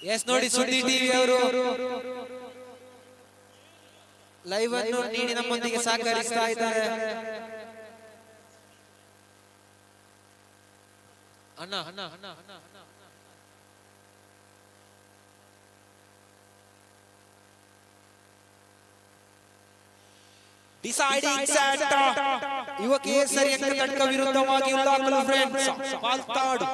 S ನೋಡಿ, ಸುದ್ದಿ TV ಅವರು ಲೈವ್ ಅನ್ನು ನೀಡಿ ನಮ್ಮೊಂದಿಗೆ ಸಹಕರಿಸ್ತಾ ಇದ್ದಾರೆ. ಅಣ್ಣ ಅಣ್ಣ ಅಣ್ಣ ಅಣ್ಣ ಅಣ್ಣ ಡಿಸೈಡಿಂಗ್ ಸೆಟ್ ಯುವ ಕೇಸರಿ ಅಂಕ ತಡ್ಕ ವಿರುದ್ಧವಾಗಿ ಉಳ್ಳಾಕಲು ಫ್ರೆಂಡ್ಸ್ ಪಾಲ್ತಾಡು.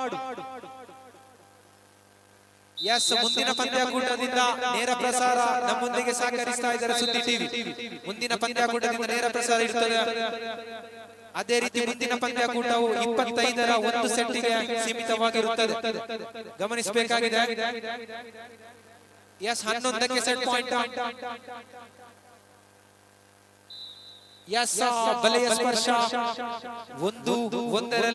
ಎಸ್, ಮುಂದಿನ ಪಂದ್ಯಾಕೂಟದಿಂದ ನೇರ ಪ್ರಸಾರ ನಮ್ಮೊಂದಿಗೆ ಸಹಕರಿಸ್ತಾ ಇದ್ದಾರೆ ಸುದ್ದಿ ಟಿವಿ. ಮುಂದಿನ ಪಂದ್ಯಾಕೂಟದಿಂದ ನೇರ ಪ್ರಸಾರ ಇರುತ್ತದೆ. ಅದೇ ರೀತಿ ಮುಂದಿನ ಪಂದ್ಯಾಕೂಟವು 25ರ ಒಂದು ಸೆಟ್ಗೆ ಸೀಮಿತವಾಗಿರುತ್ತದೆ, ಗಮನಿಸಬೇಕಾಗಿದೆ. ಎಸ್, 11ಕ್ಕೆ ಸೆಟ್ ಪಾಯಿಂಟ್. ಎಸ್, ಬಲೆಯ ಸ್ಪರ್ಶ 1-1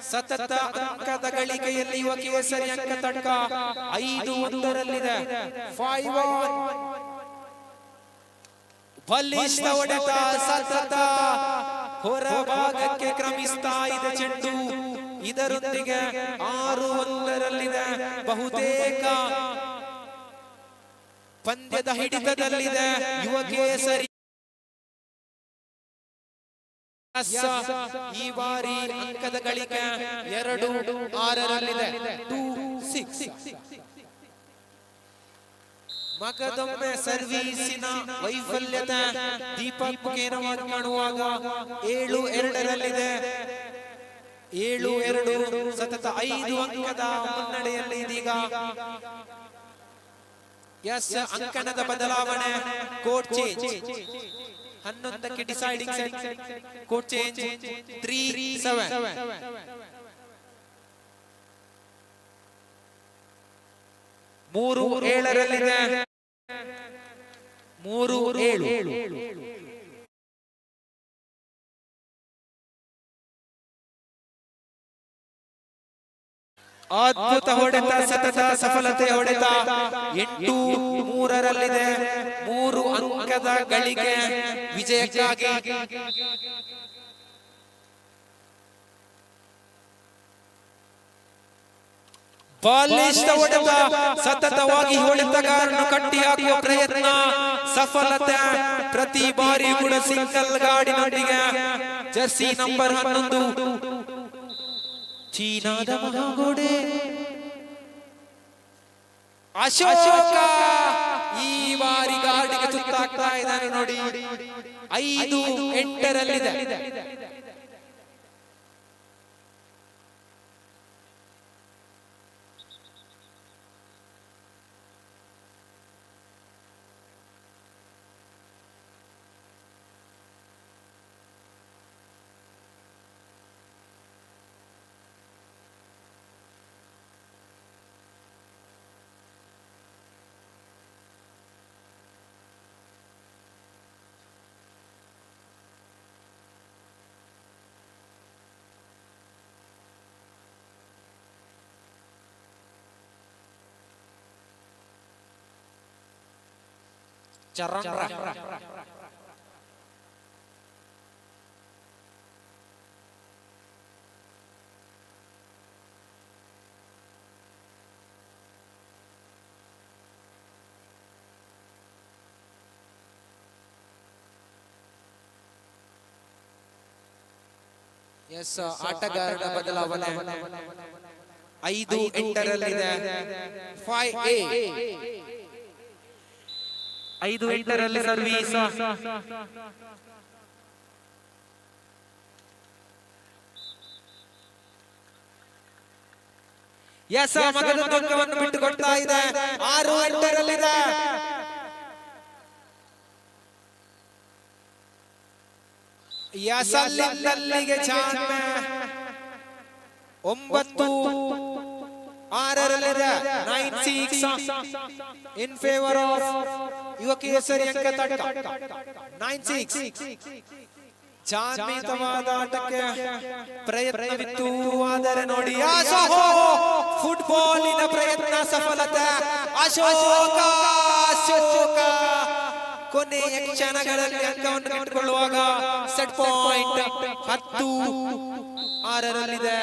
ಸತತ ಅಂಕದ ಗಳಿಕೆಯಲ್ಲಿ ಯುವ ಕೇಸರಿ ಅಂಕ ತಡ್ಕ 5-1 ಬಲಿಷ್ಠ ಹೊಡೆತ, ಸತತ ಹೊರಭಾಗಕ್ಕೆ ಕ್ರಮಿಸ್ತಾ ಇದೆ ಚೆಂಡು. ಇದರೊಂದಿಗೆ 6-1 ಬಹುತೇಕ ಪಂದ್ಯದ ಹಿಡಿತದಲ್ಲಿದೆ ಯುವ ಕೇಸರಿ. ಈ ಬಾರಿ ಅಂಕದ ಗಳಿಕೆ 2-6 2-6. ಮಗದೊಮ್ಮೆ ಸರ್ವೀಸಿನ ವೈಫಲ್ಯತೆ ದೀಪಕ್ ಕೇರವಾಗಿ ಕಾಣುವಾಗ 7-2 7-2 ಸತತ 5 ಅಂಕದ ಮುನ್ನಡೆಯಲ್ಲಿ ಇದೀಗ. ಎಸ್, ಅಂಕಣದ ಬದಲಾವಣೆ, ಕೋಡ್ ಚೇಂಜ್. 11ಕ್ಕೆ ಡಿಸೈಡಿಂಗ್ ಸೆಟ್, ಕೋಡ್ ಚೇಂಜ್ 3-7. 3-7 3-7. ಅದ್ಭುತ ಹೊಡೆತ, ಸತತ ಸಫಲತೆ ಹೊಡೆತ. 8-3 3 ಅಂಕದ ಗಳಿಕೆ ವಿಜಯಕ್ಕಾಗಿ. ಬಲಿಷ್ಠ ಹೊಡೆತ, ಸತತವಾಗಿ ಹೊಡೆತಗಾರನ್ನು ಕಟ್ಟಿ ಹಾಕುವ ಪ್ರಯತ್ನ, ಸಫಲತೆ. ಪ್ರತಿ ಬಾರಿ ಕೂಡ ಸಿಂಗಲ್ ಗಾಡಿನೊಂದಿಗೆ ಜರ್ಸಿ ನಂಬರ್ 11 ಚೀನಾದ ಮಹಾಗೋಡೆ ಅಶೋಕ ಈ ಬಾರಿ ಗಾಡಿಗೆ ತುತ್ತಾಗ್ತಾ ಇದ್ದಾನೆ ನೋಡಿ. 5-8 ಚರಂಡ್ರ ಎಸ್, ಆಟಗಾರರ ಬದಲಾವಣೆ 5-8ರಲ್ಲಿದೆ. 5A 5-8ರಲ್ಲಿ service. ಎಸ್, ಮಗದ ದೊಡ್ಡವನ್ನು ಬಿಟ್ಟುಕೊಡ್ತಾ ಇದೆ. 6-8ರಲ್ಲಿದೆ. ಎಸ್, ಅಲ್ಲಿಗೆ ಚಾನ್ಮೆ 9-6ರಲ್ಲಿದೆ. 9-6 ಇನ್ ಫೇವರ್ ಆಫ್ ಯುವ ಕೇಸರಿ ಅಂಕ ತಟ್ಟ. 9-6 ಜಾನ್ಮಿತವಾದ ಆಟಕ್ಕೆ ಪ್ರಯತ್ನವಿತ್ತು, ಆದರೆ ನೋಡಿ ಫುಟ್ಬಾಲಿನ ಪ್ರಯತ್ನ ಸಫಲತೆ. ಅಶೋಕ ಕೊನೆಯ ಕ್ಷಣಗಳಲ್ಲಿ ಅಂಕವನ್ನು ಕಂಡುಕೊಳ್ಳುವಾಗ ಸೆಟ್ ಪಾಯಿಂಟ್ 10-6ರಲ್ಲಿದೆ.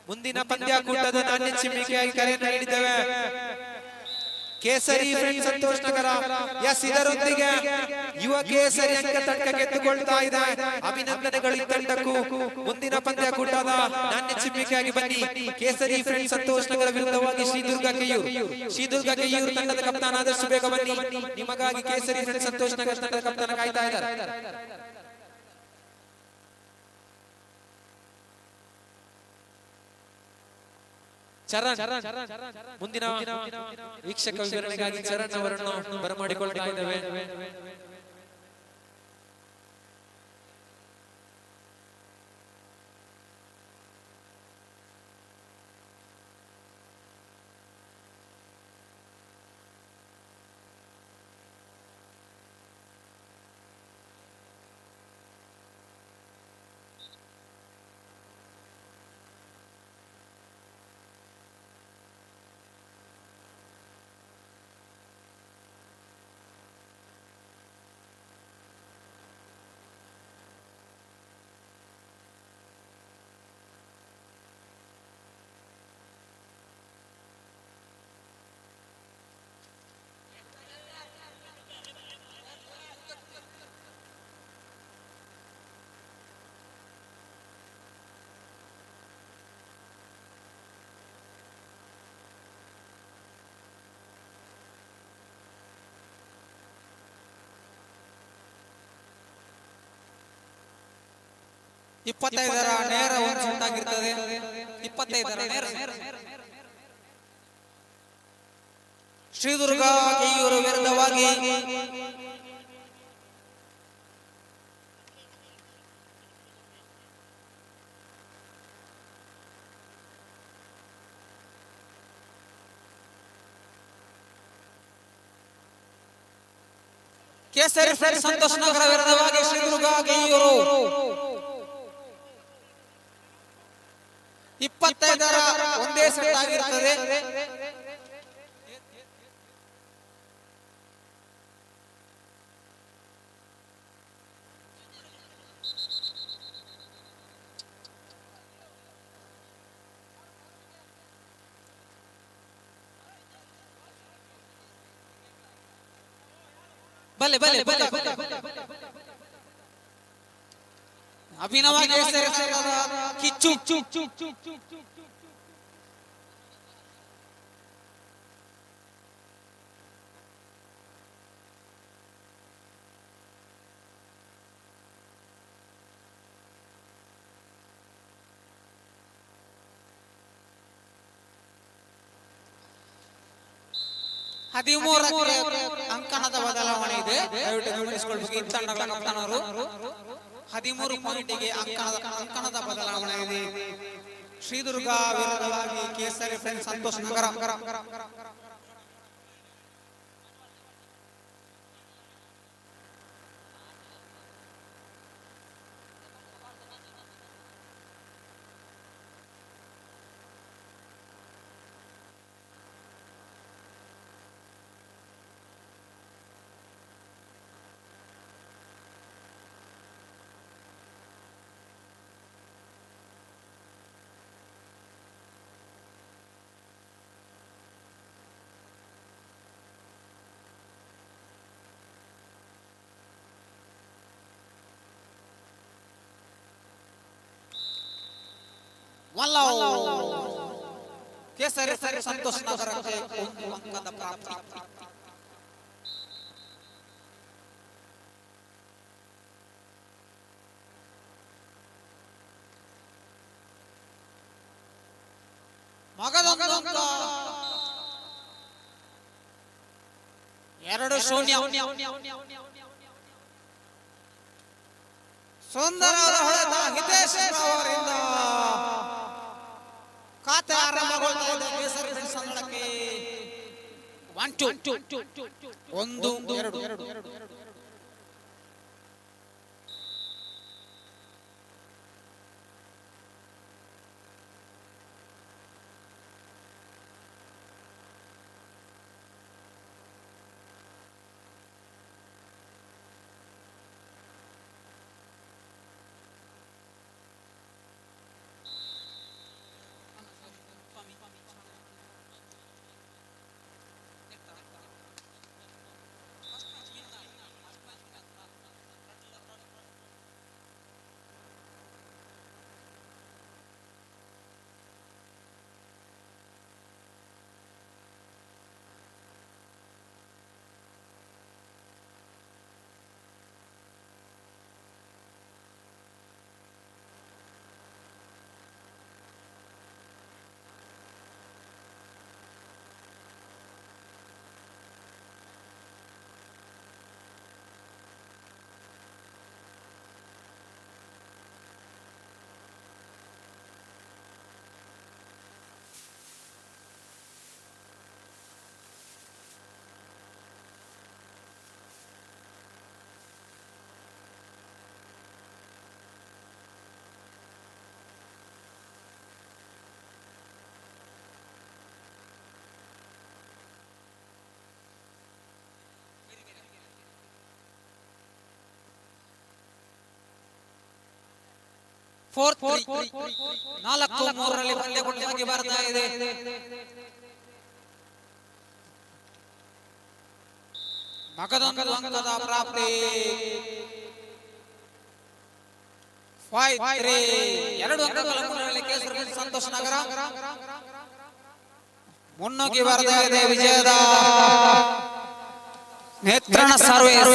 ಮುಂದಿನ ಪಂದ್ಯಾಕೂಟದ ನಾಣ್ಯ ಚಿಮ್ಮಿಕೆಯಾಗಿ ಕರೆಯನ್ನು ನೀಡಿದ್ದೇವೆ. ಕೇಸರಿ ಫ್ರೆಂಡ್ಸ್ ಸಂತೋಷ್ ನಗರ. ಎಸ್, ಇದರೊಂದಿಗೆ ಯುವ ಕೇಸರಿ ಅಂಕ ತಟ್ಟ ಗೆದ್ದುಕೊಳ್ತಾ ಇದೆ. ಅಭಿನಂದನೆಗಳು ಈ ತಂಡಕ್ಕೂ. ಮುಂದಿನ ಪಂದ್ಯಾಕೂಟದ ನಾಣ್ಯ ಚಿಮ್ಮಿಕೆಯಾಗಿ ಬನ್ನಿ. ಕೇಸರಿ ಫ್ರೆಂಡ್ಸ್ ಸಂತೋಷ್ ನಗರ ವಿರುದ್ಧವಾಗಿ ಶ್ರೀದುರ್ಗ ಕೆಯ್ಯೂರು ತಂಡದ ಕಪ್ತಾನ ಆದಷ್ಟು ಬೇಗ ಬನ್ನಿ. ನಿಮಗಾಗಿ ಕೇಸರಿ ಫ್ರೆಂಡ್ಸ್ ಸಂತೋಷ್ ನಗರ ತಂಡದ ಕಪ್ತಾನ ಕಾಯ್ತಾ ಇದ್ದಾರೆ. ಚರಣ್ ಮುಂದಿನ ವೀಕ್ಷಕ ವಿವರಣೆಗಾಗಿ ಚರಣ್ ಅವರನ್ನು ಬರಮಾಡಿಕೊಳ್ತಾ ಇದ್ದೇವೆ. ಇಪ್ಪತ್ತೈದರ ನೇರ ಒಂದು ಸೆಟ್ಟಾಗಿರ್ತದೆ. 25ರ ನೇರ ಶ್ರೀದುರ್ಗ ಕೆಯ್ಯೂರು ವಿರುದ್ಧವಾಗಿ ಕೇಸರಿ ಫ್ರೆಂಡ್ಸ್ ಸಂತೋಷ್ ನಗರ ವಿರುದ್ಧವಾಗಿ ಶ್ರೀದುರ್ಗ ಕೆಯ್ಯೂರು 25ರ ಒಂದೇ ಸೆಟ್ ಆಗಿರುತ್ತದೆ. ಬಲೆ ಬಲೆ ಬಲೆ ಅಭಿನವ ಕಿಚ್ಚು ಅಂಕಣದ ಬದಲಾವಣೆ ಇದೆ. ದಯವಿಟ್ಟು ಗಮನಿಸಿಕೊಳ್ಳಬೇಕು. ಈ ತಂಡಗಳ ಕಪ್ತಾನರು 13 ಪಾಯಿಂಟಿಗೆ ಅಂಕಣದ ಬದಲಾವಣೆ ಇದೆ. ಶ್ರೀದುರ್ಗ ವಿರುದ್ಧವಾಗಿ ಕೇಸರಿ ಫ್ರೆಂಡ್ಸ್ ಸಂತೋಷ್ ನಗರ. ಕೇಸರಿ ಸಂತೋಷ್ ನಗರಕ್ಕೆ 1 ಅಂಕದ ಪ್ರಾಪ್ತಿ. ಮಗದೊಂದು ಅಂಕ 2-0. ಸುಂದರವಾದ ಹೊಡೆತ ಹಿತೇಶ್ ಅವರಿಂದ ಖಾತೆ ಆರಂಭಗೊಳ್ತಾ ಇದೆ ಕೇಸರಿ ಸಂಘಕ್ಕೆ. 1-2. ಫೋರ್ತ್ 4-3 ಪಂದ್ಯಗೊಳ್ಳಿ ಬರ್ತಾ ಇದೆ. ಮಗದೊಂದು ಅಂಕದ ಪ್ರಾಪ್ತಿ. 5-3 2 ಅಂಕಗಳ ಮುನ್ನಡೆಯಲ್ಲಿ ಕೇಸರಿ ಸಂತೋಷ್ ನಗರ ಮುನ್ನುಗ್ಗಿ ಬರ್ತಾ ಇದೆ. ವಿಜಯದ ನೇತ್ರಣ ಸರ್ವೇಸ್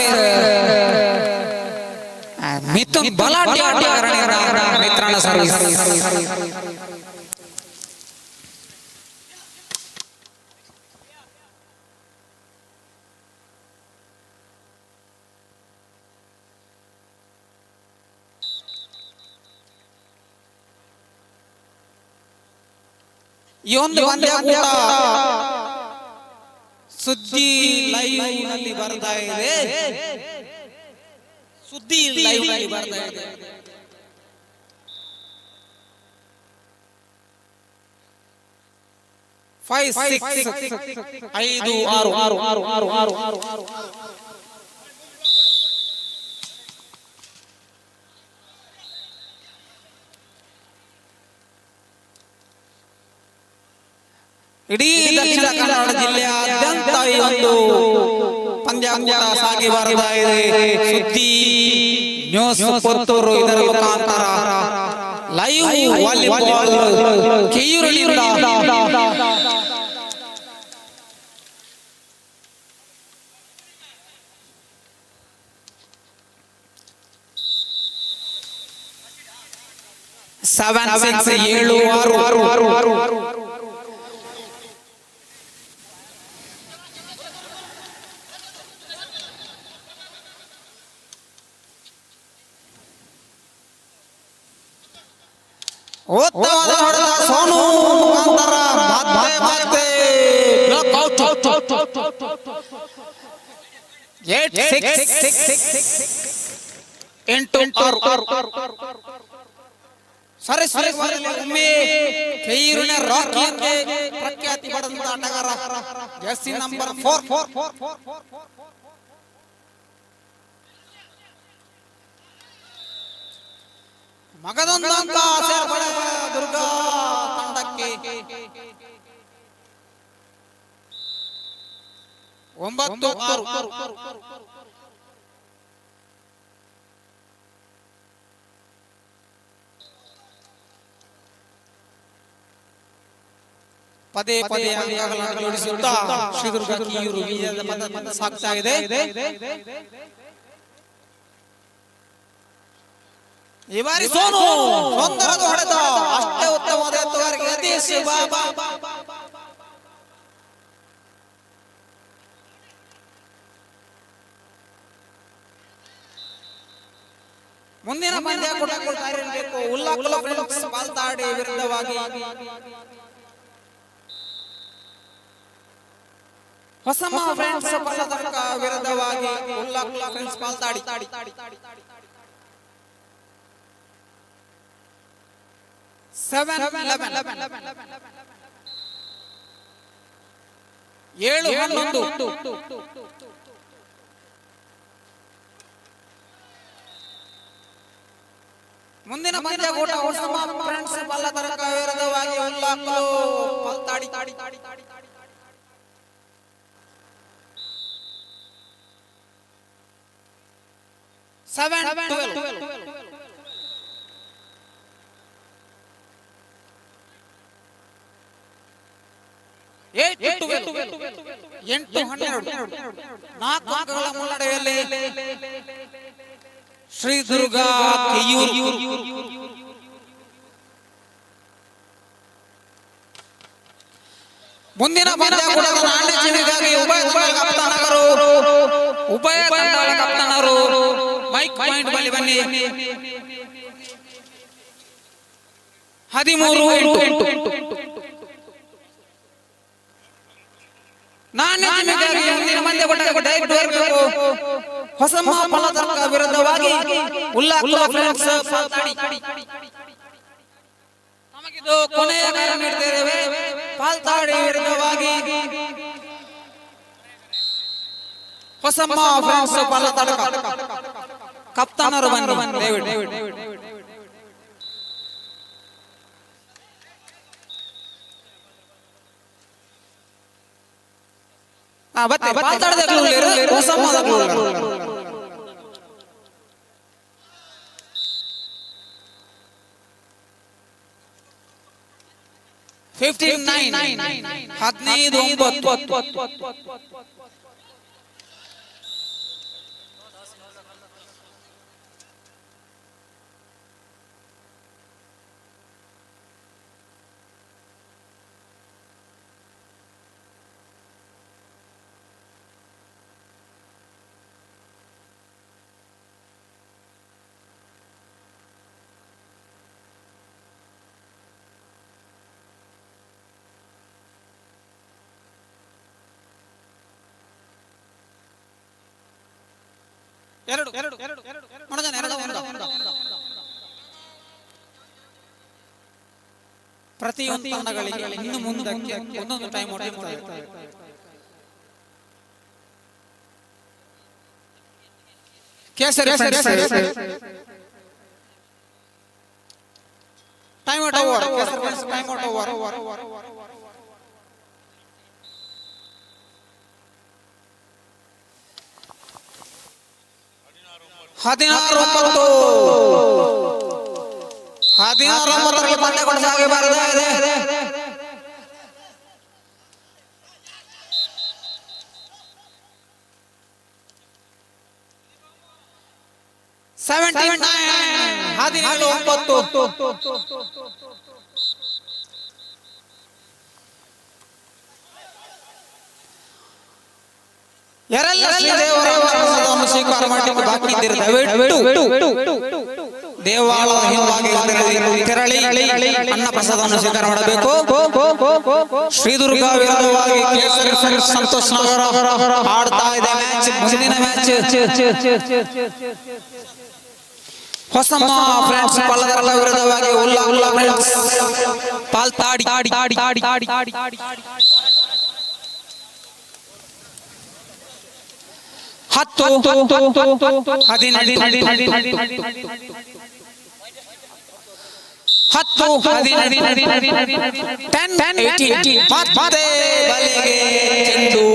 ಮಿಥುನ್ ಬಲಾಢ್ಯ ಮಿತ್ರಣ ಸರ್ವಿಸ್. ಈ ಒಂದು ಪಂದ್ಯಕೂಟ ಸುದ್ದಿ ಲೈವ್ ನಲ್ಲಿ ಬರ್ತಾ ಇದೆ. ಸುದ್ದಿ ಲೈವ್ ನಲ್ಲಿ ಬರ್ತಾ ಇದೆ. ಫೈವ್ 5-6 ಇಡೀ ದಕ್ಷಿಣ ಕನ್ನಡ ಜಿಲ್ಲೆಯಾದ್ಯಂತ ಈ ಒಂದು ಪಂದ್ಯ ಸಾಗಿ ಬರ್ತಾ ಇದೆ. ಸುದ್ದಿ ನ್ಯೂಸ್ ಪುತ್ತೂರು ಇದರ ಮುಖಾಂತರ ಲೈವ್ ವಾಲಿಬಾಲ್ ಕಿಯೂರಿನಿಂದ ಸೆವೆನ್ 7-6 ಉತ್ತಮವಾದ ಹೊಡೆತ ಸೋನು ಮುಖಾಂತರ ಮತ್ತೆ ಬ್ಲಾಕ್ ಔಟ್. 8-6 ಸರಿ ಒಮ್ಮೆ ಕೈಯೂರಿನ ರಾಕಿ ಅಂತ ಪ್ರಖ್ಯಾತಿ ಪಡೆದಂತ ಆಟಗಾರ ಜರ್ಸಿ ನಂಬರ್ 4. ಮಗದೊಂದು ಅಂಕ ಸೇರ್ಪಡೆ ದುರ್ಗಾ ತಂಡಕ್ಕೆ. 9-6 ಪದೇ ಪದೇ ಅಂಕಗಳನ್ನು ಜೋಡಿಸುತ್ತಾ ಶ್ರೀದುರ್ಗ ಕಿಯೂರು ವಿಜಯದ ಪಥ ಸಾಗ್ತಾ ಇದೆ. ಈ ಬಾರಿ ಸೋನು ಒಂದರದು ಹೊಡೆದ ಅಷ್ಟೇ ಉತ್ತಮವಾದ ಎತ್ತುವರೆಗೆ ಯತೀಶ್ ಬಾಬಾ ಮುಂದಿನ ಪಂದ್ಯ ಕೂಡ ಇರಬೇಕು. ಉಲ್ಲಾಖ ಫ್ರೆಂಡ್ಸ್ ಬಾಲ್ತಾಡಿ ವಿರುದ್ಧವಾಗಿ ಹೊಸಮ ಫ್ರೆಂಡ್ಸ್ ಪಲ್ಲದರ್ಕ ವಿರುದ್ಧವಾಗಿ ಉಲ್ಲಾಖ ಫ್ರೆಂಡ್ಸ್ ಬಾಲ್ತಾಡಿ 7-11 ಮುಂದಿನ ಪಂದ್ಯ ಕೂಟ ಹೊಸಮ ಫ್ರೆಂಡ್ಸ್ ಪಲ್ಲದರ್ಕ ವಿರುದ್ಧವಾಗಿ ಉಲ್ಲಾಖ ಬಾಲ್ತಾಡಿ 7-12 ನಾಲ್ಕು ಅಂಕಗಳ ಮುನ್ನಡೆಯಲ್ಲಿ ಶ್ರೀದುರ್ಗ ಕಿಯೂರು. ಮುಂದಿನ ಪಂದ್ಯ ಕೂಟದ ನಾಣ್ಯ ಚಿಹ್ನೆಗಾಗಿ ಉಭಯ ತಂಡಗಳ ಕಪ್ತಾನರು ಮೈಕ್ ಪಾಯಿಂಟ್ ಬಳಿ ಬನ್ನಿ. 13-8 ನಾಣ್ಯ ಚಿಹ್ನೆಗಾಗಿ ಮುಂದಿನ ಪಂದ್ಯ ಕೂಟಕ್ಕೆ ಡೈರೆಕ್ಟ್ ಬರಬೇಕು. ಹೊಸಮ ಪಲ್ಲದರ್ಕ ವಿರುದ್ಧವಾಗಿ ಉಲ್ಲಾಖ ಫ್ರೆಂಡ್ಸ್ ಬಾಲ್ತಾಡಿ. ನಮಗಿದು ಕೊನೆಯ ಕರೆ ನೀಡುತ್ತೇವೆ. ಬಾಲ್ತಾಡಿ ವಿರುದ್ಧವಾಗಿ ಹೊಸಮ ಫ್ರೆಂಡ್ಸ್ ಪಲ್ಲದರ್ಕ ಕಪ್ತಾನರು ಬನ್ನಿ ದಯವಿಟ್ಟು. ಬಾಲ್ತಾಡದ ಹೊಸಮದ 15-9 ಪ್ರತಿಯೊಂದು ತಂಡಗಳಿಗೆ ಇನ್ನು ಮುಂದಕ್ಕೆ ಒಂದೊಂದು ಟೈಮ್ ಔಟ್ ಇರ್ತದೆ. ಕೇಸರಿ time out over. Time out over. 16-9 ಪಂದ್ಯ ಕೊಡಸಾಗಿ ಬರದೆ. ಯಾರೆಲ್ಲ ಶ್ರೀದೇವರ ವರವನ್ನು ಸ್ವೀಕಾರ ಮಾಡಲಿಕ್ಕೆ ಬಾಕಿ ಇದ್ದರೆ ದೇವಾಲಯದ ಹಿಂಭಾಗ ತೆರಳಿ ಅನ್ನ ಪ್ರಸಾದವನ್ನು ಸ್ವೀಕಾರ ಮಾಡಬೇಕು. ಶ್ರೀದುರ್ಗ ವಿರುದ್ಧವಾಗಿ ಕೇಸರಿ ಫ್ರೆಂಡ್ಸ್ ಸಂತೋಷ್ ನಗರ ಆಡ್ತಾ ಇದೆ ಮ್ಯಾಚ್. ಮುಂದಿನ ಮ್ಯಾಚ್ ಹೊಸಮ ಫ್ರೆಂಡ್ಸ್ ಪಲ್ಲದರ್ಕ ವಿರುದ್ಧವಾಗಿ ಉಲ್ಲಾಖ ಫ್ರೆಂಡ್ಸ್ ಬಾಲ್ತಾಡಿ. 10-18 ಮತ್ತೆ ಬಲೆಗೆ ಚೆಂಡು.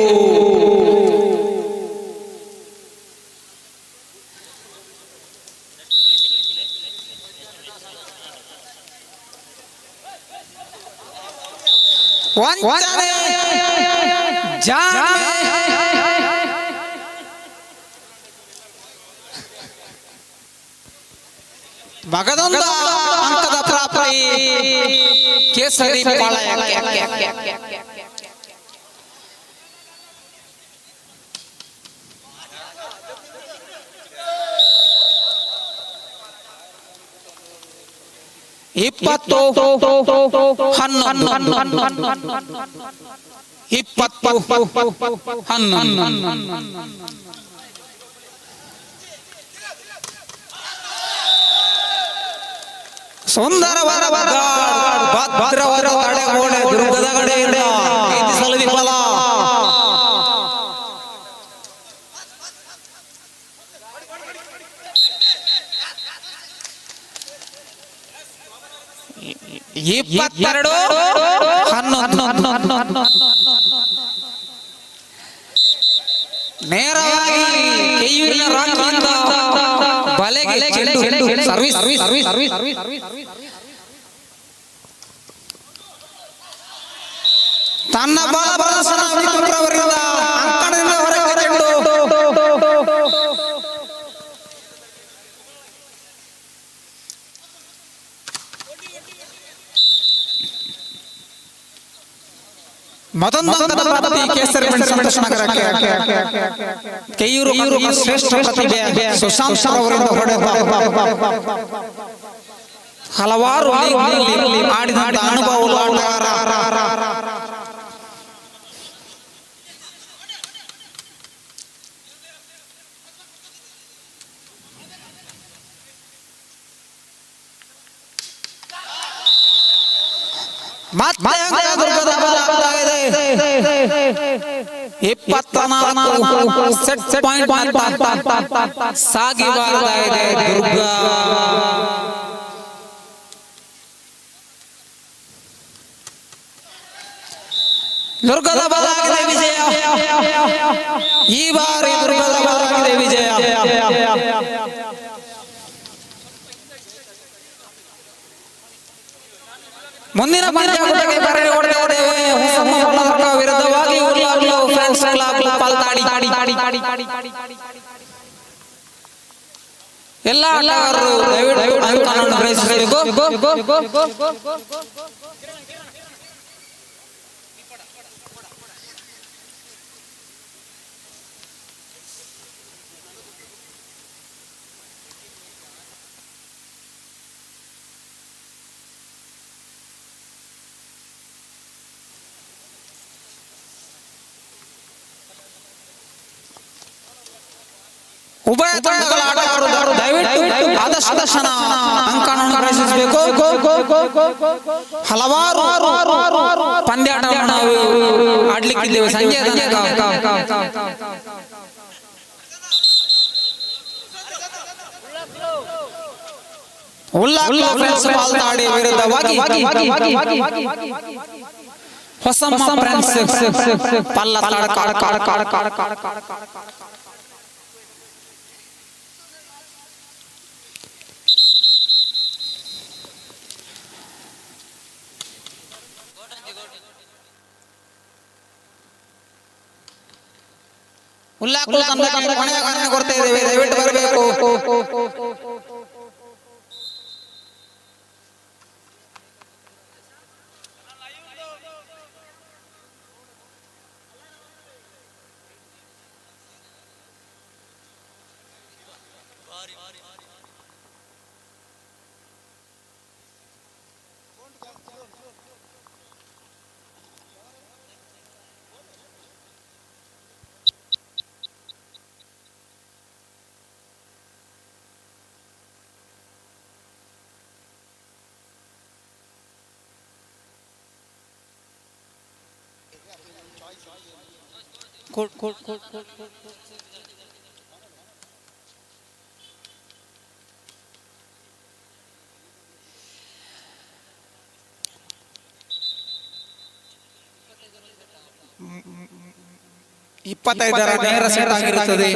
ವಂಚನೆ ಜಾಣ್ಮೆ ಮಗದೊಂದ ಅಂಕದ ಪ್ರಾಪ್ತಿ ಕೇಸರಿ ಪಾಳಯಕ್ಕೆ ಇಪ್ಪತ್ತು ಹನ್ನೊಂದು ಇಪ್ಪತ್ತು ಹನ್ನೊಂದು ಸುಂದರವಾದ ಭದ್ರವಾದ ತಡೆಗೋಡೆ ದುರ್ಗದ ಕಡೆಯಿಂದ ಎತ್ತಿಸಲು ವಿಫಲ. ಇಪ್ಪತ್ತೆರಡು ಹನ್ನೊಂದು ನೇರವಾಗಿ ಕೆಯೂರಿನ ರಾಜ್ಯದಿಂದ ಬಲೆಗೆ ಚೆಂಡು ಸರ್ವಿಸ್ ತನ್ನ ಬಲ ಪ್ರದರ್ಶನ ವಿಕ್ರಮರವರಿಂದ ಅಂಕಣದಿಂದ ಹೊರಗೆ ಚೆಂಡು ಮತ್ತೊಂದು ಅಂಕದ ಪ್ರಾಪ್ತಿ ಕೇಸರಿ ಸಂತೋಷ್ ನಗರಕ್ಕೆ. ಕೆಯೂರು ಶ್ರೇಷ್ಠ ಪ್ರತಿಭೆ ಸುಶಾಂತ್ ಸರ್ ಅವರಿಂದ ಹೊಡೆದ ಹಲವಾರು ಆಡಿದಂತ ಅನುಭವ ಆಟಗಾರ. ದುರ್ಗದ ಸಾಗಿ ಬರ್ತಾ ಇದೆ ದುರ್ಗ. ದುರ್ಗದ ಬಲಾಗಿದೆ ವಿಜಯ. ಈ ಬಾರಿ ದುರ್ಗದ ಬಲಾಗಿದೆ ವಿಜಯ. ಮುಂದಿನ ಪಂದ್ಯಾವಳಿಗೆ ವಿರುದ್ಧವಾಗಿ ಎಲ್ಲ ಆಟಗಾರರು ದಯವಿಟ್ಟು ಪ್ರಯತ್ನಿಸಬೇಕು. ಉಭಯ ತಂಡಗಳ ಆಟಗಾರರು ದಯವಿಟ್ಟು ಆದಷ್ಟು ಕ್ಷಣ ಅಂಕಗಳನ್ನು ಪ್ರವೇಶಿಸಬೇಕು. ಹಲವಾರು ಪಂದ್ಯಾಟವನ್ನು ನಾವು ಆಡ್ಲಿಕ್ಕಿದ್ದೇವೆ ಸಂಜೆ ತನಕ. ಉಲ್ಲಾಖ ಫ್ರೆಂಡ್ಸ್ ಪಾಲ್ತಾಡಿ ವಿರುದ್ಧವಾಗಿ ಹೊಸಮ್ಮ ಫ್ರೆಂಡ್ಸ್ ಉಲ್ಲಾಖ ಕೊಡ್ತಾ ಇದ್ದೇವೆ, ದಯವಿಟ್ಟು ಬರಬೇಕು. ಇಪ್ಪತ್ತೈದರ ನೇರ ಸೆಟ್ ಆಗಿರುತ್ತದೆ.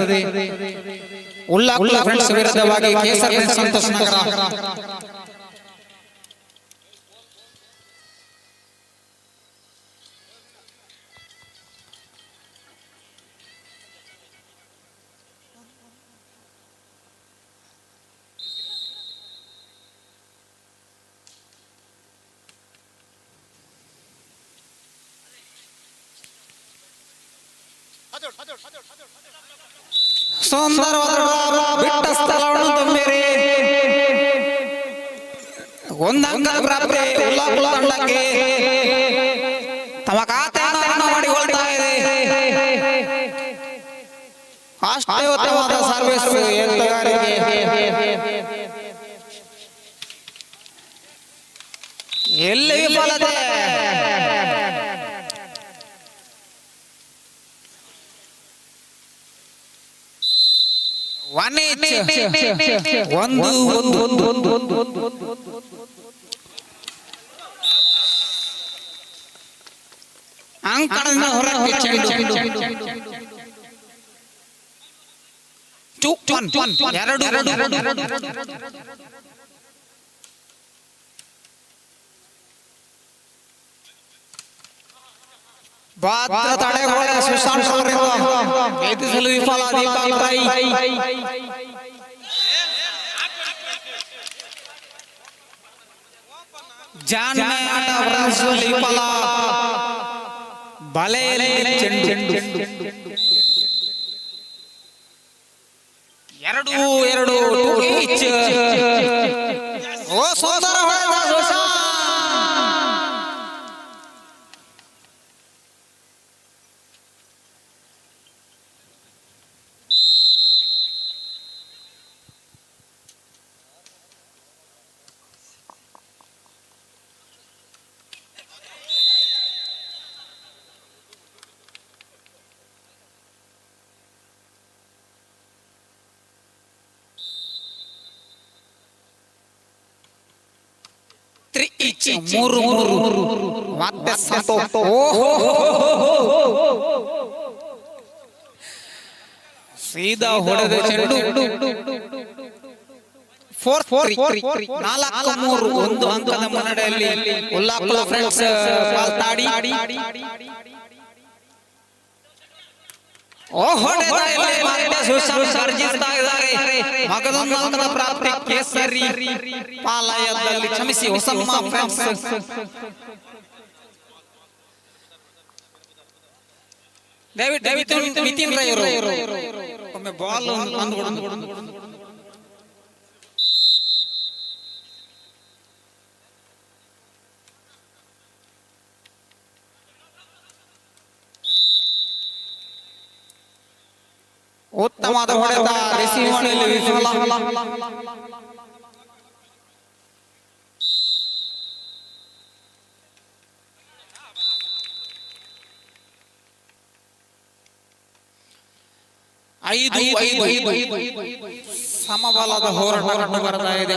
ಉಲ್ಲಾಖ ಫ್ರೆಂಡ್ಸ್ ವಿರುದ್ಧವಾಗಿ ಕೇಸರಿ ಸಂತೋಷ್ ನಗರ. ಸುಂದರವಾದ ಬಿಟ್ಟ ಸ್ಥಳವನ್ನು ತುಂಬಿರಿ. ಒಂದಂಕ ಪ್ರಾಪ್ತಿ ಉಲ್ಲಾಕುಲ ತಂಡಕ್ಕೆ ತಮ್ಮ ಖಾತೆಯನ್ನು ಮಾಡಿಕೊಳ್ತಾ ಇದೆ. ಅಷ್ಟೇ ಉತ್ತಮವಾದ ಸರ್ವಿಸ್ ಎತ್ತುಗಾರಿಕೆ. ಎಲ್ಲಿ ವಿಫಲತೆ? ಅಂಕಣದಿಂದ ಹೊರಕ್ಕೆ ಚೆಂಡು. ಎರಡು ಪಾತ್ರ ತಡೆಗೋಡೆ ಸುಶಾಂತ್ ಅವರಿಂದ ಎದುರಿಸಲು ವಿಫಲ ದೀಪಾಬಾಯಿ. ಜಾನ್ ಆಟ ಹೊರಡಿಸಲು ವಿಫಲ. ಬಲೆಯಲ್ಲಿ ಚೆಂಡು. ಎರಡು ಈಚ್. ಓ ಸುಂದರ ಹೊಡೆದ ಸುಶಾಂತ್. ಮೂರು ಮತ್ತೆ ಸೀದಾ ಹೊಡೆದ ಚೆಂಡು. 4-3 ಒಂದು ಅಂಕದ ಮುನ್ನಡೆಯಲ್ಲಿ ಉಲ್ಲಾಕುಲ ಫ್ರೆಂಡ್ಸ್ ಪಾಲ್ತಾಡಿ. ಸರ್ಜಿಸ್ತಾ ಇದ್ದಾರೆ. ಮಗದೊಂದು ಅಂಕದ ಪ್ರಾಪ್ತಿ ಕೇಸರಿ ಪಾಲಯದಲ್ಲಿ. ಕ್ಷಮಿಸಿ, ಹೊಸಮ್ಮ ಫ್ರೆಂಡ್ಸ್. ದಯವಿಟ್ಟು ನಿತಿನ್ ರೈ ಅವರು ಒಮ್ಮೆ ಬಾಲ್ ಅಂದ್ಕೊಂಡು. ಉತ್ತಮವಾದ ಹೊಡೆತ. ರಿಸೀವ್ ಮಾಡಲು ವಿಫಲ. ಐದು ಸಮಬಲದ ಹೋರಾಟ ಬರ್ತಾ ಇದೆ.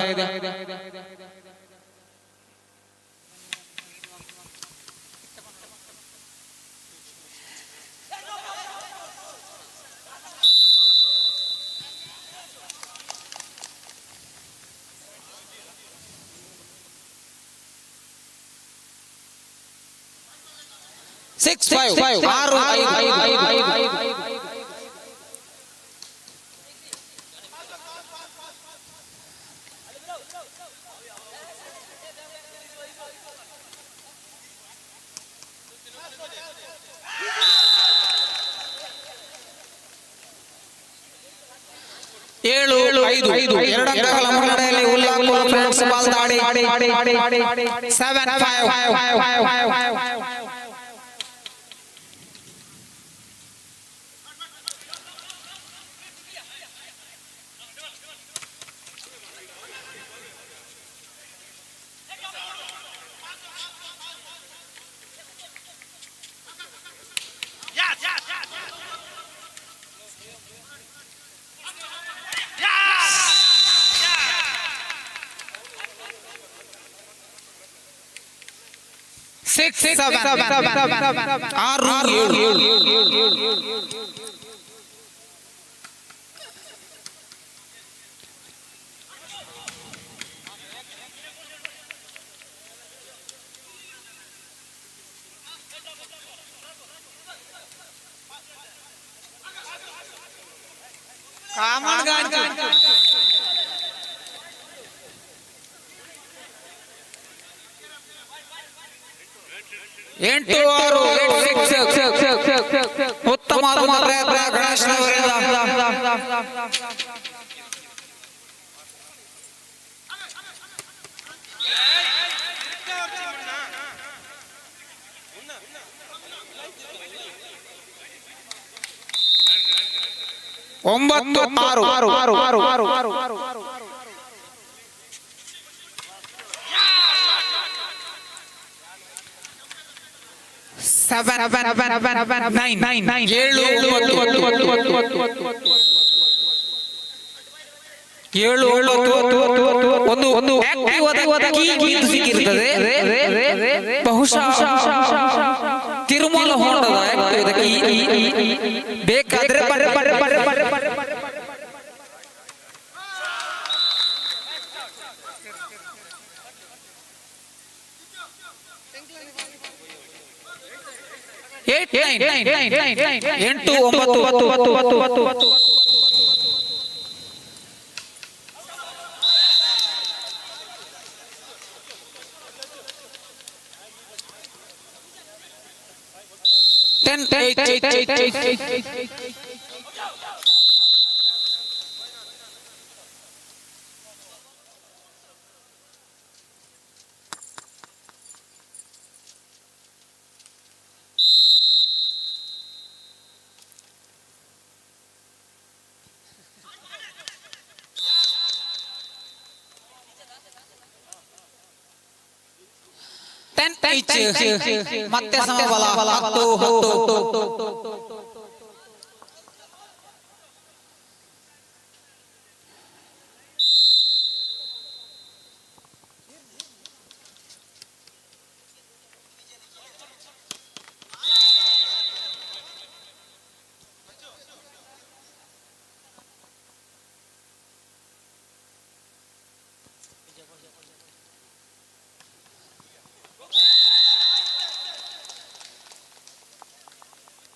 ಏಳು ಐದು ಎರಡು ಅಂಕಗಳ ಮುನ್ನಡೆಯಲ್ಲಿ ಉಲ್ಲಾಕುಲ ಫ್ರೆಂಡ್ಸ್ ಪಾಲ್ದಾಡಿ. 7-5. ಉತ್ತಮವಾದ ಉತ್ತಮ ಪ್ರಯತ್ನ ಗಣೇಶನವರಿಂದ. ಒಂಬತ್ತು ಆರು ಆರು ಆರು ಆರು ಆರು ಆರು ಆರು ಏಳು ಒಂದು ಒಂದು ಸಿಕ್ಕಿರ್ತದೆ. ಬಹುಶಃ ತಿರುಮಲ ಹೊಂಡದ ಬೇಕಾದ್ರೆ ಎಂಟು ಒಂಬತ್ತು ಟೆನ್ ಮತ್ತೆ ಸಮಬಲ 10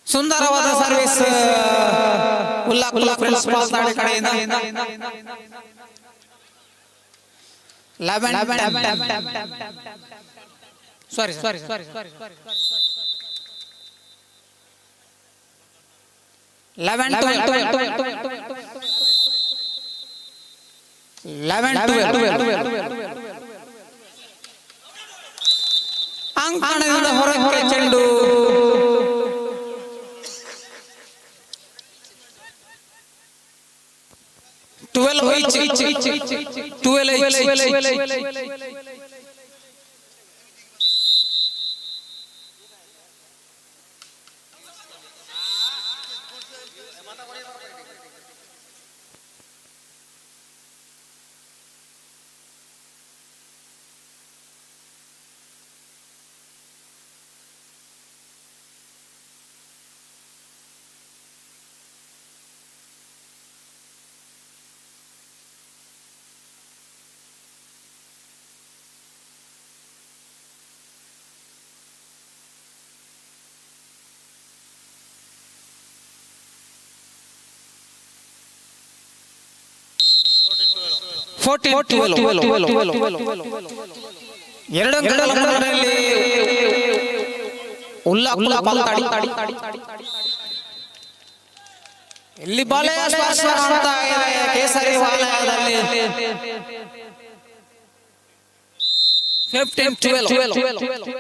ಸುಂದರವಾದ ಸರ್ವಿಸ್ ಉಲ್ಲಾಕುಲ ಪ್ರಿನ್ಸಿಪಾಲ್ ತಾಡೆ ಕಡೆಯಿಂದ 11 ಅಂಕಣದಿಂದ ಹೊರ ಚೆಂಡು ಎರಡು ಅಂಕಗಳಲ್ಲಿ ಉಲ್ಲಾಕುಲ ಇಲ್ಲಿ ಬಾಲೆಯ ಸ್ಪರ್ಶ ಆಗ್ತಾ ಇದೆ ಕೇಸರಿ ವಲಯದಲ್ಲಿ 15-12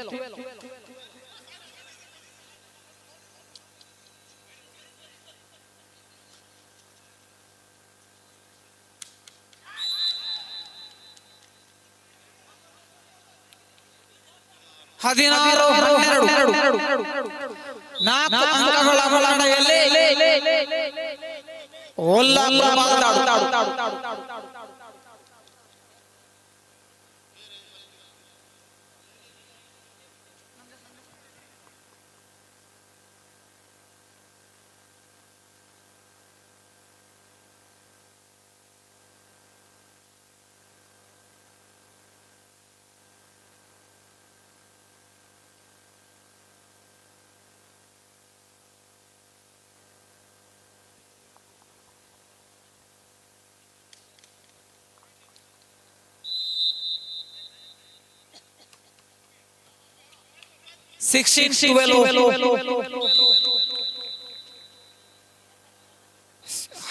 16-12 4 ಅಂಕಗಳ ಮುನ್ನಡೆಯಲ್ಲಿ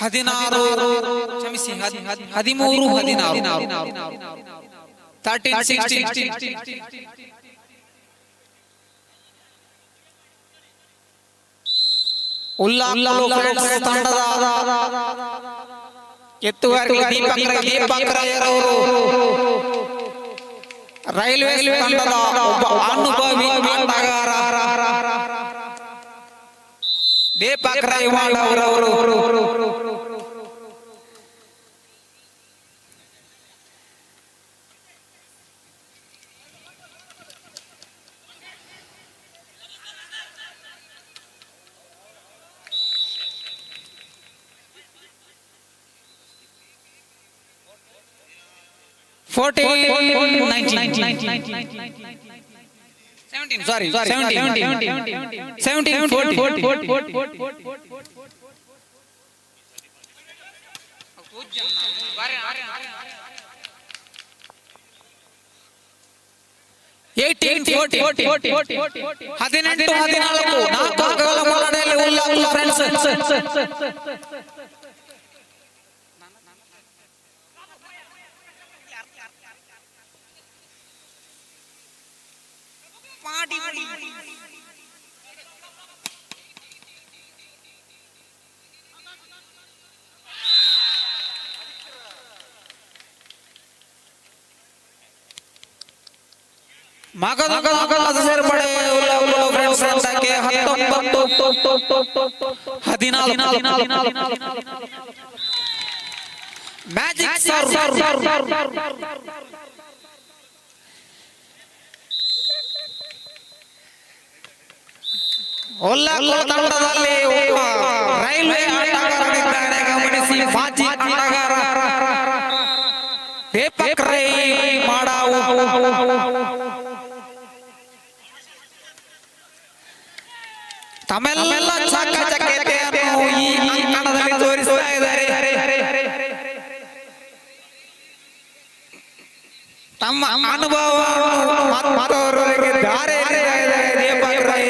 16 ಕ್ಷಮಿಸಿ 13 16 ಉಲ್ಲಾಸ್ ತಂಡದ ಎತ್ತುಗಾರಿಕೆ ದೀಪಕ್ ರಾಯರವರು ರೈಲ್ವೆ ತಂಡದ ಒಬ್ಬ ಅನುಭವಿ ಆಟಗಾರ ದೀಪಕ್ ರಾಯವಾಡ್ ಅವರವರು ಮಗದ ಸೇರ್ಪಡೆ ಸಂಖ್ಯೆ 14 ಮ್ಯಾಜಿಕ್ ತಂಡದಲ್ಲಿ ರೈಲ್ವೆ ಆಟಗಾರರಿದ್ದಾರೆ ಗಮನಿಸಿ ಮಾಜಿ ಆಟಗಾರ ದೀಪಕ್ ರೈ ಮಾಡಾವು ತಮ್ಮೆಲ್ಲ ಚಾಕಚಕ್ಯತೆಯನ್ನು ಈ ಅಂಕಣದಲ್ಲಿ ತೋರಿಸ್ತಾ ಇದ್ದಾರೆ ತಮ್ಮ ಅನುಭವ ಮತ್ತವರಿಗೆ ಧಾರೆ ದೀಪಕ್ ರೈ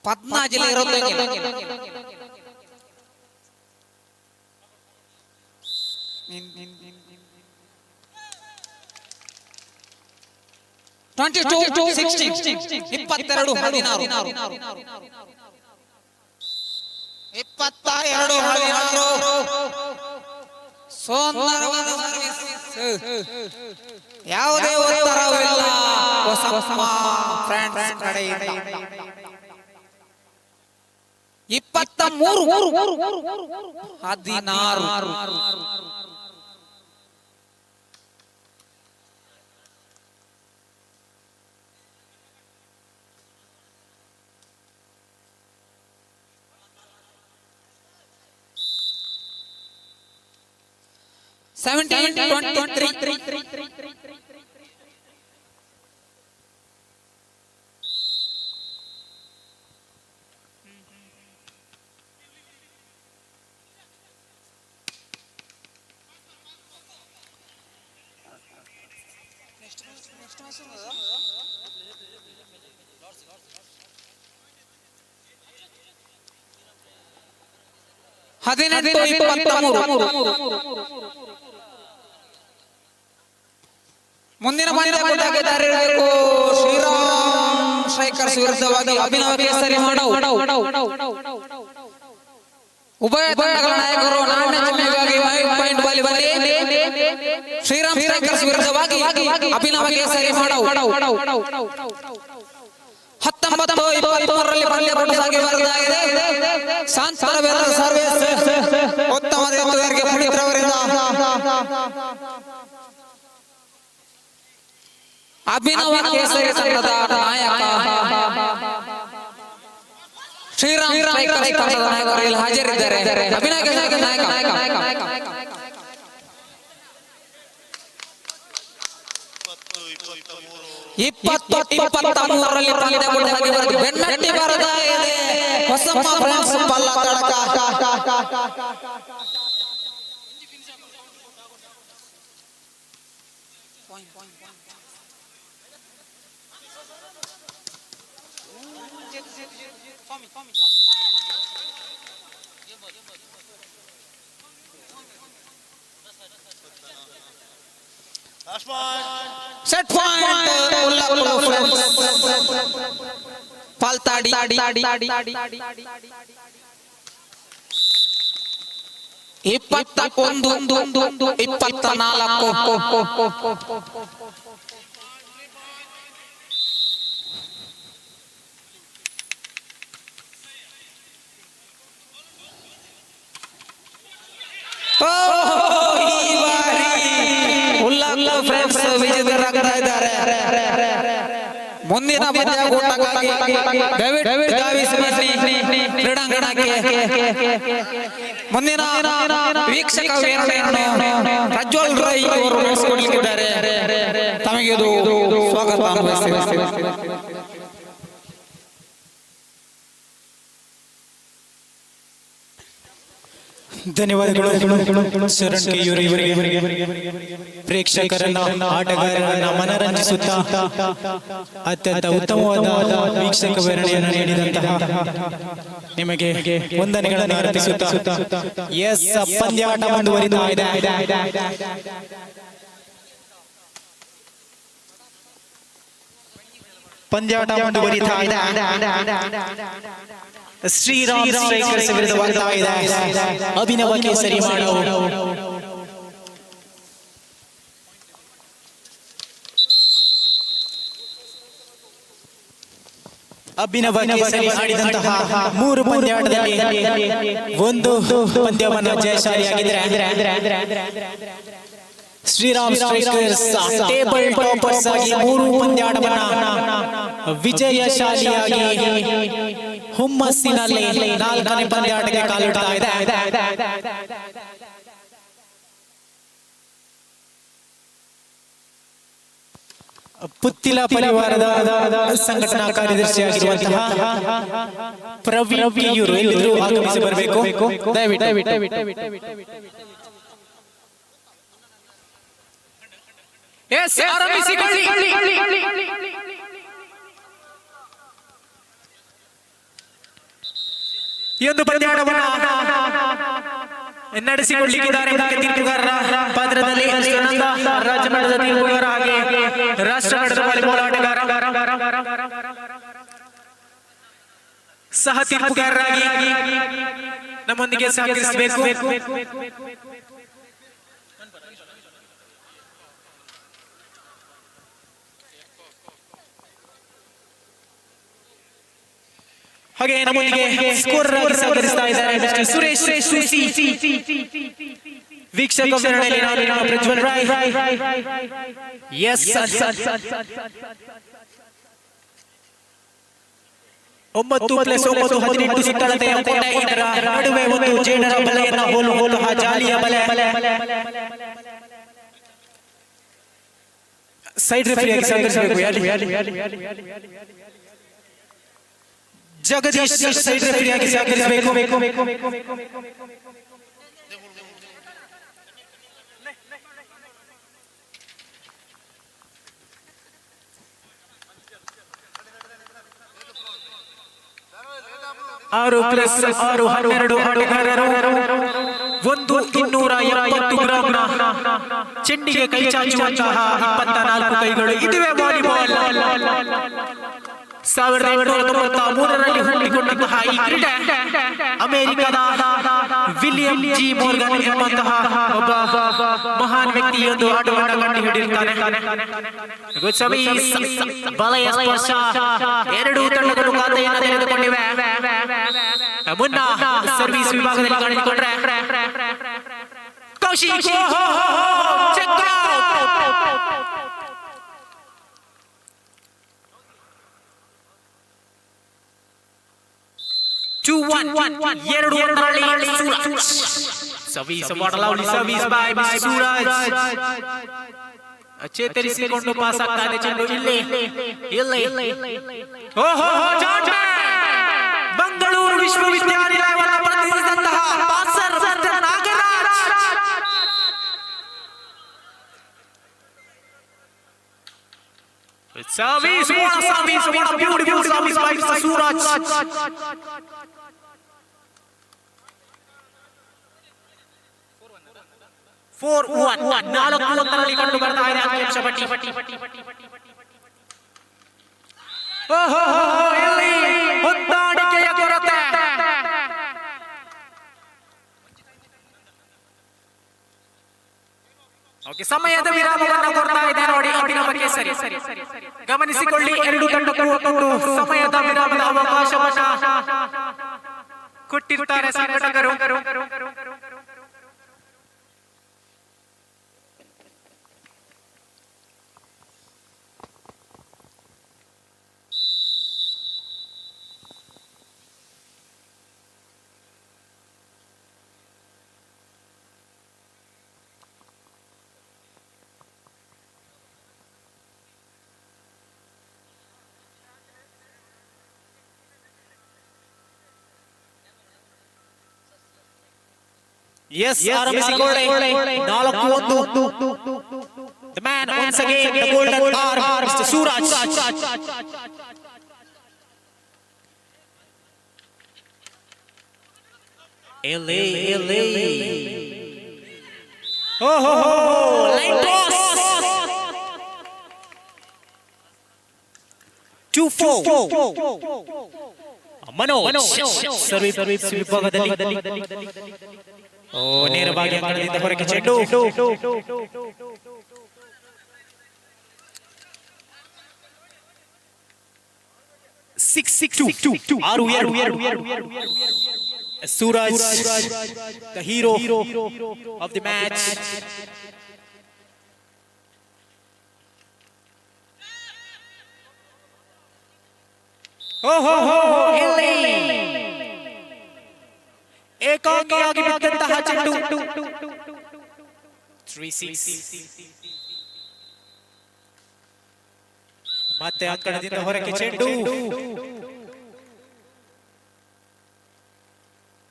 ಪದ್ನಾ ಜಿಲ್ಲೆ ಇರೋದು 22-16 ಯಾವುದೇ ಉತ್ತರವಿಲ್ಲ ಫ್ರೆಂಡ್ಸ್ ಕಡೆಯಿಂದ 23-16 17-23 ಮುಂದಿನ ಪಂದ್ಯದಲ್ಲಿ ಶ್ರೀರಾಮ್ ಸ್ಟ್ರೈಕರ್ಸ್ ವಿರುದ್ಧವಾಗಿ ಅಭಿನವ ಕೇಸರಿ ಮಾಡಾವು ಉಭಯ ತಂಡಗಳ ನಾಯಕರು ನಾಣ್ಯ ಚಿಹ್ನೆಗಾಗಿ ಪಾಯಿಂಟ್ ಬಾಲಿ ಶ್ರೀರಾಮ್ ಸ್ಟ್ರೈಕರ್ಸ್ ವಿರುದ್ಧವಾಗಿ ಅಭಿನವ ಕೇಸರಿ ಮಾಡಾವು 19-23ರಲ್ಲಿ ಪಂದ್ಯ ಸಾಗಿ ಬರಲಾಗಿದೆ. ಸಾಂತ್ವನ ಸರ್ವಿಸ್ ಉತ್ತಮ ಎತ್ತುಗಾರಿಕೆ ಪುನೀತ್ ರವರಿಂದ ಅಭಿನವ ಕೇಸರಿ ತಂಡದ ನಾಯಕ ಶ್ರೀರಾಮ್ ಸ್ಟ್ರೈಕರ್ಸ್ ತಂಡದ ನಾಯಕರು ಇಲ್ಲಿ ಹಾಜರಿದ್ದಾರೆ. ಅಭಿನವ ಕೇಸರಿ ನಾಯಕ 23ರಲ್ಲಿ ಪಂದ್ಯಗಳು ಬೆನ್ನಟ್ಟಿ ಬರದಾ ಇದೆ ಹೊಸಮ್ಮ ಫ್ರೆಂಡ್ಸ್ ಪಲ್ಲಕಡಕ. Set point Paltadi 21-24. ವಿಜೇತರಾಗ್ತಾ ಇದ್ದಾರೆ. ಮುಂದಿನ ಪಂದ್ಯಾಕೂಟಕ್ಕಾಗಿ ಡೇವಿಡ್ ಗಾವಿಸ್ ಕ್ರೀಡಾಂಗಣಕ್ಕೆ ಮುಂದಿನ ವೀಕ್ಷಕ ವೇರಣೆಯನ್ನು ಪ್ರಜ್ವಲ್ ರೈ ಅವರು ನಡೆಸಿಕೊಡಲಿದ್ದಾರೆ. ತಮಗೆ ಇದು ಸ್ವಾಗತ ಅನ್ವಯಿಸುತ್ತೇವೆ. ಧನ್ಯವಾದಗಳು ಶರಣ್ ಕೆ ಇವರಿಗೆ ಪ್ರೇಕ್ಷಕರನ್ನ ಆಟಗಾರರನ್ನ ಮನರಂಜಿಸುತ್ತಾ ಅತ್ಯಂತ ಉತ್ತಮವಾದ ವೀಕ್ಷಕ ವಿವರಣೆಯನ್ನು ನೀಡಿದಂತಹ ನಿಮಗೆ ವಂದನೆಗಳನ್ನು ಅರ್ಪಿಸುತ್ತಾ ಎಸ್ ಪಂದ್ಯಾಟ ಮುಂದುವರಿತಾ ಇದೆ. ಪಂದ್ಯಾಟ ಮುಂದುವರಿತಾ ಇದೆ. ಶ್ರೀರಾಮ್ ಸ್ಟ್ರೈಕರ್ಸ್ ವಿರುದ್ಧವಾಗ್ತಾ ಇದೆ. ಅಭಿನವ ಕೇಸರಿ ಮಾಡೋ ಅಭಿನವ ಕೇಸರಿ ಆಡಿದಂತಹ 3 ಪಂದ್ಯಾಟದಲ್ಲಿ ಒಂದು ಪಂದ್ಯವನ್ನು ಜಯಶಾಲಿಯಾಗಿದ್ದಾರೆ. ಶ್ರೀರಾಮ್ ಸ್ಟ್ರೈಕರ್ಸ್ ಟೇಬಲ್ ಟಾಪರ್ಸ್ ಆಗಿ 3 ಪಂದ್ಯಾಟವನ್ನ ವಿಜಯಶಾಲಿಯಾಗಿ ಹುಮ್ಮಸ್ಸಿನಲ್ಲಿ 4ನೇ ಪಂದ್ಯಾಟಕ್ಕೆ ಕಾಲಿಡ್ತಾ ಇದೆ. ಪುತ್ತಿಲ ಪರಿವಾರದ ಸಂಘಟನಾ ಕಾರ್ಯದರ್ಶಿಯಾಗಿರುವಂತಹ ಪ್ರವೀಣ್ ಇವರು ಎಲ್ಲರೂ ಆಗಮಿಸಿ ಬರಬೇಕು. ದಯವಿಟ್ಟು ಈ ಒಂದು ಪಂದ್ಯಾಟವನ್ನು ನಡೆಸಿಕೊಳ್ಳಲಿಕ್ಕಿದ್ದಾರೆ. ಮುಖ್ಯ ತೀರ್ಪುಗಾರರ ಪಾತ್ರದಲ್ಲಿ ರಾಜ್ಯ ಮಟ್ಟದ ತೀರ್ಪುಗಾರ ಹಾಗೆ ರಾಷ್ಟ್ರ ಮಟ್ಟದ ವಾಲಿಬಾಲ್ ಆಟಗಾರ ಸಹ ತೀರ್ಪುಗಾರರಾಗಿ ನಮ್ಮೊಂದಿಗೆ ಸಹಕರಿಸಬೇಕು. ಹಾಗೆ ನಮ್ಮೊಂದಿಗೆ ಸ್ಕೋರರ್ ಆಗಿ ಸಹಕರಿಸ್ತಾ ಇದ್ದಾರೆ ಮಿಸ್ಟರ್ ಸುರೇಶ್ ಸುಸಿ. ವೀಕ್ಷಕ ವಿವರಣೆಯಲ್ಲಿ ನಾನು ನಿಮ್ಮ ಪ್ರಜ್ವಲ್ ರಾಯ್. ಎಸ್ 9+9 18 ಸುತ್ತಳತೆಯ ಕೋಟೆ. ಇದರ ನಡುವೆ ಒಂದು ಜೇಡರ ಬಲೆಯನ್ನು ಹೋಲುವ ಜಾಲಿಯ ಬಲೆ. ಸೈಡ್ ರೆಫರಿಯಾಗಿ ಸಹಕರಿಸಬೇಕು. ಜಗದೀಶ್ ಸೈಡ್ ರೆಫರಿಯಾಗಿ ಸಹಕರಿಸಬೇಕು. 6+6 12 ಆಟಗಾರರು 270 ಗ್ರಾಂನ ಚೆಂಡಿಗೆ ಕೈ ಚಾಚುವಂತಹ 24 ಕೈಗಳು. ಇದುವೇ ವಾಲಿಬಾಲ್. 1893ರಲ್ಲಿ ಹುಟ್ಟಿಕೊಂಡಂತಹ ಈ ಕ್ರೀಡೆ ಅಮೆರಿಕದ ವಿಲಿಯಂ ಜಿ ಮೋರ್ಗನ್ ಎಂಬಂತಹ ಒಬ್ಬ ಮಹಾನ್ ವ್ಯಕ್ತಿಯೊಂದು ಆಟವನ್ನು ಕಂಡುಹಿಡಿಯುತ್ತಾನೆ. ಬಲೆಯ ಸ್ಪರ್ಶ. 2 ತಂಡಗಳು ಖಾತೆಯನ್ನು ತೆಗೆದುಕೊಂಡಿವೆ. ಮುನ್ನ ಸರ್ವಿಸ್ ವಿಭಾಗದಲ್ಲಿ ಕಾಣಿಸಿಕೊಂಡ್ರೆ ಕೌಶಿಕ್ 2-1 2 ರನ್ನಲ್ಲಿ ಸರ್ವಿಸ್ ಮಾಡಲಾಗಿದೆ. Service by mister Suraj. ಚೇತರಿಸಿಕೊಂಡು ಪಾಸ್ ಆಗ್ತಾ ಇದೆ ಚೆಂಡು. ಇಲ್ಲಿ ಓಹೋ ಜಾರ್ಜ್ ಮಂಗಳೂರು ವಿಶ್ವವಿದ್ಯಾನಿಲಯವನ್ನು ಪ್ರತಿನಿಧಿಸಿದಂತಹ passer Nagaraj. Service, what a service, what a beautiful service by Mr. Suraj. 4-1 ನಾಲ್ಕು ಒಂದರಲ್ಲಿ ಕಂಡು ಬರ್ತಾ ಇದೆ ಅಂಕಿಅಂಶ ಪಟ್ಟಿ. ಓಹೋ ಎಲ್ಲಿ ಹೊಂದಾಣಿಕೆಯ ಕೊರತೆ. ಓಕೆ, ಸಮಯದ ವಿರಾಮವನ್ನು ಕೊಡ್ತಾ ಇದೆ ನೋಡಿ ಅಭಿನವ ಕೇಸರಿ. ಗಮನಿಸಿಕೊಳ್ಳಿ, ಎರಡು ತಂಡಕ್ಕೂ ಒಟ್ಟು ಸಮಯದ ವಿರಾಮದ ಅವಕಾಶವನ್ನು ಕೊಟ್ಟಿರುತ್ತಾರೆ ಸಂಘಟಕರು. ಆರಂಭಿಸಿಕೊಳ್ಳಿ. 4-1. The man once again, the golden arm, Mr. Suraj. LA. Oh, line cross. 2-4. Manoj service ವಿಭಾಗದಲ್ಲಿ ನೇರವಾಗಿ ಅಂಗಡಿಯಿಂದ ಹೊರಗೆ ಚೆಂಡು. 6-2. 6-2. Suraj, the hero of the match. ಏಕಾಂಗಿಯಾಗಿ ಬಿದ್ದಂತಹ ಚೆಂಡು. 3-6. ಮತ್ತೆ ಅಂಕಣದಿಂದ ಹೊರಗೆ ಚೆಂಡು.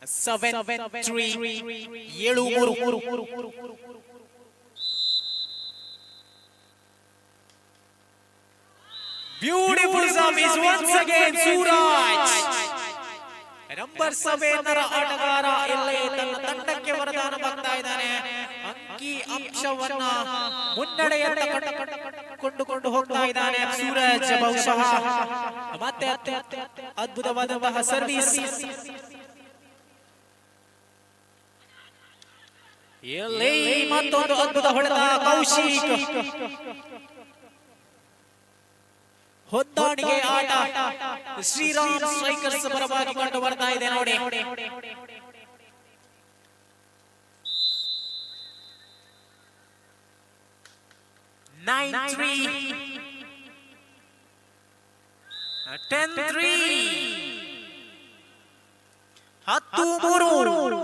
7-3. 7-3. Beautiful service once again, Suraj. Number 7 ಆಟಗಾರ ಇಲ್ಲಿ ತನ್ನ ತಂಡಕ್ಕೆ ವರದಾನ ಮಾಡ್ತಾ ಇದ್ದಾನೆ. ಅಂಕಿ ಅಂಶವನ್ನ ಮುನ್ನಡೆಯತ್ತ ಕೊಂಡುಕೊಂಡು ಹೋಗ್ತಾ ಇದ್ದಾನೆ ಸೂರಜ್. ಬಹುಶಃ ಮತ್ತೆ ಅದ್ಭುತವಾದಂತಹ ಸರ್ವಿಸ್. ಇಲ್ಲಿ ಮತ್ತೊಂದು ಅದ್ಭುತ ಹೊಡೆತ ಕೌಶಿಕ್. ಹೊಂದಾಣಿಕೆ ಆಟ ಶ್ರೀರಾಮ್ ಸ್ಟ್ರೈಕರ್ಸ್ ಪರವಾಗಿ ಕಂಡು ಬರ್ತಾ ಇದೆ ನೋಡಿ. 9-3. 10-3. 10-3.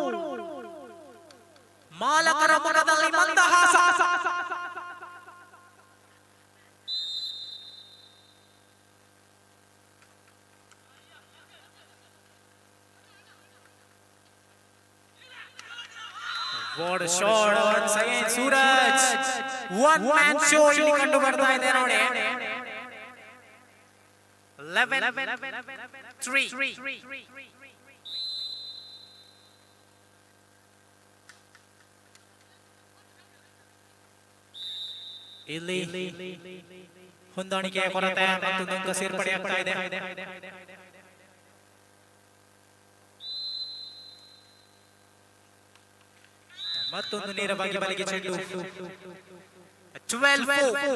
ಮಾಲಕರ ಮುಖದಲ್ಲಿ ಮಂದಹಾಸ. What a shot once again, Suraj. One man show ಇಲ್ಲಿ ಕಂಡು ಬರ್ತಾ ಇದೆ ನೋಡಿ. 11-3. ಇಲ್ಲಿ ಹೊಂದಾಣಿಕೆಯ ಕೊರತೆ ಮತ್ತು ಅಂಕ ಸೇರ್ಪಡೆಯಾಗ್ತಾ ಇದೆ. ಮತ್ತೊಂದು ನೇರವಾಗಿ ಬಲಿಗೆ ಚೆಂಡು. 12-4.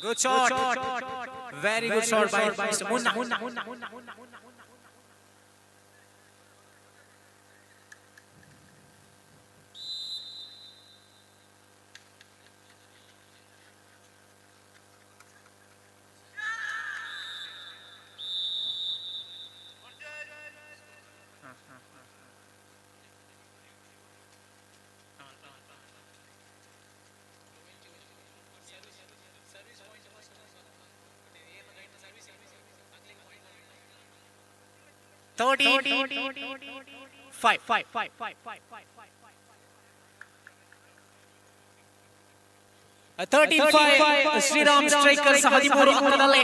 Good shot. Very good shot by Mr. Munna. 35 Shriram strikers 13 ಅಂಕದಲ್ಲಿ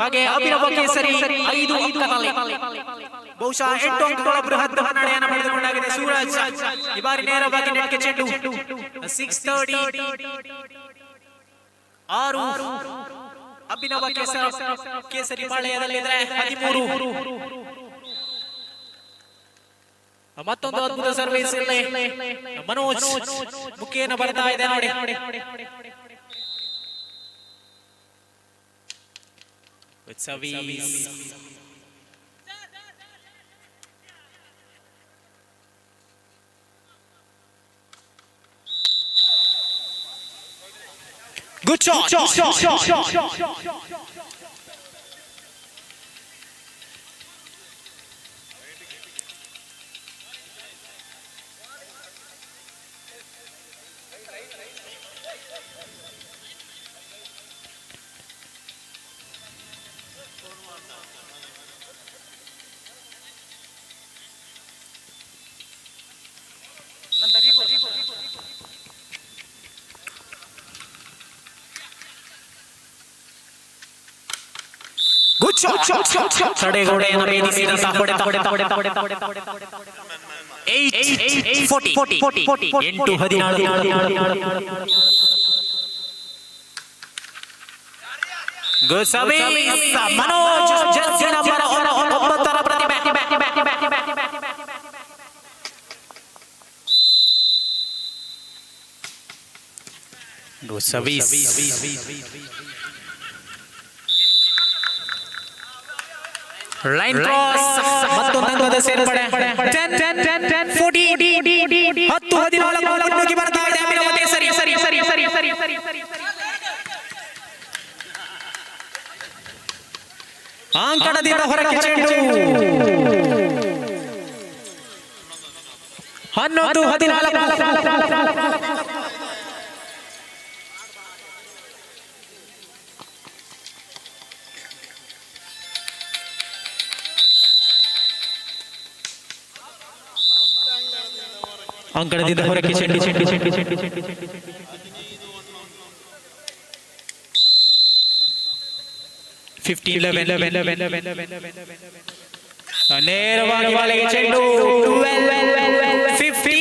ಹಾಗೆ ಅಭಿನವ ಕೇಸರಿ 5 ಅಂಕದಲ್ಲಿ ಬಹುಶಃ 8 ಅಂಕಗಳ ಬೃಹತ್ ಮುನ್ನಡೆಯನ್ನು ಪಡೆದುಕೊಂಡಾಗಿದೆ ಸೂರಜ್. ಈ ಬಾರಿ ನೇರವಾಗಿ ನೆಟ್ಗೆ ಚೆಂಡು 630 6 ಅಭಿನವ ಕೇಸರಿ ಪಾಳೆಯದಲ್ಲಿದ್ರೆ 13. ಮತ್ತೊಂದು ಅದ್ಭುತ ಸರ್ವಿಸ್ ಇಲ್ಲಿ ಮನೋಜ್ ಮುಖೇನ ಬರ್ತಾ ಇದೆ ನೋಡಿ. With service. Good shot. Good shot. ತಡೆಗೋಡೆಯನ್ನು ಭೇದಿಸಿದಂತಹ ಹೊಡೆತ 8-14. Good service. Manoj Jersey number 9 ಪ್ರತಿಭೆ. Good service. ಲೈನ್ ಕ್ರಾಸ್ ಮತ್ತೊಂದು ಅಂಕದ ಸೇರ್ಪಡೆ 10-14 ಮುನ್ನುಗ್ಗಿ ಬರ್ತಾ ಇದೆ ಅಭಿನವ ಕೇಸರಿ. ಅಂಕಣದಿಂದ ಹೊರಗೆ ಚೆಂಡು 11-14. ಅಂಕಣದಿಂದ ಹೊರಗೆ ಚೆಂಡು 15-11. ನೇರವಾಗಿ ಬಾಲೆಗೆ ಚೆಂಡು 12-15.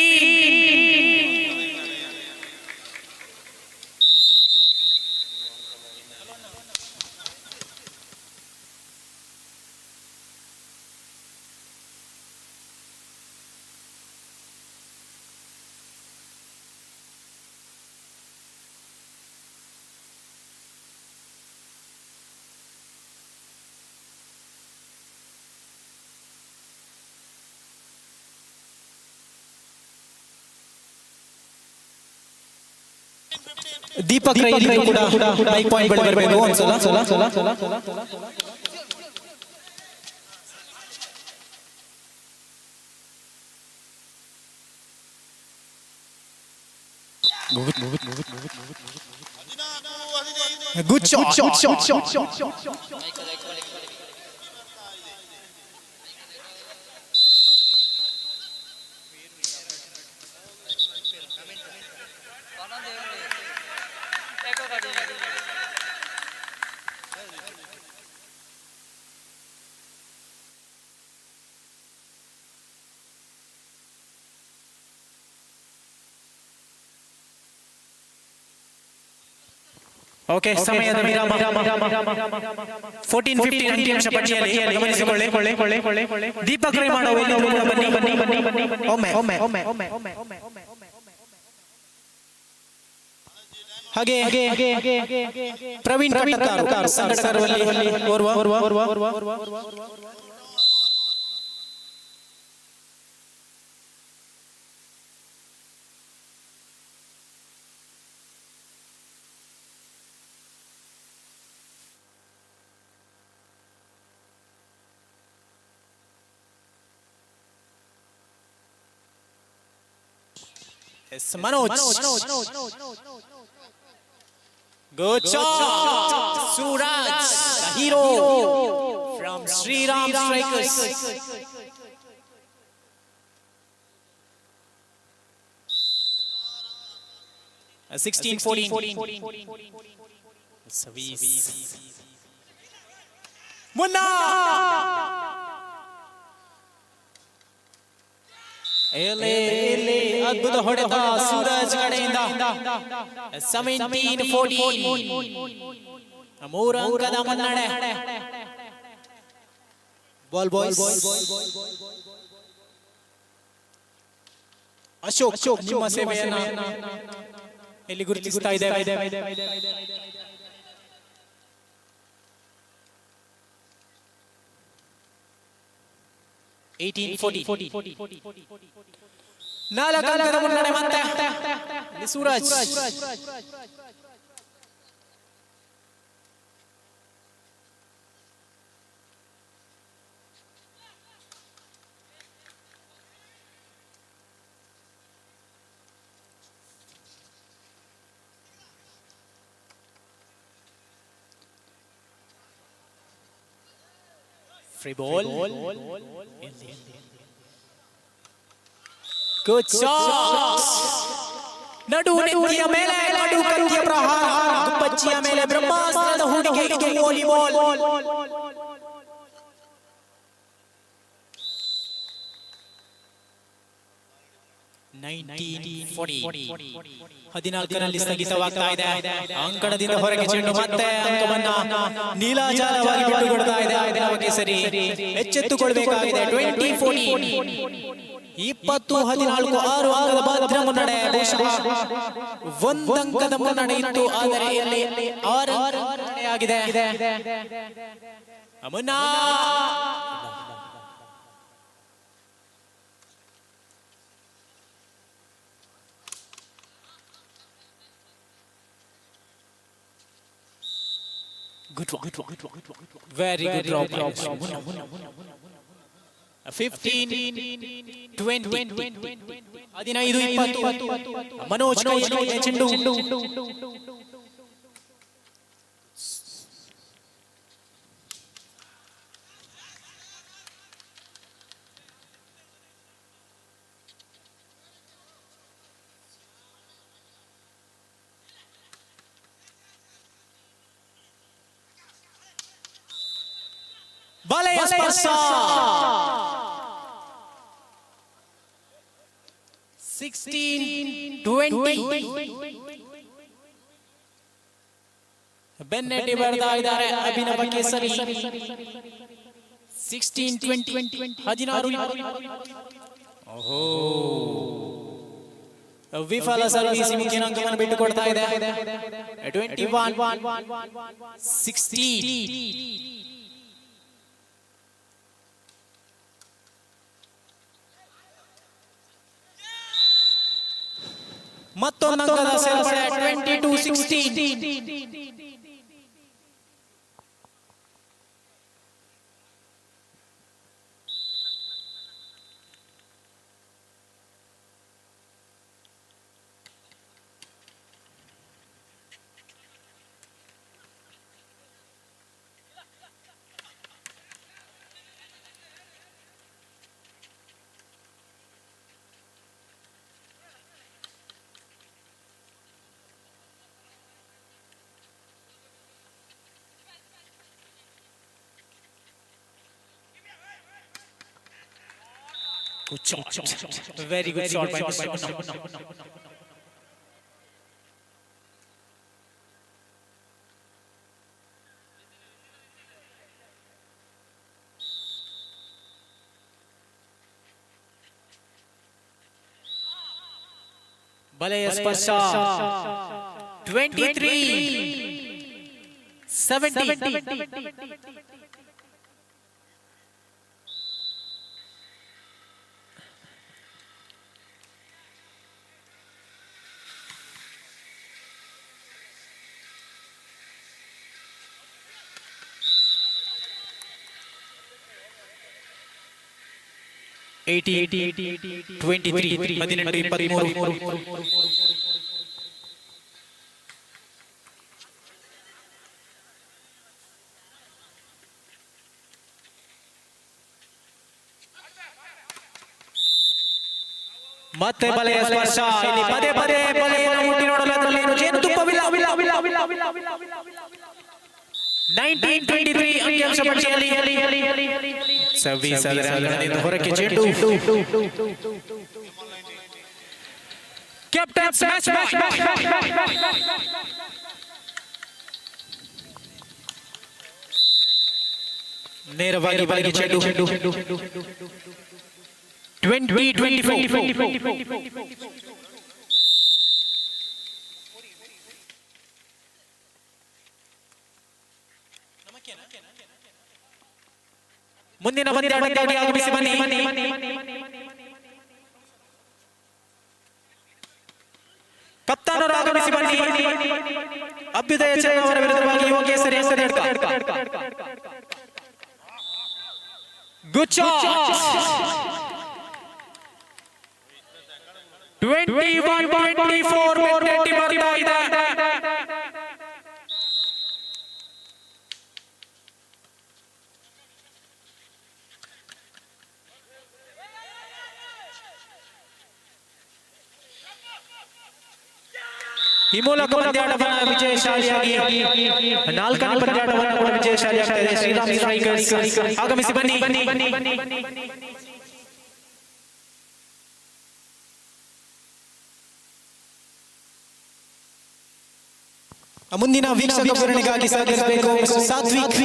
ದೀಪಕ್ ರೈ ಕೂಡ ಹೈ ಪಾಯಿಂಟ್ ಬರಬೇಕು ಒಂದ್ಸಲ. Good shot. ಓಕೆ, ಸಮಯದ ವಿರಾಮ 14-15 ಅಂಕಿಅಂಶ ಪಟ್ಟಿಯಲ್ಲಿ ಗಮನಿಸಿಕೊಳ್ಳಿ. ದೀಪಕ್ ರೈ ಮಾಡೋ ಬನ್ನಿ. ಹಾಗೆ ಪ್ರವೀಣ್ ಕಟ್ಟಕಾರ್ ಸರ್ವಲ್ಲಿ ಓರ್ವ. Manoj. Good shot. Suraj, the hero from Shriram strikers. Munna ಅದ್ಭುತ ಹೊಡೆತ ಸೂರಜ್ ಕಡೆಯಿಂದ. 17-14 ಮೂರು ಅಂಕದ ಮುನ್ನಡೆ. ಬಾಲ್ ಬಾಯ್ಸ್ ಅಶೋಕ್ ನಿಮ್ಮ ಸೇವೆಯನ್ನು ಇಲ್ಲಿ ಗುರುತಿಸ್ತಾ ಇದ್ದೇವೆ. 18-40 ನಾಲ್ಕು ಅಂಕದ ಮುನ್ನಡೆ ಮತ್ತೆ ಇಲ್ಲಿ Suraj. Free ball. Good shot. ನಡು ನೆತ್ತಿಯ ಮೇಲೆ ನಡು ಕತ್ತಿಯ ಪ್ರಹಾರ. ದುಪ್ಪಚ್ಚಿಯ ಮೇಲೆ ಬ್ರಹ್ಮಾಸ್ತ್ರದ ಹೂಡಿಕೆ. ಇದು ವಾಲಿಬಾಲ್. 14ರಲ್ಲಿ ಸ್ಥಗಿತವಾಗ್ತಾ ಇದೆ. ಅಂಕಣದಿಂದ ಹೊರಗೆ ಚೆಂಡು ಮತ್ತೆ ಅಂಕವನ್ನ ನೀಲಾಜಾಲವಾಗಿ ಬಿಟ್ಟುಕೊಡ್ತಾ ಇದೆ ಅಭಿನವ ಕೇಸರಿ. ಎಚ್ಚೆತ್ತುಕೊಳ್ಬೇಕಾಗಿದೆ. 20-14 20-14 6 ಅಂಕದ ಭದ್ರ ಮುನ್ನಡೆ. ಒಂದು ಅಂಕದ ಮುನ್ನಡೆ ಇತ್ತು, ಆದರೆ ಇಲ್ಲಿ 6 ಆಗಿದೆ. ಮುನ್ನಾ Good one. Very good drop. 15-20 15-20 Manoj ಕೈಯಲ್ಲಿ ಚೆಂಡು. ಬಲೆಯ ಸ್ಪರ್ಶ. 16-20 ಬೆನ್ನಟ್ಟಿ ಬರ್ತಾ ಇದ್ದಾರೆ ಅಭಿನವ ಕೇಸರಿ. 16-20 ವಿಫಲ ಸರ್ವಿಸ್ ಮಿಂಚಿನ ಅಂಕವನ್ನು ಬಿಟ್ಟುಕೊಡ್ತಾ ಇದೆ. 21-16 ಮತ್ತೊಂದು ಅಂಕದ ಸೇರ್ಪಡೆ. 22-16 Good shot. Very good shot by Mr. Munna. ಬಲೆಯ ಸ್ಪರ್ಶ. 23-17 18-23 18-23 ಮತ್ತೆ ಬಲೆಯ ಸ್ಪರ್ಶ ಇಲ್ಲಿ ಪದೇ ಪದೇ ಬಲೆಯನ್ನು ಮುಟ್ಟಿ ನೋಡಲು ಅದರಲ್ಲಿ ಏನು ಜೇನುತುಪ್ಪವಿಲ್ಲ 1923 ಅಂಕಿಅಂಶ ಪಟ್ಟಿಯಲ್ಲಿ ಸರ್ವಿಸ್ ಅಂಗಣದಿಂದ ಹೊರಕ್ಕೆ ಚೆಂಡು ಕ್ಯಾಪ್ಟನ್ ಸ್ಮ್ಯಾಶ್ ನೇರವಾಗಿ ಬಲೆಗೆ ಚೆಂಡು 2024 ಮುಂದಿನ ಪಂದ್ಯಾಟಕ್ಕಾಗಿ ಆಗಮಿಸಿ ಬನ್ನಿ ಕಪ್ತಾನರು ಆಗಮಿಸಿ ಬನ್ನಿ ಅಭ್ಯುದಯ ಚಂದ್ರ ಅವರ ವಿರುದ್ಧವಾಗಿ ಯೋಗಿ ಹೆಸರು ಗುಡ್ ಶಾಟ್ 21-24 ಮೆಟ್ಟಿ ಬರ್ತಾ ಇದೆ ಈ ಮೂಲಕ ಪಂದ್ಯಾಟವನ್ನು ವಿಜಯಶಾಲಿಯಾಗಿ ನಾಲ್ಕನೇ ಪಂದ್ಯಾಟವನ್ನು ಕೂಡ ವಿಜಯಶಾಲಿಯಾಗ್ತಾ ಇದೆ ಶ್ರೀರಾಮ್ ಸ್ಟ್ರೈಕರ್ಸ್ ಆಗಮಿಸಿ ಬನ್ನಿ ಮುಂದಿನ ವೀಕ್ಷಕ ವಿವರಣೆಗಾಗಿ ಸಾಗಿಸಬೇಕು ಸಾತ್ವಿಕ್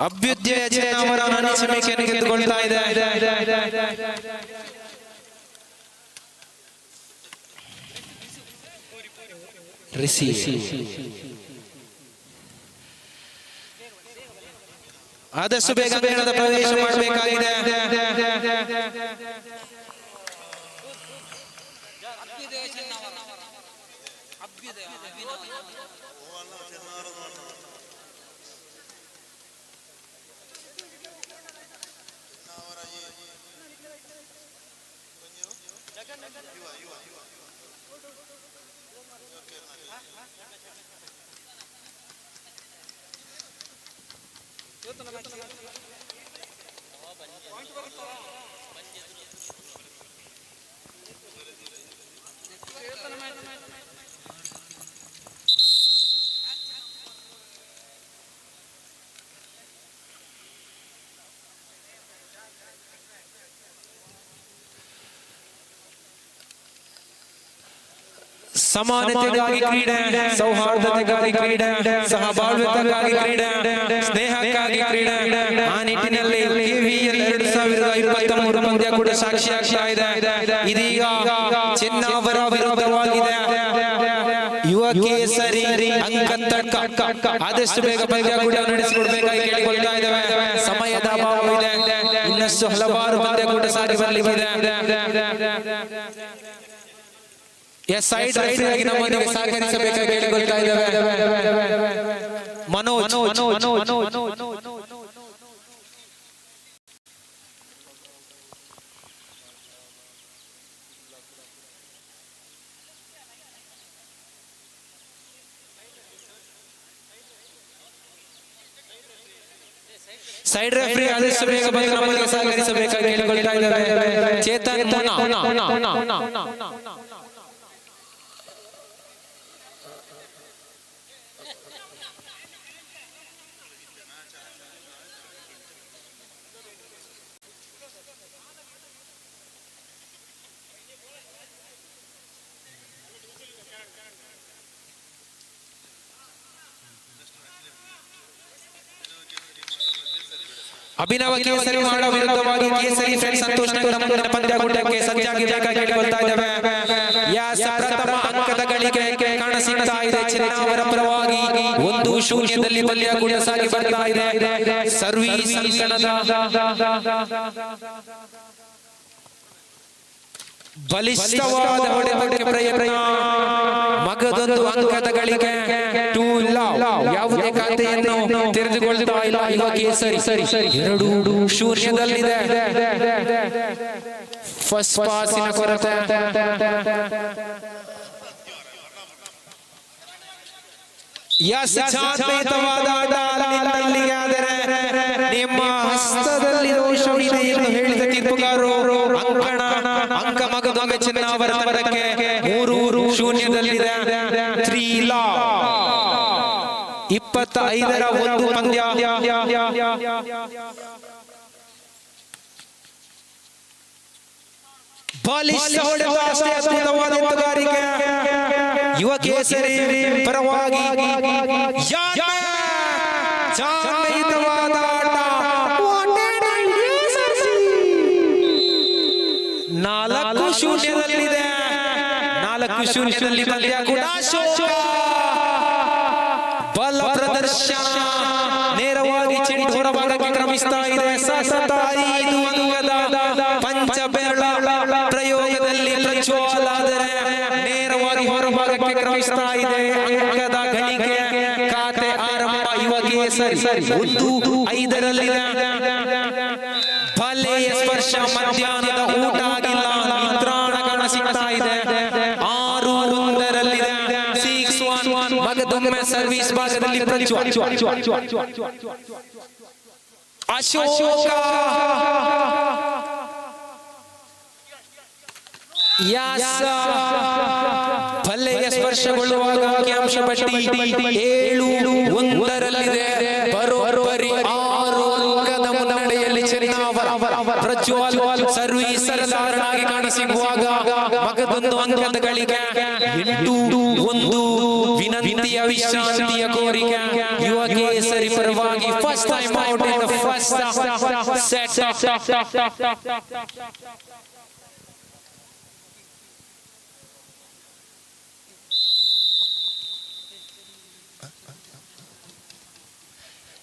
ಅಭ್ಯುದಯ ಚಂದ್ರ ಅವರ ಅನಿಸಿಕೆಯನ್ನು ಗೆದ್ದುಕೊಳ್ತಾ ಇದೆ ಆದಷ್ಟು ಬೇಗ ಮೇಳದ ಪ್ರವೇಶ ಮಾಡಬೇಕಾಗಿದೆ ಸಮಾನತೆಗಾಗಿ ಕ್ರೀಡೆ ಸೌಹಾರ್ದತೆಗಾಗಿ ಕ್ರೀಡೆ ಸಹಬಾಳ್ವೆಗಾಗಿ ಕ್ರೀಡೆ ಸ್ನೇಹಕ್ಕಾಗಿ ಕ್ರೀಡೆ ಆ ನಿಟ್ಟಿನಲ್ಲಿ KVL 2023 ಪಂದ್ಯ ಕೂಡ ಸಾಕ್ಷಿಯಾಗ್ತಾ ಇದೆ ಇದೀಗ ಚಿನ್ನ ಅವರ ವಿರುದ್ಧವಾಗಿದೆ ಯುವ ಕೇಸರಿ ಅಂಕತಕ್ಕ ಆದಷ್ಟು ಬೇಗ ಪಂದ್ಯ ಕೂಡ ನಡೆಸಿಕೊಡ್ಬೇಕಾಗಿ ಕೇಳಿಕೊಳ್ತಾ ಇದ್ದೇವೆ ಸಮಯದ ಅಭಾವ ಇದೆ ಇನ್ನಷ್ಟು ಹಲವಾರು ಪಂದ್ಯ ಕೂಡ ಸಾಗಿ ಬರಲಿದೆ ಸೈಡ್ ರೆಫರಿಯಾಗಿ ನಮ್ಮೊಂದಿಗೆ ಸಹಕರಿಸಬೇಕಾಗಿ ಕೇಳಿಕೊಳ್ತಾ ಇದ್ದೇವೆ ಮನೋಜ್ ಸೈಡ್ ರೆಫರಿ ಆದಷ್ಟು ಬೇಗ ಬಂದು ನಮ್ಮೊಂದಿಗೆ ಸಹಕರಿಸಬೇಕಾಗಿ ಕೇಳಿಕೊಳ್ತಾ ಇದ್ದೇವೆ ಚೇತನ್ ಅಭಿನವ ಕೇಸರಿ ಮಾಡೋ ವಿರುದ್ಧವಾಗಿ ಕೇಸರಿ ಫ್ರೆಂಡ್ ಸಂತೋಷ್ ನಗರ ಮುಂದಿನ ಪಂದ್ಯಾಕೂಟಕ್ಕೆ ಸಜ್ಜಾಗಿ ಬೇಕಾಗಿ ಕೇಳಿಕೊಳ್ತಾ ಇದ್ದೇವೆ ಪ್ರಥಮ ಅಂಕದ ಗಳಿಕೆ ಕಾಣಸಿಗ ಕಾಣಸಿಗ್ತಾ ಇದೆ ಚೆನ್ನವರ ಪರವಾಗಿ 1-0 ಪಂದ್ಯಾಕೂಟ ಸಾಗಿ ಬರ್ತಾ ಇದೆ ಸರ್ವೀಸ್ ಅಂಕಣದ ಬಲಿಷ್ಠವಾದ ಹೊಡೆತಕ್ಕೆ ಪ್ರಯತ್ನ ಮಗದೊಂದು ಅಂಕದ ಗಳಿಕೆ ಟೂ ಲವ್ ಯಾವುದೇ ಖಾತೆಯನ್ನು ತೆರೆದುಕೊಳ್ತಾ ಇಲ್ಲ ಈಗ ಕೇಸರಿ 2-0 ಫಸ್ಟ್ ಪಾಸಿನ ಕೊರತೆ ಜಾತ್ಯತೀತವಾದ ಆಟ ಅಲ್ಲಿಗೆ ಆದರೆ ನಿಮ್ಮ ಹಸ್ತದಲ್ಲಿ ದೋಷವಿದೆ ಎಂದು ಹೇಳಿದ ತೀರ್ಪುಗಾರರು ಅಂಕ ಮಗದೊಂದು ಚೆನ್ನವರ ತಂಡಕ್ಕೆ 3-0 3 ಲಾ 25ರ 1 ಪಂದ್ಯ ಬಲಿಷ್ಠ ಹೊಡೆತ ಅಷ್ಟೇ ಅದ್ಭುತವಾದ ಎತ್ತುಗಾರಿಕೆ ಯುವ ಕೇಸರಿ ಪರವಾಗಿ ಜಾತ್ಯತೀತವಾದ ಆಟ 4-0 4-0 ಪಂದ್ಯಾಕೂಟ ಬಲ ಪ್ರದರ್ಶನ ನೇರವಾಗಿ ಚೆಂಡು ಹೊರಭಾಗಕ್ಕೆ ಕ್ರಮಿಸ್ತಾ ಇದೆ ಸತತ 5 ಅಂಕದ ಪಂಚ ಬೆರಳ ಪ್ರಯೋಗದಲ್ಲಿ ಪ್ರಜ್ವಲ್ ಆದರೆ ನೇರವಾಗಿ ಹೊರಭಾಗಕ್ಕೆ ಕ್ರಮಿಸ್ತಾ ಇದೆ ಅಂಕದ ಗಳಿಕೆ ಖಾತೆ ಆರಂಭ ಯುವ ಕೇಸರಿ 1-5 ಭಲೆಯ ಸ್ಪರ್ಶ ಮಧ್ಯಾಹ್ನದ ಊಟ ಆಗಿಲ್ಲ ನಿತ್ರಾಣ ಕಾಣಸಿಗ್ತಾ ಇದೆ 6-1 6-1 ಮಗದೊಮ್ಮೆ ಸರ್ವಿಸ್ ಭಾಗದಲ್ಲಿ ಪ್ರಜ್ವಲ್ ಅಶೋಕ ಭಲೆಯ ಸ್ಪರ್ಶಗೊಳ್ಳುವಾಗ ಅಂಕಿಅಂಶ ಪಟ್ಟಿ 7-1 ಬರೋಬ್ಬರಿ 6 ಅಂಕದ ಮುನ್ನಡೆಯಲ್ಲಿ ಚೆನ್ನವರ ಪ್ರಜ್ವಲ್ ಸರ್ವೀಸ್ ಸರಳವಾಗಿ ಕಾಣಸಿಗುವಾಗ ಮಗದೊಂದು ಅಂಕದ ಗಳಿಕೆ 8-1 ವಿನಂತಿಯ ವಿಶ್ರಾಂತಿಯ ಕೋರಿಕೆ ಯುವ ಕೇಸರಿ ಪರವಾಗಿ first time out in the first set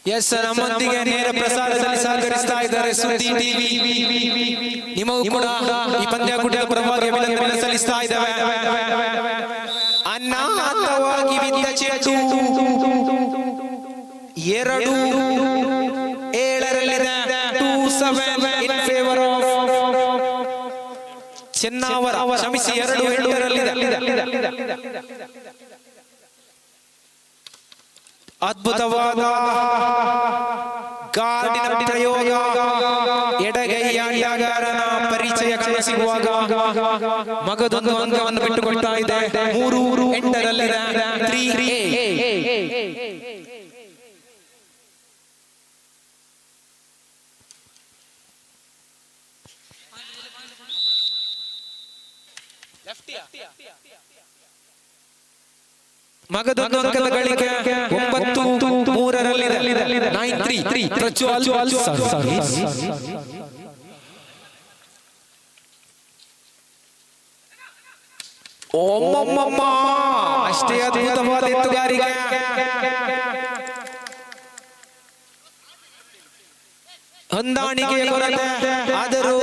yes sir ನಮ್ಮೊಂದಿಗೆ ನೇರ ಪ್ರಸಾರದಲ್ಲಿ ಸಹಕರಿಸ್ತಾ ಇದ್ದಾರೆ ಸುದ್ದಿ ಟಿವಿ ನಿಮಗೂ ಕೂಡ ಈ ಪಂದ್ಯಾಕೂಟದ ಪರವಾಗಿ ಅಭಿನಂದನೆ ಸಲ್ಲಿಸ್ತಾ ಇದ್ದೇವೆ ಅನಾಥವಾಗಿ ಬಿದ್ದ ಚೆಂಡು 2-7 2-7 ಇನ್ ಫೇವರ್ ಆಫ್ ಚೆನ್ನವರ ಕ್ಷಮಿಸಿ 2-8 ಅದ್ಭುತವಾದ ಗಾರ್ಡಿನ ಪ್ರಯೋಗ ಎಡಗೈಯ ಆಟಗಾರನ ಪರಿಚಯ ಕಾಣಸಿಗುವಾಗ ಮಗದೊಂದು ಅಂಕವನ್ನು ಬಿಟ್ಟುಕೊಡ್ತಾ ಇದೆ 3-8 ಮಗದೊಂದು ಅಂಕದ ಗಳಿಕೆ 9-3 9-3 ಪ್ರಜ್ವಲ್ ಓಮ್ಮಮ್ಮ ಅಷ್ಟೇ ಅದ್ಭುತವಾದ ಎತ್ತುಗಾರಿಕೆ ಹೊಂದಾಣಿಕೆಯ ಕೊರತೆ ಆದರೂ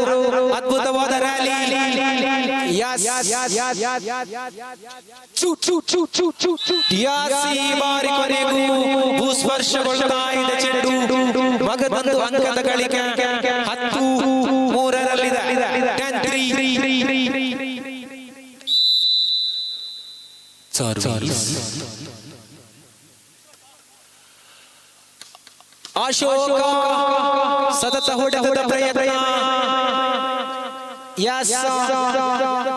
ಅದ್ಭುತವಾದ ರ್ಯಾಲಿ ಬಾರಿ ಕೊನೆಗೂ ಭೂಸ್ಪರ್ಶಗೊಳ್ತಾ ಇದೆ ಚೆಂಡು ಮಗದೊಂದು ಅಂಕದ ಗಳಿಕೆ 10-3 ಅಶೋಕ ಸತತ ಹೊಡೆತದ ಪ್ರಯತ್ನ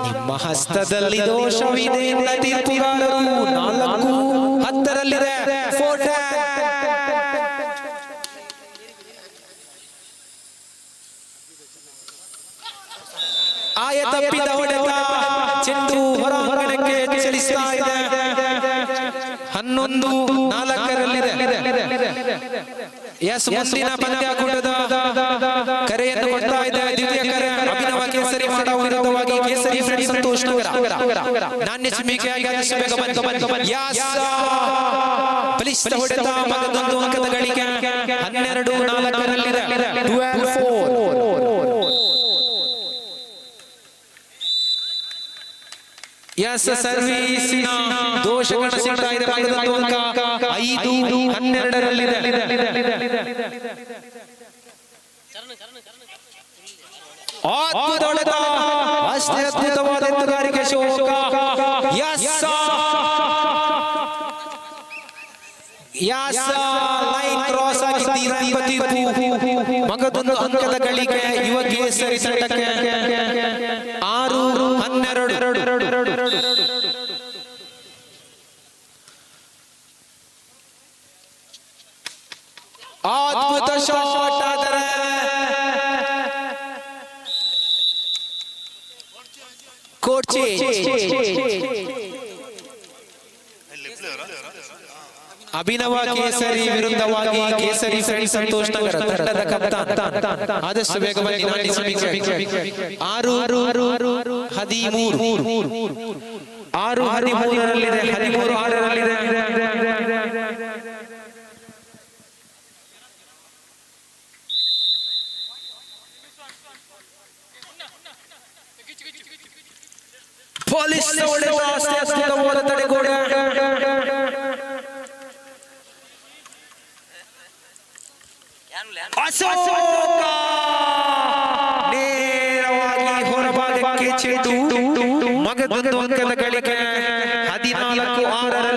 ನಿಮ್ಮ ಹಸ್ತದಲ್ಲಿ ದೋಷವಿದೆ ಎಂದ ತೀರ್ಪುಗಾರರು 4-10 ಫೋಟೋ ಆಯ ತಪ್ಪಿದ ಹೊಡೆತ ಚೆಂಡು ಹೊರಾಂಗಣಕ್ಕೆ ಚಲಿಸ್ತಾ ಇದೆ 11-4 ಎಸ್ ಮುಂದಿನ ಪಂದ್ಯಾಕೂಟದ ಕರೆಯನ್ನು ಕೊಡ್ತಾ ಇದೆ ದ್ವಿತೀಯ ಕರೆ ಅಭಿನವ ಕೇಸರಿ ಮಾಡ ವಿರುದ್ಧವಾಗಿ ಕೇಸರಿ ಫ್ರೆಂಡ್ ಸಂತೋಷ್ ನಗರ ನಾಣ್ಯ ನಾಣ್ಯ ಚಿಮ್ಮಿಕೆಯಾಗಿ ಆದಷ್ಟು ಬೇಗ ಬನ್ನಿ. ಯಾಸ ಬಲಿಷ್ಠ ಹೊಡೆತ ಮಗದೊಂದು ಅಂಕದ ಗಳಿಕೆ 12-4 12-4. ಯಸ್ ಸರ್ವೀಸಿನ ದೋಷಗಳ ಸಿಗ್ತಾ ಇದೆ. ಮಗದೊಂದು ಅಂಕ 5-12 ಅದ್ಭುತ ಹೊಡೆತ, ಅಷ್ಟೇ ಅದ್ಭುತವಾದ ಎತ್ತುಗಾರಿಕೆ ಶೋಕ. ಯಾಸ ಲೈನ್ ಕ್ರಾಸ್ ಆಗಿ ಮಗದೊಂದು ಅಂಕದ ಗಳಿಕೆ ಯುವ ಕೇಸರಿ ತಂಡಕ್ಕೆ 6-12. ಅದ್ಭುತ ಶಾಟ್ ಆದರೆ ಕೋಚಿ ಅಭಿನವ ಕೇಸರಿ ವಿರುದ್ಧವಾಗಿ ಕೇಸರಿ ಫ್ರೆಂಡ್ಸ್ ಸಂತೋಷ್ ನಗರ ತಂಡದ ಕಪ್ತಾನ್ ಆದಷ್ಟು ಬೇಗ ಬನ್ನಿ. ನಾಣ್ಯ ಸಮೀಕ್ಷೆ 6-13 13-6 ಪೊಲೀಸ್ ಅದ್ಭುತವಾದ ತಡೆಗೋಡೆ. ಅಶೋಕ ನೇರವಾಗಿ ಹೊರಭಾಗಕ್ಕೆ ಚೆಂಡು. ಮಗದೊಂದು ಅಂಕದ ಗಳಿಕೆ 14-6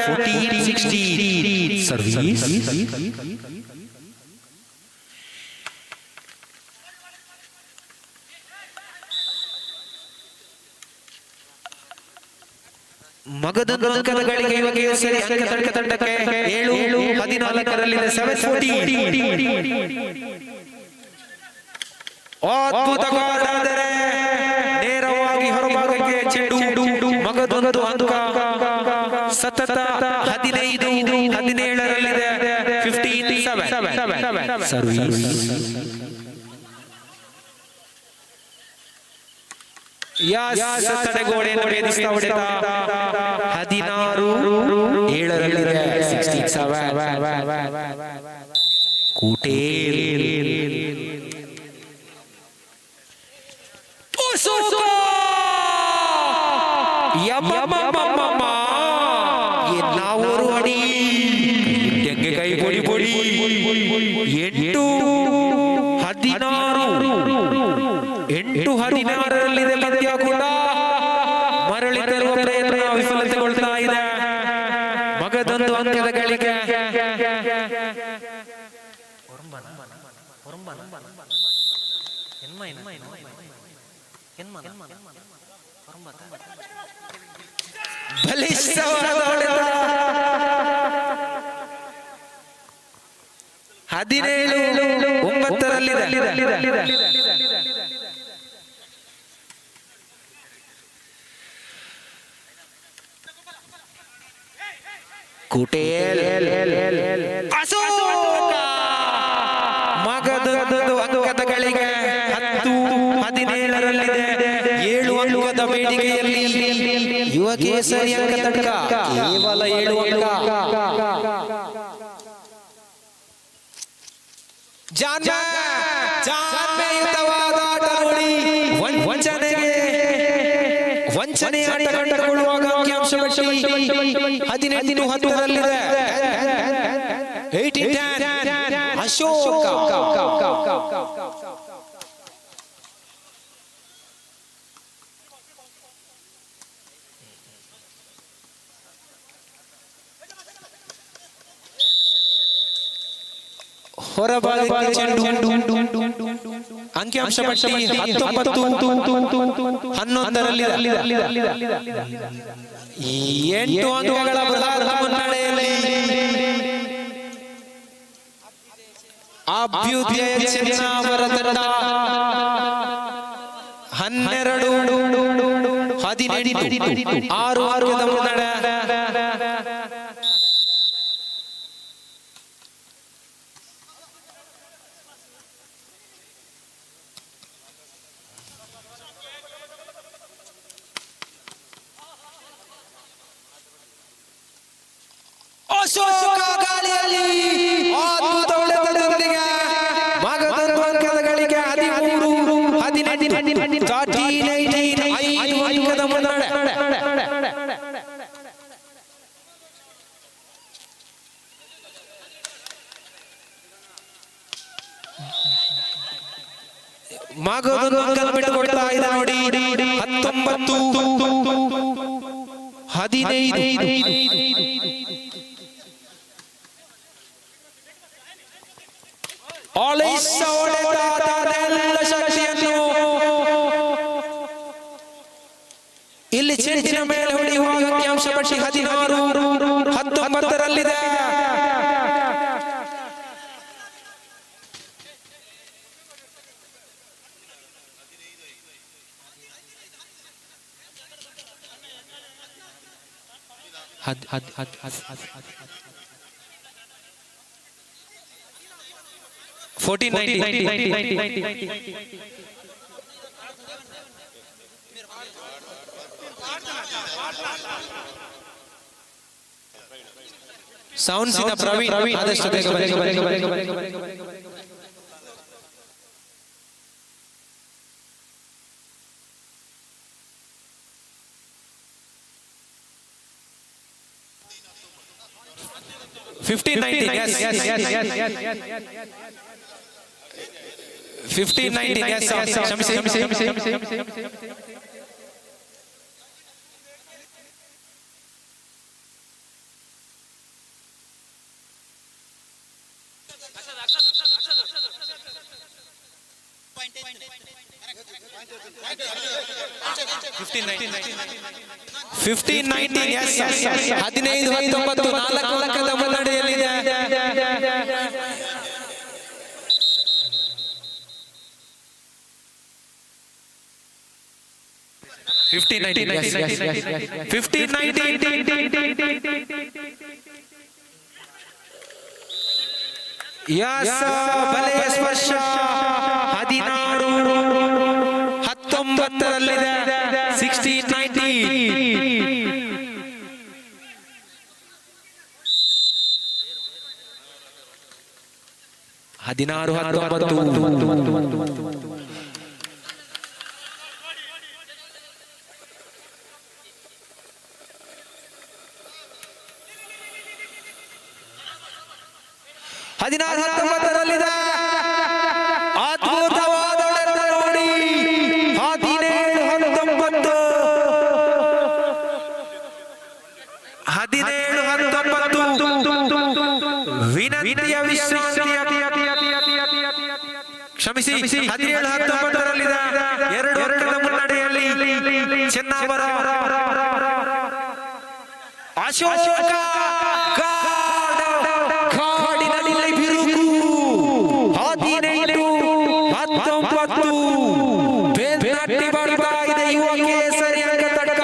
14-16 ಸರ್ವೀಸ್. ಮಗದೊಂದು ಅಂಕದ ಗಳಿಗೆ ಯುವ ಕೇಸರಿ ಅಂಕ ತಂಡಕ್ಕೆ 7-14 7-14. ಅದ್ಭುತ ಗಾರ್ಡ್ ಆದರೆ ನೇರವಾಗಿ ಹೊರಭಾಗಕ್ಕೆ ಚೆಂಡು. ಮಗದೊಂದು ಅಂಕ ಸತತ 15-17 15-7 ಸರ್ವೀಸ್. ತಡೆಗೋಡೆಯನ್ನು ಭೇದಿಸಿದ ಹೊಡೆತ 16-7 16-7 ಕೂಟೇರ್. ಎಲ್ಲಾವರು ಅಡಿ ಹೆಂಗೆ ಕೈ ಪೊಡಿ 8-16 ಪಂದ್ಯ ಕೂಡ ಮರಳಿ ತರುವ ಪ್ರಯತ್ನ ವಿಫಲತೆಗೊಳ್ತಾ ಇದೆ. ಮಗದೊಂದು ಅಂಕದ ಗಳಿಕೆ ಬಲಿಷ್ಠವಾದ ಹೊಡೆತ 17-9 ಕುಟೇಲ್. ಅಶೋಕ ಮಗದೊಂದು ಅಂಕದ ಗಳಿಗೆ 10-17 7 ಅಂಕದ ಬೇಡಿಕೆಯಲ್ಲಿ ಯುವ ಕೇಸರಿ ಅಂಕ ತಂಡ ಕೇವಲ 7 ಅಂಕ. ಜಾಣ್ಮೆಯುತವಾದ ಆಟ ನೋಡಿ ವಂಚನೆ ಆಟ ಕಂಡುಕೊಳ್ಳುವಾಗ ಅಂಕಿಅಂಶ ಪಟ್ಟಿ 18-10 18-10 ಅಶೋಕ. ಹೊರಭಾಗಕ್ಕೆ ಚೆಂಡು. ಅಂಕಿಅಂಶ ಪಟ್ಟಿ 19-11 8 ಅಂಕಗಳ ಬೃಹತ್ ಮುನ್ನಡೆಯಲ್ಲಿ ಅಭ್ಯುದಯ ಚೆನ್ನವರ ತಂಡ 12-18 6 ಅಂಕದ ಮುನ್ನಡೆ. ಅಶೋಕ ಗಾಳಿಯಲ್ಲಿ ಅದ್ಭುತ ಹೊಡೆತದೊಂದಿಗೆ ಮಗದೊಂದು ಅಂಕದ ಗಳಿಕೆ 13-18 5 ಅಂಕದ ಮುನ್ನಡೆ. ಮಗದೊಂದು ಅಂಕ ಬಿಟ್ಟು ಕೊಡ್ತಾ ಇದೆ ನೋಡಿ. 19-15 ಆಲಿಸ ಹೊಡೆದಾದನೆಲ್ಲ ಶಕ್ತಿಯನ್ನು ಇಲ್ಲಿ ಚೆಂಡಿನ ಮೇಲೆ ಹೊಡೆಯುವಾಗ ಅಂಕಿಅಂಶ ಪಟ್ಟಿ 16-19 ಸೌಂಡ್ಸ್ ಇನ ಪ್ರವೀಣ್ ಆದಷ್ಟು ಬೇಗ ಬನ್ನಿ. 15-19 yes. 15-19 yes. ಕ್ಷಮಿಸಿ. 15-19 yes. 15-19 4 ಅಂಕದ ಮುನ್ನಡೆಯಲ್ಲಿದೆ. ಬಲೆಯ ಸ್ಪರ್ಶ 16-19 16-19 16-19 ಅದ್ಭುತವಾದ ಹೊಡೆತ ನೋಡಿ. 17-19 ವಿನಂತಿಯ ವಿಶ್ರಾಂತಿಯ ಕ್ಷಮಿಸಿ 17-19 2 ಅಂಕದ ಮುನ್ನಡೆಯಲ್ಲಿ ಚೆನ್ನವರ ಅಶೋಕ ಕಾಡಿನಲ್ಲಿ ಬಿರುಕು 15-19 ಬೆನ್ನಟ್ಟಿ ಬರ್ತಾ ಇದೆ ಯುವ ಕೇಸರಿ ಅಂಕ ತಡ್ಕ.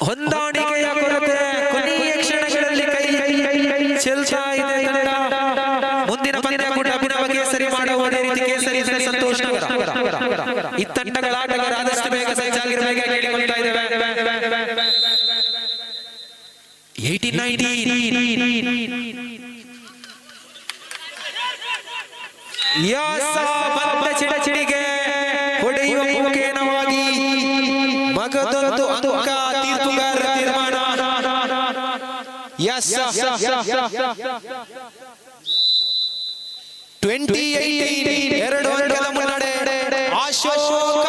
ಹೊಂದಾಣಿಕೆಯ ಕೊರತೆ ಕೊನೆಯ ಕ್ಷಣಗಳಲ್ಲಿ ಕೈ ಚೆಲ್ತಾ ಇದೆ ತಂಡ. ಮುಂದಿನ ಪಂದ್ಯಕೂಟ ಅಭಿನವ ಕೇಸರಿ ಮಾಡುವ ರೀತಿ ಕೇಸರಿ ಸಂತೋಷ್ ನಗರ ಈ ತಂಡಗಳ ಆಟಗಾರ ಆದಷ್ಟು ಬೇಗ ಸಜ್ಜಾಗಿರಬೇಕು ಕೇಳಿಕೊಳ್ತಾ ಇದ್ದೇವೆ. 18-19 ಚಿಡಚಿಡಿಗೆ ಹೊಡೆಯುವ ಮುಖೇನವಾಗಿ ಮಗದೊಂದು ಅಂಕ ತೀರ್ಪುಗಾರರ ತೀರ್ಮಾನ. 20-18 2 ಅಂಕದ ಮುನ್ನಡೆ. ಅಶೋಕ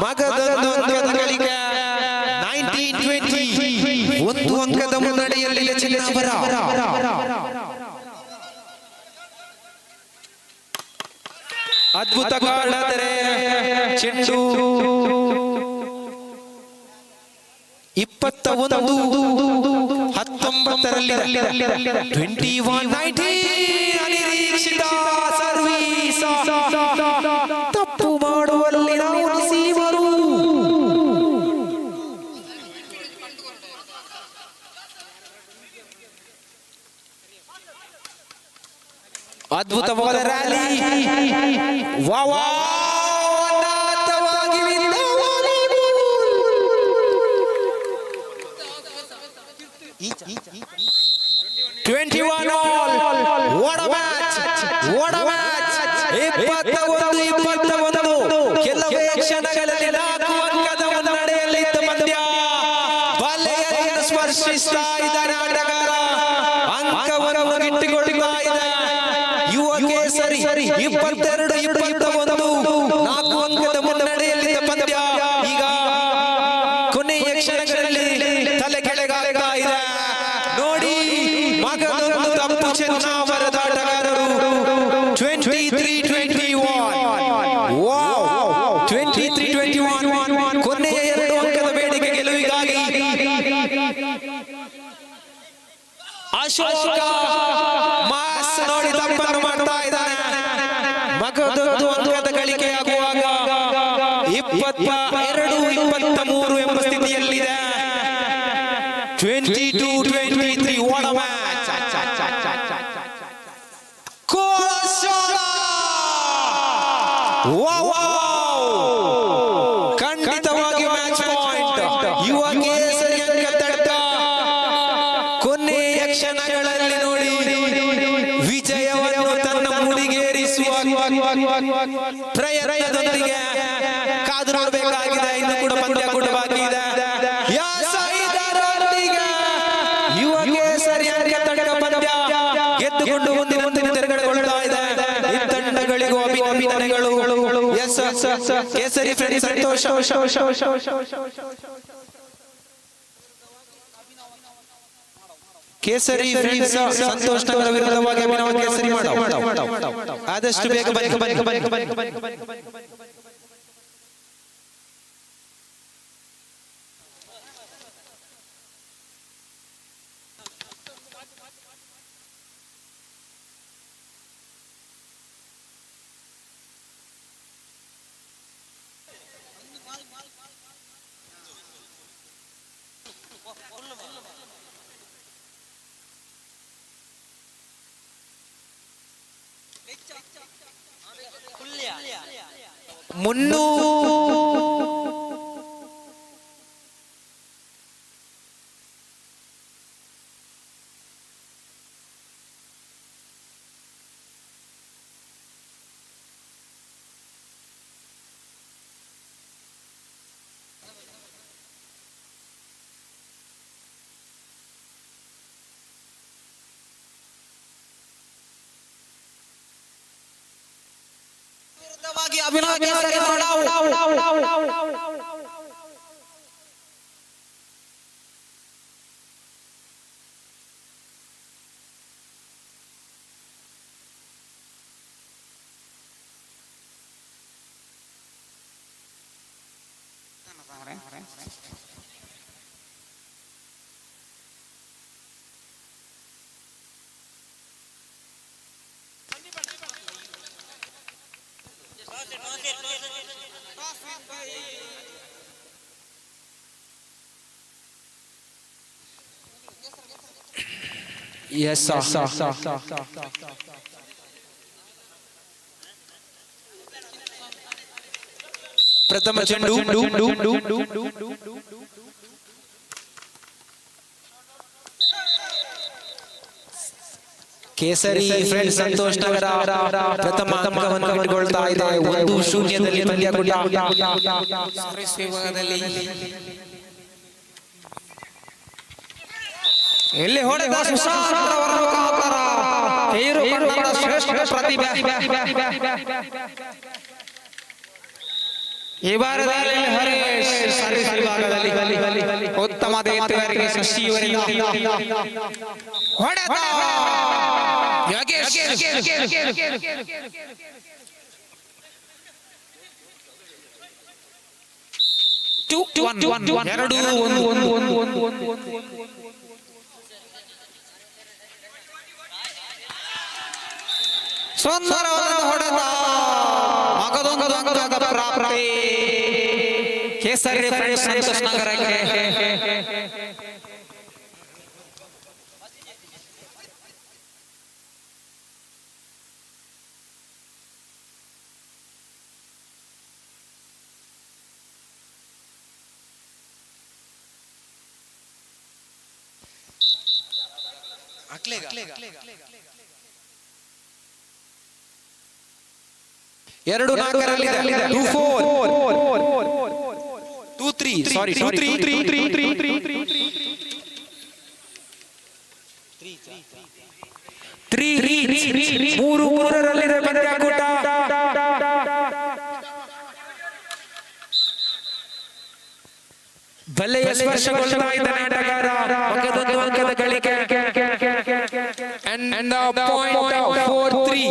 ಮಗದೊಂದು ಅಂಕದ ಗಳಿಕೆ 19-20 1 ಅಂಕದ ಮುನ್ನಡೆಯಲ್ಲಿ ಚೆನ್ನವರ. ಅದ್ಭುತ ಕಾರಣಾದರೆ ಚೆಂಡು 21-19 ಅನಿರೀಕ್ಷಿತ ಸರ್ವೀಸ್ ತಪ್ಪು ಮಾಡುವಲ್ಲಿ ನಾವು ರಿಸೀವರು. ಅದ್ಭುತವಾದ rally 21 all. What a match! What a match! 21 ಕೆಲವೇ ಕ್ಷಣಗಳಲ್ಲಿ 4 ಅಂಕದ ಮುನ್ನಡೆಯಲ್ಲಿದ್ದ ಪಂದ್ಯ ಬಲೆಯನ್ನು ಸ್ಪರ್ಶಿಸ್ತಾ ಇದ್ದಾರೆ ಆಟಗಾರ. ಅಂಕವನ್ನು ಗಿಟ್ಟಿಗೊಳ್ತಾ ಇದೆ ಯುವ ಕೇಸರಿ 22-21 4 ಅಂಕದ ಮುನ್ನಡೆಯಲ್ಲಿದ್ದ ಪಂದ್ಯ ಈಗ ಕೊನೆಯ ಕ್ಷಣಗಳಲ್ಲಿ ತಲೆ ಕೆಳಗಾಗ್ತಾ ಇದೆ. ನೋಡಿ ಮಗದೊಂದು ತಪ್ಪು ಚೆನ್ನಾವರದ ಆಟಗಾರರು 23-21 23-21 ಕೊನೆಯ 2 ಅಂಕದ ಬೇಡಿಕೆ ಗೆಲುವಿಗಾಗಿ ಅಶೋಕ ಮಾಸ್ ನೋಡಿ ತಪ್ಪನ್ನು ಮಾಡ್ತಾ ಇದ್ದಾನೆ. ಮಗದೊಂದು ಅಂಕದ ಗಳಿಕೆಯಾಗುವಾಗ 22-23 ಎಂಬ ಸ್ಥಿತಿಯಲ್ಲಿದೆ. 22-23 what a match. ಖಂಡಿತವಾಗಿ ಮ್ಯಾಚ್ ಪಾಯಿಂಟ್. ಯುವ ಕೇಸರಿ ಅಂಕ ತಡೆದ ಕೊನೆಯ ಕ್ಷಣಗಳಲ್ಲಿ ನೋಡಿ ವಿಜಯವನ್ನು ತನ್ನ ಮುಡಿಗೇರಿಸುವ ಪ್ರಯತ್ನದೊಂದಿಗೆ ಕಾದು ನೋಡಬೇಕಾಗಿದೆ. ಇನ್ನು ಕೂಡ ಪಂದ್ಯ ಕೂಡ ಬಾಕಿ ಇದೆ. ಯುವ ಕೇಸರಿ ಅಂಕ ತಡೆದ ಪಂದ್ಯ ಗೆದ್ದುಕೊಂಡು ಮುಂದಿನ ತೆರೆಗೊಳ್ತಾ ಇದೆ. ಈ ತಂಡಗಳಿಗೂ ಅಭಿನಂದನೆಗಳು. ಎಸ್ ಕೇಸರಿ ಫ್ರೆಂಡ್ಸ್ ಸಂತೋಷ. ಕೇಸರಿ ಫ್ರೆಂಡ್ಸ್ ಸಂತೋಷ್ ನಗರ ವಿರುದ್ಧವಾಗಿ ಅಭಿನವ ಕೇಸರಿ ಆದಷ್ಟು ಬೇಗ ಬನ್ನಿ. ಅಭಿನವ ಕೇಸರಿ Yes, sir. ಪ್ರಥಮ ಚೆಂಡು ಕೇಸರಿ ಫ್ರೆಂಡ್ಸ್ ಸಂತೋಷ್ ನಗರ ಪ್ರಥಮ ಅಂಕವನ್ನು ಗಳಿಸಿಕೊಳ್ತಾ ಇದೆ. 1-0 ಪಂದ್ಯ ಕೂಡ ಎಲ್ಲಿ ಹೊಡೆದ ಸುಶಾಂತ್ ಅವರ ಮುಖಾಂತರ ತೇರು ಕನ್ನಡ ಶ್ರೇಷ್ಠ ಪ್ರತಿಭೆ ಈ ಬಾರದಲ್ಲಿ ಹರೀಶ್ ಸರ್ವಿಸ್ ವಿಭಾಗದಲ್ಲಿ ಉತ್ತಮ ದೇವರಿಗೆ ಶಶಿಯವರಿಂದ ಹೊಡೆದ ಯೋಗೇಶ್ 2-1 ಸುಂದರವಾದ ಹೊಡೆತ ಮಗದೊಂದು ಅಂಕದ ಪ್ರಾಪ್ತಿ ಕೇಸರಿ ಫ್ರೆಂಡ್ಸ್ ಸಂತೋಷ್ ನಗರಕ್ಕೆ. ಎರಡು ನಾಲ್ಕರಲ್ಲಿ 3-3 ಪಂದ್ಯಾಕೂಟ. ಬಲ್ಲೆಯ ಸ್ಪರ್ಶಗೊಳ್ಳುತ್ತಾ ಇದ್ದಾನೆ ಆಟಗಾರ. ಅಂಕದೊಂದು ಅಂಕದ ಗಳಿಕೆ. And the point 4-3.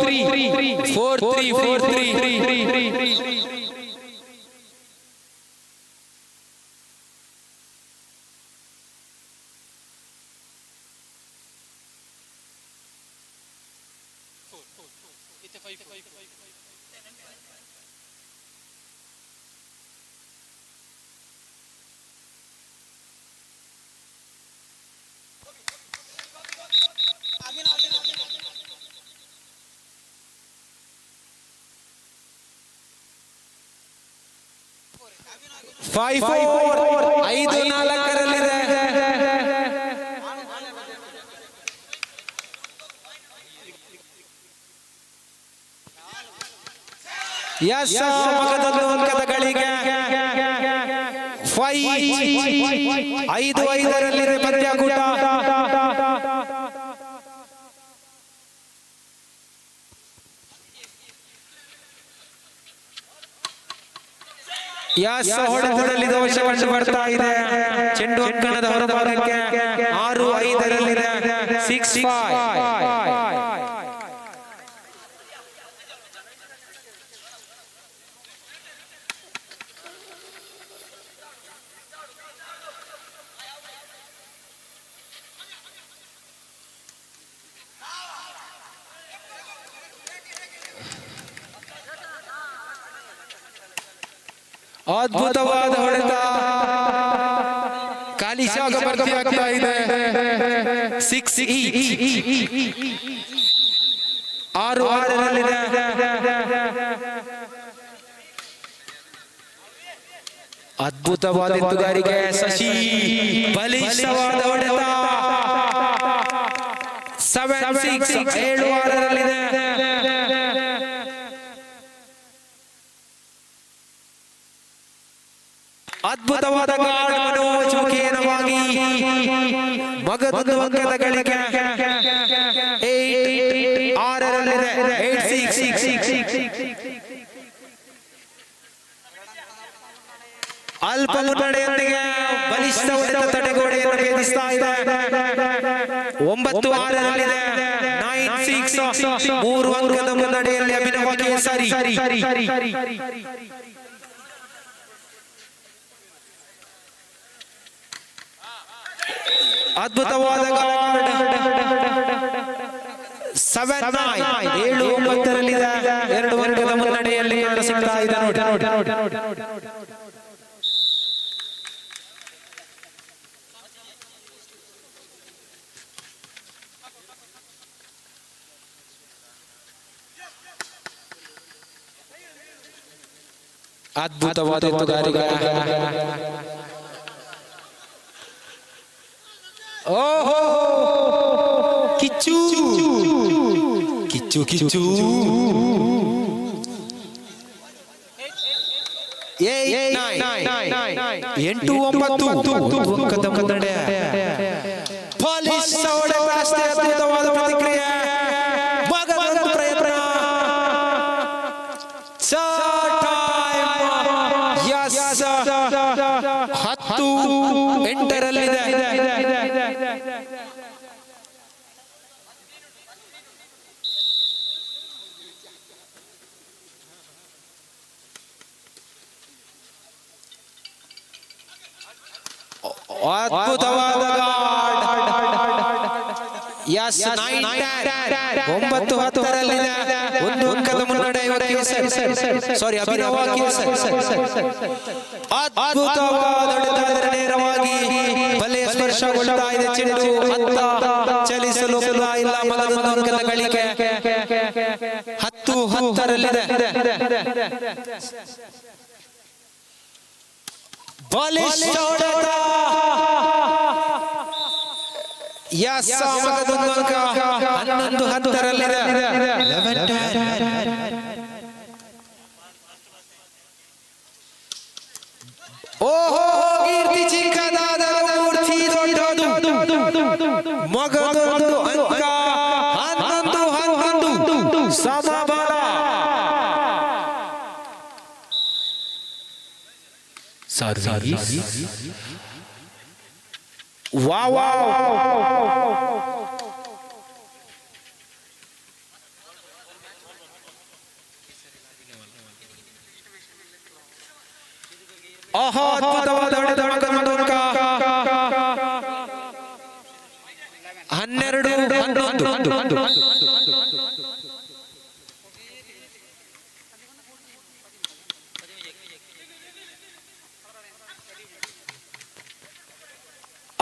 Five, 5-4 Yes, ಮಗದೊಂದು ಅಂಕದ ಗಳಿಕೆ. 5-5 ಪಂದ್ಯಾಕೂಟ. ಹೊಡೆದಲ್ಲಿ ದೋಷ ಕಂಡು ಬರ್ತಾ ಇದೆ. ಚೆಂಡು ಅಂಕಣದ ಹೊರಭಾಗಕ್ಕೆ. 6-5 6-5. ಅದ್ಭುತವಾದ ಹೊಡೆತ. ಖಾಲಿ ಶಾಖ ಭರ್ತಿ ಆಗ್ತಾ ಇದೆ. 6-6 ಅದ್ಭುತವಾದ ಎತ್ತುಗಾರಿಕೆ. ಶಶಿ ಬಲಿಷ್ಠವಾದ ಹೊಡೆತ. 7-6 7-6 ಅದ್ಭುತವಾದ ಗಾರ್ಡ್ ಮನೋಜ್ ಮುಖೇನವಾಗಿ ಮಗದೊಂದು ಅಂಕದ ಗಳಿಕೆ. 8-6 ಅಲ್ಪ ಮುನ್ನಡೆಯೊಂದಿಗೆ ಬಲಿಷ್ಠ ಹೊಡೆತ ತಡೆಗೋಡೆಯನ್ನು ಭೇದಿಸ್ತಾ ಇದೆ. 9-6 9-6 3 ಅಂಕದ ಮುನ್ನಡೆಯಲ್ಲಿ ಅಭಿನವ ಕೇಸರಿ. ಅದ್ಭುತವಾದ ಗಾರ್ಡ್. 7-9 7-9 2 ಅಂಕದ ಮುನ್ನಡೆಯಲ್ಲಿ ಸಿಗ್ತಾ ಇದೆ ನೋಡಿ. ಅದ್ಭುತವಾದ ಎತ್ತುಗಾರಿಕೆ. ಓಹೋ ಕಿಚ್ಚು 8-9 ಪೊಲೀಸ್ ಅದ್ಭುತವಾದ ಪ್ರತಿಕ್ರಿಯೆ. ಮಗದೊಂದು ಪ್ರಯತ್ನ. 10-8 ಅದ್ಭುತವಾದ ಗಾರ್ಡ್. 9-10 ಒಂದು ಅಂಕದ ಮುನ್ನಡೆ ಅಭಿನವ ಕೇಸರಿ. ಅದ್ಭುತವಾದ ಹೊಡೆತ ನೇರವಾಗಿ ಬಲೆಯ ಸ್ಪರ್ಶಗೊಳ್ತಾ ಇದೆ. ಚೆಂಡು ಹತ್ತ ಚಲಿಸಲು ಇಲ್ಲ. ಮಗದೊಂದು ಅಂಕದ ಗಳಿಕೆ. 10-10 ಬಲಿಷ್ಠ ಹೊಡೆತ. ಯಸ್ ಮಗದೊಂದು ಅಂಕ 11-10ರಲ್ಲಿದೆ. 11-10. ಓಹೋ ಕೀರ್ತಿ ಚಿಕ್ಕದಾದರೂ ಮೂರ್ತಿ ದೊಡ್ಡದು. ಮಗದೊಂದು ಅಂಕ 11-11 ಸಮಬಲ. ವಾವ್ ಆಹಾ ಅದ್ಭುತವಾದ ಹೊಡೆತ. ಮಗದೊಂದು ಅಂಕ 12-11.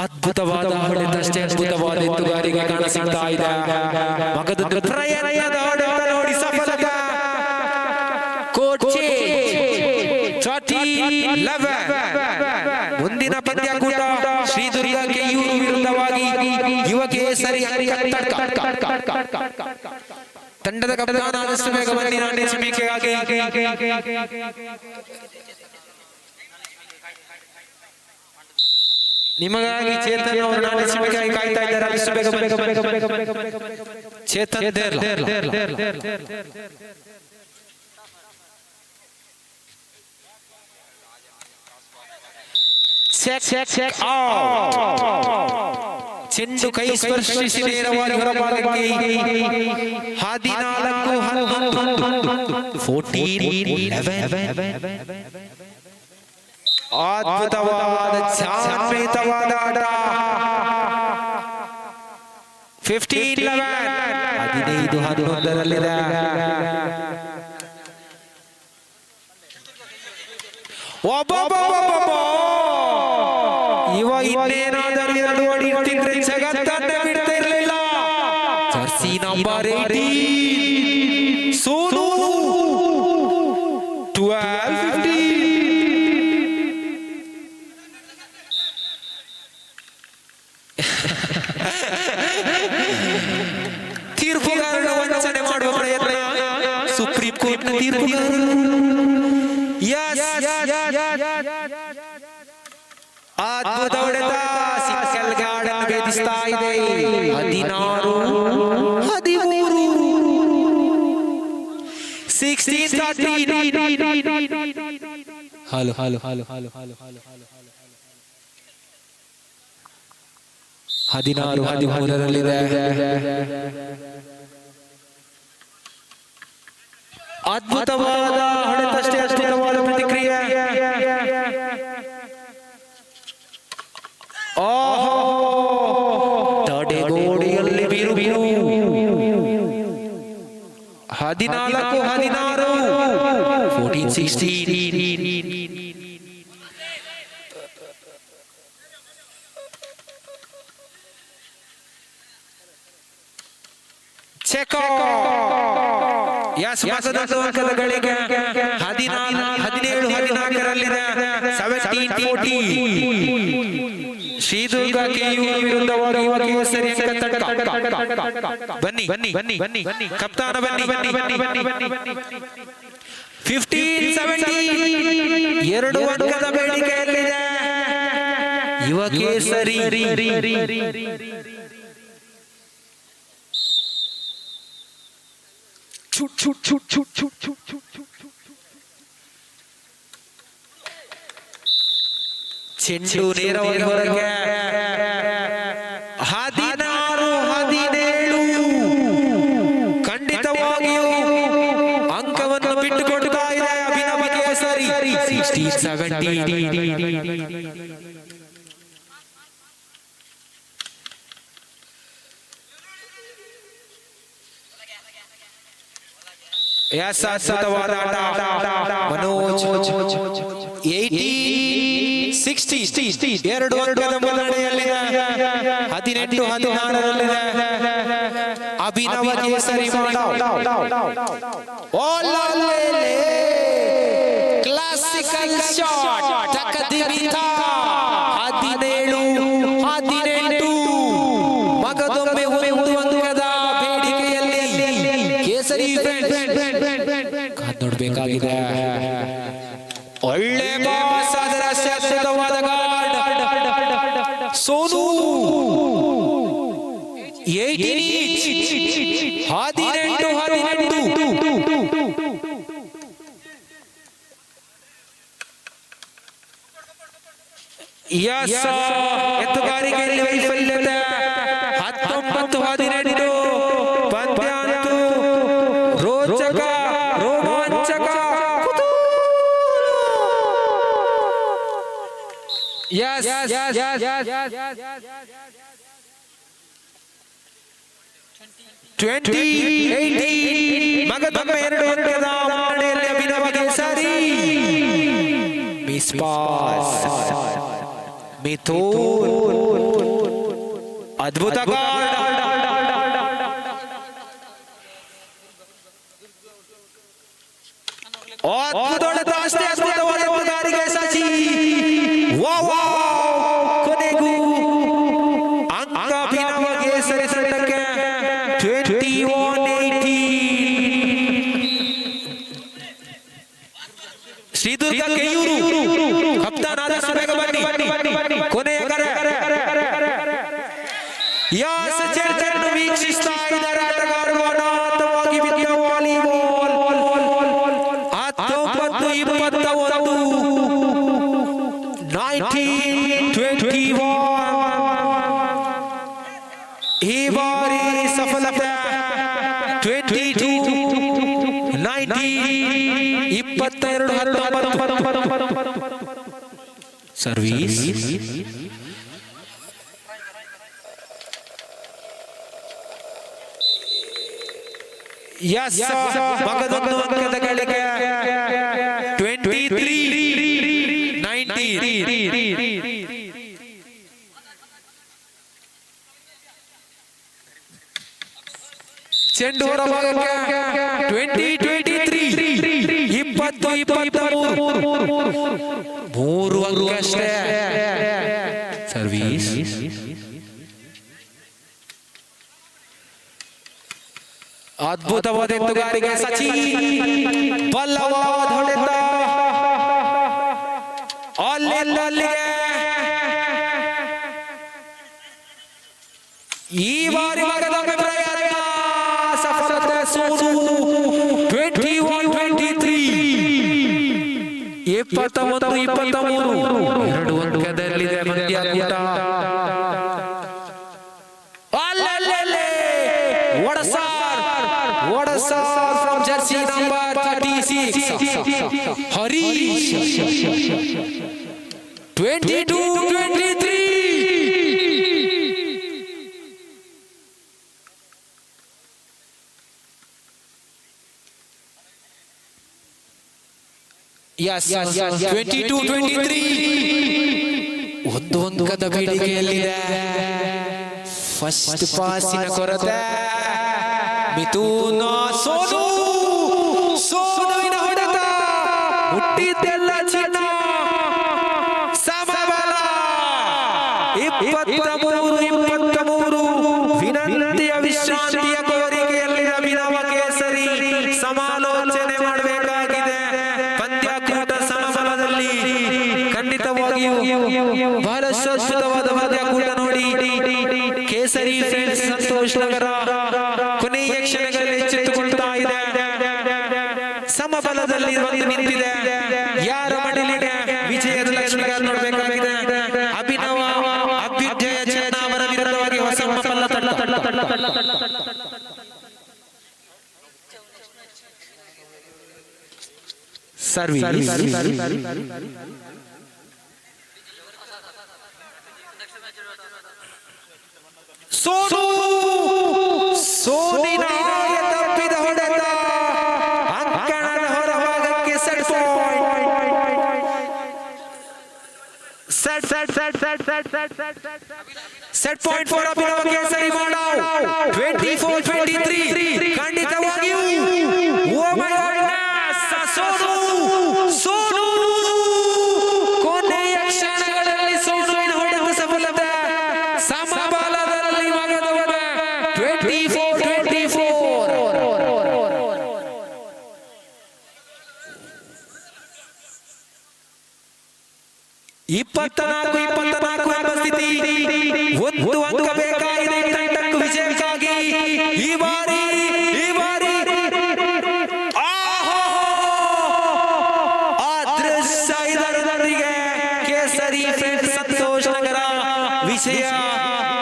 ಅದ್ಭುತವಾದ ಹೊಡೆತಷ್ಟೇ ಅದ್ಭುತವಾದ ಎತ್ತುಗಾರಿಕೆ ಕಾಣಸಿಗ್ತಾ ಇದೆ. ಮಗದೊಂದು ಪ್ರಯತ್ನದ ಹೊಡೆತ ನೋಡಿ ಸಫಲತೆ. ಕೋಚಿ 13-11. ಮುಂದಿನ ಪಂದ್ಯಾಕೂಟ ಶ್ರೀದುರ್ಗಕ್ಕೆ ಇವರು ವಿರುದ್ಧವಾಗಿ ಯುವ ಕೇಸರಿ ತಂಡದ ಕಪ್ತಾನ ಆದಷ್ಟು ಬೇಗ ಬನ್ನಿ ನಾಣ್ಯ ಚಿಮ್ಮಿಕೆಗಾಗಿ. ನಿಮಗಾಗಿ ಚೇತನ್ ಅವರು ನಾಣ್ಯ ಚಿಮ್ಮಿಕೆಗಾಗಿ ಕಾಯ್ತಾ ಇದ್ದಾರೆ. ಆದಷ್ಟು ಬೇಗ ಚೇತನ್ ಚೆಕ್ ಚೆಂಡು ಕೈ ಸ್ಪರ್ಶಿಸಿ ನೇರವಾಗಿ ಹೊರಭಾಗಕ್ಕೆ 14-11. ಅದ್ಭುತವಾದ ಚಾನ್ವಿತವಾದ ಆಟ. 15-11. 15-11ರಲ್ಲಿದೆ. ಇವ ಇನ್ನೇನಾದರೂ 2 ಓಡಿ ಇಟ್ಟಿದ್ರೆ ಜಗತ್ತನ್ನೇ ಬಿಡ್ತಾ ಇರಲಿಲ್ಲ. Jersey number 18 Sonu 12-15. ತೀರ್ಪುಗಾರನ ವಂಚನೆ ಮಾಡುವ ಪ್ರಯತ್ನ ಸುಪ್ರೀಂ ಕೋರ್ಟ್ನ ತೀರ್ಪುಗಾರರು. ಅದ್ಭುತ ಹೊಡೆತ ಸಿಕ್ಕಲ್ ಗಾರ್ಡನ್ ಭೇದಿಸ್ತಾ ಇದೆ. 16-13. 16-13ರಲ್ಲಿದೆ. ಅದ್ಭುತವಾದ ಹೊಡೆತಷ್ಟೇ ಅದ್ಭುತವಾದ ಪ್ರತಿಕ್ರಿಯೆ. ತಡೆಗೋಡೆಯಲ್ಲಿ ಬೀರು 14-16. 14-16. ಚೆಕ್ ಯಸ್ ಮಗದೊಂದು ಅಂಕದ ಗಳಿಗೆ 17-14ರಲ್ಲಿದೆ. 17-14. ಶ್ರೀದುರ್ಗಕ್ಕೆ ಇವರು ವಿರುದ್ಧವಾಗಿ ಯುವ ಕೇಸರಿ ಬನ್ನಿ ಕಪ್ತಾನ ಬನ್ನಿ. 15-17. 2 ಅಂಕದ ಬೇಡಿಕೆಯಲ್ಲಿದೆ ಯುವ ಕೇಸರಿ. ಚೆಂಡು ನೇರವಾಗಿ ಹೊರಗೆ. 16-17. ಖಂಡಿತವಾಗಿಯೂ ಅಂಕವನ್ನು ಬಿಟ್ಟುಕೊಡ್ತಾ ಇದೆ ಅಭಿನವ ಕೇಸರಿ. 16-17. ಅದ್ಭುತವಾದ ಆಟ. ಮನೋಜ್ 18-16. 2 ಅಂಕದ ಮುನ್ನಡೆಯಲ್ಲಿದೆ. 18-16ರಲ್ಲಿದೆ ಅಭಿನವ ಕೇಸರಿ. Classical shot. 17-18. ಕಾದ್ ನೋಡ್ಬೇಕಾಗಿದೆ. ಒಳ್ಳೆ ಬಾಸ್ ಅದರ ಅದ್ಭುತವಾದ ಗಾರ್ಡ್ ಸೋನು 18 ಎತ್ತುಗಾರಿಕೆಯಲ್ಲಿ ವೈಫಲ್ಯತೆ 19-18 ಪಂದ್ಯ ಅಂತೂ ರೋಚಕ ರೋಮಾಂಚಕ. Yes. 20-18 ಮಗದೊಮ್ಮೆ 2 ಅಂಕದ ಮುನ್ನಡೆಯಲ್ಲಿ ಅಭಿನವ ಕೇಸರಿ. ಮಿಸ್ ಪಾಸ್ ಮಿಥುನ್ ಅದ್ಭುತ ಗಾರ್ಡ್. ಅದ್ಭುತವಾದ ಎತ್ತುಗಾರಿಕೆ ಸಚಿ. ಕೊನೆಗೂ ಅಂಕ ಅಭಿನವ ಕೇಸರಿ ತಂಡಕ್ಕೆ 21-18. ಶ್ರೀದುರ್ಗ ಕೆಯೂರು ಕಪ್ತಾನ್ ಆದರ್ಶ ಬೇಗ ಬನ್ನಿ. ಕೊನೆಯ ಕರೆ ಚರ್ಚೆಯನ್ನು ವೀಕ್ಷಿಸ್ತಾ ಇದ್ದಾರೆ ಆಟಗಾರರು. ಅನಾಥವಾಗಿ ಬಿದ್ದ ವಾಲಿಬಾಲ್ 19-21 ಈ ಬಾರಿ ಸಫಲತೆ 22-19 ಸರ್ವೀಸ್. ಮಗದೊಂದು ಅಂಕದ ಗಳಿಕೆ 23-19. ಚೆಂಡು ಹೊರಭಾಗಕ್ಕೆ 20-23 3 ಅಂಕ ಅಷ್ಟೇ. ಸರ್ವೀಸ್ ಅದ್ಭುತವಾದ ಎತ್ತುಗಾರಿಕೆ ಸಚಿ. ಬಲವಾದ ಹೊಡೆತ ಅಲ್ಲಿಗೆ. ಈ ಬಾರಿ ಮಗದೊಮ್ಮೆ ಪ್ರಯತ್ನ ಸಫಲತೆ Sonu 21-23 21-23 2 ಅಂಕದಲ್ಲಿದೆ ಪಂದ್ಯಾಕೂಟ. from jersey number 36 Harish 22-23. Yes 22-23 ಒಂದು ಅಂಕದ ಬೇಡಿಕೆಯಲ್ಲಿದೆ. ಫಸ್ಟ್ ಪಾಸಿನ ಕೊರತೆ. ಮಿಥುನ್ ಸೋನುವಿನ ಹೊಡೆತ ಹುಟ್ಟಿದ್ದೆಲ್ಲ ಚಿನ್ನ. ಸಮಬಲ 23-23 ವಿನಂತಿಯ ವಿಶ್ರಾಂತಿಯ ಕೋರಿಕೆಯಲ್ಲಿ ಅಭಿನವ ಕೇಸರಿ ಸಮಾಲೋಚನೆ ಮಾಡಬೇಕಾಗಿದೆ. ಪಂದ್ಯಾಕೂಟ ಸಮಬಲದಲ್ಲಿ ಖಂಡಿತವಾಗಿಯೂ ಬಹಳಷ್ಟು ಅದ್ಭುತವಾದ ಪಂದ್ಯಾಕೂಟ ನೋಡಿ ಕೇಸರಿ ಫ್ರೆಂಡ್ಸ್ ಸಂತೋಷ್ ನಗರ ಕೊನೆಯ ಕ್ಷಣಗಳಲ್ಲಿ ಎಚ್ಚೆತ್ತುಕೊಳ್ತಾ ಇದೆ. ಸಮಬಲದಲ್ಲಿ ಒಂದು ನಿಂತಿದೆ. ಯಾರ ಮಡಿಲಿದೆ ವಿಜಯದ ಲಕ್ಷ್ಮಿಗಾರ್ ನೋಡಬೇಕಾಗಿದೆ. ಅಭಿನವ ಅಭ್ಯುದಯ ಚೆನ್ನ ಅವರ ವಿರುದ್ಧವಾಗಿ ಹೊಸ ಮಲ್ಲ ತಂಡ. ಸರ್ವೀಸ್ ಸೋನಿನ ತಪ್ಪಿದ ಹೊಡೆತ ಅಂಕಣದ ಹೊರಭಾಗಕ್ಕೆ. ಸೆಟ್ ಪಾಯಿಂಟ್ ಫಾರ್ ಅಭಿನವ ಕೇಸರಿ ಮಾಡಾವ್ 24-23 ಖಂಡಿತವಾಗಿಯೂ. ಓ ಮೈ ಗಾಡ್ನೆಸ್ ಸೋನು ಕೊನೆಯ ಕ್ಷಣಗಳಲ್ಲಿ ಸೋನುವಿನ ಹೊಡೆತ ಸಫಲತೆ. ಸಮಬಲದಲ್ಲಿ ಮಗದೊಮ್ಮೆ 24-24 24 ಎಂಬ ಸ್ಥಿತಿ. ಒಂದು ಅಂಕ ಬೇಕಾಗಿದೆ ತಂಡಕ್ಕೂ ವಿಜಯಕ್ಕಾಗಿ. ಈ ಬಾರಿ ಅದೃಶ್ಯ ಇದರೊಂದಿಗೆ ಕೇಸರಿ ಫ್ರೆಂಡ್ಸ್ ಸಂತೋಷ್ ನಗರ ವಿಷಯ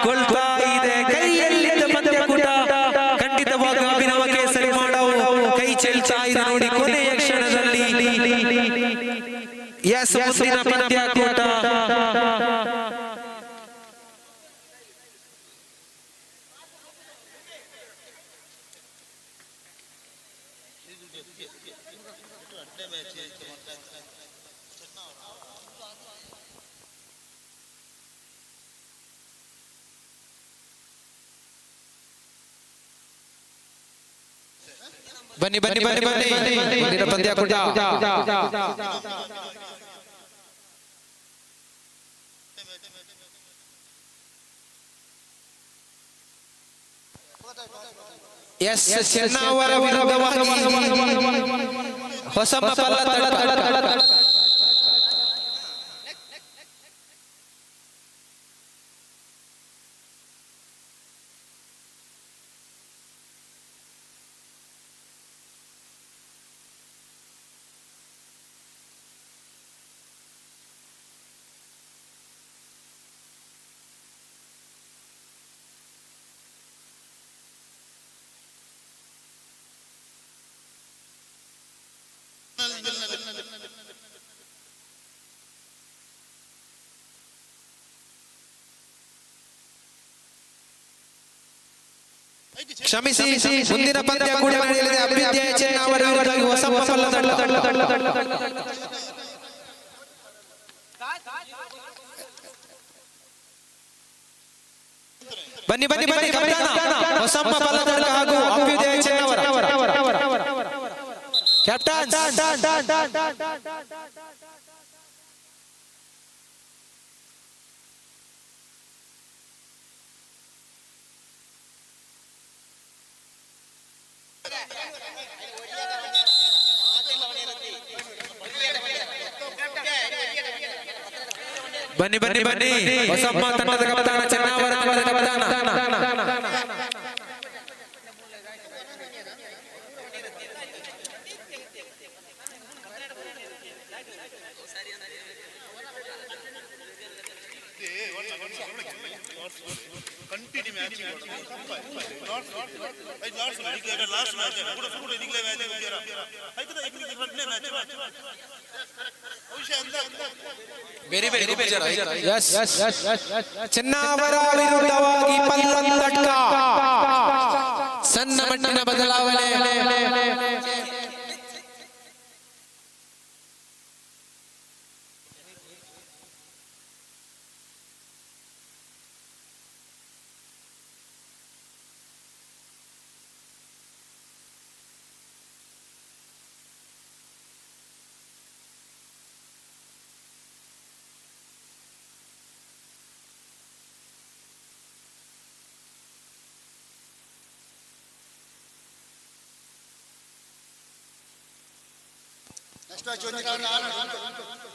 ಕೊಳ್ತಾ ಇದೆ. ಕೈಯಲ್ಲಿದ್ದ ಪಂದ್ಯಕೂಟ ಖಂಡಿತವಾಗಿ ಅಭಿನವ ಕೇಸರಿ ಮಾಡವು ಕೈ ಚೆಲ್ತಾ ಇದೆ ನೋಡಿ ಕೊನೆಯ ಕ್ಷಣದಲ್ಲಿ. ಎಸ್, ಮುಂದಿನ ಪಂದ್ಯಕೂಟ ಬನ್ನಿ ಮುಂದಿನ ಪಂದ್ಯಕೂಟ ಎಸ್ ಚೆನ್ನವರ ವಿರುದ್ಧವಾಗಿ ಹೊಸಮ್ಮ ಪಲ್ಲತ್ತಡ. ಕ್ಷಮಿಸಿ, ಮುಂದಿನ ಪಂದ್ಯಕೂಟ ನಡೆಯಲಿದೆ. ಅಭ್ಯುದಯ ಚೆನ್ನವರ ವಿರುದ್ಧವಾಗಿ ಹೊಸಮ್ಮ ಪಲ್ಲತ್ತಡ. ಬನ್ನಿ ಕಪ್ತಾನ ಹೊಸಮ್ಮ ಪಲ್ಲತ್ತಡ ಹಾಗೂ ಅಭ್ಯುದಯ ಚೆನ್ನವರ ಕ್ಯಾಪ್ಟನ್. ಬನ್ನಿ ಹೊಸಮ್ಮ ತಂಡದ ಕಪ್ತಾನ ಚೆನ್ನವರ ತಂಡದ ಕಪ್ತಾನ. ಕಂಟಿನ್ಯೂ ಮ್ಯಾಚ್ ಲಾಸ್ಟ್ ಮ್ಯಾಚ್ ಕೂಡ ಇದಿಗ್ಲೇ ಮ್ಯಾಚ್ ಹೋಗ್ಯಾರ ಐತದ ಏಕನಿಗೆ ಎರಡನೇ ಮ್ಯಾಚ್ ವಿಷಯ ಅಂತ ಚೆನ್ನವರ ವಿರುದ್ಧವಾಗಿ ಪಲ್ಲತ್ತಡ. ಸಣ್ಣ ಮಟ್ಟಿನ ಬದಲಾವಣೆ.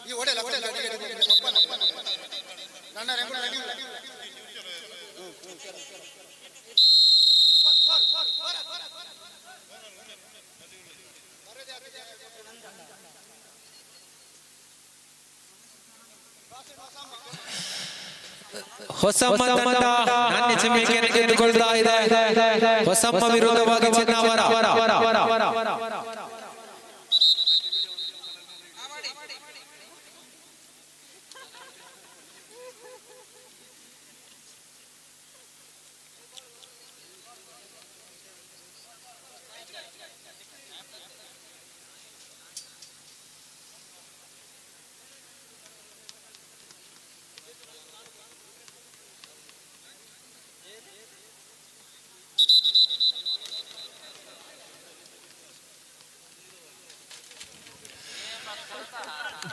ಈ ಓಡೆಲ್ಲ ಹೊಸಮ್ಮ ತಂಡ ನಾಣ್ಯ ಚಿಮ್ಮಿಕೆಯನ್ನು ಗೆದ್ದುಕೊಳ್ತಾ ಇದೆ. ಹೊಸಮ್ಮ ವಿರುದ್ಧವಾಗಿ ಚೆನ್ನವರ.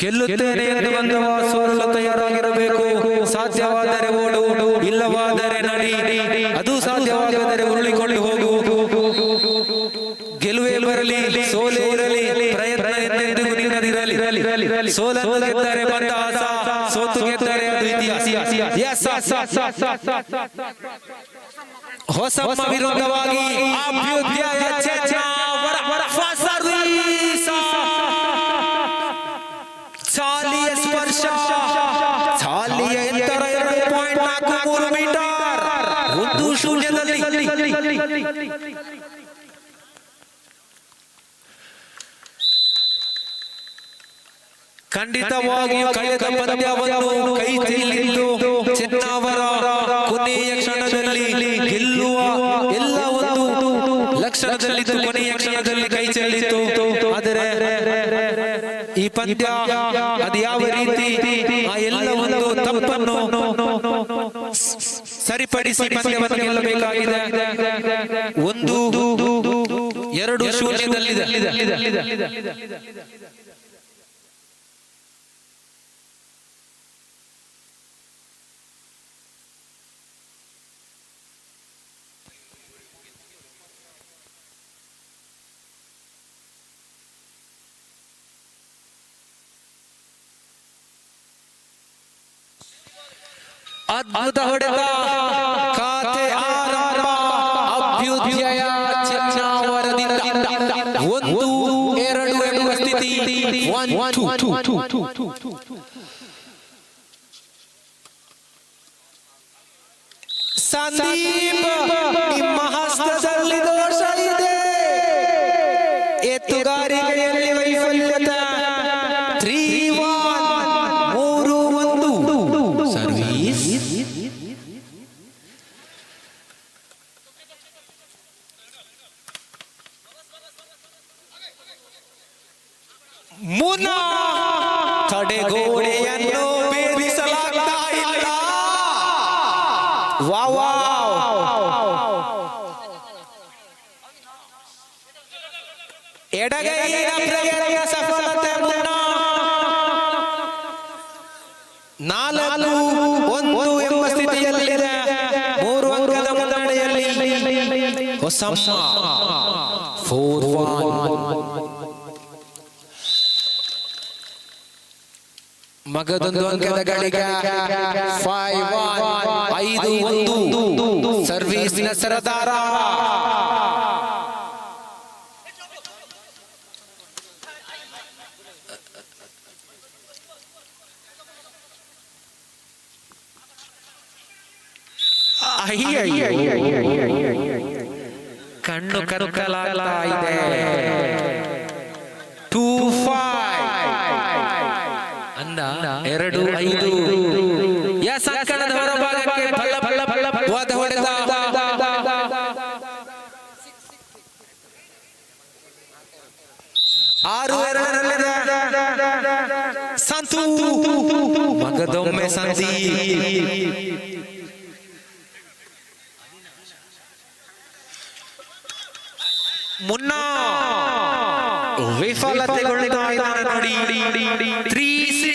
ಗೆಲ್ಲುತ್ತೇನೆ ಎಂದು ಬಂದವ ಸೋಲಲು ತಯಾರಾಗಿರಬೇಕು. ಸಾಧ್ಯವಾದರೆ ಓಡು, ಇಲ್ಲವಾದರೆ ನಡಿ. ಅದು ಸಾಧ್ಯವಾಗದರೆ ಉರುಳಿಕೊಳ್ಳಿ ಹೋಗು. ಗೆಲುವೇ ಬರಲಿ, ಸೋಲೇ ಇರಲಿ, ಪ್ರಯತ್ನ ಎಂದೆಂದಿಗೂ ನಿನ್ನದಿರಲಿ. ಸೋಲನ್ನು ಗೆದ್ದರೆ ಬಂದ ಆಸ, ಸೋತ ಹೊಸಮ್ಮ ವಿರುದ್ಧವಾಗಿ ಅಭ್ಯುದಯ ಚೆನ್ನವರ ಫಾಸ್ಟ್ ಸರ್ವಿಸ್ ಚಾಲಿಯ ಸ್ಪರ್ಶ ಚಾಲಿಯ ಎತ್ತರ 2.43 ಮೀಟರ್ 1-0 ಖಂಡಿತವಾಗಿಯೂ ಕಳೆದ ಪಂದ್ಯವನ್ನು ಕೈ ಚೆಲ್ಲಿದ್ದು ಚೆನ್ನವರ ಕೊನೆಯ ಕ್ಷಣದಲ್ಲಿ ಗೆಲ್ಲುವ ಎಲ್ಲ ಒಂದು ಲಕ್ಷಣದಲ್ಲಿದ್ದು ಕೊನೆಯ ಕ್ಷಣದಲ್ಲಿ ಕೈ ಚೆಲ್ಲಿತ್ತು. ಆದರೆ ಈ ಪಂದ್ಯ ಅದು ಯಾವ ರೀತಿ ಆ ಎಲ್ಲ ಒಂದು ತಪ್ಪನ್ನು ಸರಿಪಡಿಸಿ ಪಂದ್ಯವನ್ನು ಗೆಲ್ಲಬೇಕಾಗಿದೆ. 1-2 ಅದ್ಭುತ ಹೊಡೆತ ಖಾತೆ ಆರಂಭ ಅಭ್ಯುದಯ ಚೆನ್ನವರದಿಂದ 1-2 ಎಂಬ ಸ್ಥಿತಿ 1-2 ಸಂದೀಪ್ ನಿಮ್ಮ ಹಸ್ತದಲ್ಲಿ ದೋಷ ಇದೆ, ಎತ್ತುಗಾರಿಕೆಯಲ್ಲಿ ವೈಫಲ್ಯತೆ 3-1 ಸರ್ವೀಸ್ ಮುನಾ ತಡೆಗೋಡೆಯನ್ನು ಭೇದಿಸಲಾಗ್ತಾ ಇಲ್ಲ. ಎಡಗೈನ ಪ್ರಯತ್ನ ಸಫಲತೆ. ಮುನಾ 4-1 ಎಂಬ ಸ್ಥಿತಿಯಲ್ಲಿದೆ. 3 ಅಂಕದ ಮುನ್ನಡೆಯಲ್ಲಿ ಹೊಸಮ್ಮ 4-1 ಮಗದೊಂದು ಅಂಕದ ಗಳಿಕೆ 5-1 ಸರ್ವೀಸಿನ ಸರದಾರ ಕಣ್ಣು ಕರುಕಲಾಗ್ತಾ ಇದೆ. 2-5 ಅಂದ 2-5 ಎಸ್ ಅಂಕಣದ ಹೊರಭಾಗಕ್ಕೆ ವಾದ ಹೊಡೆದ. ಆರು 2 ಸಂತು ಮಗದೊಮ್ಮೆ ಸಂಧಿ. ಮುನ್ನಾ ವಿಫಲತೆಗೊಳ್ಳುತ್ತಾ ಇದ್ದಾನೆ ನೋಡಿ. 3-6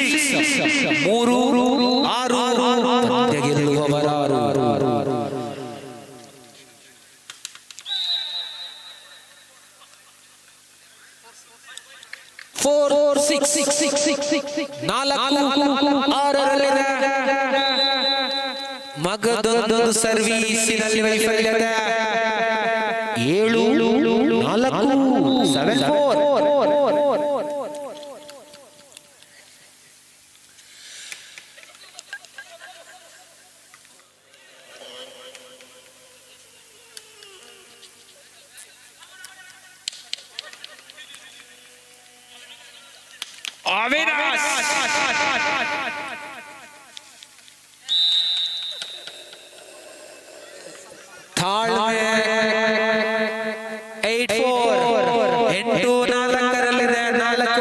ಗೆಲ್ಲುವವರಾರು. ಮಗದೊಂದು ಸರ್ವೀಸಿನಲ್ಲಿ ವೈಫಲ್ಯತೆ 7-4 ಅವಿನಾಶ್ ತಾಳ್ಮೆ 8-4 4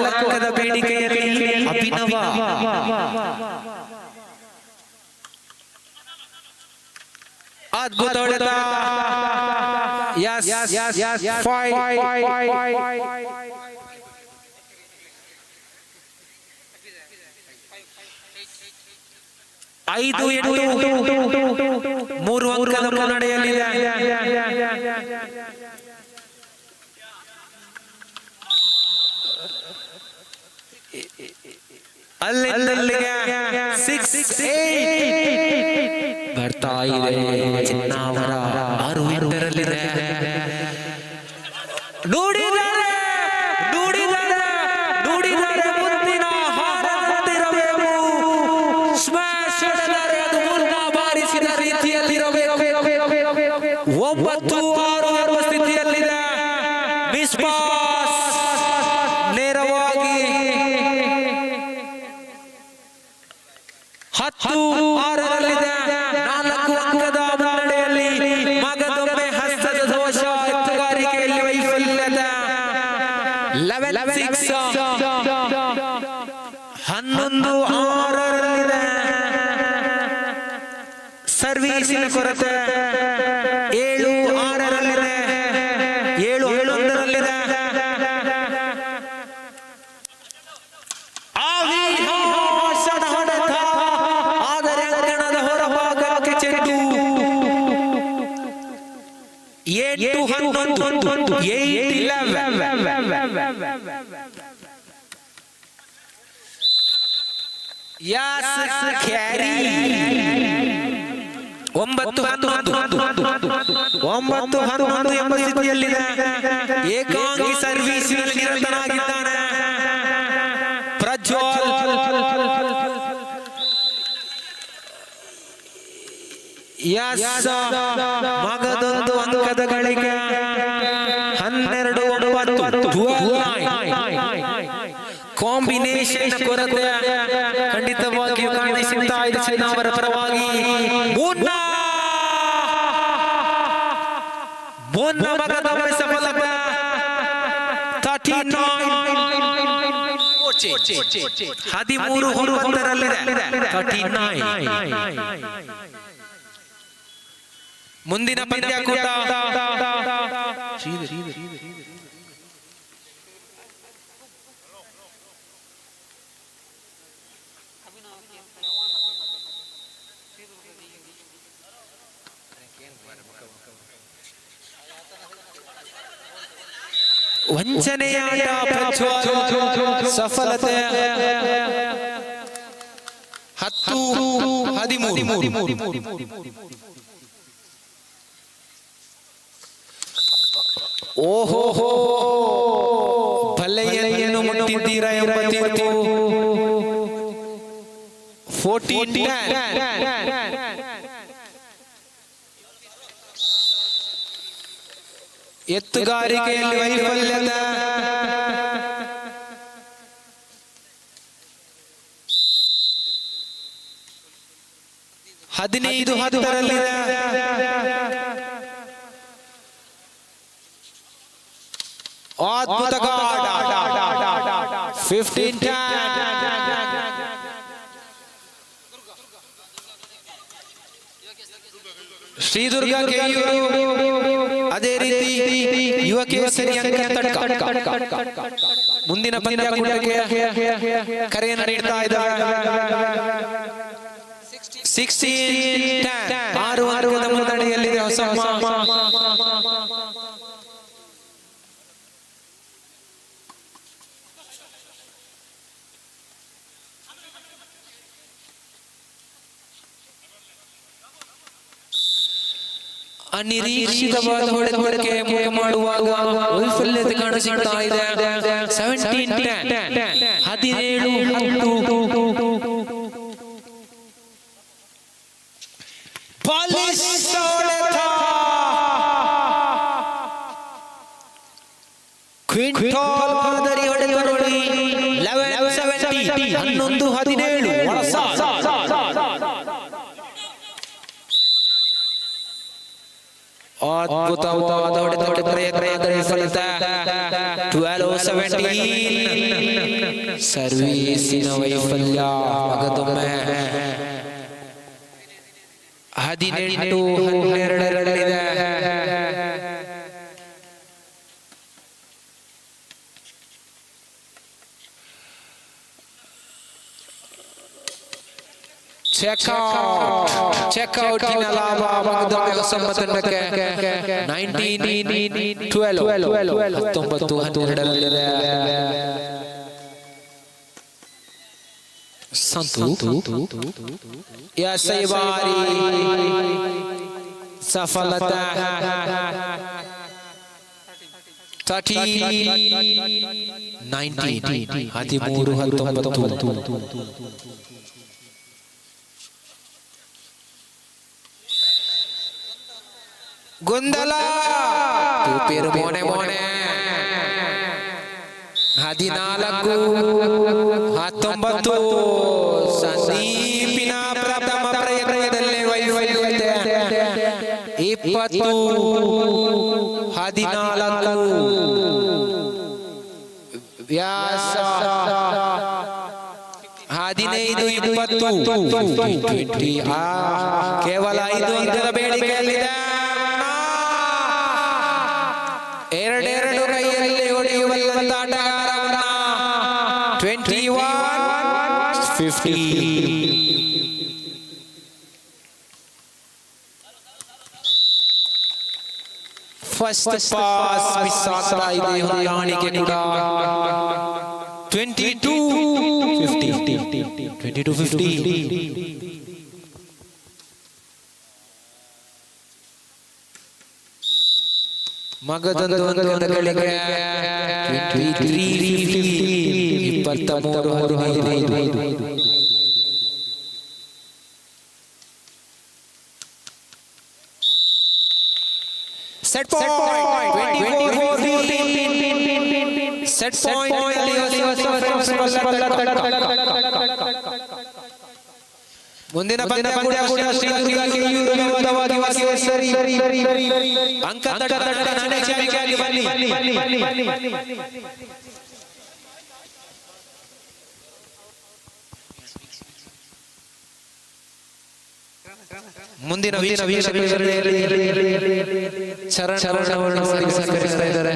ಅಂಕದ ಬೇಡಿಕೆಯಲ್ಲಿ ಅಭಿನವ. ಅದ್ಭುತ ಹೊಡೆತ. 5-8 3 ಅಂಕದ ಮುನ್ನಡೆಯಲ್ಲಿದೆ. ಅಲ್ಲಿಗೆ 6-8 ಇದೆ ಚಿನ್ನಾವರ 6 ನುಡಿದರೆ ಮುತ್ತಿನ ಹಾರದಂತಿರಬೇಕು. ಸ್ಮ್ಯಾಶ್ ಹೊಡೆದರೆ ಅದು ಮುನ್ನ ಬಾರಿಸಿದ ರೀತಿಯಲ್ಲಿರಬೇಕು. 9-6 ಎಂಬ ಸ್ಥಿತಿಯಲ್ಲಿದೆ. ಮಿಸ್ ಪಾಸ್ ನೇರವಾಗಿ 10-6 4 ಅಂಕದ ಮುನ್ನಡೆಯಲ್ಲಿ ಮಗದೊಮ್ಮೆ ಹಸ್ತದ ದೋಷ, ಎತ್ತುಗಾರಿಕೆಯಲ್ಲಿ ವೈಫಲ್ಯದ 11-6 11-6 ಸರ್ವೀಸಿನ ಕೊರತೆ 7-6 7-11 ಆವಿಹಾಸದ ಹೊಡೆತ, ಆದರೆ ಅಂಗಣದ ಹೊರಭಾಗಕ್ಕೆ ಚೆಂಡು 8-11 ಯಾಸ್ ಕ್ಯಾರಿ 9-11 ಎಂಬ ಸ್ಥಿತಿಯಲ್ಲಿದೆ. ಏಕಾಂಗಿ ಸರ್ವೀಸಿನಲ್ಲಿ ನಿರತನಾಗಿದ್ದಾನೆ ಪ್ರಜ್ವಲ್. ಮಗದೊಂದು ಅಂಕದ ಗಳಿಕೆ 12-9 ಕಾಂಬಿನೇಷನ್ ಕೊರತೆ ಖಂಡಿತವಾಗಿಯೂ ಕಾಣಿಸುತ್ತಾ ಇದೆ ಚಿನ್ನಾವರ ಪರವಾಗಿ. ಮುನ್ನ ಮಗದೊಮ್ಮೆ ಸಫಲತೆ 13-9 ಮುಂದಿನ ಪಂದ್ಯಾಕೂಟ ವಂಚನೆಯಾದ ಪ್ರಜ್ವಲ್ ಸಫಲತೆ 10-13 ಓಹೋ ಬಲೆಯನ್ನು ಮುಟ್ಟಿದ್ದೀರಾ ಎಂಬ ತೀರ್ಪು 14-10 ಎತ್ತುಗಾರಿಕೆಯಲ್ಲಿ ವೈಫಲ್ಯದ 15-10 ಅದ್ಭುತ ಗಾಡ್ 15-10 ಶ್ರೀದುರ್ಗ ಕೆಯೂರು ಅದೇ ರೀತಿ ಯುವ ಕೇಸರಿ ಮುಂದಿನ ಪಂದ್ಯಾಕೂಟಕ್ಕೆ ಕರೆಯನ್ನು ನೀಡ್ತಾ ಇದ್ದಾರೆ. 16-10 6 ಅಂಕದ ಮುನ್ನಡೆಯಲ್ಲಿದೆ ಹೊಸಮ್ಮ. ಅನಿರೀಕ್ಷಿತವಾದ ಹೊಡೆತಕ್ಕೆ ಮುಖ ಮಾಡುವಾಗ ವೈಫಲ್ಯತೆ ಕಾಣಿಸುತ್ತಾ ಇದೆ. 17-10 17-10 ಪಾಲಿಶ್ ಹೊಡೆತ ಕ್ವಿಂಟಾಲ್ ಮಾದರಿ ಹೊಡೆತ ನೋಡಿ 11-17 11-17 ಅದ್ಭುತವಾದ ಹೊಡೆತ ಪ್ರಯತ್ನ ಫಲಿತ 12-17 ಸರ್ವೀಸಿನ ವೈಫಲ್ಯ ಮಗದೊಮ್ಮೆ 18-12 ಚೆಕ್ಔಟ್ ಲಾಭ ಮಗದೊಮ್ಮೆ ಹೊಸ ತಂಡಕ್ಕೆ 19-12 संतु या सैवारी सफलता 13-19 ಗೊಂದಲ ತೂಪೇರು ಮೋನೆ ಮೋನೆ 14-19 ಸಂದೀಪಿನ ಪ್ರಥಮ ಪ್ರಯತ್ನದಲ್ಲಿ ವೈಫಲ್ಯ 20-14 ವ್ಯಾಸ 15-20 ಕೇವಲ 5 ಅಂಕದ ಬೇಡಿಕೆಯಲ್ಲಿದೆ ಎರಡೆರಡು ಕೈಯಲ್ಲಿ ಹೊಡೆಯುವಂತ ಆಟಗಾರವನ್ನ 21-50 ಫಸ್ಟ್ ಪಾಸ್ ಮಿಸ್ ಆಗ್ತಾ ಇದೆ ಹೊಂದಾಣಿಕೆ ಕೂಡ 22-50 ಮಗದೊಂದು ಗಳಿಗೆ 23-15 ಸೆಟ್ ಮುಂದಿನ ಪಂದ್ಯ ಕೂಡ ಶ್ರೀದುರ್ಗಕ್ಕೆ ಅಂಕ ಬನ್ನಿ ಮುಂದಿನ ಚರಣವನ್ನು ಸಹಕರಿಸ್ತಾ ಇದ್ದಾರೆ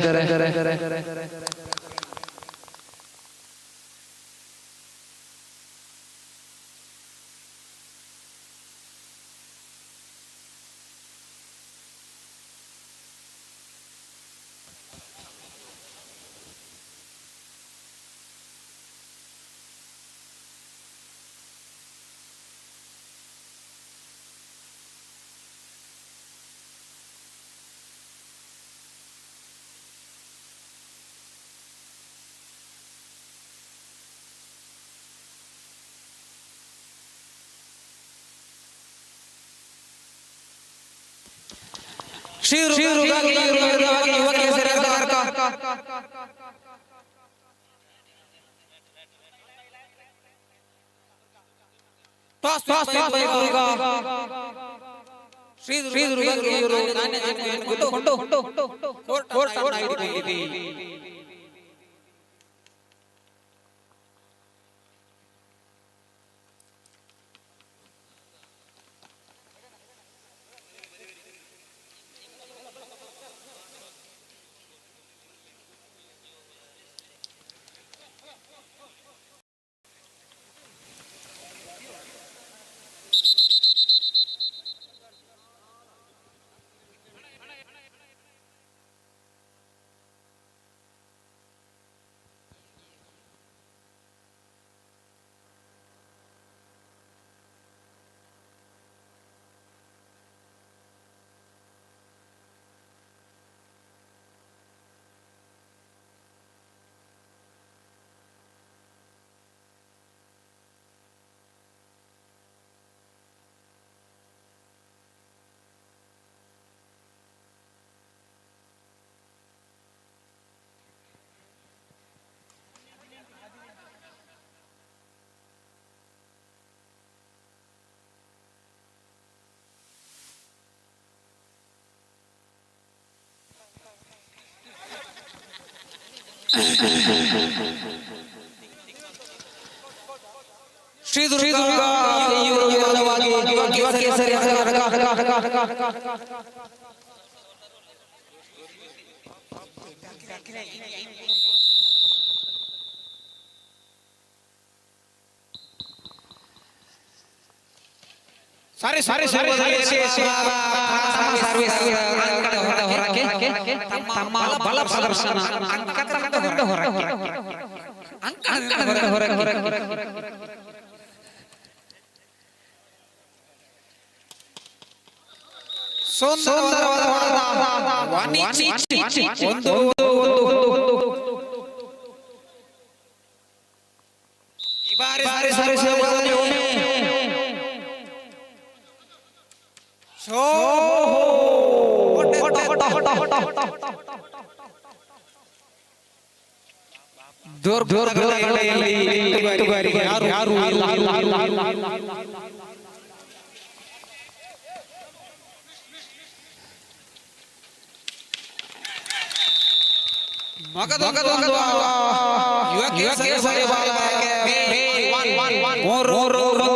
ಶ್ರೀದುರ್ಗ ಇವರು ವಿರೋಧವಾಗಿ ಯುವ ಕೇಸರಿ ಸಾರಿ ತಮ್ಮ ಬಲ ಪ್ರದರ್ಶನ ಅಂಕದಿಂದ ಹೊರಗೆ ಸುಂದರವಾದ ಹೊಡೆತ. One each. ಒಂದು ಈ ಬಾರಿ ಸರಿಸಬಹುದು. ಶೋ ಯಾರು ಮಗದೊಂದು ಯುವ ಕೇಸರಿ ಬಾಲಕರಿಗೆ ಮೂರು ಎರಡು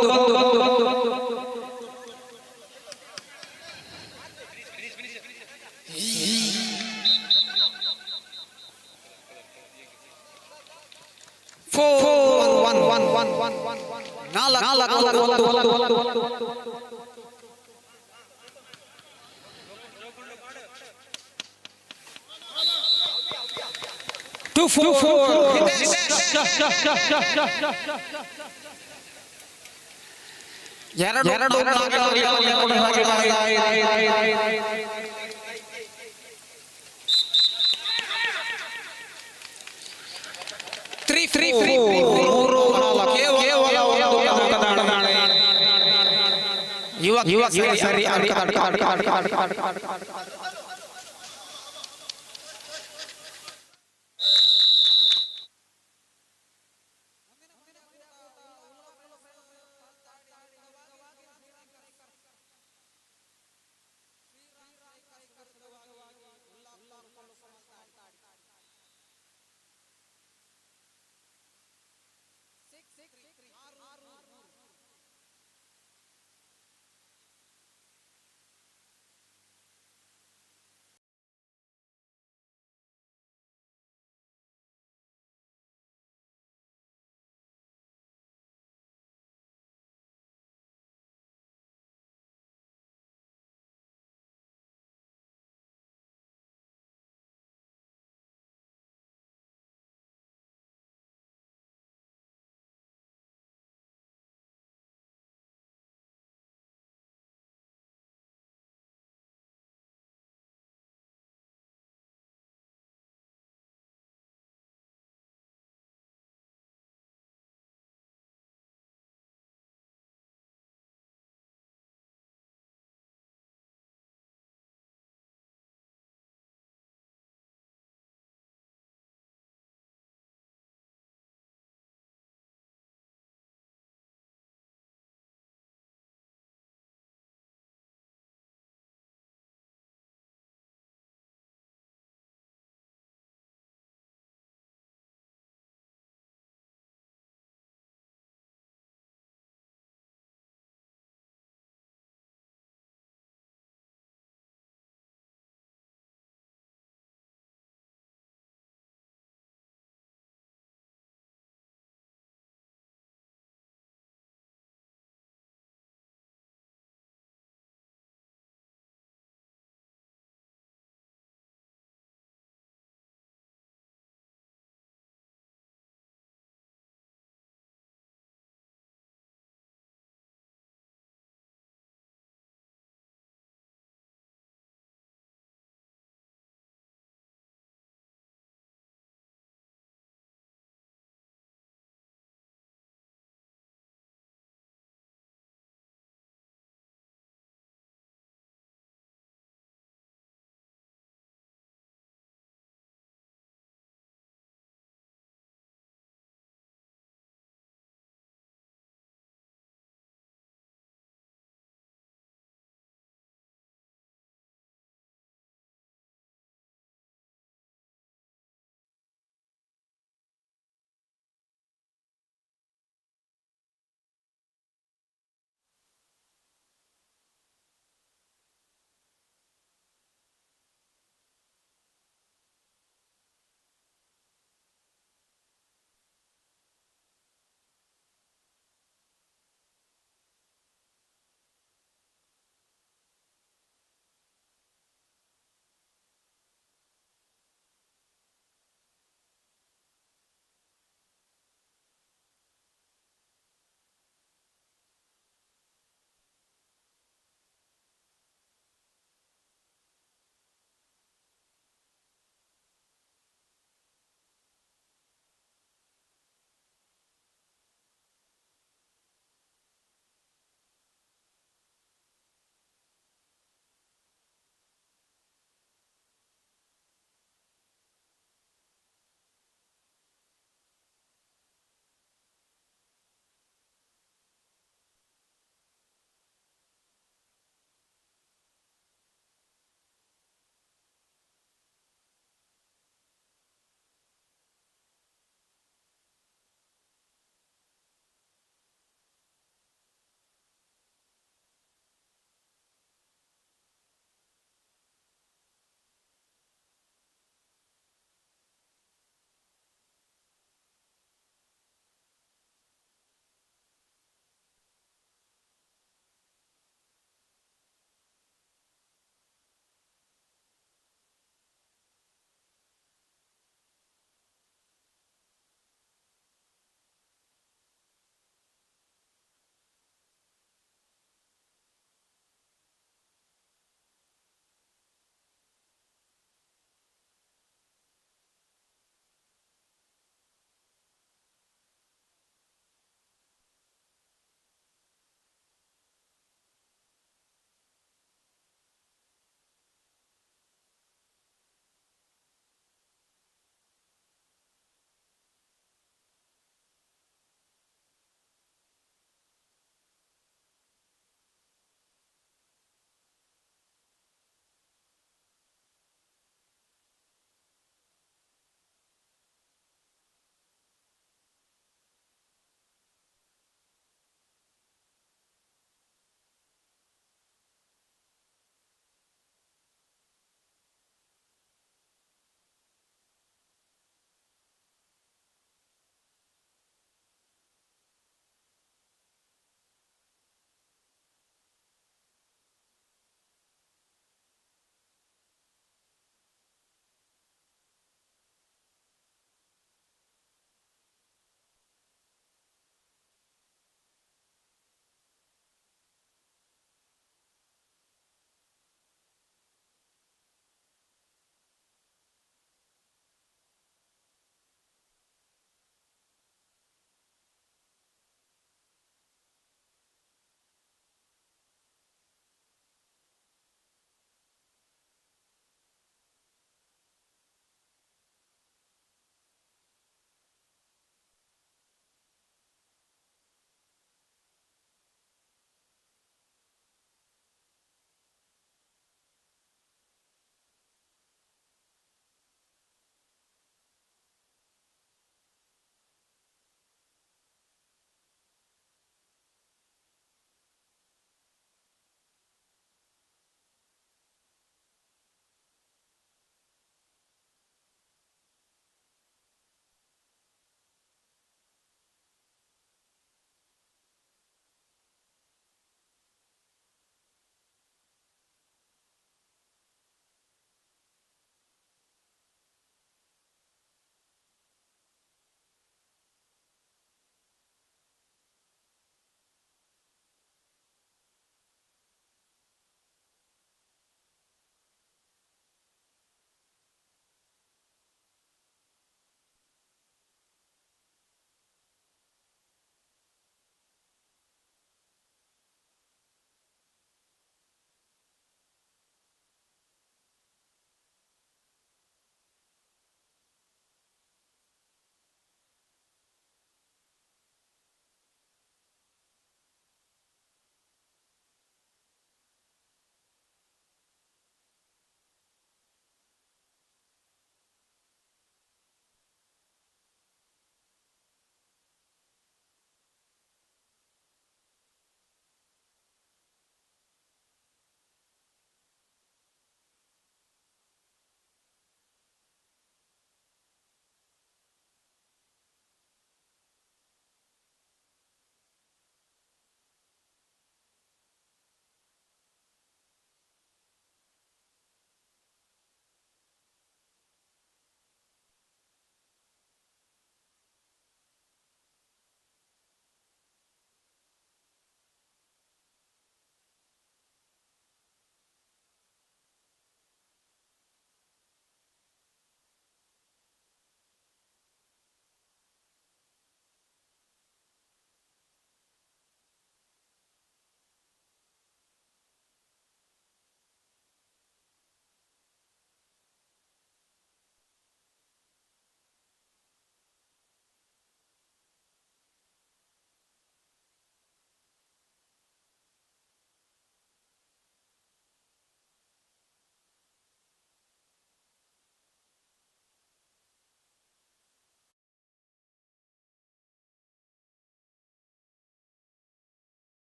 ಯುವ ಸರಿ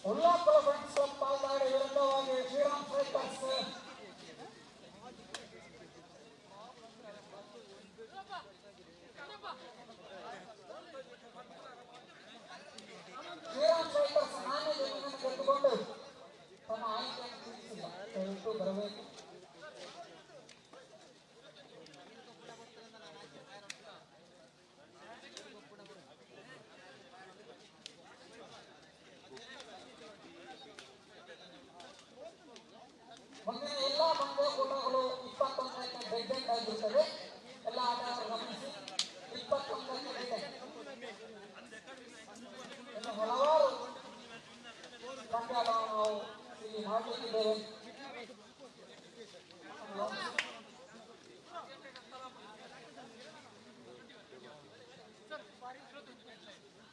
ಉಲ್ಲಾಪುರ ಫ್ರೆಂಡ್ಸ್ ಕ್ಲಬ್ ಪಾಲ್ದಾಡಿ ವಿರುದ್ಧವಾಗಿ ಶ್ರೀರಾಮ್ ಫೈಟರ್ಸ್ ನಾಣ್ಯ ಜಮೀನನ್ನು ಗೆದ್ದುಕೊಂಡು ತಮ್ಮ ಆಯ್ಕೆಯನ್ನು ತಿಳಿಸಿಲ್ಲ. ದಯವಿಟ್ಟು ಬರಬೇಕು. ಮುಂದಿನ ಎಲ್ಲಾ ಪಂದ್ಯಕೂಟಗಳು 21ಕ್ಕೆ ಡೆಡ್ ಎಂಡ್ ಆಗಿರುತ್ತದೆ. ಎಲ್ಲ ಆಟಗಾರರು ಗಮನಿಸಿ, 21ಕ್ಕೆ ಡೆಡ್ ಎಂಡ್. ಇನ್ನು ಹಲವಾರು ಪಂದ್ಯಗಳನ್ನು ನಾವು ಇಲ್ಲಿ ಮಾಡಲಿಕ್ಕಿದ್ದೇವೆ.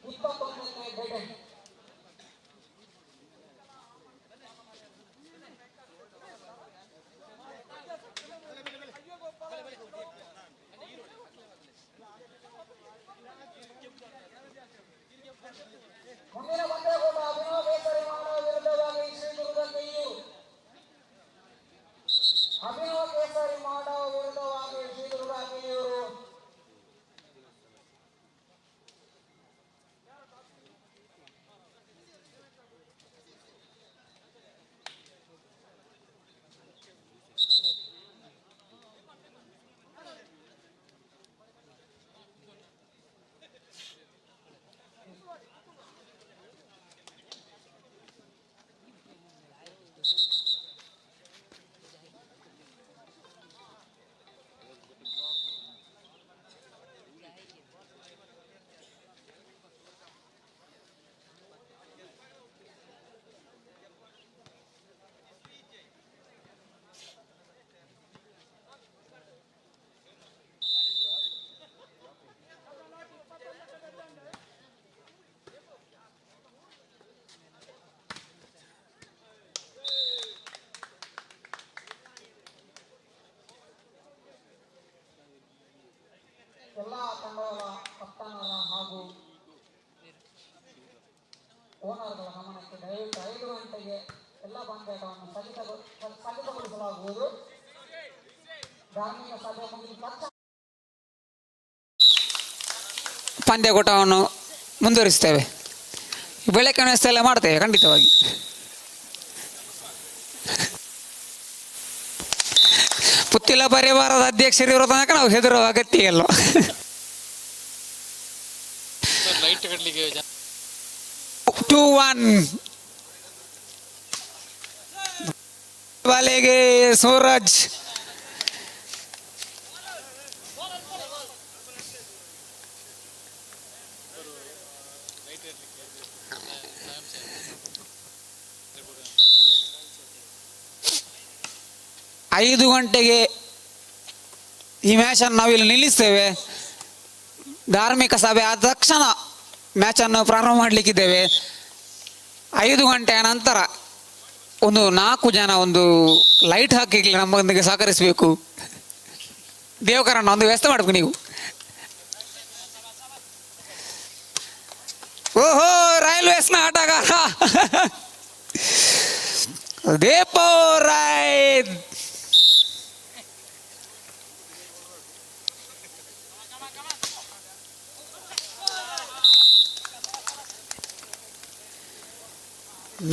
21ಕ್ಕೆ ಡೆಡ್ ಎಂಡ್. ಮುಂದಿನ ಪಂದ್ಯಕೂಟ ಅಭಿನವ ಕೇಸರಿ ಮಾಡವ ವಿರುದ್ಧವಾಗಿ ಶ್ರೀದುರ್ಗ ಕೆಯೂರು. ಅಭಿನವ ಕೇಸರಿ ಮಾಡವ ವಿರುದ್ಧವಾಗಿ ಶ್ರೀದುರ್ಗ ಕೆಯೂರು. ಎಲ್ಲ ತಂಡಗಳ ಕಪ್ತಾನರ ಹಾಗೂ ಓನರ್ಗಳ ಗಮನಕ್ಕೆ ದಯವಿಟ್ಟು 5 ಗಂಟೆಗೆ ಎಲ್ಲ ಪಂದ್ಯಾಟವನ್ನು ಸ್ಥಗಿತಗೊಳಿಸಲಾಗುವುದು. ಧಾರ್ಮಿಕ ಸಭೆ ಮುಗಿದ ತಕ್ಷಣ ಪಂದ್ಯಕೂಟವನ್ನು ಮುಂದುವರಿಸ್ತೇವೆ. ಬೆಳಕಿನ ವ್ಯವಸ್ಥೆ ಎಲ್ಲ ಮಾಡ್ತೇವೆ ಖಂಡಿತವಾಗಿ. ಪುತ್ತಿಲ ಪರಿವಾರದ ಅಧ್ಯಕ್ಷರಿರೋ ತನಕ ನಾವು ಹೆದರುವ ಅಗತ್ಯ ಇಲ್ಲ. ಲೈಟ್ ಕಡ್ಲಿಕ್ಕೆ 2-1 ಬಾಲೆಗೆ ಸೂರಜ್. ಐದು ಗಂಟೆಗೆ ಈ ಮ್ಯಾಚನ್ನು ನಾವಿಲ್ಲಿ ನಿಲ್ಲಿಸ್ತೇವೆ. ಧಾರ್ಮಿಕ ಸಭೆ ಆದ ತಕ್ಷಣ ಮ್ಯಾಚನ್ನು ಪ್ರಾರಂಭ ಮಾಡಲಿಕ್ಕಿದ್ದೇವೆ. 5 ಗಂಟೆಯ ನಂತರ ಒಂದು 4 ಜನ ಒಂದು ಲೈಟ್ ಹಾಕಿ ನಮ್ಮೊಂದಿಗೆ ಸಹಕರಿಸಬೇಕು. ದೇವಕರನ್ನ ಒಂದು ವ್ಯವಸ್ಥೆ ಮಾಡಬೇಕು ನೀವು. ಓಹೋ, ರೈಲ್ವೇಸ್ನ ಆಟಗಾರ ದೇಪೋರಾಯ್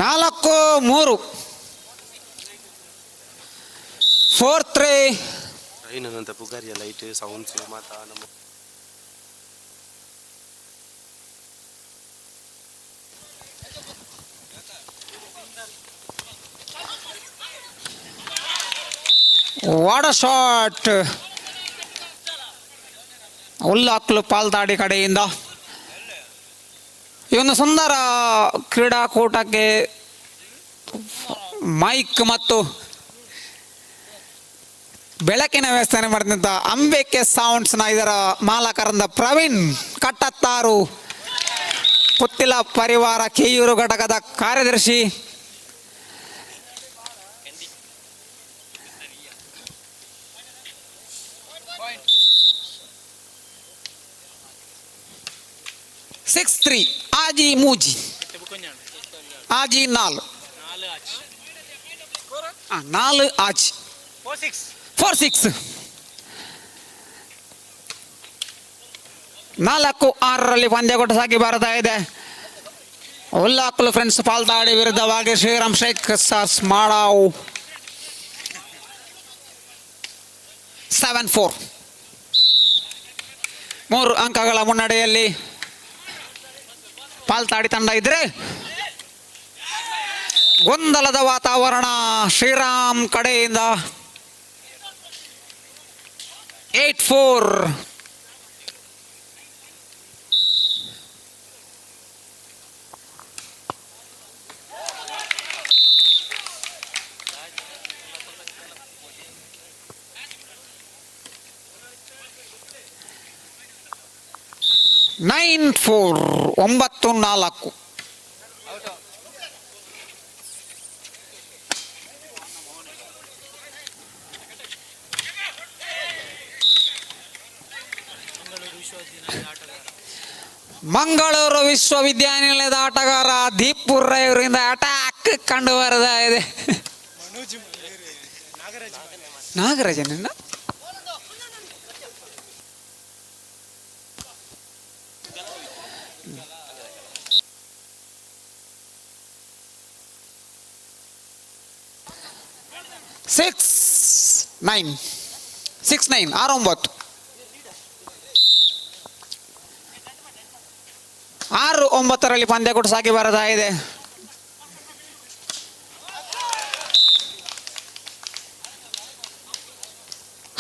ನಾಲ್ಕು ಮೂರು 4-3 అయినంత పుగారి లైట్ సౌండ్స్ మాత నమ్మ ವಾಡ ಶಾಟ್ ಉಲ್ಲಾಕ್ಲು ಪಾಲ್ತಾಡಿ ಕಡೆಯಿಂದ ಈ ಒಂದು ಸುಂದರ ಕ್ರೀಡಾಕೂಟಕ್ಕೆ ಮೈಕ್ ಮತ್ತು ಬೆಳಕಿನ ವ್ಯವಸ್ಥೆ ಮಾಡಿದಂಥ ಅಂಬಿಕೆ ಸೌಂಡ್ಸ್ನ ಇದರ ಮಾಲಕರಂದ ಪ್ರವೀಣ್ ಕಟ್ಟತ್ತಾರು, ಪುತ್ತಿಲ ಪರಿವಾರ ಕೆಯೂರು ಘಟಕದ ಕಾರ್ಯದರ್ಶಿ, ಸಿಕ್ಸ್ 3 ಆಜಿ ಮೂಜಿ ಆಜಿ 4 ಆಜಿ 4-6 4-6ರಲ್ಲಿ ಪಂದ್ಯಕೂಟ ಸಾಗಿ ಬರ್ತಾ ಇದೆ. ಉಲ್ಲಾಕ್ಲು ಫ್ರೆಂಡ್ಸ್ ಪಾಲ್ತಾಡಿ ವಿರುದ್ಧವಾಗಿ ಶ್ರೀರಾಮ್ ಶೇಖ್ ಸಾಸ್ ಮಾಡಾವು 7-4 3 ಅಂಕಗಳ ಮುನ್ನಡೆಯಲ್ಲಿ ಪಾಲ್ತಾಡಿ ತಂಡ ಇದ್ರೆ ಗೊಂದಲದ ವಾತಾವರಣ ಶ್ರೀರಾಮ್ ಕಡೆಯಿಂದ 8-4 9-4 9-4 ಮಂಗಳೂರು ವಿಶ್ವವಿದ್ಯಾನಿಲಯದ ಆಟಗಾರ ದೀಪ್ ಪುರ್ರೆ ಇವರಿಂದ ಅಟ್ಯಾಕ್ ಕಂಡು ಬರ್ತಾ ಇದೆ. ನಾಗರಾಜನ 6-9 6-9 6-9ರಲ್ಲಿ ಪಂದ್ಯಕೂಟ ಸಾಗಿ ಬರ್ತಾ ಇದೆ.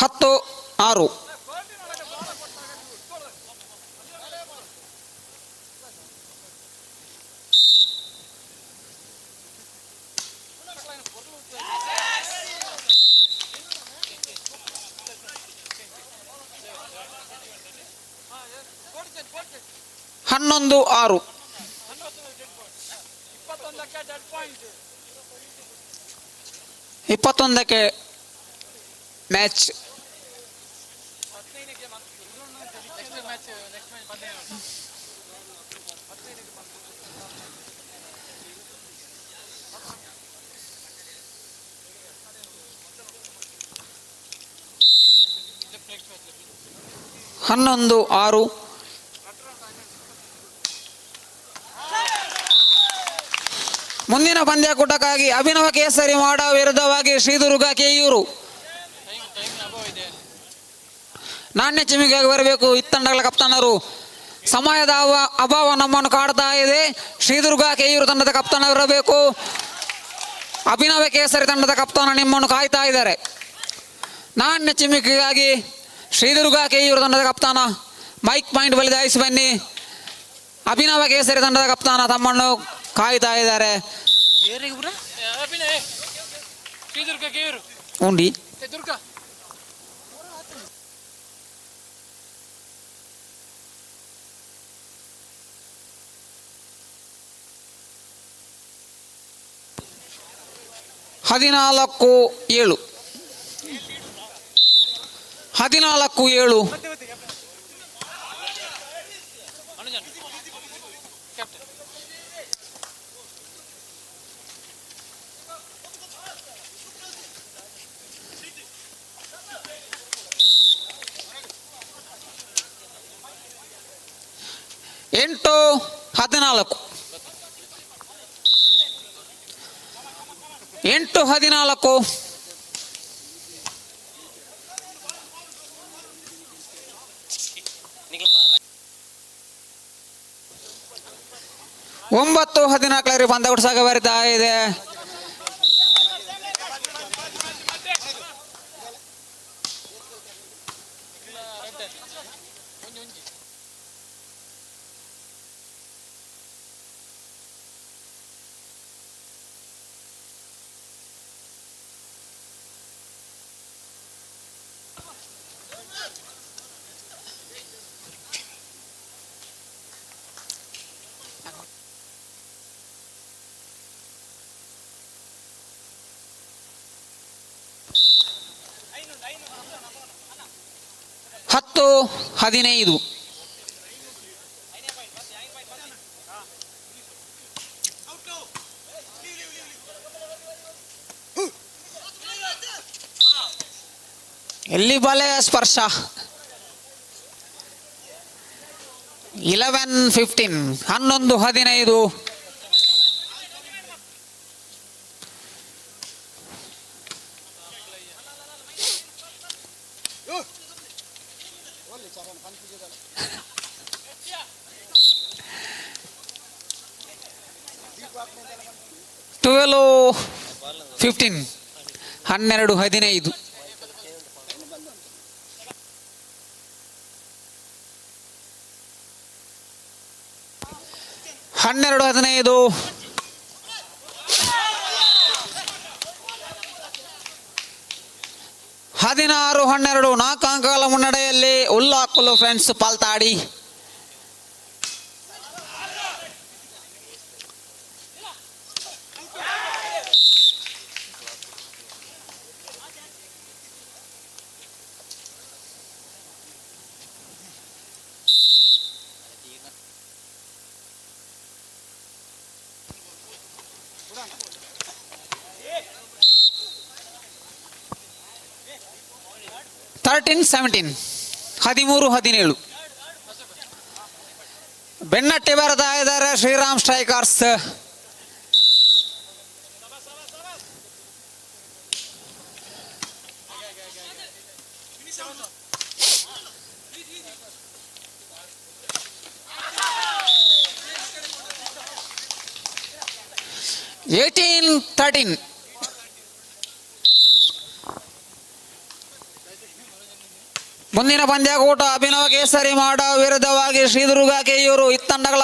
ಹತ್ತು 6 11-6 21ಕ್ಕೆ ಮ್ಯಾಚ್. ಹನ್ನೊಂದು 6 ಮುಂದಿನ ಪಂದ್ಯಕೂಟಕ್ಕಾಗಿ ಅಭಿನವ ಕೇಸರಿ ಮಾಡ ವಿರುದ್ಧವಾಗಿ ಶ್ರೀದುರ್ಗ ಕೆಯೂರು. ನಾಣ್ಯ ಚಿಮಿಗಾಗಿ ಬರಬೇಕು ಇತ್ತಂಡಗಳ ಕಪ್ತಾನರು. ಸಮಯದ ಅಭಾವ ನಮ್ಮನ್ನು ಕಾಡ್ತಾ ಇದೆ. ಶ್ರೀದುರ್ಗ ಕೆಯೂರು ತಂಡದ ಕಪ್ತಾನ ಇರಬೇಕು. ಅಭಿನವ ಕೇಸರಿ ತಂಡದ ಕಪ್ತಾನ ನಿಮ್ಮನ್ನು ಕಾಯ್ತಾ ಇದ್ದಾರೆ. ನಾಣ್ಯ ಚಿಮಿಕಿಗಾಗಿ ಶ್ರೀದುರ್ಗ ಕೆಯೂರು ತಂಡದ ಕಪ್ತಾನ ಮೈಕ್ ಪಾಯಿಂಟ್ ಬಲಿದಾಯಿಸಿ ಬನ್ನಿ. ಅಭಿನವ ಕೇಸರಿ ತಂಡದ ಕಪ್ತಾನ ತಮ್ಮನ್ನು ಕಾಯ್ತಾ ಇದ್ದಾರೆ. ಉಂಡಿ ಹದಿನಾಲ್ಕು 7 14 8-14 8-14 9-14 ಪಂದ್ಯ ಕೊಡ್ಸಾಕ ಬರ್ತಾ ಇದೆ. ಹತ್ತು 15 ಎಲ್ಲಿ ಬಲೆಯ ಸ್ಪರ್ಶ. 11-15 11-15 12-15 12-15 12-15 16-12 4 ಅಂಕಗಳ ಮುನ್ನಡೆಯಲ್ಲಿ ಉಲ್ಲಾಕುಲು ಫ್ರೆಂಡ್ಸ್ ಪಾಲ್ತಾಡಿ. (13-17) 13-17 ಬೆನ್ನಟ್ಟಿ ಬರ್ತಾ ಇದ್ದಾರೆ ಶ್ರೀರಾಮ್ ಸ್ಟ್ರೈಕರ್ಸ್. (18-13) ಮುಂದಿನ ಪಂದ್ಯಕೂಟ ಅಭಿನವ ಕೇಸರಿ ಮಾಡ ವಿರುದ್ಧವಾಗಿ ಶ್ರೀದುರ್ಗ ಕೆಯೂರು ಇತ್ತಂಡಗಳ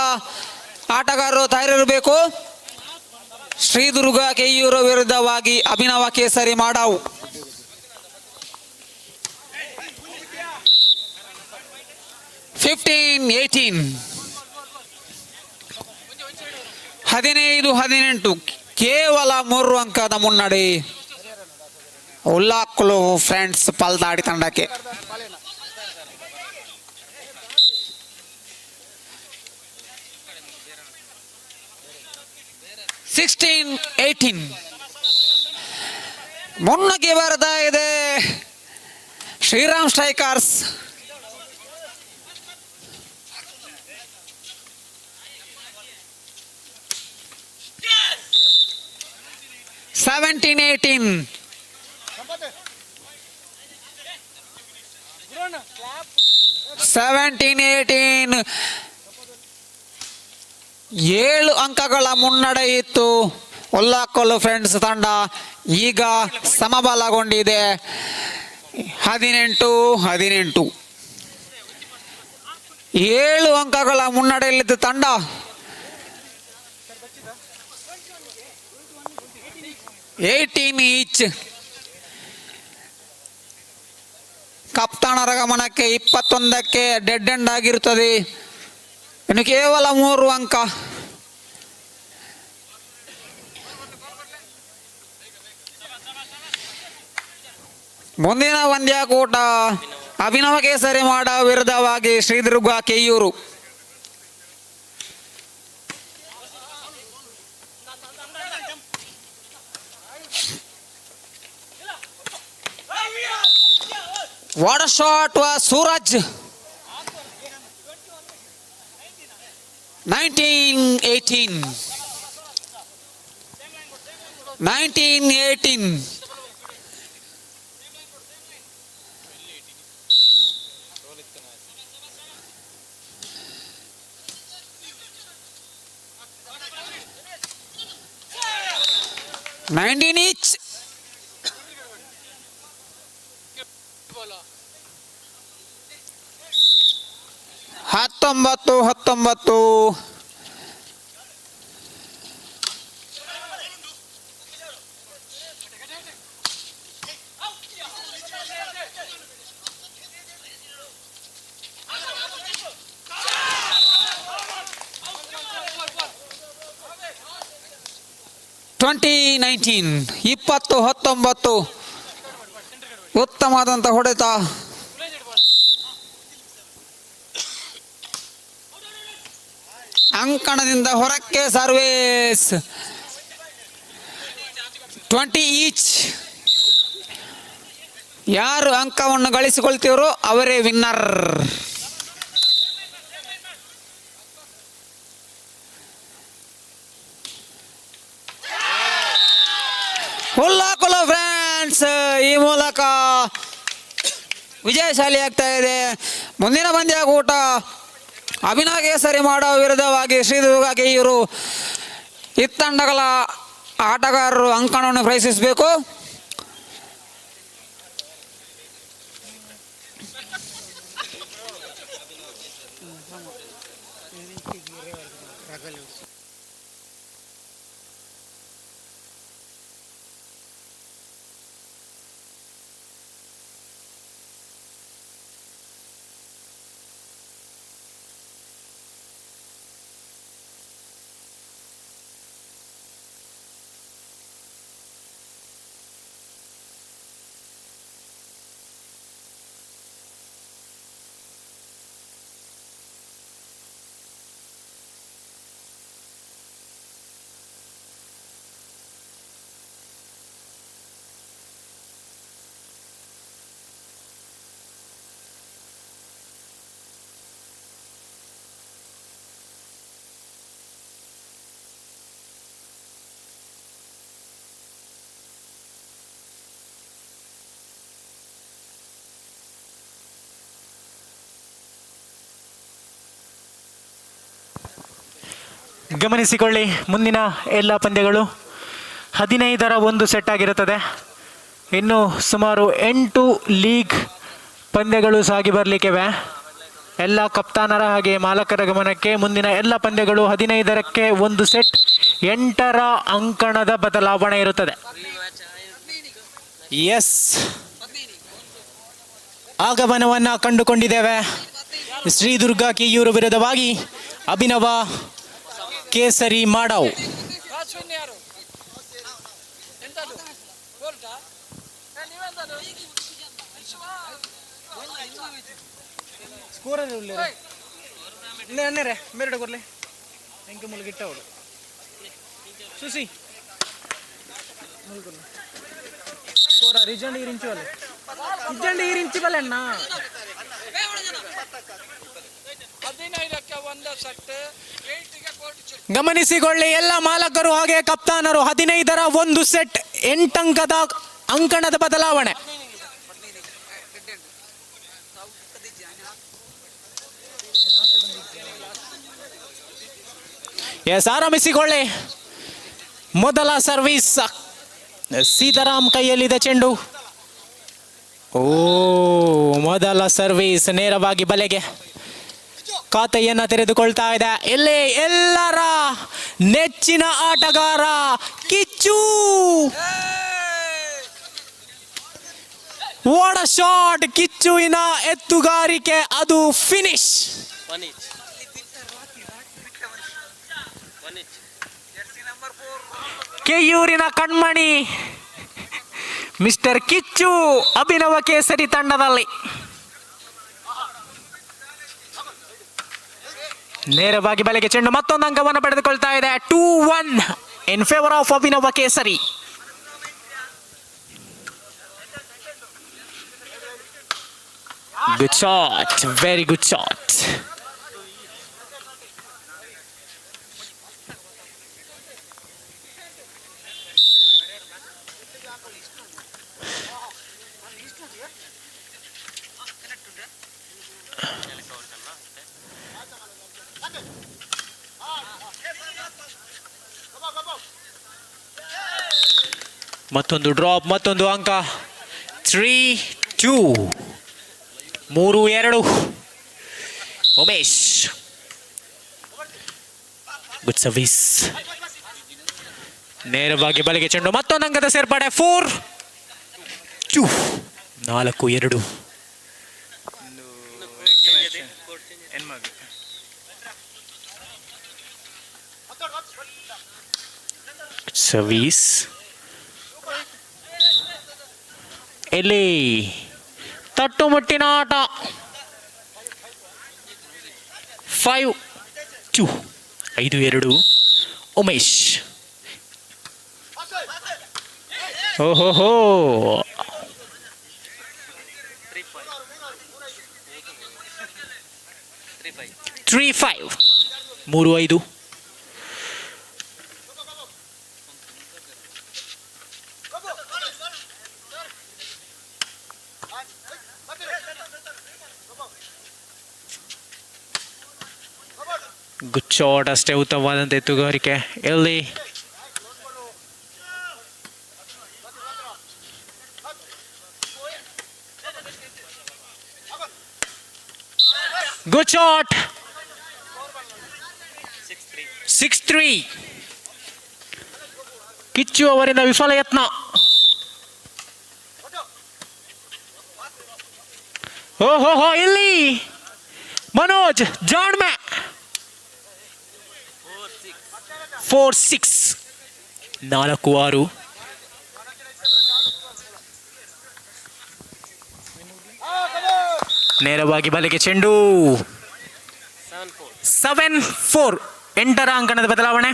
ಆಟಗಾರರು ತಯಾರಿರಬೇಕು. ಶ್ರೀದುರ್ಗ ಕೆಯೂರು ವಿರುದ್ಧವಾಗಿ ಅಭಿನವ ಕೇಸರಿ ಮಾಡಾವು. (15-18) 15-18 ಕೇವಲ 3 ಅಂಕದ ಮುನ್ನಡೆ ಉಲ್ಲಾಕುಲು ಫ್ರೆಂಡ್ಸ್ ಪಾಲ್ದಾಡಿ ತಂಡಕ್ಕೆ. (16-18) ಮುನ್ನಕ್ಕೆ ಬರ್ತಾ ಇದೆ ಶ್ರೀರಾಮ್ ಸ್ಟ್ರೈಕರ್ಸ್. (17-18) 7 ಅಂಕಗಳ ಮುನ್ನಡೆ ಇತ್ತು ಉಲ್ಲಾಕುಲು ಫ್ರೆಂಡ್ಸ್ ತಂಡ. ಈಗ ಸಮಬಲಗೊಂಡಿದೆ 18-18. 7 ಅಂಕಗಳ ಮುನ್ನಡೆಯಲ್ಲಿದ್ದ ತಂಡ 18 ಈಚ್. ಕಪ್ತಾನರ ಗಮನಕ್ಕೆ 21ಕ್ಕೆ ಡೆಡ್ ಎಂಡ್ ಆಗಿರುತ್ತದೆ. ಇನ್ನು ಕೇವಲ 3 ಅಂಕ. ಮುಂದಿನ ಪಂದ್ಯಕೂಟ ಅಭಿನವ ಕೇಸರಿ ಮಾಡ ವಿರುದ್ಧವಾಗಿ Sridurga Keyyur. What a shot was Suraj. 1918. 1918. each. 19. 2019. ಉತ್ತಮವಾದಂಥ ಹೊಡೆತ. ಅಂಕಣದಿಂದ ಹೊರಕ್ಕೆ ಸರ್ವೇಸ್. 20 ಈಚ್. ಯಾರು ಅಂಕವನ್ನು ಗಳಿಸಿಕೊಳ್ತೀವರೋ ಅವರೇ ವಿನ್ನರ್. ಹುಲ್ಲಾಕುಲ ಫ್ರೆಂಡ್ಸ್ ಈ ಮೂಲಕ ವಿಜಯಶಾಲಿ ಆಗ್ತಾ ಇದೆ. ಮುಂದಿನ ಪಂದ್ಯಾಕೂಟ ಅಭಿನವ ಕೇಸರಿ ಮಾಡೋ ವಿರುದ್ಧವಾಗಿ ಶ್ರೀದುರ್ಗ ಕೆಯೂರು ಇತ್ತಂಡಗಳ ಆಟಗಾರರು ಅಂಕಣವನ್ನು ಪ್ರಯತ್ನಿಸಬೇಕು. ಗಮನಿಸಿಕೊಳ್ಳಿ, ಮುಂದಿನ ಎಲ್ಲ ಪಂದ್ಯಗಳು 15ರ ಒಂದು ಸೆಟ್ ಆಗಿರುತ್ತದೆ. ಇನ್ನು ಸುಮಾರು 8 ಲೀಗ್ ಪಂದ್ಯಗಳು ಸಾಗಿ ಬರಲಿಕ್ಕಿವೆ. ಎಲ್ಲ ಕಪ್ತಾನರ ಹಾಗೆ ಮಾಲಕರ ಗಮನಕ್ಕೆ ಮುಂದಿನ ಎಲ್ಲ ಪಂದ್ಯಗಳು 15ಕ್ಕೆ ಒಂದು ಸೆಟ್, 8ರ ಅಂಕಣದ ಬದಲಾವಣೆ ಇರುತ್ತದೆ. ಎಸ್, ಆಗಮನವನ್ನು ಕಂಡುಕೊಂಡಿದ್ದೇವೆ. ಶ್ರೀದುರ್ಗ ಕೆಯೂರು ವಿರುದ್ಧವಾಗಿ ಅಭಿನವ ಕೇಸರಿ ಮಾಡಾವ್. ಮೇರೆ ಕೊರ್ಲೆ ಹೆಂಗೆ ಮುಳುಗಿಟ್ಟ ಅವಳು ಸುಸಿ ಸ್ಕೋರ ರಿಜಂಡ್ ಇರಿಂಚು ಅಲ್ಲ ರಿಜಂಡ್ ಇರಿಂಚು ಬಲ್ಲ ಅಣ್ಣ. ಗಮನಿಸಿಕೊಳ್ಳಿ ಎಲ್ಲ ಮಾಲಕರು ಹಾಗೆ ಕಪ್ತಾನರು, 15ರ ಒಂದು ಸೆಟ್, 8 ಅಂಕದ ಅಂಕಣದ ಬದಲಾವಣೆ. ಎಸ್, ಆರಂಭಿಸಿಕೊಳ್ಳಿ. ಮೊದಲ ಸರ್ವಿಸ್ ಸೀತಾರಾಮ್ ಕೈಯಲ್ಲಿದೆ ಚೆಂಡು. ಓ, ಮೊದಲ ಸರ್ವಿಸ್ ನೇರವಾಗಿ ಬಲೆಗೆ ಖಾತೆಯನ್ನ ತೆರೆದುಕೊಳ್ತಾ ಇದೆ. ಇಲ್ಲಿ ಎಲ್ಲರ ನೆಚ್ಚಿನ ಆಟಗಾರ ಕಿಚ್ಚು. What a shot! ಕಿಚ್ಚುವಿನ ಎತ್ತುಗಾರಿಕೆ, ಅದು ಫಿನಿಶ್. ಕೆಯೂರಿನ ಕಣ್ಮಣಿ ಮಿಸ್ಟರ್ ಕಿಚ್ಚು ಅಭಿನವ ಕೇಸರಿ ತಂಡದಲ್ಲಿ. ನೇರವಾಗಿ ಬಲೆಗೆ ಚೆಂಡು, ಮತ್ತೊಂದು ಅಂಕವನ್ನು ಪಡೆದುಕೊಳ್ತಾ ಇದೆ. 2-1 ಇನ್ ಫೇವರ್ ಆಫ್ ಅಭಿನವ ಕೇಸರಿ. Good shot, very good shot. ಮತ್ತೊಂದು ಡ್ರಾಪ್, ಮತ್ತೊಂದು ಅಂಕ. 3-2, 3-2. Umesh good service. ನೇರವಾಗಿ ಬಲಿಗೆ ಚೆಂಡು, ಮತ್ತೊಂದು ಅಂಕದ ಸೇರ್ಪಡೆ. 4-2, 4-2. ಸರ್ವೀಸ್ ಇಲ್ಲಿ ತಟ್ಟುಮುಟ್ಟಿನ ಆಟ. 5-2, 5-2. ಉಮೇಶ್ ಓಹೋ 3-5, 3-5. ಗುಡ್ ಶಾಟ್, ಅಷ್ಟೇ ಉತ್ತಮವಾದಂಥ ಎತ್ತುಗಾರಿಕೆ. ಎಲ್ಲಿ ಗುಡ್ ಶಾಟ್. 6-3. ಕಿಚ್ಚು ಅವರಿಂದ ವಿಫಲ ಯತ್ನ. ಓಹೋ ಇಲ್ಲಿ ಮನೋಜ್ ಜಾಣ್ಮೆ. 4-6, 4-6. ನೇರವಾಗಿ ಬಲಿಗೆ ಚೆಂಡು. 7-4, 8ರ ಅಂಕಣದ ಬದಲಾವಣೆ.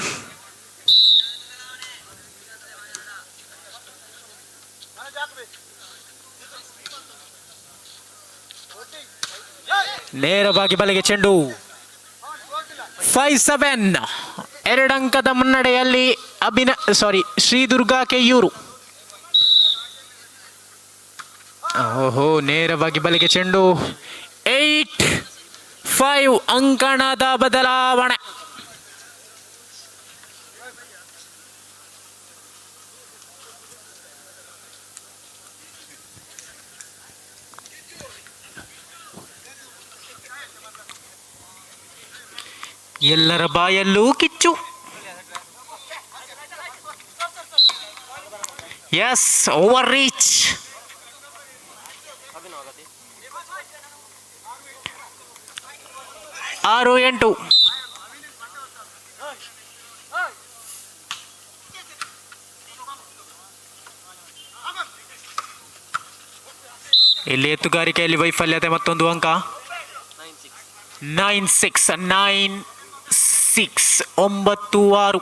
ನೇರವಾಗಿ ಬಲಿಗೆ ಚೆಂಡು. 5-7, 2 ಅಂಕದ ಮುನ್ನಡೆಯಲ್ಲಿ ಶ್ರೀದುರ್ಗ ಕೆಯೂರು. ಓಹೋ ನೇರವಾಗಿ ಬಲಿಗೆ ಚೆಂಡು. 8-5, ಅಂಕಣದ ಬದಲಾವಣೆ. ಎಲ್ಲರ ಬಾಯಲ್ಲೂ ಕಿಚ್ಚು. Yes, over reach. ಆರು 8. ಇಲ್ಲಿ ಎತ್ತುಗಾರಿಕೆಯಲ್ಲಿ ವೈಫಲ್ಯತೆ, ಮತ್ತೊಂದು ಅಂಕ. 9-6, 9-6. 7-9,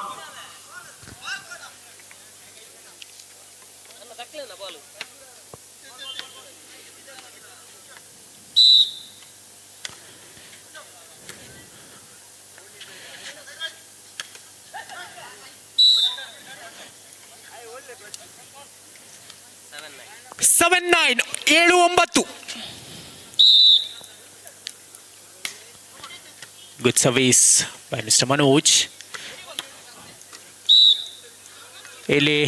7-9. Good service by Mr. Manoj. ಇಲ್ಲಿ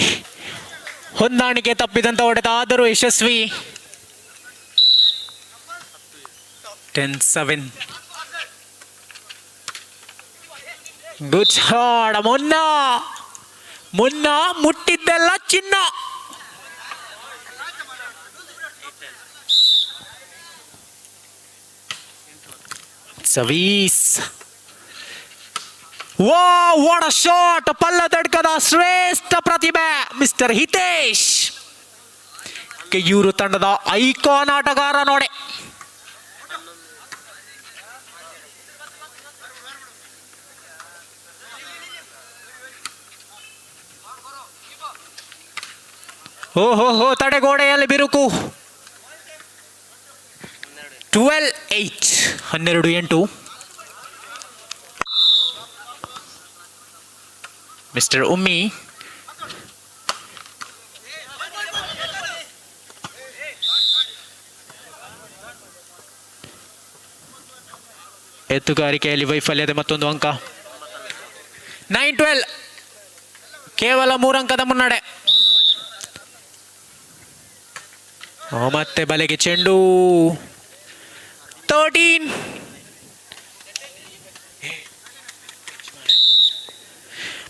ಹೊಂದಾಣಿಕೆ ತಪ್ಪಿದಂತ ಹೊಡೆತ, ಆದರೂ ಯಶಸ್ವಿ. 10-7. Good shot. ಮುನ್ನ ಮುಟ್ಟಿದ್ದೆಲ್ಲ ಚಿನ್ನ. ಸರ್ವೀಸ್. What a shot. ಪಲ್ಲದಡ್ಕದ ಶ್ರೇಷ್ಠ ಪ್ರತಿಭೆ ಮಿಸ್ಟರ್ ಹಿತೇಶ್, ಕೆಯೂರು ತಂಡದ ಐಕಾನ್ ಆಟಗಾರ ನೋಡಿ. ಓಹೋ ತಡೆಗೋಡೆಯಲ್ಲಿ ಬಿರುಕು. 12-8, 12-8. ಮಿಸ್ಟರ್ ಉಮ್ಮಿ ಎತ್ತುಗಾರಿಕೆಯಲ್ಲಿ ವೈಫಲ್ಯದ ಮತ್ತೊಂದು ಅಂಕ. 9-12 ಕೇವಲ 3 ಅಂಕದ ಮುನ್ನಡೆ. ಮತ್ತೆ ಬಲೆಗೆ ಚೆಂಡು. 13.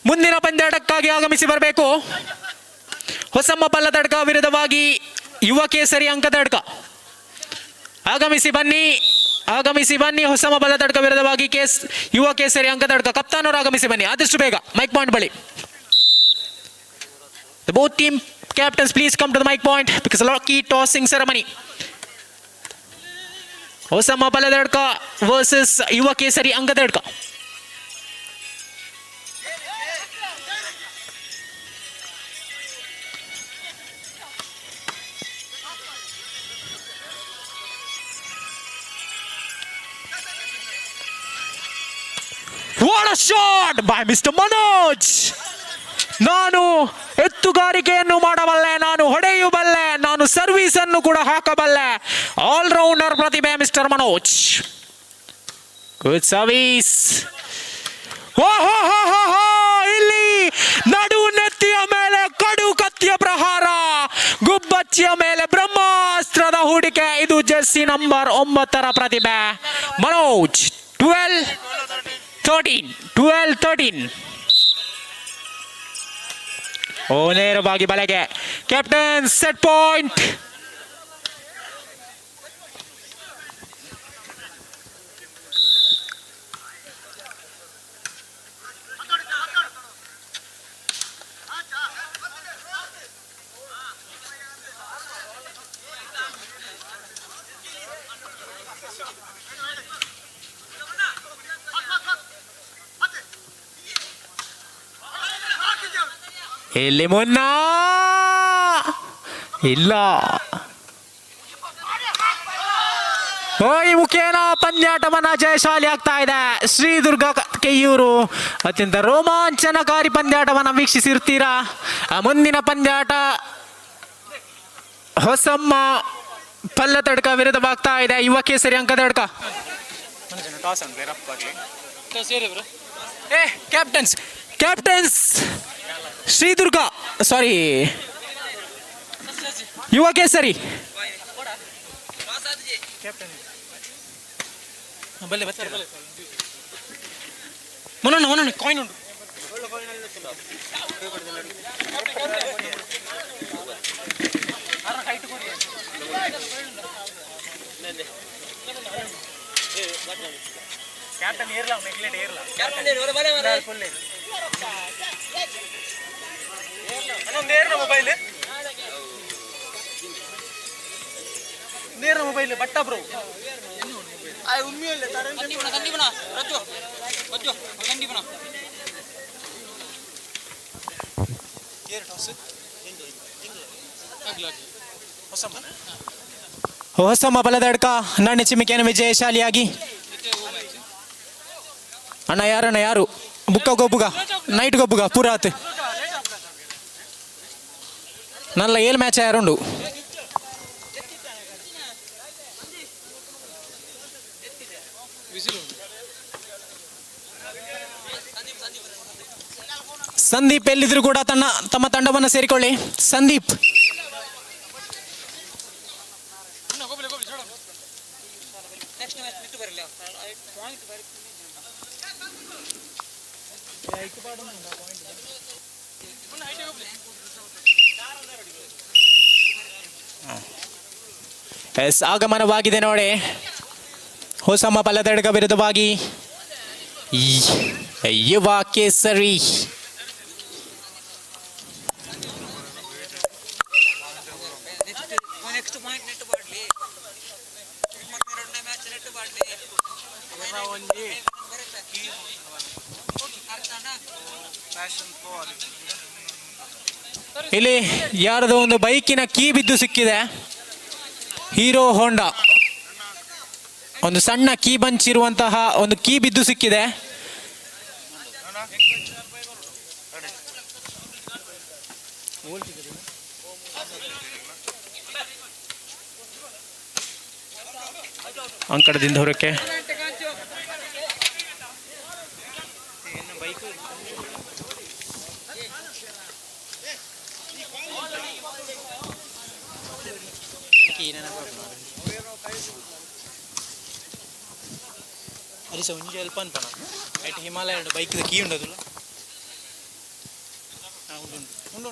ಮುಂದಿನ ಪಂದ್ಯಾಟಕ್ಕಾಗಿ ಆಗಮಿಸಿ ಬರಬೇಕು. ಹೊಸಮ್ಮ ಪಲ್ಲತಡ್ಕ ವಿರುದ್ಧವಾಗಿ ಯುವ ಕೇಸರಿ ಅಂಕತಡ್ಕ. ಆಗಮಿಸಿ ಬನ್ನಿ, ಆಗಮಿಸಿ ಬನ್ನಿ. ಹೊಸಮ್ಮ ಪಲ್ಲತಡ್ಕ ವಿರುದ್ಧವಾಗಿ ಯುವ ಕೇಸರಿ ಅಂಕತಡ್ಕ. ಕಪ್ತಾನವರು ಆಗಮಿಸಿ ಬನ್ನಿ ಆದಷ್ಟು ಬೇಗ ಮೈಕ್ ಪಾಯಿಂಟ್ ಬಳಿ. The both team captains please come to the mic point because lucky tossing ceremony. Hosamma ಪಲ್ಲತಡ್ಕ versus ಯುವ ಕೇಸರಿ ಅಂಕತಡ್ಕ. What a shot by Mr. Manoj! ನಾನು ಎತ್ತುಗಾರಿಕೆಯನ್ನು ಮಾಡಬಲ್ಲೆ, ನಾನು ಹೊಡೆಯಬಲ್ಲೆ, ನಾನು ಸರ್ವಿಸ್ ಅನ್ನು ಕೂಡ ಹಾಕಬಲ್ಲೆ. ಆಲ್ರೌಂಡರ್ ಪ್ರತಿಭೆ ಮಿಸ್ಟರ್ ಮನೋಜ್. Good service. ಇಲ್ಲಿ ನಡು ನೆತ್ತಿಯ ಮೇಲೆ ಕಡು ಕತ್ತಿಯ ಪ್ರಹಾರ, ಗುಬ್ಬಚ್ಚಿಯ ಮೇಲೆ ಬ್ರಹ್ಮಾಸ್ತ್ರದ ಹೂಡಿಕೆ. ಇದು ಜೆರ್ಸಿ ನಂಬರ್ 9 ಪ್ರತಿಭೆ ಮನೋಜ್. 12-13. ನೇರವಾಗಿ ಬಲೆಗೆ. Captain set point. ಇಲ್ಲಿ ಮುನ್ನ ಇಲ್ಲ. ಈ ಮುಖೇನ ಪಂದ್ಯಾಟವನ್ನ ಜಯಶಾಲಿ ಆಗ್ತಾ ಇದೆ. ಶ್ರೀದುರ್ಗ ಕೆಯ್ಯೂರು ಅತ್ಯಂತ ರೋಮಾಂಚನಕಾರಿ ಪಂದ್ಯಾಟವನ್ನ ವೀಕ್ಷಿಸಿರ್ತೀರಾ. ಮುಂದಿನ ಪಂದ್ಯಾಟ ಹೊಸಮ್ಮ ಪಲ್ಲತಡ್ಕ ವಿರುದ್ಧವಾಗ್ತಾ ಇದೆ ಯುವ ಕೇಸರಿ ಅಂಕತಡ್ಕ. ಕ್ಯಾಪ್ಟನ್ಸ್ ಶ್ರೀದುರ್ಗ ಸಾರಿ ಯುವ ಕೇಸರಿ. ಕಾಯಿನ್ ಉಂಟು. ಕ್ಯಾಪ್ಟನ್ ಏರ್ಲ ಮೆಕ್ಲೇಟ್ ಏರ್ಲ ಮೊಬೈಲ್ ನೇರ ಮೊಬೈಲ್ ಬಟ್ಟ ಬ್ರೋ ಹೊಸಮ್ಮ ಬಲದಡ್ಕ ನಾಣ್ಯ ಚಿಮ್ಮಿಕೆಯನ್ನು ವಿಜಯಶಾಲಿಯಾಗಿ. ಅಣ್ಣ ಯಾರು ಬುಕ್ಕ ಗೊಬ್ಬುಗ ನೈಟ್ ಗೊಬ್ಬುಗ ಪೂರಾತ್ ನಲ್ಲ ಏಳು ಮ್ಯಾಚ್ ಯಾರುಂಡು. ಸಂದೀಪ್ ಎಲ್ಲಿದ್ರು ಕೂಡ ತಮ್ಮ ತಂಡವನ್ನು ಸೇರಿಕೊಳ್ಳಿ. ಸಂದೀಪ್ ಆಗಮನವಾಗಿದೆ ನೋಡಿ. ಹೊಸಮ್ಮ ಪಲ್ಲದಡ್ಕ ವಿರುದ್ಧವಾಗಿ ಯುವ ಕೇಸರಿ. ಇಲ್ಲಿ ಯಾರದೋ ಒಂದು ಬೈಕಿನ ಕೀ ಬಿದ್ದು ಸಿಕ್ಕಿದೆ. ಹೀರೋ ಹೋಂಡಾ ಒಂದು ಸಣ್ಣ ಕೀ ಬಂಚಿರುವಂತಹ ಒಂದು ಕೀ ಬಿದ್ದು ಸಿಕ್ಕಿದೆ. ಅಂಕಣದಿಂದ ಹೊರಕ್ಕೆ అది ఉంచి వెళ్ళిపోను పన అయితే హిమాలయ బైక్ కీ ఉండదు ఉండు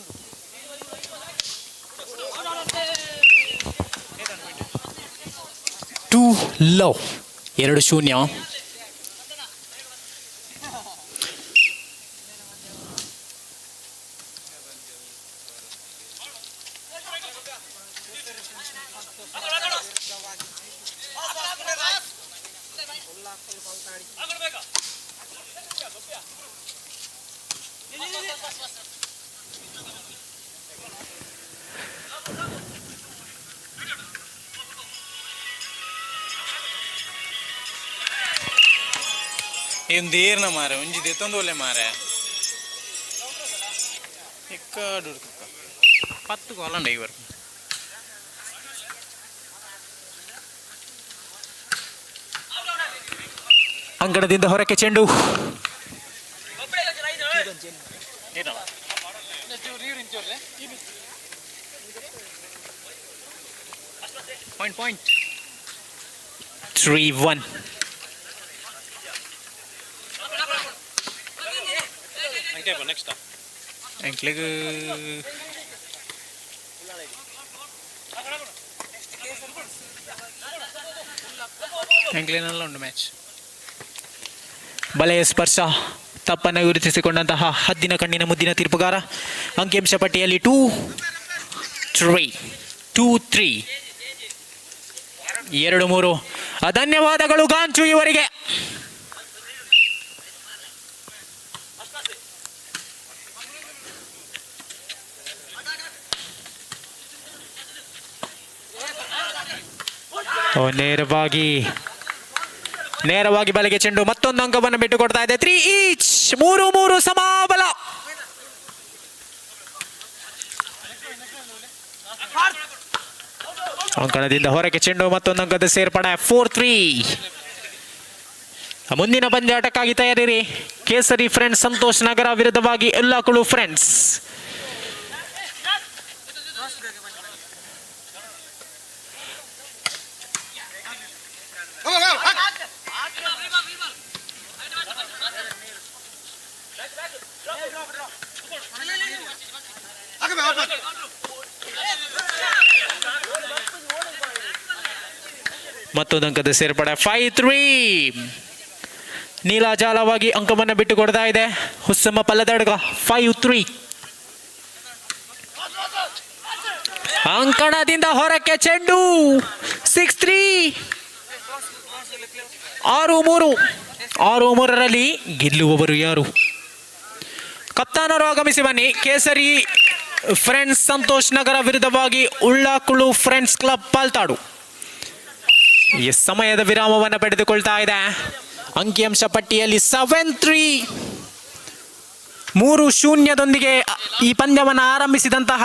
2 ಲವ್ 2-0 ಏನ್ ದೇರ್ನ ಮಾರೆ ಒಂಜಿ ದೆತ್ತೊಂದು ಒಳ್ಳೆ ಮಾರೆ ಎಕ್ಕಡು 10 ಗೋಲಂಡ ಇವರು ಅಂಗಣದಿಂದ ಹೊರಕ್ಕೆ ಚೆಂಡು ಪಾಯಿಂಟ್ 3-1 ನೆಕ್ಸ್ಟ್ ಎಂಕ್ಲೆಗ್ ಎಂಕ್ಲೆನೆಲ್ಲ ಉಂಟು ಮ್ಯಾಚ್ ಬಲೆಯ ಸ್ಪರ್ಶ ತಪ್ಪನ್ನು ಗುರುತಿಸಿಕೊಂಡಂತಹ ಹದ್ದಿನ ಕಣ್ಣಿನ ಮುದ್ದಿನ ತೀರ್ಪುಗಾರ ಅಂಕಿಅಂಶ ಪಟ್ಟಿಯಲ್ಲಿ 2-3 2-3 ಧನ್ಯವಾದಗಳು ಗಾಂಚು ಇವರಿಗೆ. ನೇರವಾಗಿ ಬಲೆಗೆ ಚೆಂಡು ಮತ್ತೊಂದು ಅಂಕವನ್ನು ಬಿಟ್ಟು ಕೊಡ್ತಾ ಇದೆ 3 ಈಚ್ 3-3 ಸಮಾಬಲ. ಅಂಕಣದಿಂದ ಹೊರಕ್ಕೆ ಚೆಂಡು ಮತ್ತೊಂದು ಅಂಕದ ಸೇರ್ಪಡೆ 4-3. ಮುಂದಿನ ಪಂದ್ಯಾಟಕ್ಕಾಗಿ ತಯಾರಿರಿ. ಕೇಸರಿ ಫ್ರೆಂಡ್ಸ್ ಸಂತೋಷ್ ನಗರ ವಿರುದ್ಧವಾಗಿ ಯಲ್ಲಾಕುಳು ಫ್ರೆಂಡ್ಸ್. ಮತ್ತೊಂದು ಅಂಕದ ಸೇರ್ಪಡೆ 5-3. ನೀಲಾಜಾಲವಾಗಿ ಅಂಕವನ್ನು ಬಿಟ್ಟು ಕೊಡ್ತಾ ಇದೆ ಹುಸ್ಸಮ್ಮ ಪಲ್ಲದಡ್ಗ 5-3. ಅಂಕಣದಿಂದ ಹೊರಕ್ಕೆ ಚೆಂಡು 6-3. 6-3 ಗೆಲ್ಲುವವರು ಯಾರು? ಕಪ್ತಾನರು ಆಗಮಿಸಿ ಬನ್ನಿ. ಕೇಸರಿ ಫ್ರೆಂಡ್ಸ್ ಸಂತೋಷ್ ನಗರ ವಿರುದ್ಧವಾಗಿ ಉಳ್ಳಾಕುಳು ಫ್ರೆಂಡ್ಸ್ ಕ್ಲಬ್ ಪಾಲ್ತಾಡು ಈ ಸಮಯದ ವಿರಾಮವನ್ನು ಪಡೆದುಕೊಳ್ತಾ ಇದೆ. ಅಂಕಿಅಂಶ ಪಟ್ಟಿಯಲ್ಲಿ 7-3 3-0 ಈ ಪಂದ್ಯವನ್ನು ಆರಂಭಿಸಿದಂತಹ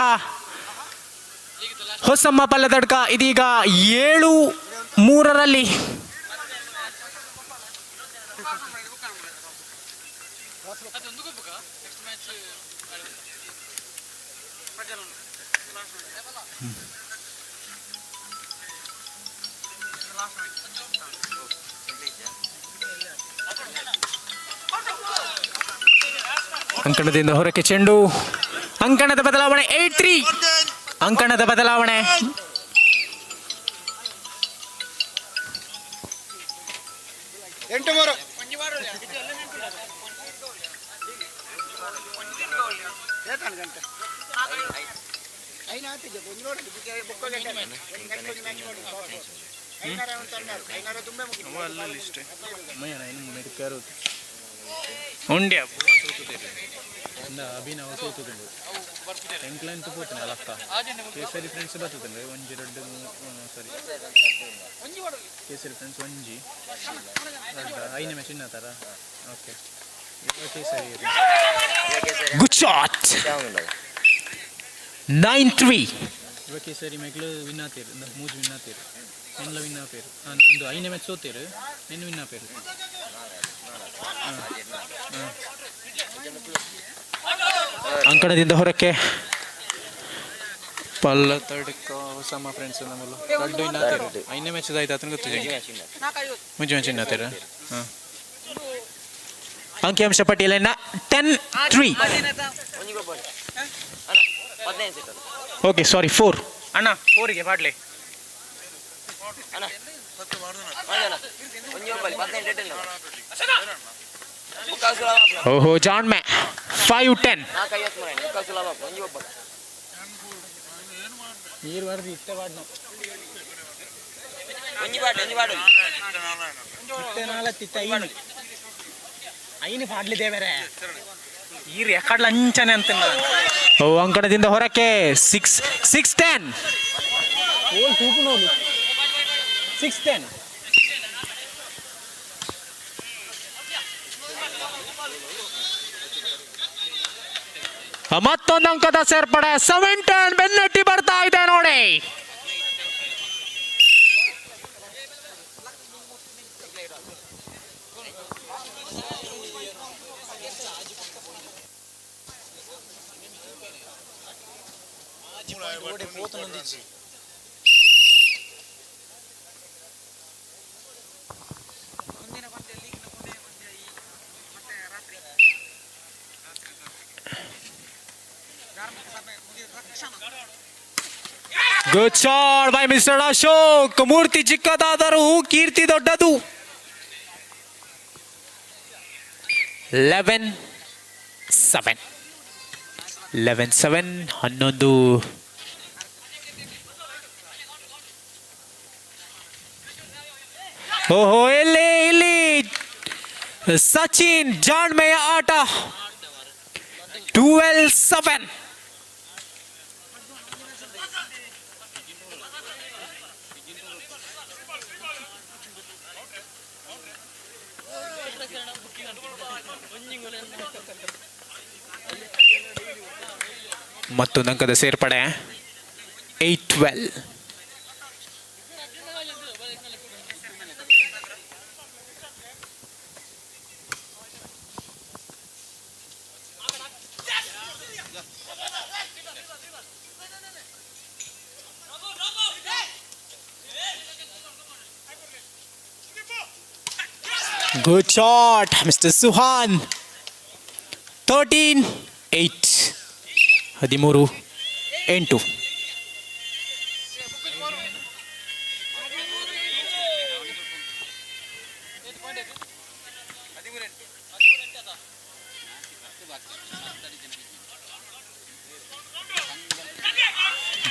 ಹೊಸಮ್ಮ ಪಲ್ಲದಡ್ಕ ಇದೀಗ 7-3 ಅಂಕಣದಿಂದ ಹೊರಕ್ಕೆ ಚೆಂಡು. ಅಂಕಣದ ಬದಲಾವಣೆ 8-3. ಅಂಕಣದ ಬದಲಾವಣೆ ಉಂಡ್ಯ ಅಭಿನವ ಸೋತುಂಡು ಎಂಕ್ಲೈನ್ ಪೋತುಂಡು ಅಲಕ್ಕ ಕೇಸರಿ ಫ್ರೆಂಡ್ಸ್ ಬರ್ತುಂಡು 1-2 ಸಾರಿ ಕೇಸರಿ ಫ್ರೆಂಡ್ಸ್ 1 ಐನ ಮ್ಯಾಚ್ ಇನ್ನತಾರ ಓಕೆ ಕೇಸರಿ ಗುಡ್ ಶಾಟ್ 9-3 ಇವ ಕೇಸರಿ ಮೇಗ್ಲು ವಿನ್ ಆತೇರು ಮೂಜ್ ವಿನ್ ಆತೇರು ಎಲ್ಲ ವಿನ್ ಆಪೇರು ಒಂದು ಐನ ಮ್ಯಾಚ್ ಸೋತೇರು ನಿನ್ನ ವಿನ್ ಆಪೇರು ಅಂಕಣದಿಂದ ಹೊರಕ್ಕೆ ಪಲ್ಲ ತಡ್ಕ ಹೊಸಮ್ಮ ಫ್ರೆಂಡ್ಸ್ ನಮ್ಮಲ್ಲ ದೊಡ್ಡ ಇನ್ನಾತಿರು ಐನೇ ಮ್ಯಾಚ್ ಆಯ್ತು ಅದನ್ನ ಗೊತ್ತಿದೆ ಮುಂಚೆ ಮ್ಯಾಚ್ ಇನ್ನಾತಿರ ಹಾಂ ಅಂಕಿಅಂಶ ಪಟ್ಟಿಯಲ್ಲಿನ 10-3 ಓಕೆ ಸಾರಿ 4 ಅಣ್ಣ 4ಗೆ ಬಾಡ್ಲೆ ಓಹೋ ಜಾನ್ ಮ್ಯಾ 5-10 ನೀರು ಬರ್ದು ಇಷ್ಟೇ ಬಾಡ್ನು ಇಷ್ಟೇ ನಾಲತ್ತಿತ್ತ ಐನು ಪಾಡ್ಲಿದ್ದೇವೆ ಈರು ಎಕಡ್ಲ ಅಂಚನೆ ಅಂತ ಓ ಅಂಕಣದಿಂದ ಹೊರಕ್ಕೆ 6-10 ಓಲ್ ತೂಪು ನೋಡು 6-10 ಮತ್ತೊಂದು ಅಂಕದ ಸೇರ್ಪಡೆ 7-10 ಬೆನ್ನಟ್ಟಿ ಬರ್ತಾ ಇದೆ ನೋಡಿ. Good shot by mister Ashok. ಮೂರ್ತಿ ಚಿಕ್ಕದಾದರೂ ಕೀರ್ತಿ ದೊಡ್ಡದು. 11-7 11. ಓಹೋ ಇಲ್ಲಿ ಸಚಿನ್ ಜಾಣ್ಮೆಯ ಆಟ 12-7. ಮತ್ತೊಂದು ಅಂಕದ ಸೇರ್ಪಡೆ 8-12. Good shot, Mr. Suhan. 13-8. 13-8.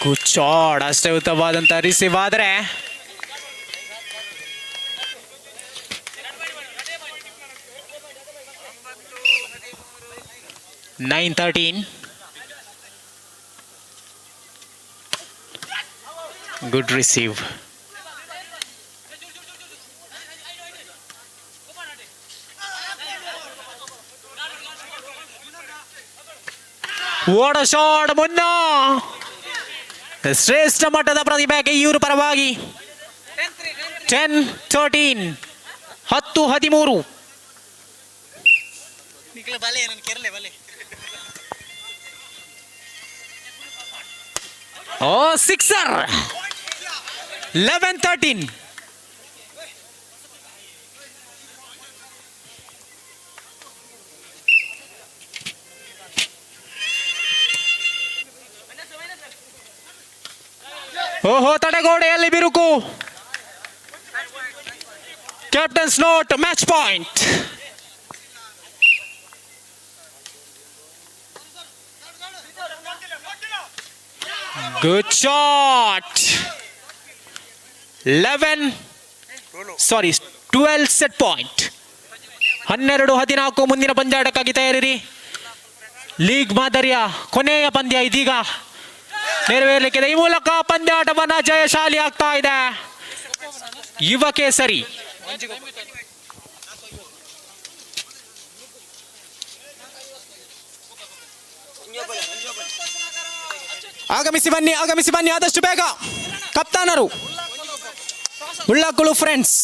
Good shot. ಅಷ್ಟೇ ಉತ್ತಮವಾದಂಥ ರಿಸೀವ್ ಆದರೆ (9-13). Good receive. What a shot, ಮುನ್ನ. ಶ್ರೇಷ್ಠ ಮಟ್ಟದ ಪ್ರತಿಭೆ ಕೆಯೂರು ಪರವಾಗಿ 10-13. 10-13. Oh, sixer. 11-13. ಓಹೋ ತಡೆಗೋಡೆಯಲ್ಲಿ ಬಿರುಕು. Captains note, match point. Good shot. 12 set point. 12-14 ಮುಂದಿನ ಪಂದ್ಯಾಟಕ್ಕಾಗಿ ತಯಾರಿರಿ. ಲೀಗ್ ಮಾದರಿಯ ಕೊನೆಯ ಪಂದ್ಯ ಇದೀಗ ನೆರವೇರಲಿಕ್ಕಿದೆ. ಈ ಮೂಲಕ ಪಂದ್ಯಾಟವನ್ನ ಜಯಶಾಲಿ ಆಗ್ತಾ ಇದೆ ಯುವ ಕೇಸರಿ. ಆಗಮಿಸಿ ಬನ್ನಿ ಆದಷ್ಟು ಬೇಗ. ಕಪ್ತಾನರು ಉಳ್ಳಾಕುಳು ಫ್ರೆಂಡ್ಸ್.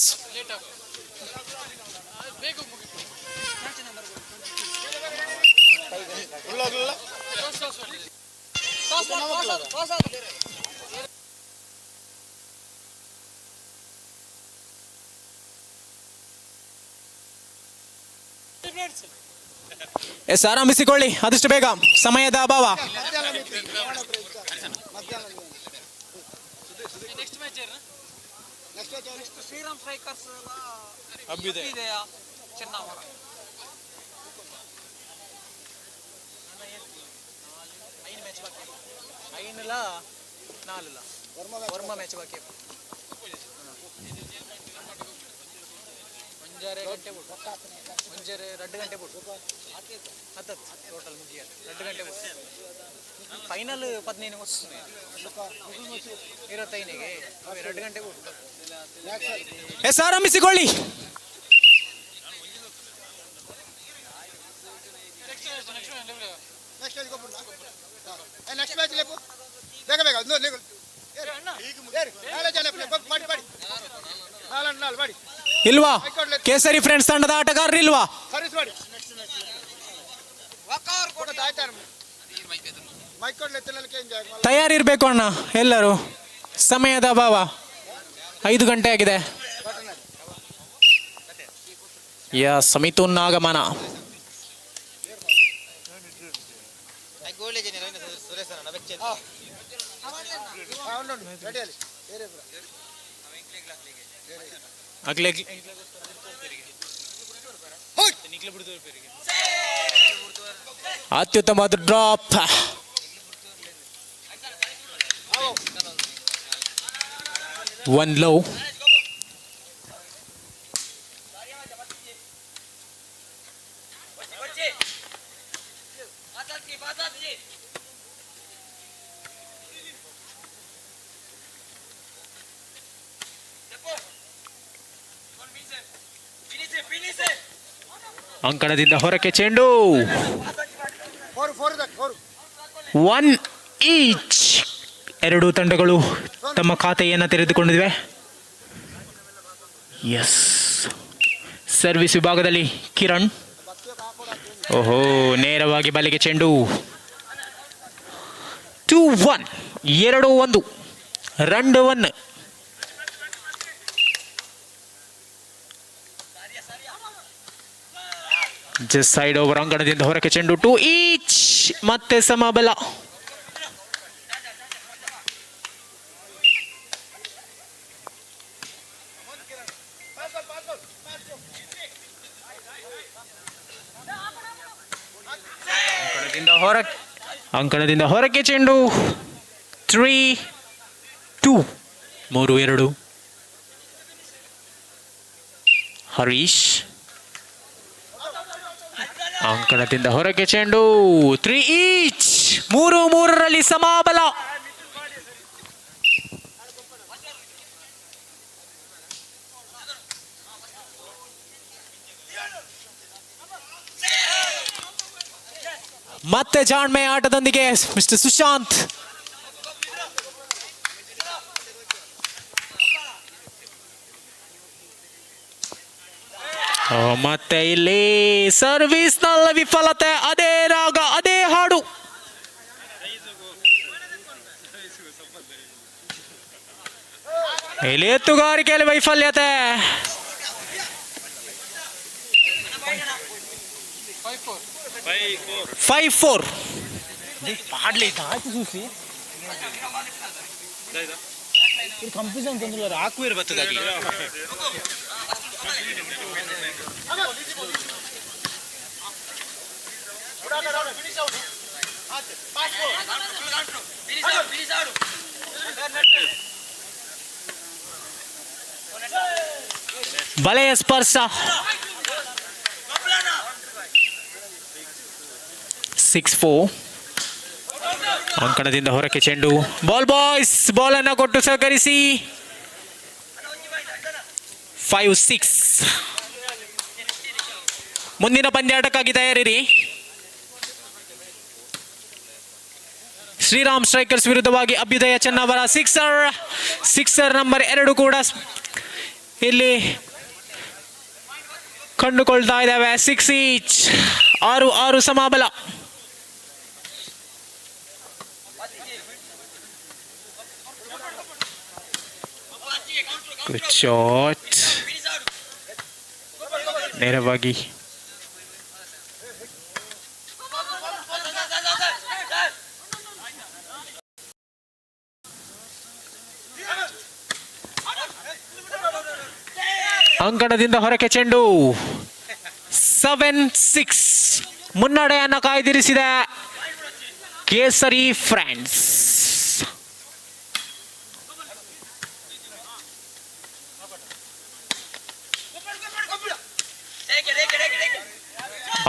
ಎಸ್, ಆರಂಭಿಸಿಕೊಳ್ಳಿ ಆದಷ್ಟು ಬೇಗ, ಸಮಯದ ಅಭಾವ. ಶ್ರೀರಾಮ್ ಸ್ಟ್ರೈಕರ್ಸ್ ಅಭ್ಯುದಯ ವರ್ಮ ಮ್ಯಾಚ್ ಬಾಕಿ. ಮುಂಜಾನೆ 2 ಗಂಟೆ ಬಿಟ್ಟು ಟೋಟಲ್ ಮುಂಜೆ 2 ಗಂಟೆ ಬಿಟ್ಟು ಫೈನಲ್ 15 ವస్తుంది 25ಗೆ 2 ಗಂಟೆ ಬಿಟ್ಟು. ಎಸ್, ಆರಂಭಿಸಿಕೊಳ್ಳಿ. ನೆಕ್ಸ್ಟ್ ಮ್ಯಾಚ್ ಬೇಗ ಬೇಗ ಇಲ್ವಾ ಕೇಸರಿ ಫ್ರೆಂಡ್ಸ್ ತಂಡದ ಆಟಗಾರರು ಇಲ್ವಾ? ತಯಾರಿರ್ಬೇಕು ಅಣ್ಣ ಎಲ್ಲರೂ, ಸಮಯದ ಅಭಾವ, 5 ಗಂಟೆ ಆಗಿದೆ. ಮಿಥುನ್ ಆಗಮನ. ಅತ್ಯುತ್ತಮವಾದ ಡ್ರಾಪ್. One low. ಅಂಕಣದಿಂದ ಹೊರಕ್ಕೆ ಚೆಂಡು. 1 ಈಚ್. ಎರಡೂ ತಂಡಗಳು ತಮ್ಮ ಖಾತೆಯನ್ನು ತೆರೆದುಕೊಂಡಿವೆ. ಎಸ್, ಸರ್ವಿಸ್ ವಿಭಾಗದಲ್ಲಿ ಕಿರಣ್. ಓಹೋ, ನೇರವಾಗಿ ಬಲೆಗೆ ಚೆಂಡು. 2-1, 2-1, 2-1. Just side over. ಅಂಗಣದಿಂದ ಹೊರಕ್ಕೆ ಚೆಂಡು. 2 ಈಚ್. ಮತ್ತೆ ಸಮಬಲ. ಅಂಕಣದಿಂದ ಹೊರಕ್ಕೆ ಚೆಂಡು. 3-2, 3-2. ಹರೀಶ್ ಅಂಕಣದಿಂದ ಹೊರಗೆ ಚೆಂಡು. 3 ಈಚ್. 3-3ರಲ್ಲಿ ಸಮಬಲ. ಮತ್ತೆ ಜಾಣ್ಮೆ ಆಟದೊಂದಿಗೆ ಮಿಸ್ಟರ್ ಸುಶಾಂತ್. ಮತ್ತೆ ಇಲ್ಲಿ ಸರ್ವಿಸ್ ನಲ್ಲಿ ವಿಫಲತೆ. ಅದೇ ರಾಗ, ಅದೇ ಹಾಡು. ಇಲ್ಲಿ ಎತ್ತುಗಾರಿಕೆಯಲ್ಲಿ ವೈಫಲ್ಯತೆ. 5-4. ಕನ್ಫ್ಯೂಷನ್ ತಂದಿಲ್ಲ, ಹಾಕುವಿರ ಬರ್ತದಾಗಿ. ಬಲೆಯ ಸ್ಪರ್ಶ. 6-4. ಅಂಕಣದಿಂದ ಹೊರಕ್ಕೆ ಚೆಂಡು. ಬಾಲ್ ಬಾಯ್ಸ್ ಬಾಲ್ ಅನ್ನು ಕೊಟ್ಟು ಸಹಕರಿಸಿ. 5-6. ಮುಂದಿನ ಪಂದ್ಯಾಟಕ್ಕಾಗಿ ತಯಾರಿರಿ. ಶ್ರೀರಾಮ್ ಸ್ಟ್ರೈಕರ್ಸ್ ವಿರುದ್ಧವಾಗಿ ಅಭ್ಯುದಯ ಚೆನ್ನವರ. ಸಿಕ್ಸರ್ ನಂಬರ್ 2 ಕೂಡ ಇಲ್ಲಿ ಕಂಡುಕೊಳ್ತಾ ಇದ್ದಾವೆ. 6 ಈಚ್. 6-6 ಸಮಬಲ. ಗುಡ್ ಶಾಟ್ ನೇರವಾಗಿ ಅಂಕಣದಿಂದ ಹೊರಕ್ಕೆ ಚೆಂಡು 7-6 ಮುನ್ನಡೆಯನ್ನು ಕಾಯ್ದಿರಿಸಿದ ಕೇಸರಿ ಫ್ರೆಂಡ್ಸ್.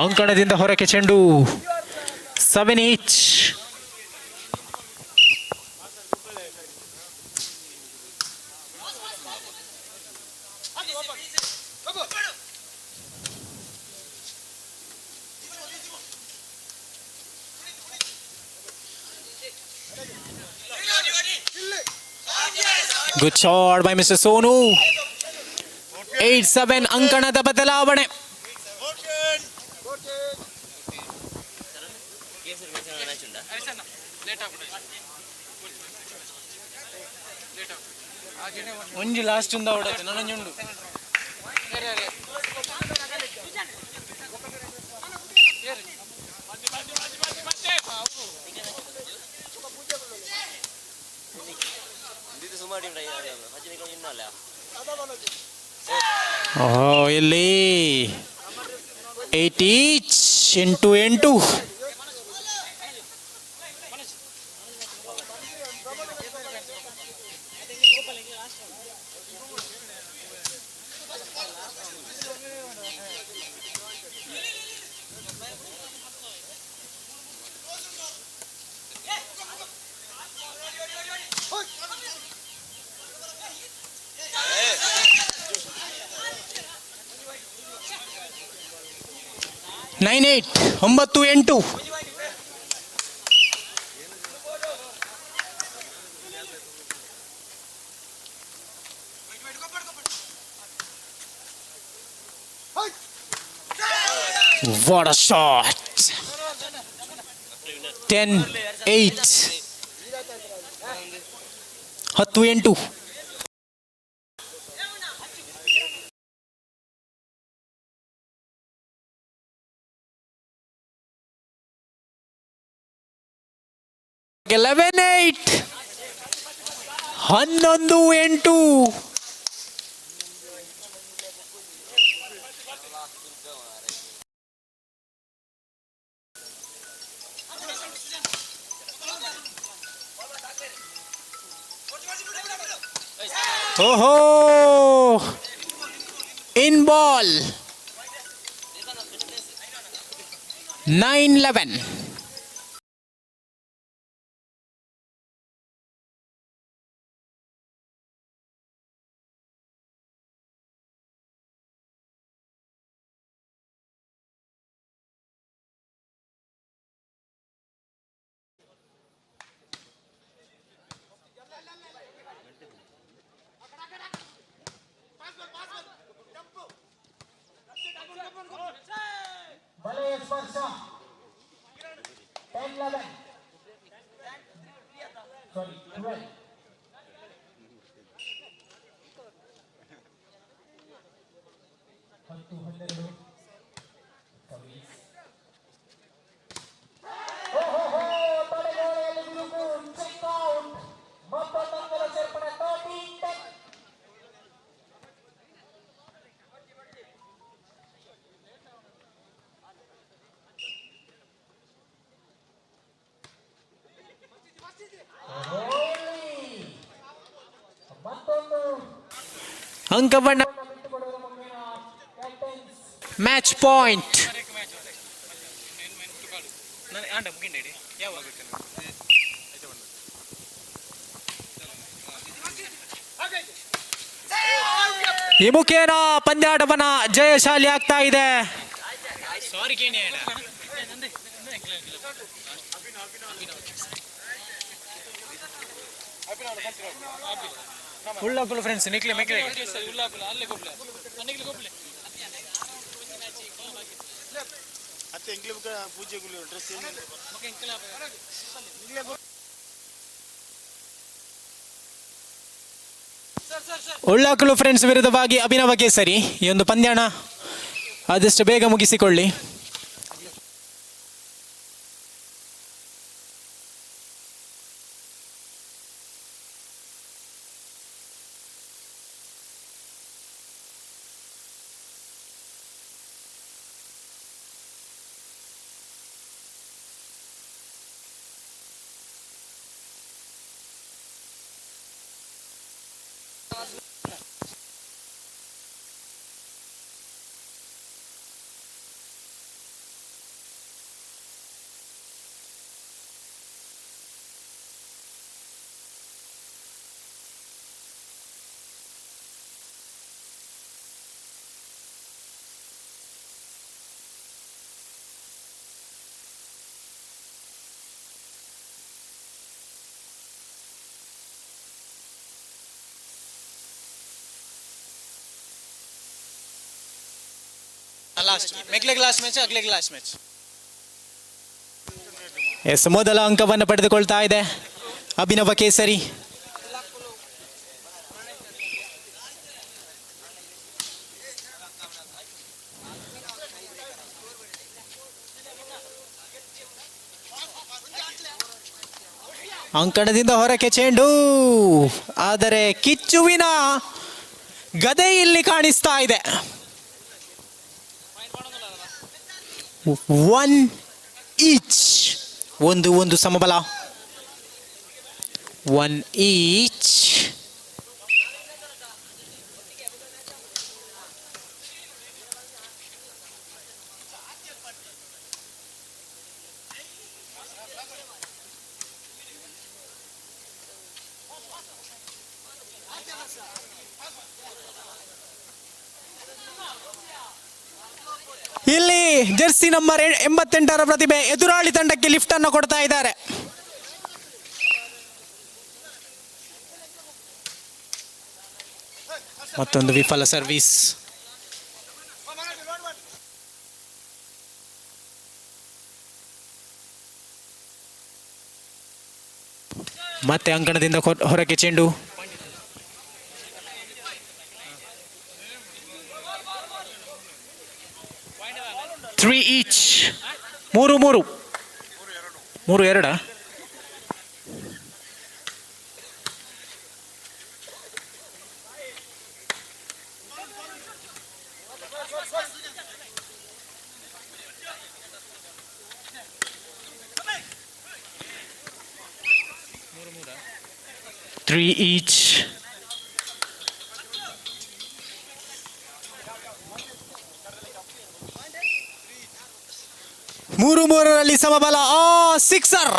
ಅಂಕಣದಿಂದ ಹೊರಕ್ಕೆ ಚೆಂಡು 7-8. Good shot by mister Sonu. 8-7 ಅಂಕಣದ ಬದಲಾವಣೆ. ಒಂಜಿ ಲಾಸ್ಟ್ ಇಂದ ಹೊಡತೆ ನನಂಜುಂಡು ಇಲ್ಲಿ 8 each into 8. Nine 9-8. What a shot! 10-8. 10-8. Eleven 8. 11-8. ಓಹೋ, ಇನ್ ಬಾಲ್. 9-11. ಬಲೆಯ ಸ್ಪರ್ಶ 10-11. ಸಾರಿ 12. ತಡೆಗೋಡೆಯಲ್ಲಿ ಬಿರುಕು, ಚೆಕ್ ಔಟ್. ಮತ್ತೊಂದು ಅಂಕದ ಸೇರ್ಪಡೆ 13-10. ಅಂಕವನ್ನ ಮ್ಯಾಚ್ ಪಾಯಿಂಟ್. ಈ ಮುಖೇನ ಪಂದ್ಯಾಟವನ್ನ ಜಯಶಾಲಿ ಆಗ್ತಾ ಇದೆ. ಉಳ್ಳಾಕುಲು ಫ್ರೆಂಡ್ಸ್ ನಿಕ್ಲೆ ಮೆಕ್ಲೆ ಅತ್ತೆ ಎಂಗ್ಲಿ ಪೂಜೆ ಡ್ರೆಸ್ ಉಳ್ಳಾಕಲು ಫ್ರೆಂಡ್ಸ್ ವಿರುದ್ಧವಾಗಿ ಅಭಿನವ ಕೇಸರಿ. ಈ ಒಂದು ಪಂದ್ಯಾಣ ಆದಷ್ಟು ಬೇಗ ಮುಗಿಸಿಕೊಳ್ಳಿ. लास्ट मेघले ग्लास मैच अगले ग्लास मैच ಎಸ್, ಮೊದಲ ಅಂಕವನ್ನು ಪಡೆದುಕೊಳ್ತಾ ಇದೆ ಅಭಿನವ ಕೇಸರಿ. ಅಂಕಣದಿಂದ ಹೊರಕ್ಕೆ ಚೆಂಡು, ಆದರೆ ಕಿಚ್ಚುವಿನ ಗದೆ ಇಲ್ಲಿ ಕಾಣಿಸ್ತಾ ಇದೆ. 1 ಈಚ್, ಒಂದು ಸಮಬಲ. 1 ಈಚ್. ಇಲ್ಲಿ ಜೆರ್ಸಿ ನಂಬರ್ 88ರ ಪ್ರತಿಭೆ ಎದುರಾಳಿ ತಂಡಕ್ಕೆ ಲಿಫ್ಟ್ ಅನ್ನು ಕೊಡ್ತಾ ಇದ್ದಾರೆ. ಮತ್ತೊಂದು ವಿಫಲ ಸರ್ವಿಸ್. ಮತ್ತೆ ಅಂಕಣದಿಂದ ಹೊರಗೆ ಚೆಂಡು. Three each. 3-2. 3 ಈಚ್. ಮೂರರಲ್ಲಿ ಸಮಬಲ. Sixer,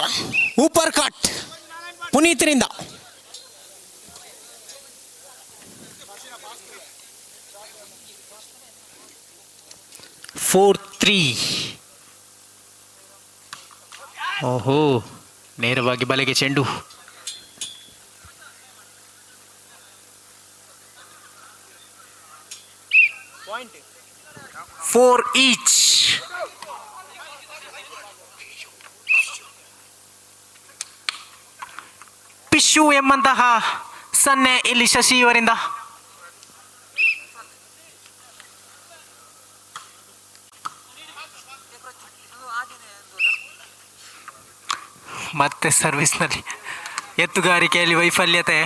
ಊಪರ್ cut ಪುನೀತ್ರಿಂದ. 4-3. ಓಹೋ, ನೇರವಾಗಿ ಬಲೆಗೆ ಚೆಂಡು. Four each. ಪಿಶು ಎಂಬಂತಹ ಸನ್ನೆ ಇಲ್ಲಿ ಶಶಿ ಇವರಿಂದ. ಮತ್ತೆ ಸರ್ವಿಸ್ನಲ್ಲಿ ಎತ್ತುಗಾರಿಕೆಯಲ್ಲಿ ವೈಫಲ್ಯತೆ.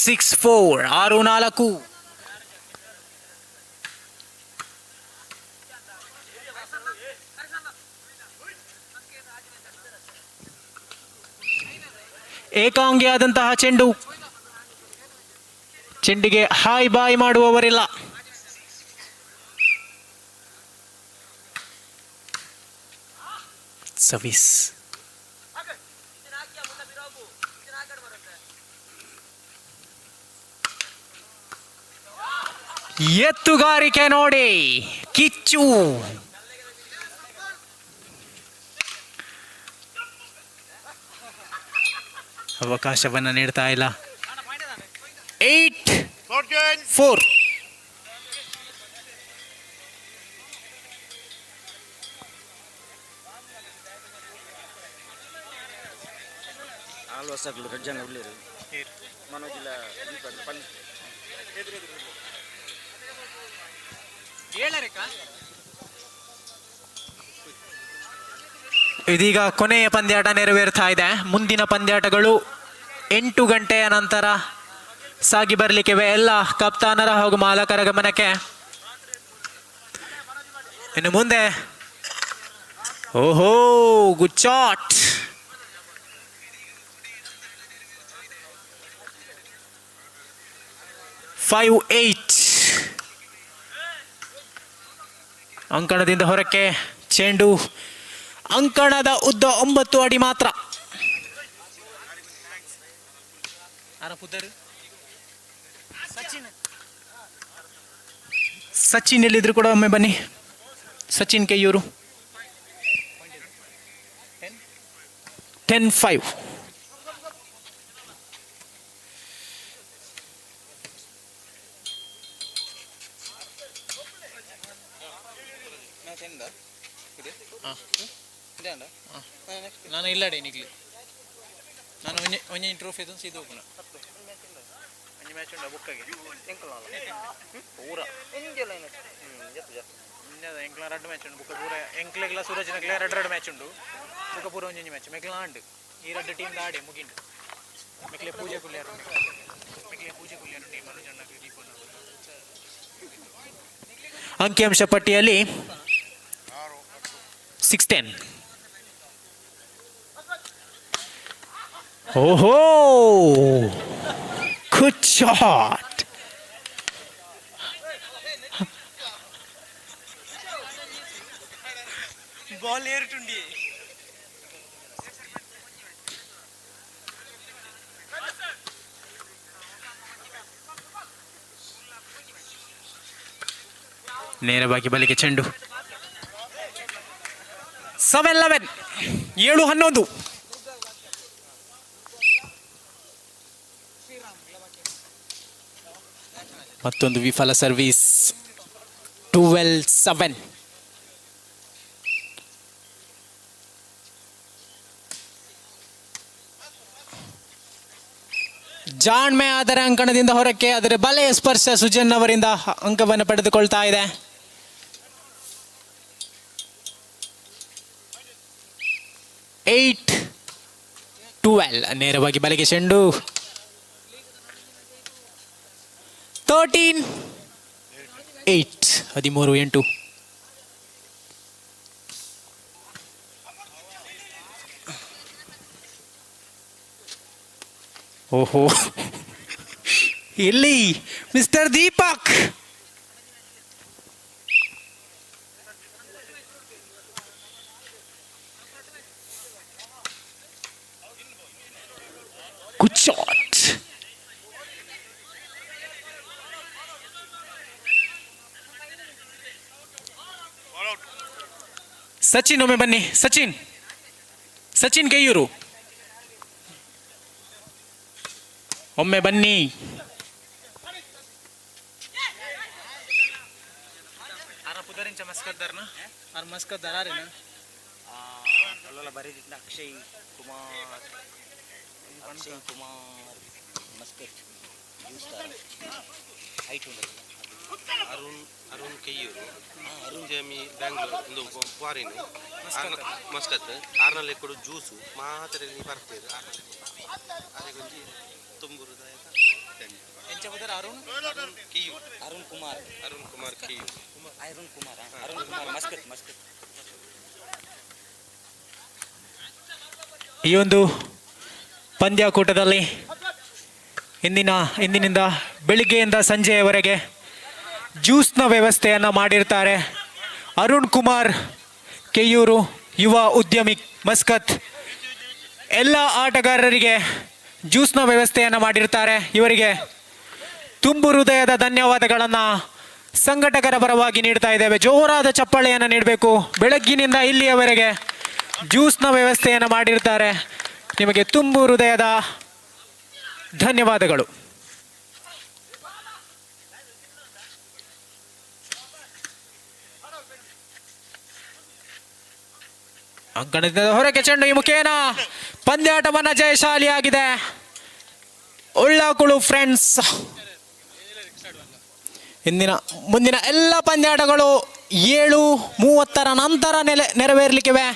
ಸಿಕ್ಸ್ 6-4. ಏಕಾಂಗಿಯಾದಂತಹ ಚೆಂಡು. ಚೆಂಡಿಗೆ ಹಾಯ್ ಬಾಯ್ ಮಾಡುವವರಿಲ್ಲ. ಸರ್ವಿಸ್. ಎತ್ತುಗಾರಿಕೆ ನೋಡಿ ಕಿಚ್ಚು. ಅವಕಾಶವನ್ನು ನೀಡ್ತಾ ಇಲ್ಲ. 8-4. ಇದೀಗ ಕೊನೆಯ ಪಂದ್ಯಾಟ ನೆರವೇರ್ತಾ ಇದೆ. ಮುಂದಿನ ಪಂದ್ಯಾಟಗಳು 8 ಗಂಟೆಯ ನಂತರ ಸಾಗಿ ಬರಲಿಕ್ಕಿವೆ. ಎಲ್ಲ ಕಪ್ತಾನರ ಹಾಗೂ ಮಾಲಕರ ಗಮನಕ್ಕೆ. ಇನ್ನು ಮುಂದೆ ಓಹೋ ಗುಡ್ ಶಾಟ್. ಫೈವ್ 8 ಅಂಕಣದಿಂದ ಹೊರಕ್ಕೆ ಚೆಂಡು. ಅಂಕಣದ ಉದ್ದ 9 ಅಡಿ ಮಾತ್ರ. ಸಚಿನ್ ಎಲ್ಲಿದ್ರು ಕೂಡ ಒಮ್ಮೆ ಬನ್ನಿ. ಸಚಿನ್ ಕೆಯ್ಯೂರು 10-5. ನಾನು ಇಲ್ಲಡೆ ನಿಗ್ಲಿ ನಾನು ಒಂಜಿ ಟ್ರೋಫಿ ಅದು ಸೀದಾ ಹೋಗೋಣ. ಒಂಜಿ ಮ್ಯಾಚ್ ಉಂಡ ಬುಕ್ಕಾಗೆ ಪೂರ ಎಂಕ್ಲ 2 ಮ್ಯಾಚ್ ಉಂಡು ಬುಕ್ಕ ಪೂರ ಎಂಕ್ಲೆಗ್ಲ ಸೂರಜ್ನಗ್ಲ 2 ಮ್ಯಾಚ್ ಉಂಡು ಬುಕ್ಕ ಪೂರ ಒಂಜಿ ಮ್ಯಾಚ್ ಮೆಕ್ಲ ಆಂಡು ಈ 2 ಟೀಮ್ ಆಡಿ ಮುಗಿಂಡು. ಮೆಕ್ಲೆ ಪೂಜೆ ಕುಲ್ಯಾರು ಟೀಮ್ ಅಂಕಿಅಂಶ ಪಟ್ಟಿಯಲ್ಲಿ 6-10. ಓಹೋ ಗುಡ್ ಶಾಟ್. ಬಾಲ್ ಏರ್ಟುಂಡಿ. ನೇರವಾಗಿ ಬಲಿಗೆ ಚೆಂಡು. 7-11 7-11. ಮತ್ತೊಂದು ವಿಫಲ ಸರ್ವಿಸ್. 12-7. ಜಾಣ್ಮೆ ಆದರೆ ಅಂಕಣದಿಂದ ಹೊರಕ್ಕೆ. ಅದರ ಬಲೆಯ ಸ್ಪರ್ಶ ಸುಜನ್ ಅವರಿಂದ ಅಂಕವನ್ನು ಪಡೆದುಕೊಳ್ತಾ ಇದೆ. 8-12 ನೇರವಾಗಿ ಬಲೆಗೆ ಚೆಂಡು. 13-8 13-8. ಓಹೋ ಇಲ್ಲಿ mister Deepak. Good shot. Sachin ಒಮ್ಮೆ ಬನ್ನಿ. ಸಚಿನ್ ಕೆಯ್ಯೂರು ಒಮ್ಮೆ ಬನ್ನಿ. ಅಕ್ಷಯ್ ಕುಮಾರ್ ಮಸ್ಕತ್ ಅರುಣ್ ಕೆಯ್ಯೂರು ಅರುಣ್ ಜಮಿ ಬ್ಯಾಂಗ್ಳೂರು ಒಂದು ಫಾರಿನ್ ಮಸ್ಕತ್ ಆರ್ನಲ್ಲಿ ಕೊಡು ಜ್ಯೂಸು ಮಾತ್ರ ನೀವು ಬರ್ತೀರಿ ಅದಕ್ಕೊಂದು ತುಂಬುರು ಅರುಣ್ ಕುಮಾರ್ ಕೆಯ್ಯೂರು ಮಸ್ಕತ್. ಈ ಒಂದು ಪಂದ್ಯಾಕೂಟದಲ್ಲಿ ಇಂದಿನಿಂದ ಬೆಳಿಗ್ಗೆಯಿಂದ ಸಂಜೆಯವರೆಗೆ ಜ್ಯೂಸ್ನ ವ್ಯವಸ್ಥೆಯನ್ನು ಮಾಡಿರ್ತಾರೆ. ಅರುಣ್ ಕುಮಾರ್ ಕೆಯ್ಯೂರು ಯುವ ಉದ್ಯಮಿ ಮಸ್ಕತ್ ಎಲ್ಲ ಆಟಗಾರರಿಗೆ ಜ್ಯೂಸ್ನ ವ್ಯವಸ್ಥೆಯನ್ನು ಮಾಡಿರ್ತಾರೆ. ಇವರಿಗೆ ತುಂಬು ಹೃದಯದ ಧನ್ಯವಾದಗಳನ್ನು ಸಂಘಟಕರ ಪರವಾಗಿ ನೀಡ್ತಾ ಇದ್ದೇವೆ. ಜೋರಾದ ಚಪ್ಪಾಳೆಯನ್ನು ನೀಡಬೇಕು. ಬೆಳಗ್ಗಿನಿಂದ ಇಲ್ಲಿಯವರೆಗೆ ಜ್ಯೂಸ್ನ ವ್ಯವಸ್ಥೆಯನ್ನು ಮಾಡಿರ್ತಾರೆ. ನಿಮಗೆ ತುಂಬು ಹೃದಯದ ಧನ್ಯವಾದಗಳು. ಅಂಕಣದಿಂದ ಹೊರಗೆ ಚೆಂಡು ಈ ಮುಖೇನ ಪಂದ್ಯಾಟವನ್ನ ಜಯಶಾಲಿಯಾಗಿದೆ ಉಳ್ಳಾಕುಳು ಫ್ರೆಂಡ್ಸ್. ಮುಂದಿನ ಎಲ್ಲ ಪಂದ್ಯಾಟಗಳು 7:30 ನಂತರ ನೆರವೇರಲಿಕ್ಕಿವೆ.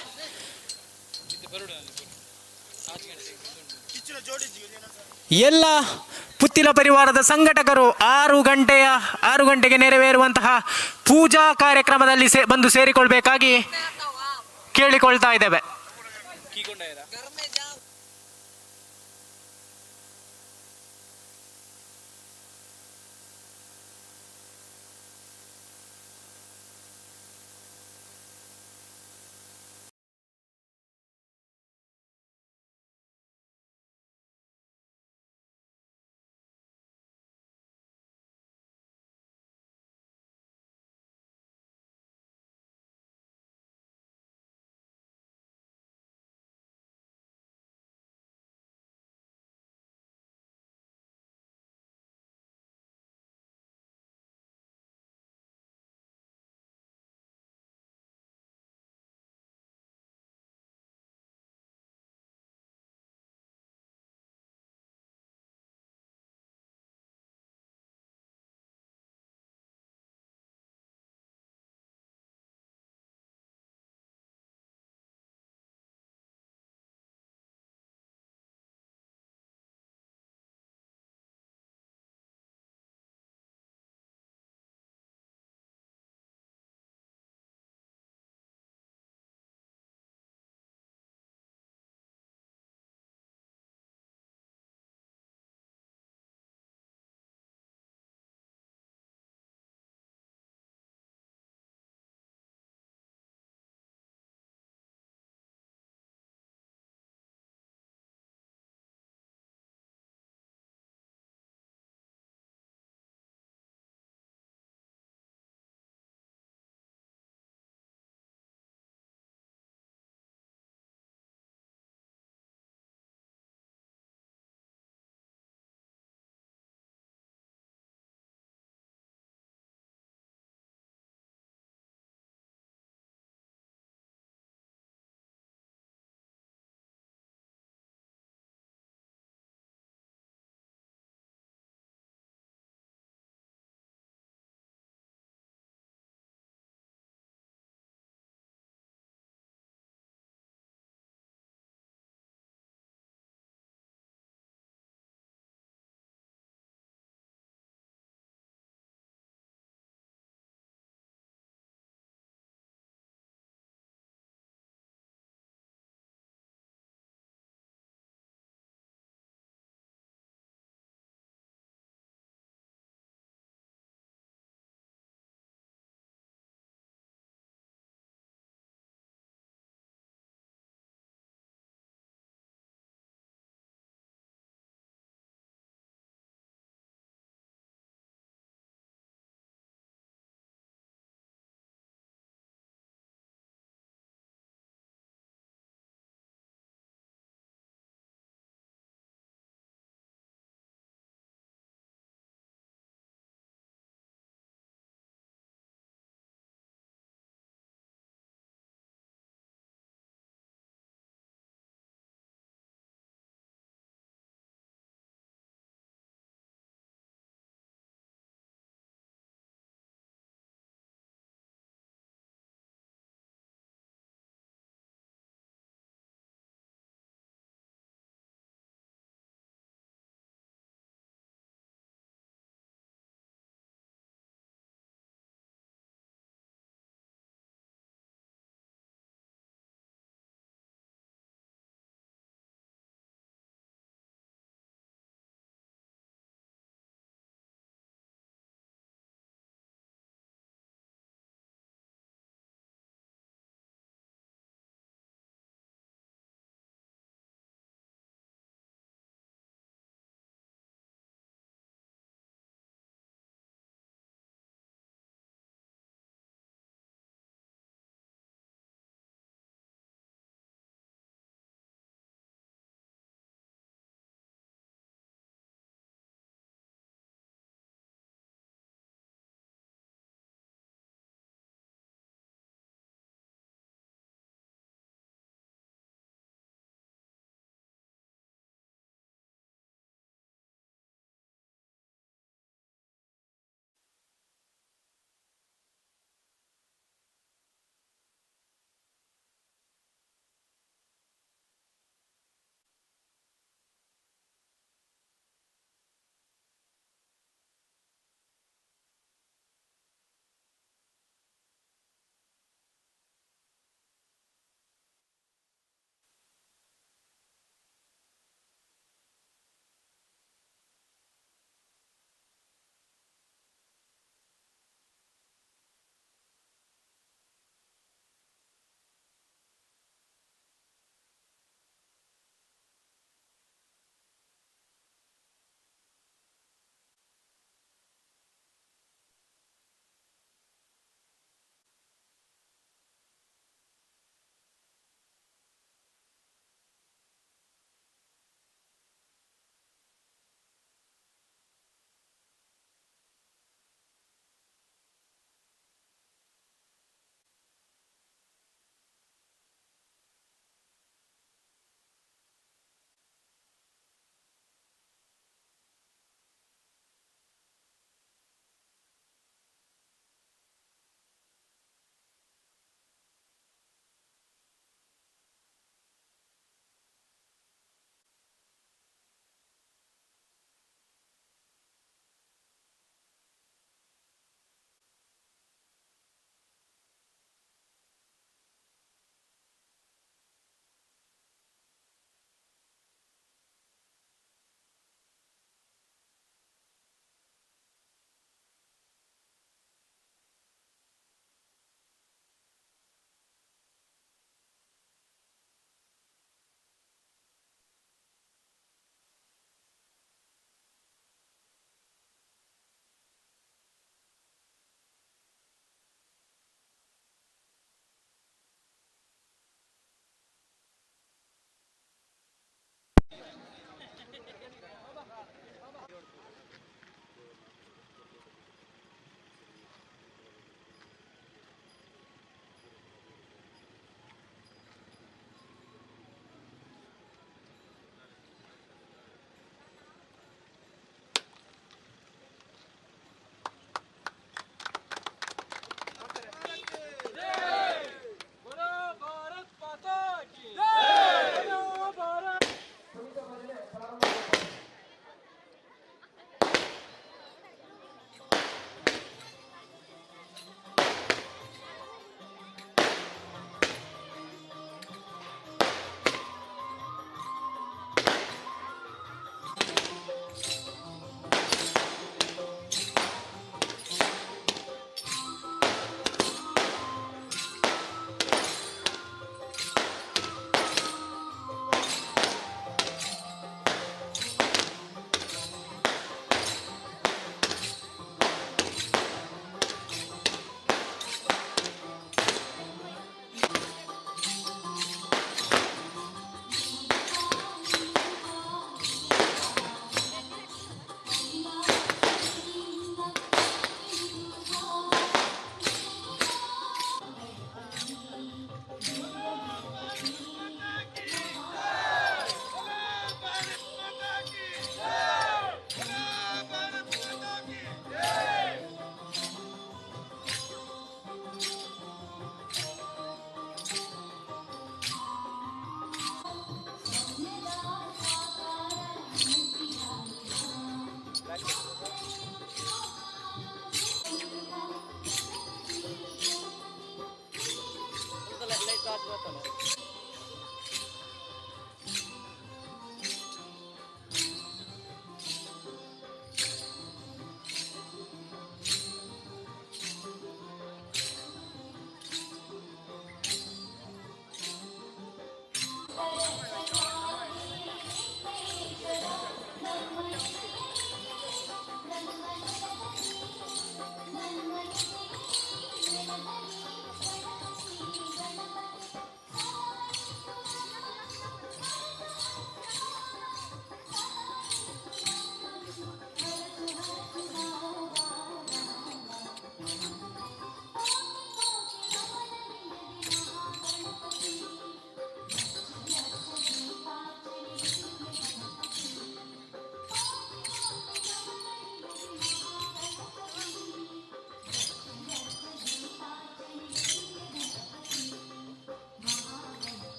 ಎಲ್ಲ ಪುತ್ತಿಲ ಪರಿವಾರದ ಸಂಘಟಕರು 6 ಗಂಟೆಗೆ ನೆರವೇರುವಂತಹ ಪೂಜಾ ಕಾರ್ಯಕ್ರಮದಲ್ಲಿ ಬಂದು ಸೇರಿಕೊಳ್ಬೇಕಾಗಿ ಕೇಳಿಕೊಳ್ತಾ ಇದ್ದೇವೆ.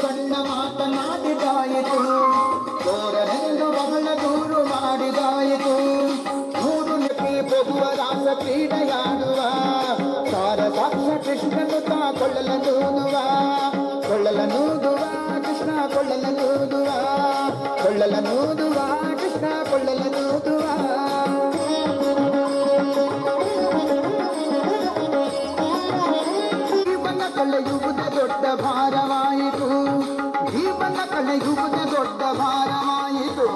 ಸಣ್ಣ ಮಾತನಾಡಿದಾಯಿತು, ಚೋರನೆಂದು ಬಹಳ ದೂರು ಮಾಡಿದಾಯಿತು. ನೂರು ಲಿಪಿ ಪ್ರಭುವ ರಾಸ ಕ್ರೀಡೆಯಾಡುವ ಸಾರ ಸಾಕ್ಷ ಕೃಷ್ಣನು ತಾ ಕೊಳ್ಳಲನೂದುವ ಕೃಷ್ಣ ಕೊಳ್ಳಲನೂದುವ ಕೃಷ್ಣ ಕೊಳ್ಳಲನೂದುವ. ಕಳೆಯುವುದೇ ದೊಡ್ಡ ಭಾರವಾಯಿತು, ಜೀವನ ಕಳೆಯುವುದೇ ದೊಡ್ಡ ಭಾರವಾಯಿತು.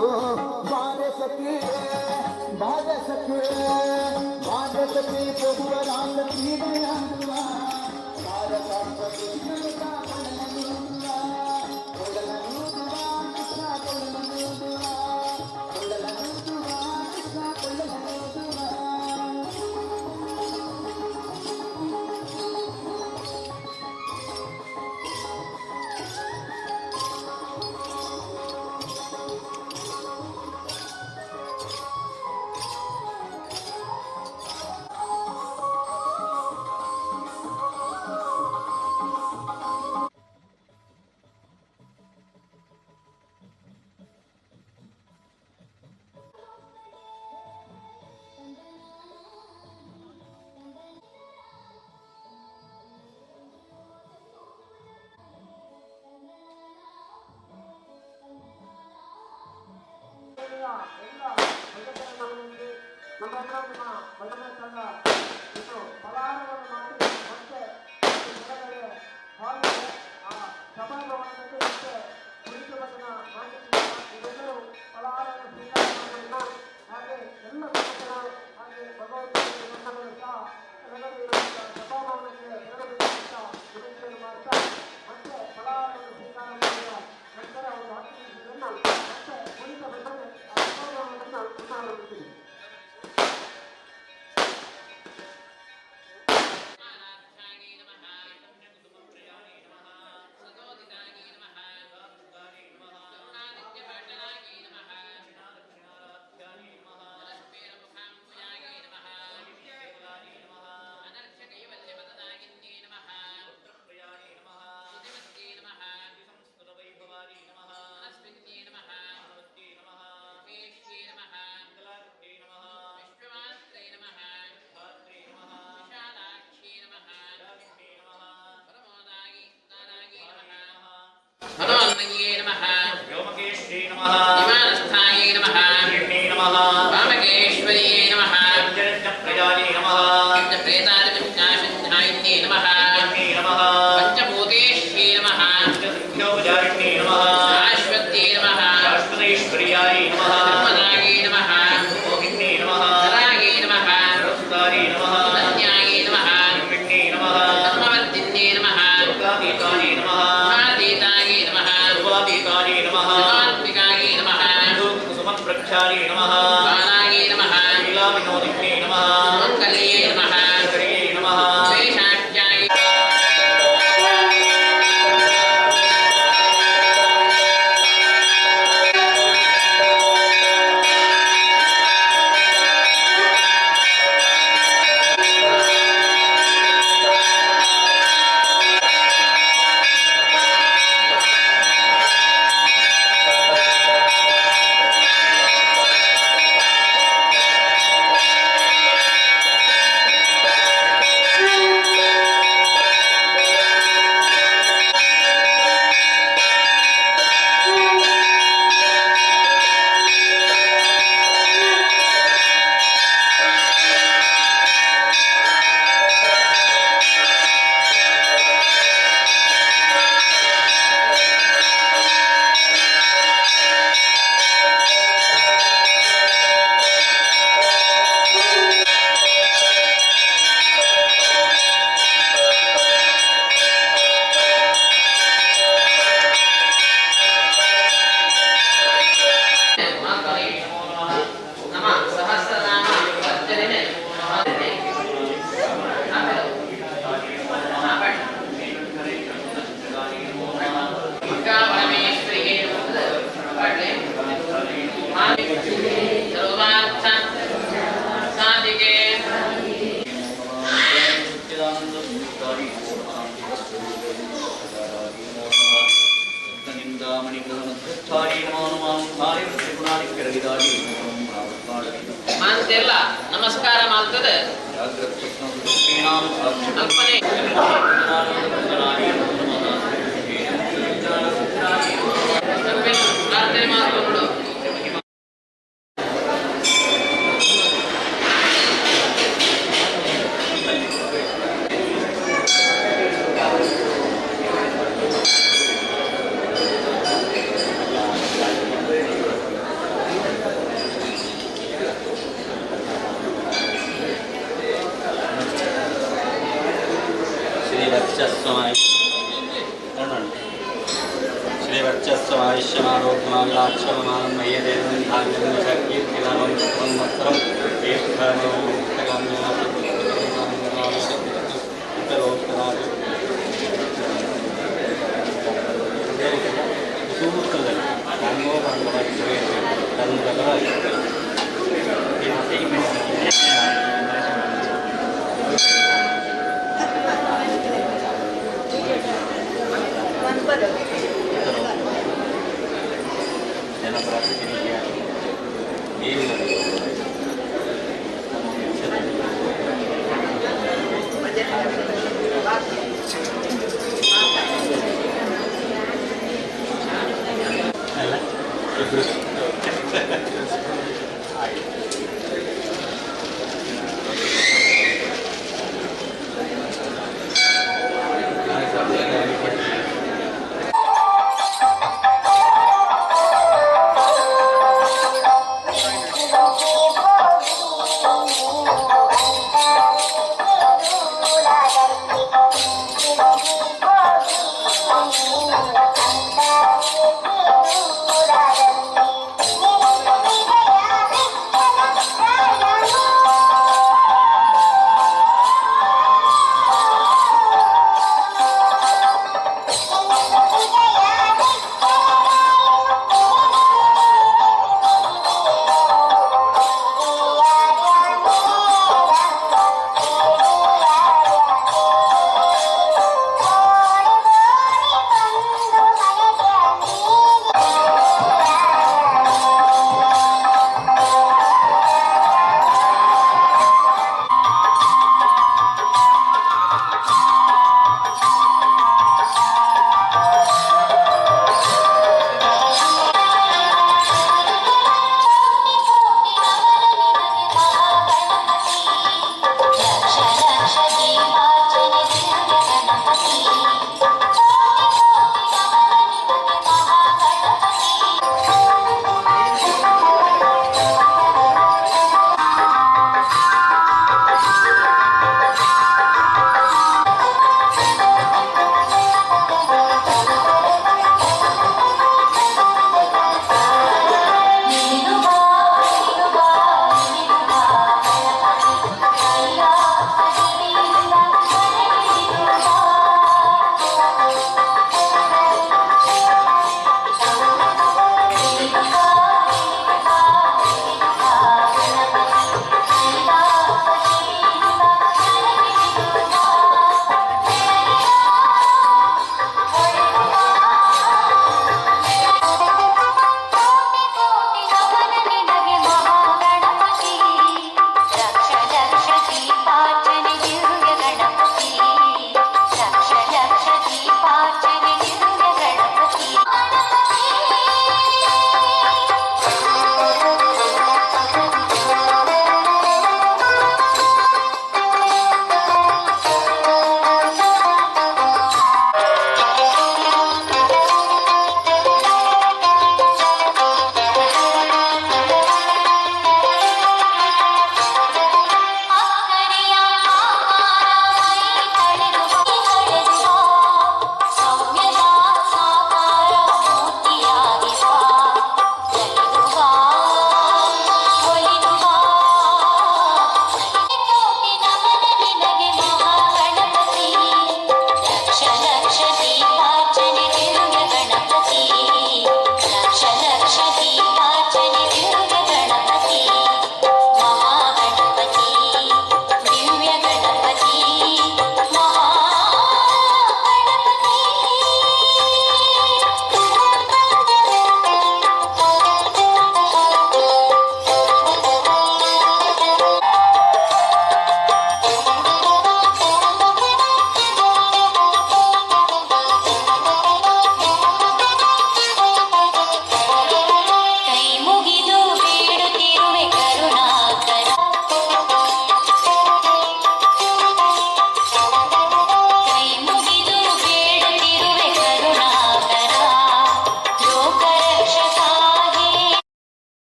ಭಾರತಕ್ಕೆ ಪ್ರಭುವ ರಾಮ ಕ್ರೀಡೆಯಾಡುವ ಭಾರತ ಹನುಮನ್ಮಯೇ ನಮಃ ವ್ಯೋಮಕೇಶ್ವರೇ ನಮಃ ವಿಮಾನಸ್ಥಾಯೇ ನಮಃ ಕಿರಣೇ ನಮಃ ವಾಮಕೇಶ್ವರಿಯೇ ನಮಃ ಪಂಚಪ್ರಜಾಯೇ ನಮಃ ಪಂಚಪ್ರೇತಾದಿಪಂಚಾಶಂಧಾಯಿನ್ಯೇ ನಮಃ ನಮಃ ಪಂಚಭೂತೇಶ್ವರೇ ನಮಃ ಪಂಚಸಂಖ್ಯೋಪಚಾರಿಣ್ಯೇ ನಮಃ ಶಾಶ್ವತ್ಯೇ ನಮಃ ಶಾಶ್ವತೇಶ್ವರ್ಯಾಯೇ ನಮಃ ಧರ್ಮದಾಯೇ ನಮಃ ಮೋಹಿನ್ಯೇ ನಮಃ ಧರಾಯೇ ನಮಃ ಸರ್ವಸುತಾರೇ ನಮಃ ಧನ್ಯಾಯೇ ನಮಃ ನಿರ್ವಿಘ್ನೇ ನಮಃ ಧರ್ಮವರ್ಧಿನ್ಯೇ ನಮಃ ದುರ್ಗಾತೀತಾಯೇ ನಮಃ महादीताये नमः सर्वातीताये नमः सर्वात्मिकाये नमः सुमप्रक्षाये नमः बालाये नमः लीलाविनोदिन्ये नमः मङ्गल्ये नमः करिये नमः शेषाढ्याये ಮಾಂತೆಲ್ಲ ನಮಸ್ಕಾರ ಮಾಡ್ತದೆ ಅಲ್ಪನೆ ಪ್ರಾರ್ಥನೆ ಮಾಡಿಕೊಂಡು श्रीवत्सस्वायुष्यमारोग्यमाक्षमानं मय्यदेवं धान्यं शक्तिर्किलावं संवत्सरं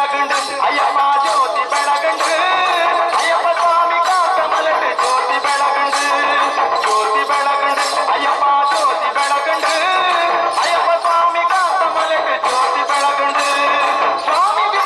ಬೆಳಗುಂಡು ಅಯ್ಯಪ್ಪ ಜ್ಯೋತಿ ಬೆಳಗುಂಡು ಅಯ್ಯಪ್ಪ ಸ್ವಾಮಿ ಕಾತ ಮಲಟು ಜ್ಯೋತಿ ಬೆಳಗುಂಡು ಅಯ್ಯಪ್ಪ ಜ್ಯೋತಿ ಬೆಳಗುಂಡು ಅಯ್ಯಪ್ಪ ಸ್ವಾಮಿ ಕಾತ ಮಲಟು ಜ್ಯೋತಿ ಬೆಳಗುಂಡು ಸ್ವಾಮಿಗೆ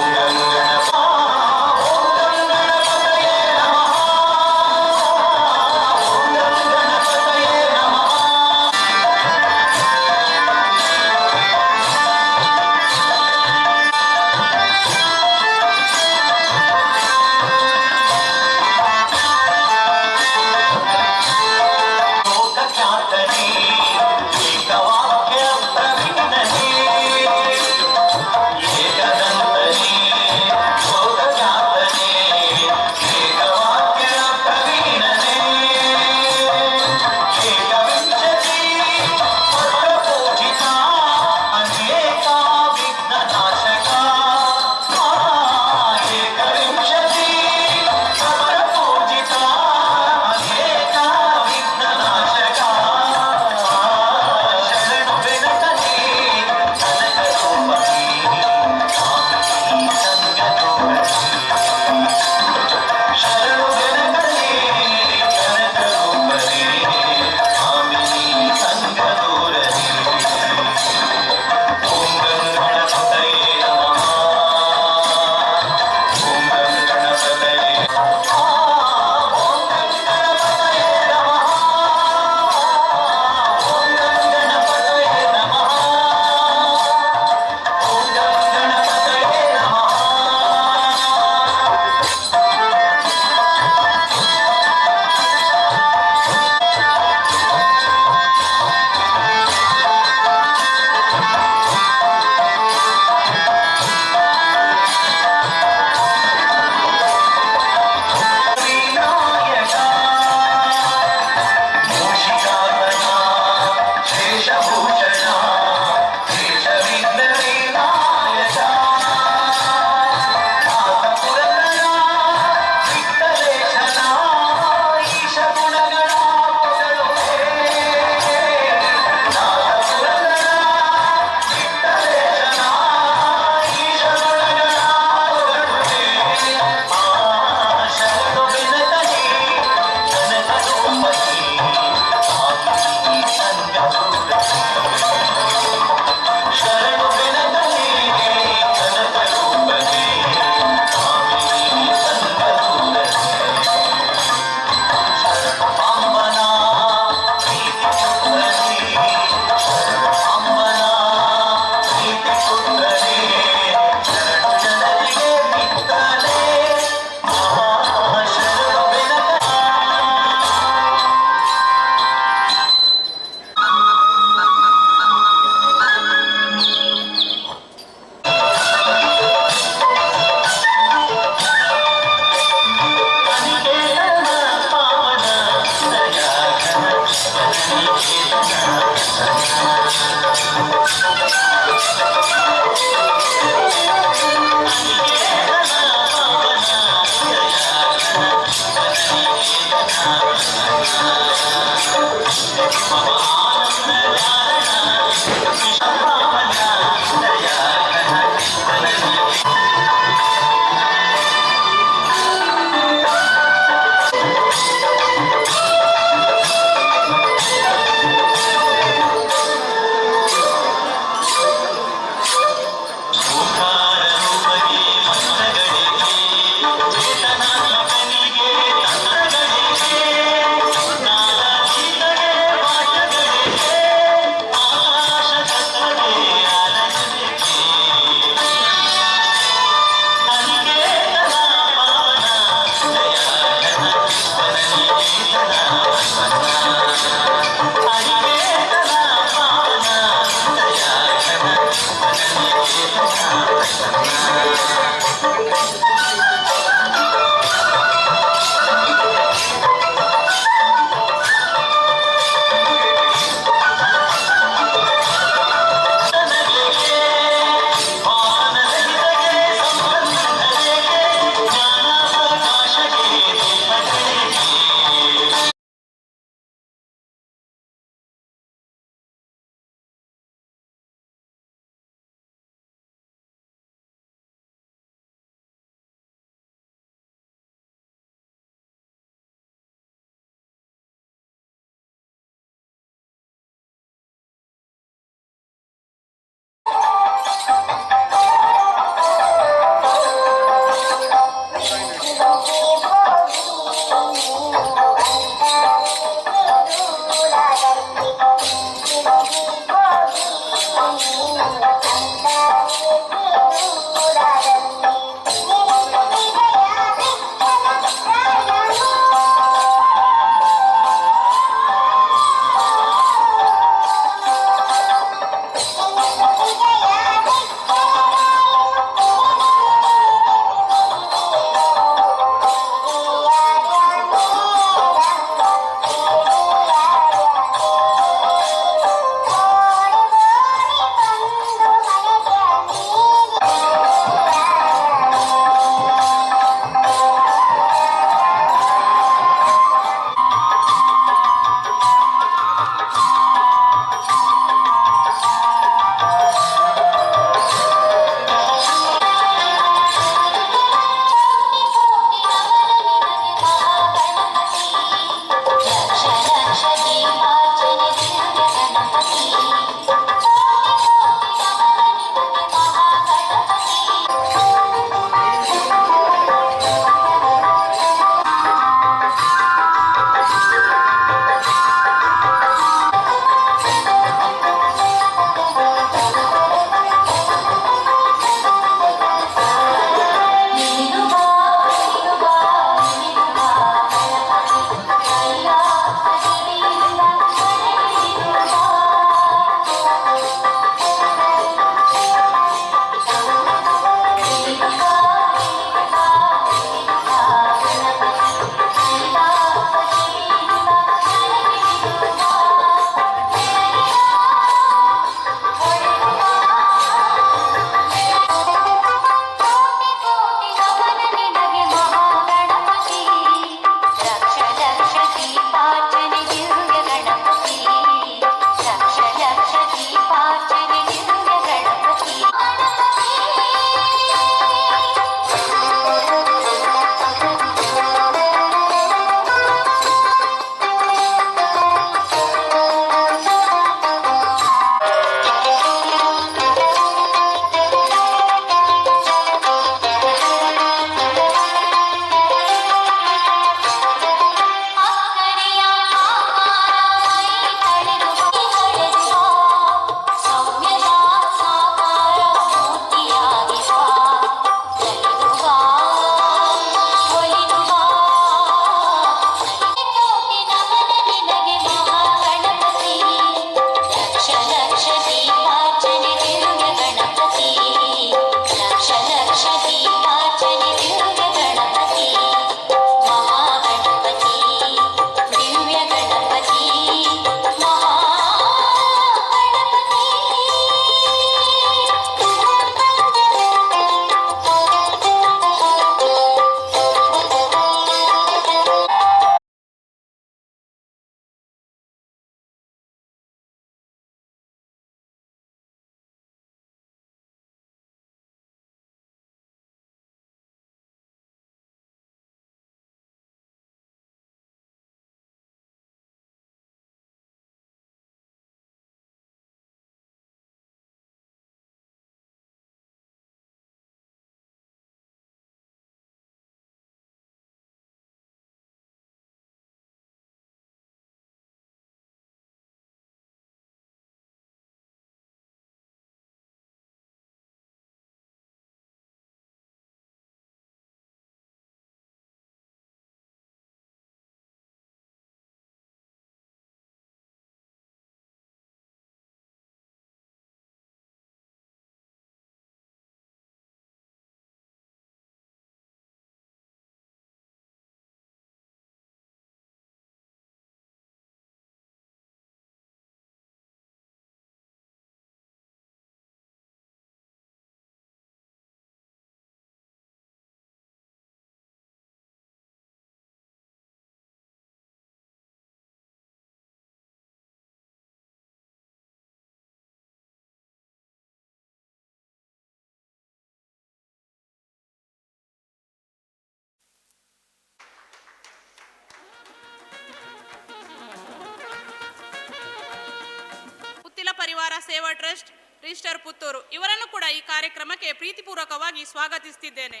ಪರಿವಾರ ಸೇವಾ ಟ್ರಸ್ಟ್ ರಿಜಿಸ್ಟರ್ ಪುತ್ತೂರು ಇವರನ್ನು ಕೂಡ ಈ ಕಾರ್ಯಕ್ರಮಕ್ಕೆ ಪ್ರೀತಿಪೂರ್ವಕವಾಗಿ ಸ್ವಾಗತಿಸುತ್ತಿದ್ದೇನೆ.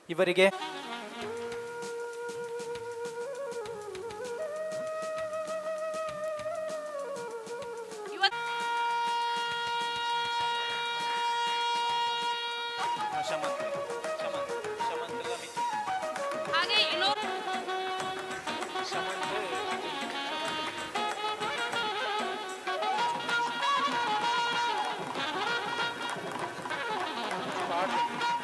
ಇವರಿಗೆ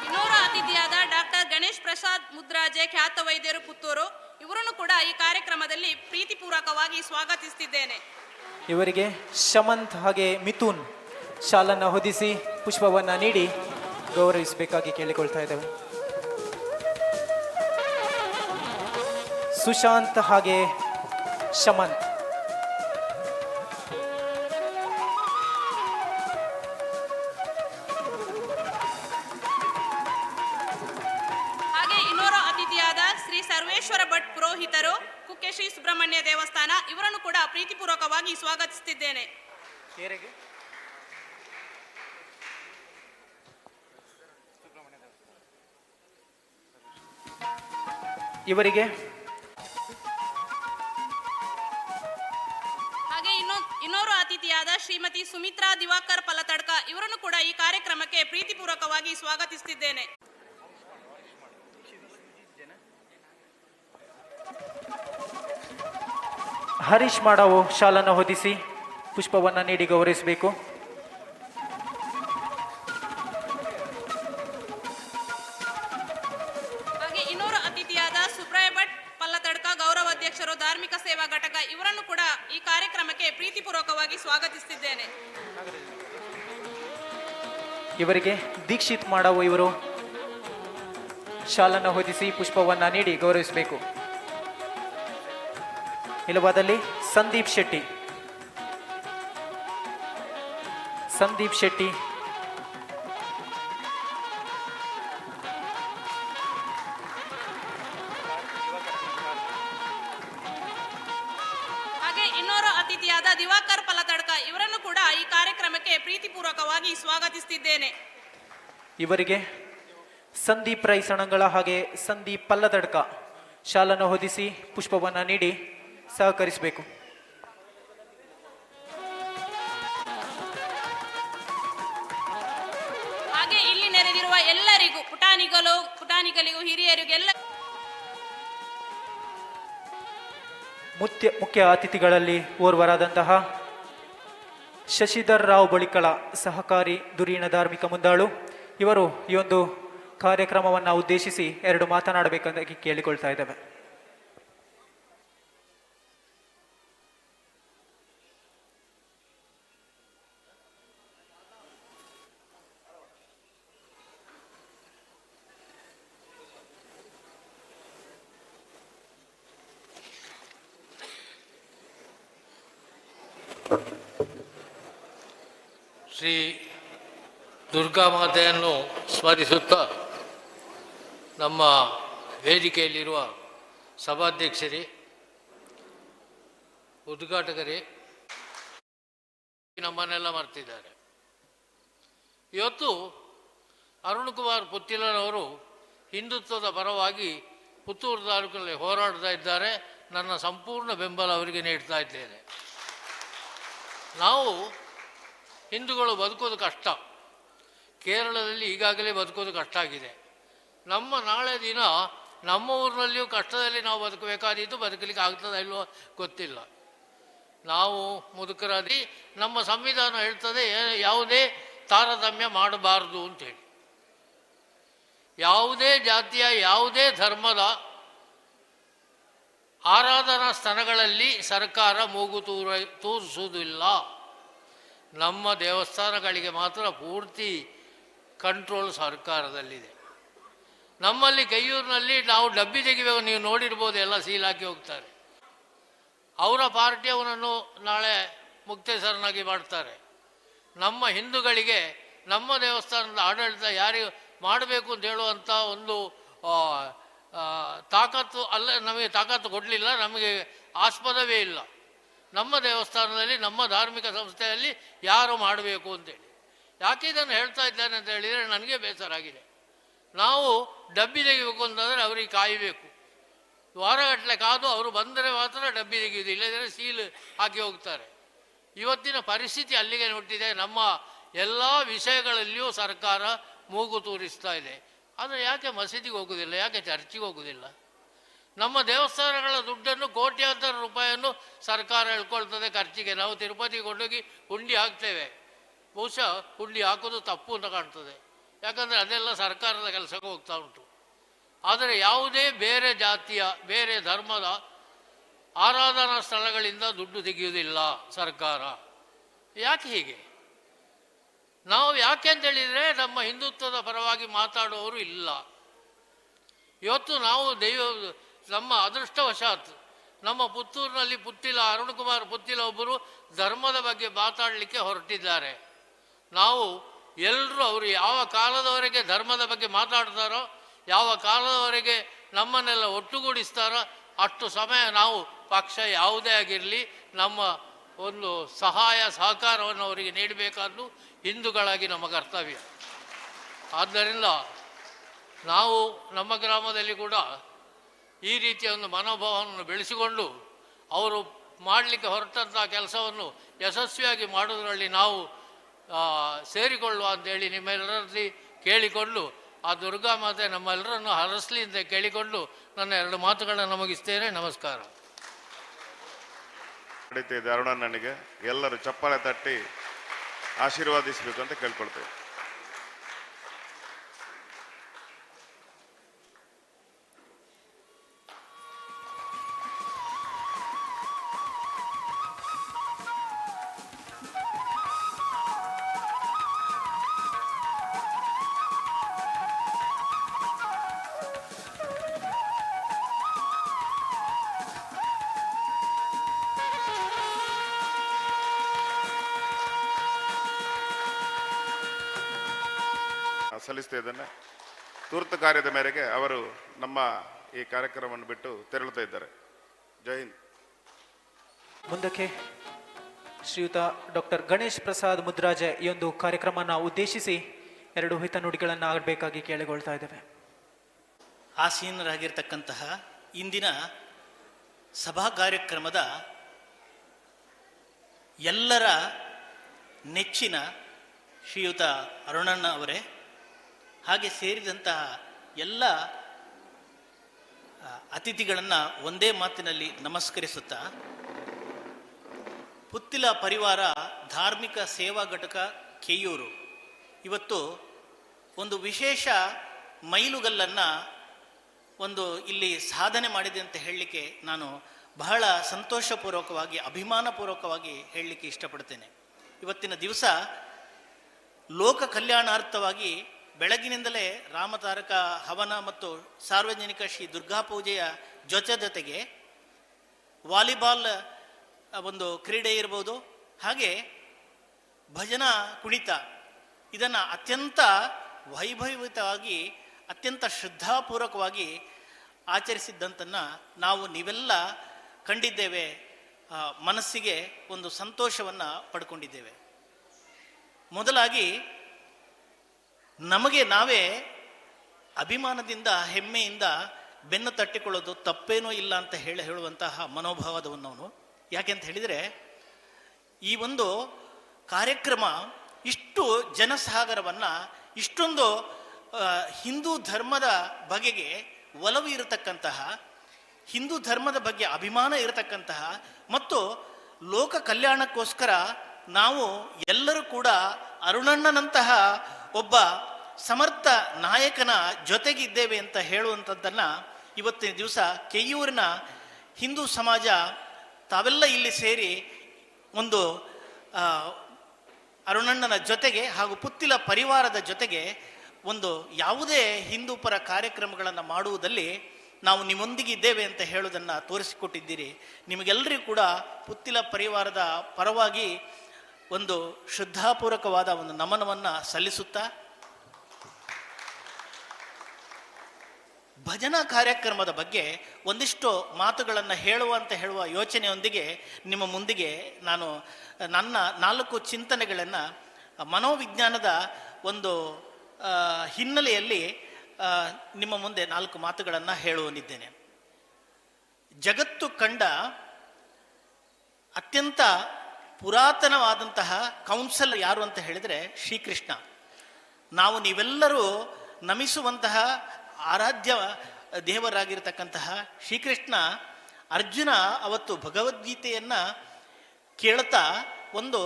ಇನ್ನೋರ್ವ ಅತಿಥಿಯಾದ ಡಾಕ್ಟರ್ ಗಣೇಶ್ ಪ್ರಸಾದ್ ಮುದ್ರಾಜೆ, ಖ್ಯಾತ ವೈದ್ಯರು, ಪುತ್ತೂರು, ಇವರನ್ನು ಕೂಡ ಈ ಕಾರ್ಯಕ್ರಮದಲ್ಲಿ ಪ್ರೀತಿಪೂರ್ವಕವಾಗಿ ಸ್ವಾಗತಿಸುತ್ತಿದ್ದೇನೆ. ಇವರಿಗೆ ಶಮಂತ್ ಹಾಗೆ ಮಿಥುನ್ ಶಾಲನ್ನು ಹೊದಿಸಿ ಪುಷ್ಪವನ್ನು ನೀಡಿ ಗೌರವಿಸಬೇಕಾಗಿ ಕೇಳಿಕೊಳ್ತಾ ಇದ್ದೇವೆ. ಸುಶಾಂತ್ ಹಾಗೆ ಶಮಂತ್. ಹಾಗೆ ಇನ್ನೋರ್ವ ಅತಿಥಿಯಾದ ಶ್ರೀ ಸರ್ವೇಶ್ವರ ಭಟ್ ಪುರೋಹಿತರು, ಕುಕ್ಕೆ ಶ್ರೀ ಸುಬ್ರಹ್ಮಣ್ಯ ದೇವಸ್ಥಾನ, ಇವರನ್ನು ಕೂಡ ಪ್ರೀತಿಪೂರ್ವಕವಾಗಿ ಸ್ವಾಗತಿಸುತ್ತಿದ್ದೇನೆ. ಇವರಿಗೆ ಹಾಗೆ ಇನ್ನೋರ್ವ ಅತಿಥಿಯಾದ ಶ್ರೀಮತಿ ಸುಮಿತ್ರಾ ದಿವಾಕರ್ ಪಲ್ಲತಡ್ಕ, ಇವರನ್ನು ಕೂಡ ಈ ಕಾರ್ಯಕ್ರಮಕ್ಕೆ ಪ್ರೀತಿಪೂರ್ವಕವಾಗಿ ಸ್ವಾಗತಿಸುತ್ತಿದ್ದೇನೆ. ಹರೀಶ್ ಮಾಡಾವು ಶಾಲನ್ನು ಹೊದಿಸಿ ಪುಷ್ಪವನ್ನು ನೀಡಿ ಗೌರವಿಸಬೇಕು. ಹಾಗೆ ಇನ್ನೋರ್ವ ಅತಿಥಿಯಾದ ಸುಬ್ರಾಯ ಭಟ್ ಪಲ್ಲತಡ್ಕ, ಗೌರವ ಅಧ್ಯಕ್ಷರು, ಧಾರ್ಮಿಕ ಸೇವಾ ಘಟಕ, ಇವರನ್ನು ಕೂಡ ಈ ಕಾರ್ಯಕ್ರಮಕ್ಕೆ ಪ್ರೀತಿಪೂರ್ವಕವಾಗಿ ಸ್ವಾಗತಿಸುತ್ತಿದ್ದೇನೆ. ಇವರಿಗೆ ದೀಕ್ಷಿತ್ ಮಾಡಾವು ಇವರು ಶಾಲನ್ನು ಹೊದಿಸಿ ಪುಷ್ಪವನ್ನು ನೀಡಿ ಗೌರವಿಸಬೇಕು. ಇಲ್ಲವಾದಲ್ಲಿ ಸಂದೀಪ್ ಶೆಟ್ಟಿ ಹಾಗೆ ಇನ್ನೋರ್ವ ಅತಿಥಿಯಾದ ದಿವಾಕರ್ ಪಲ್ಲತಡ್ಕ, ಇವರನ್ನು ಕೂಡ ಈ ಕಾರ್ಯಕ್ರಮಕ್ಕೆ ಪ್ರೀತಿಪೂರ್ವಕವಾಗಿ ಸ್ವಾಗತಿಸುತ್ತಿದ್ದೇನೆ. ಇವರಿಗೆ ಸಂದೀಪ್ ರೈ ಸಣಂಗಳ ಹಾಗೆ ಸಂದೀಪ್ ಪಲ್ಲದಡ್ಕ ಶಾಲನ್ನು ಹೊದಿಸಿ ಪುಷ್ಪವನ್ನು ನೀಡಿ ಸಹಕರಿಸಬೇಕು. ಹಾಗೆ ಇಲ್ಲಿ ನೆರೆದಿರುವ ಎಲ್ಲರಿಗೂ, ಪುಟಾಣಿಗಳಿಗೂ, ಹಿರಿಯರಿಗೆಲ್ಲ ಮುಖ್ಯ ಅತಿಥಿಗಳಲ್ಲಿ ಓರ್ವರಾದಂತಹ ಶಶಿಧರ್ ರಾವ್ ಬಳಿಕಳ, ಸಹಕಾರಿ ಧುರೀಣ ಧಾರ್ಮಿಕ ಮುಂದಾಳು, ಇವರು ಈ ಒಂದು ಕಾರ್ಯಕ್ರಮವನ್ನು ಉದ್ದೇಶಿಸಿ 2 ಮಾತನಾಡಬೇಕೆಂದು ಕೇಳಿಕೊಳ್ತಾ ಇದ್ದೇವೆ. ಶ್ರೀ ದುರ್ಗಾ ಮಾತೆಯನ್ನು ಸ್ಮರಿಸುತ್ತಾ ನಮ್ಮ ವೇದಿಕೆಯಲ್ಲಿರುವ ಸಭಾಧ್ಯಕ್ಷರೇ, ಉದ್ಘಾಟಕರೇ, ನಮ್ಮನ್ನೆಲ್ಲ ಮರ್ತಿದ್ದಾರೆ. ಇವತ್ತು ಅರುಣ್ ಕುಮಾರ್ ಪುತ್ತಿಲರವರು ಹಿಂದುತ್ವದ ಪರವಾಗಿ ಪುತ್ತೂರು ತಾಲೂಕಿನಲ್ಲಿ ಹೋರಾಡ್ತಾ ಇದ್ದಾರೆ. ನನ್ನ ಸಂಪೂರ್ಣ ಬೆಂಬಲ ಅವರಿಗೆ ನೀಡ್ತಾ ಇದ್ದೇನೆ. ನಾವು ಹಿಂದೂಗಳು ಬದುಕೋದು ಕಷ್ಟ. ಕೇರಳದಲ್ಲಿ ಈಗಾಗಲೇ ಬದುಕೋದು ಕಷ್ಟ ಆಗಿದೆ. ನಮ್ಮ ನಾಳೆ ದಿನ ನಮ್ಮ ಊರಿನಲ್ಲಿಯೂ ಕಷ್ಟದಲ್ಲಿ ನಾವು ಬದುಕಬೇಕಾದಿದ್ದು, ಬದುಕಲಿಕ್ಕೆ ಆಗ್ತದ ಇಲ್ವೋ ಗೊತ್ತಿಲ್ಲ. ನಾವು ಮುದುಕರಾದಿ ನಮ್ಮ ಸಂವಿಧಾನ ಹೇಳ್ತದೆ ಯಾವುದೇ ತಾರತಮ್ಯ ಮಾಡಬಾರದು ಅಂತೇಳಿ. ಯಾವುದೇ ಜಾತಿಯ ಯಾವುದೇ ಧರ್ಮದ ಆರಾಧನಾ ಸ್ಥಳಗಳಲ್ಲಿ ಸರ್ಕಾರ ಮೂಗು ತೂರಿಸುವುದಿಲ್ಲ. ನಮ್ಮ ದೇವಸ್ಥಾನಗಳಿಗೆ ಮಾತ್ರ ಪೂರ್ತಿ ಕಂಟ್ರೋಲ್ ಸರ್ಕಾರದಲ್ಲಿದೆ. ನಮ್ಮಲ್ಲಿ ಕೈಯೂರಿನಲ್ಲಿ ನಾವು ಡಬ್ಬಿ ತೆಗಿಬೇಕು, ನೀವು ನೋಡಿರ್ಬೋದು, ಎಲ್ಲ ಸೀಲ್ ಹಾಕಿ ಹೋಗ್ತಾರೆ. ಅವರ ಪಾರ್ಟಿ ಅವನನ್ನು ನಾಳೆ ಮುಕ್ತೇಸರನಾಗಿ ಮಾಡ್ತಾರೆ. ನಮ್ಮ ಹಿಂದೂಗಳಿಗೆ ನಮ್ಮ ದೇವಸ್ಥಾನದ ಆಡಳಿತ ಯಾರಿಗೆ ಮಾಡಬೇಕು ಅಂತ ಹೇಳುವಂಥ ಒಂದು ತಾಕತ್ತು ಅಲ್ಲ, ನಮಗೆ ತಾಕತ್ತು ಕೊಡಲಿಲ್ಲ, ನಮಗೆ ಆಸ್ಪದವೇ ಇಲ್ಲ. ನಮ್ಮ ದೇವಸ್ಥಾನದಲ್ಲಿ ನಮ್ಮ ಧಾರ್ಮಿಕ ಸಂಸ್ಥೆಯಲ್ಲಿ ಯಾರು ಮಾಡಬೇಕು ಅಂತೇಳಿ. ಯಾಕೆ ಇದನ್ನು ಹೇಳ್ತಾ ಇದ್ದೇನೆ ಅಂತ ಹೇಳಿದರೆ, ನನಗೆ ಬೇಸರ ಆಗಿದೆ. ನಾವು ಡಬ್ಬಿ ತೆಗಿಬೇಕು ಅಂತಂದರೆ ಅವರಿಗೆ ಕಾಯಬೇಕು, ವಾರಗಟ್ಟಲೆ ಕಾದು ಅವರು ಬಂದರೆ ಮಾತ್ರ ಡಬ್ಬಿ ತೆಗೆಯುವುದು, ಇಲ್ಲದಿದ್ದರೆ ಸೀಲ್ ಹಾಕಿ ಹೋಗ್ತಾರೆ. ಇವತ್ತಿನ ಪರಿಸ್ಥಿತಿ ಅಲ್ಲಿಗೆ ಹುಟ್ಟಿದೆ. ನಮ್ಮ ಎಲ್ಲ ವಿಷಯಗಳಲ್ಲಿಯೂ ಸರ್ಕಾರ ಮೂಗು ತೂರಿಸ್ತಾ ಇದೆ. ಆದರೆ ಯಾಕೆ ಮಸೀದಿಗೆ ಹೋಗೋದಿಲ್ಲ, ಯಾಕೆ ಚರ್ಚಿಗೆ ಹೋಗೋದಿಲ್ಲ? ನಮ್ಮ ದೇವಸ್ಥಾನಗಳ ದುಡ್ಡನ್ನು ಕೋಟ್ಯಾಂತರ ರೂಪಾಯಿಯನ್ನು ಸರ್ಕಾರ ಎಳ್ಕೊಳ್ತದೆ ಖರ್ಚಿಗೆ. ನಾವು ತಿರುಪತಿಗೆ ಕೊಂಡೋಗಿ ಹುಂಡಿ ಹಾಕ್ತೇವೆ, ಬಹುಶಃ ಹುಂಡಿ ಹಾಕೋದು ತಪ್ಪು ಅಂತ ಕಾಣ್ತದೆ, ಯಾಕಂದರೆ ಅದೆಲ್ಲ ಸರ್ಕಾರದ ಕೆಲಸಕ್ಕೆ ಹೋಗ್ತಾ ಉಂಟು. ಆದರೆ ಯಾವುದೇ ಬೇರೆ ಜಾತಿಯ ಬೇರೆ ಧರ್ಮದ ಆರಾಧನಾ ಸ್ಥಳಗಳಿಂದ ದುಡ್ಡು ತೆಗೆಯುವುದಿಲ್ಲ ಸರ್ಕಾರ. ಯಾಕೆ ಹೀಗೆ? ನಾವು ಯಾಕೆ ಅಂತೇಳಿದರೆ ನಮ್ಮ ಹಿಂದುತ್ವದ ಪರವಾಗಿ ಮಾತಾಡುವವರು ಇಲ್ಲ. ಇವತ್ತು ನಾವು ನಮ್ಮ ಅದೃಷ್ಟವಶಾತ್ ನಮ್ಮ ಪುತ್ತೂರಿನಲ್ಲಿ ಪುತ್ತಿಲ ಅರುಣಕುಮಾರ್ ಪುತ್ತಿಲ ಒಬ್ಬರು ಧರ್ಮದ ಬಗ್ಗೆ ಮಾತಾಡಲಿಕ್ಕೆ ಹೊರಟಿದ್ದಾರೆ. ನಾವು ಎಲ್ಲರೂ ಅವರು ಯಾವ ಕಾಲದವರೆಗೆ ಧರ್ಮದ ಬಗ್ಗೆ ಮಾತಾಡ್ತಾರೋ, ಯಾವ ಕಾಲದವರೆಗೆ ನಮ್ಮನ್ನೆಲ್ಲ ಒಟ್ಟುಗೂಡಿಸ್ತಾರೋ ಅಷ್ಟು ಸಮಯ ನಾವು ಪಕ್ಷ ಯಾವುದೇ ಆಗಿರಲಿ ನಮ್ಮ ಒಂದು ಸಹಾಯ ಸಹಕಾರವನ್ನು ಅವರಿಗೆ ನೀಡಬೇಕಾದ್ದು ಹಿಂದೂಗಳಾಗಿ ನಮ್ಮ ಕರ್ತವ್ಯ. ಆದ್ದರಿಂದ ನಾವು ನಮ್ಮ ಗ್ರಾಮದಲ್ಲಿ ಕೂಡ ಈ ರೀತಿಯ ಒಂದು ಮನೋಭಾವವನ್ನು ಬೆಳೆಸಿಕೊಂಡು ಅವರು ಮಾಡಲಿಕ್ಕೆ ಹೊರಟಂಥ ಕೆಲಸವನ್ನು ಯಶಸ್ವಿಯಾಗಿ ಮಾಡೋದರಲ್ಲಿ ನಾವು ಸೇರಿಕೊಳ್ಳುವ ಅಂತೇಳಿ ನಿಮ್ಮೆಲ್ಲರಲ್ಲಿ ಕೇಳಿಕೊಂಡು ಆ ದುರ್ಗಾ ಮಾತೆ ನಮ್ಮೆಲ್ಲರನ್ನು ಹರಸಲಿ ಅಂತ ಕೇಳಿಕೊಂಡು ನನ್ನ 2 ಮಾತುಗಳನ್ನು ಮುಗಿಸ್ತೇನೆ. ನಮಸ್ಕಾರ. ನಡೀತಿದೆ ಅರುಣಣ್ಣನಿಗೆ ಎಲ್ಲರೂ ಚಪ್ಪಾಳೆ ತಟ್ಟಿ ಆಶೀರ್ವಾದಿಸಬೇಕು ಅಂತ ಕೇಳ್ಕೊಳ್ತೇವೆ. ಸಲ್ಲಿಸ್ತಾ ಇದ್ದೇನೆ. ತುರ್ತು ಕಾರ್ಯದ ಮೇರೆಗೆ ಅವರು ನಮ್ಮ ಈ ಕಾರ್ಯಕ್ರಮವನ್ನು ಬಿಟ್ಟು ತೆರಳುತ್ತಾ ಇದ್ದಾರೆ. ಜೈ ಹಿಂದ್. ಮುಂದಕ್ಕೆ ಶ್ರೀಯುತ ಡಾಕ್ಟರ್ ಗಣೇಶ್ ಪ್ರಸಾದ್ ಮುದ್ರಾಜೆ ಈ ಒಂದು ಕಾರ್ಯಕ್ರಮನ ಉದ್ದೇಶಿಸಿ 2 ಹಿತನುಡಿಗಳನ್ನು ಆಡಬೇಕಾಗಿ ಕೇಳಿಕೊಳ್ತಾ ಇದ್ದೇವೆ. ಆಸೀನರಾಗಿರ್ತಕ್ಕಂತಹ ಇಂದಿನ ಸಭಾ ಕಾರ್ಯಕ್ರಮದ ಎಲ್ಲರ ನೆಚ್ಚಿನ ಶ್ರೀಯುತ ಅರುಣಣ್ಣ ಅವರೇ, ಹಾಗೆ ಸೇರಿದಂತಹ ಎಲ್ಲ ಅತಿಥಿಗಳನ್ನು ಒಂದೇ ಮಾತಿನಲ್ಲಿ ನಮಸ್ಕರಿಸುತ್ತಾ, ಪುತ್ತಿಲ ಪರಿವಾರ ಧಾರ್ಮಿಕ ಸೇವಾ ಘಟಕ ಕೆಯ್ಯೂರು ಇವತ್ತು ಒಂದು ವಿಶೇಷ ಮೈಲುಗಲ್ಲನ್ನು ಇಲ್ಲಿ ಸಾಧನೆ ಮಾಡಿದೆ ಅಂತ ಹೇಳಲಿಕ್ಕೆ ನಾನು ಬಹಳ ಸಂತೋಷಪೂರ್ವಕವಾಗಿ ಅಭಿಮಾನಪೂರ್ವಕವಾಗಿ ಹೇಳಲಿಕ್ಕೆ ಇಷ್ಟಪಡ್ತೇನೆ. ಇವತ್ತಿನ ದಿವಸ ಲೋಕ ಕಲ್ಯಾಣಾರ್ಥವಾಗಿ ಬೆಳಗಿನಿಂದಲೇ ರಾಮತಾರಕ ಹವನ ಮತ್ತು ಸಾರ್ವಜನಿಕ ಶ್ರೀ ದುರ್ಗಾ ಪೂಜೆಯ ಜೊತೆಗೆ ವಾಲಿಬಾಲ್ ಒಂದು ಕ್ರೀಡೆ ಇರ್ಬೋದು, ಹಾಗೆ ಭಜನಾ ಕುಣಿತ, ಇದನ್ನು ಅತ್ಯಂತ ವೈಭವಯುತವಾಗಿ ಅತ್ಯಂತ ಶ್ರದ್ಧಾಪೂರ್ವಕವಾಗಿ ಆಚರಿಸಿದ್ದಂತನ್ನು ನೀವೆಲ್ಲ ಕಂಡಿದ್ದೇವೆ, ಮನಸ್ಸಿಗೆ ಒಂದು ಸಂತೋಷವನ್ನು ಪಡ್ಕೊಂಡಿದ್ದೇವೆ. ಮೊದಲಾಗಿ ನಮಗೆ ನಾವೇ ಅಭಿಮಾನದಿಂದ ಹೆಮ್ಮೆಯಿಂದ ಬೆನ್ನು ತಟ್ಟಿಕೊಳ್ಳೋದು ತಪ್ಪೇನೂ ಇಲ್ಲ ಅಂತ ಹೇಳುವಂತಹ ಮನೋಭಾವದವನ್ನವನು. ಯಾಕೆ ಅಂತ ಹೇಳಿದರೆ, ಈ ಒಂದು ಕಾರ್ಯಕ್ರಮ ಇಷ್ಟು ಜನಸಾಗರವನ್ನು, ಇಷ್ಟೊಂದು ಹಿಂದೂ ಧರ್ಮದ ಬಗೆಗೆ ಒಲವು ಇರತಕ್ಕಂತಹ, ಹಿಂದೂ ಧರ್ಮದ ಬಗ್ಗೆ ಅಭಿಮಾನ ಇರತಕ್ಕಂತಹ ಮತ್ತು ಲೋಕ ಕಲ್ಯಾಣಕ್ಕೋಸ್ಕರ ನಾವು ಎಲ್ಲರೂ ಕೂಡ ಅರುಣಣ್ಣನಂತಹ ಒಬ್ಬ ಸಮರ್ಥ ನಾಯಕನ ಜೊತೆಗಿದ್ದೇವೆ ಅಂತ ಹೇಳುವಂಥದ್ದನ್ನು ಇವತ್ತಿನ ದಿವಸ ಕೆಯ್ಯೂರಿನ ಹಿಂದೂ ಸಮಾಜ ತಾವೆಲ್ಲ ಇಲ್ಲಿ ಸೇರಿ ಒಂದು ಅರುಣಣ್ಣನ ಜೊತೆಗೆ ಹಾಗೂ ಪುತ್ತಿಲ ಪರಿವಾರದ ಜೊತೆಗೆ ಒಂದು ಯಾವುದೇ ಹಿಂದೂ ಪರ ಕಾರ್ಯಕ್ರಮಗಳನ್ನು ಮಾಡುವುದಲ್ಲಿ ನಾವು ನಿಮ್ಮೊಂದಿಗೆ ಇದ್ದೇವೆ ಅಂತ ಹೇಳೋದನ್ನು ತೋರಿಸಿಕೊಟ್ಟಿದ್ದೀರಿ. ನಿಮಗೆಲ್ಲರಿಗೂ ಕೂಡ ಪುತ್ತಿಲ ಪರಿವಾರದ ಪರವಾಗಿ ಒಂದು ಶ್ರದ್ಧಾಪೂರ್ವಕವಾದ ಒಂದು ನಮನವನ್ನು ಸಲ್ಲಿಸುತ್ತಾ, ಭಜನಾ ಕಾರ್ಯಕ್ರಮದ ಬಗ್ಗೆ ಒಂದಿಷ್ಟು ಮಾತುಗಳನ್ನು ಹೇಳುವ ಯೋಚನೆಯೊಂದಿಗೆ ನಿಮ್ಮ ಮುಂದಿಗೆ ನಾನು ನನ್ನ 4 ಚಿಂತನೆಗಳನ್ನು ಮನೋವಿಜ್ಞಾನದ ಒಂದು ಹಿನ್ನೆಲೆಯಲ್ಲಿ ನಿಮ್ಮ ಮುಂದೆ 4 ಮಾತುಗಳನ್ನು ಹೇಳುವನಿದ್ದೇನೆ. ಜಗತ್ತು ಕಂಡ ಅತ್ಯಂತ ಪುರಾತನವಾದಂತಹ ಕೌನ್ಸಲ್ ಯಾರು ಅಂತ ಹೇಳಿದರೆ ನೀವೆಲ್ಲರೂ ನಮಿಸುವಂತಹ ಆರಾಧ್ಯ ದೇವರಾಗಿರ್ತಕ್ಕಂತಹ ಶ್ರೀಕೃಷ್ಣ ಅರ್ಜುನ ಅವತ್ತು ಭಗವದ್ಗೀತೆಯನ್ನು ಕೇಳ್ತಾ ಒಂದು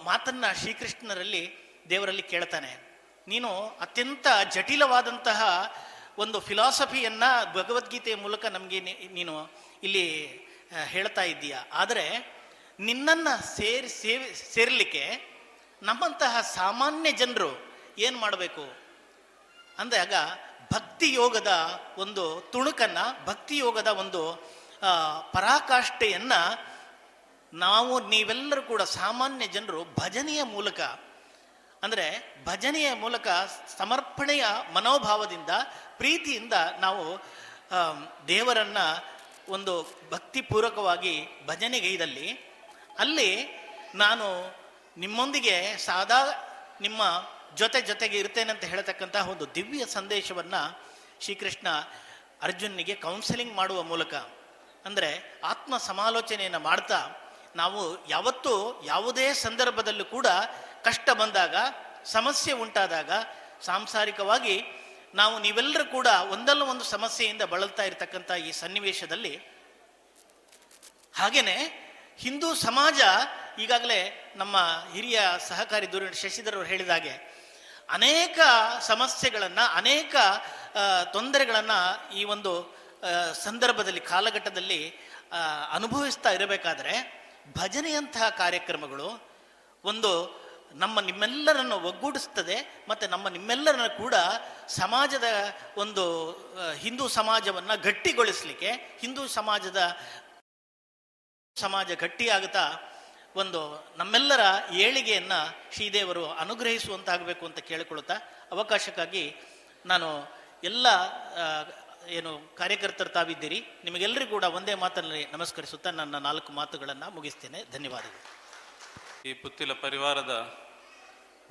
ಮಾತನ್ನು ಶ್ರೀಕೃಷ್ಣರಲ್ಲಿ ದೇವರಲ್ಲಿ ಕೇಳ್ತಾನೆ. ನೀನು ಅತ್ಯಂತ ಜಟಿಲವಾದಂತಹ ಒಂದು ಫಿಲಾಸಫಿಯನ್ನು ಭಗವದ್ಗೀತೆಯ ಮೂಲಕ ನಮಗೆ ನೀನು ಇಲ್ಲಿ ಹೇಳ್ತಾ ಇದ್ದೀಯ. ಆದರೆ ನಿನ್ನನ್ನು ಸೇರಲಿಕ್ಕೆ ನಮ್ಮಂತಹ ಸಾಮಾನ್ಯ ಜನರು ಏನು ಮಾಡಬೇಕು ಅಂದಾಗ ಭಕ್ತಿ ಯೋಗದ ಒಂದು ತುಣುಕನ್ನು, ಭಕ್ತಿ ಯೋಗದ ಒಂದು ಪರಾಕಾಷ್ಠೆಯನ್ನು ನೀವೆಲ್ಲರೂ ಕೂಡ ಸಾಮಾನ್ಯ ಜನರು ಭಜನೆಯ ಮೂಲಕ, ಅಂದರೆ ಭಜನೆಯ ಮೂಲಕ ಸಮರ್ಪಣೆಯ ಮನೋಭಾವದಿಂದ, ಪ್ರೀತಿಯಿಂದ ನಾವು ದೇವರನ್ನ ಒಂದು ಭಕ್ತಿಪೂರ್ವಕವಾಗಿ ಭಜನೆಗೈದಲ್ಲಿ ಅಲ್ಲಿ ನಾನು ನಿಮ್ಮೊಂದಿಗೆ ನಿಮ್ಮ ಜೊತೆಗೆ ಇರ್ತೇನೆ ಅಂತ ಹೇಳ್ತಕ್ಕಂತಹ ಒಂದು ದಿವ್ಯ ಸಂದೇಶವನ್ನು ಶ್ರೀಕೃಷ್ಣ ಅರ್ಜುನಿಗೆ ಕೌನ್ಸಿಲಿಂಗ್ ಮಾಡುವ ಮೂಲಕ, ಅಂದರೆ ಆತ್ಮ ಸಮಾಲೋಚನೆಯನ್ನು ಮಾಡ್ತಾ, ನಾವು ಯಾವತ್ತೂ ಯಾವುದೇ ಸಂದರ್ಭದಲ್ಲೂ ಕೂಡ ಕಷ್ಟ ಬಂದಾಗ, ಸಮಸ್ಯೆ ಉಂಟಾದಾಗ, ಸಾಂಸಾರಿಕವಾಗಿ ನೀವೆಲ್ಲರೂ ಕೂಡ ಒಂದಲ್ಲ ಒಂದು ಸಮಸ್ಯೆಯಿಂದ ಬಳಲ್ತಾ ಇರತಕ್ಕಂಥ ಈ ಸನ್ನಿವೇಶದಲ್ಲಿ, ಹಾಗೇನೆ ಹಿಂದೂ ಸಮಾಜ ಈಗಾಗಲೇ ನಮ್ಮ ಹಿರಿಯ ಸಹಕಾರಿ ಶಶಿಧರ್ ಅವರು ಹೇಳಿದಾಗೆ ಅನೇಕ ಸಮಸ್ಯೆಗಳನ್ನು, ಅನೇಕ ತೊಂದರೆಗಳನ್ನು ಈ ಒಂದು ಸಂದರ್ಭದಲ್ಲಿ, ಕಾಲಘಟ್ಟದಲ್ಲಿ ಅನುಭವಿಸ್ತಾ ಇರಬೇಕಾದ್ರೆ ಭಜನೆಯಂತಹ ಕಾರ್ಯಕ್ರಮಗಳು ಒಂದು ನಿಮ್ಮೆಲ್ಲರನ್ನು ಒಗ್ಗೂಡಿಸ್ತದೆ. ಮತ್ತು ನಿಮ್ಮೆಲ್ಲರನ್ನು ಕೂಡ ಸಮಾಜದ ಒಂದು ಹಿಂದೂ ಸಮಾಜವನ್ನು ಗಟ್ಟಿಗೊಳಿಸಲಿಕ್ಕೆ, ಹಿಂದೂ ಸಮಾಜ ಗಟ್ಟಿಯಾಗುತ್ತಾ ಒಂದು ನಮ್ಮೆಲ್ಲರ ಏಳಿಗೆಯನ್ನು ಶ್ರೀದೇವರು ಅನುಗ್ರಹಿಸುವಂತಾಗಬೇಕು ಅಂತ ಕೇಳಿಕೊಳ್ಳುತ್ತಾ, ಅವಕಾಶಕ್ಕಾಗಿ ನಾನು ಎಲ್ಲ ಏನು ಕಾರ್ಯಕರ್ತರು ತಾವಿದ್ದೀರಿ, ನಿಮಗೆಲ್ಲರಿಗೂ ಕೂಡ ಒಂದೇ ಮಾತಲ್ಲಿ ನಮಸ್ಕರಿಸುತ್ತಾ ನನ್ನ 4 ಮಾತುಗಳನ್ನು ಮುಗಿಸ್ತೇನೆ. ಧನ್ಯವಾದಗಳು. ಈ ಪುತ್ತಿಲ ಪರಿವಾರದ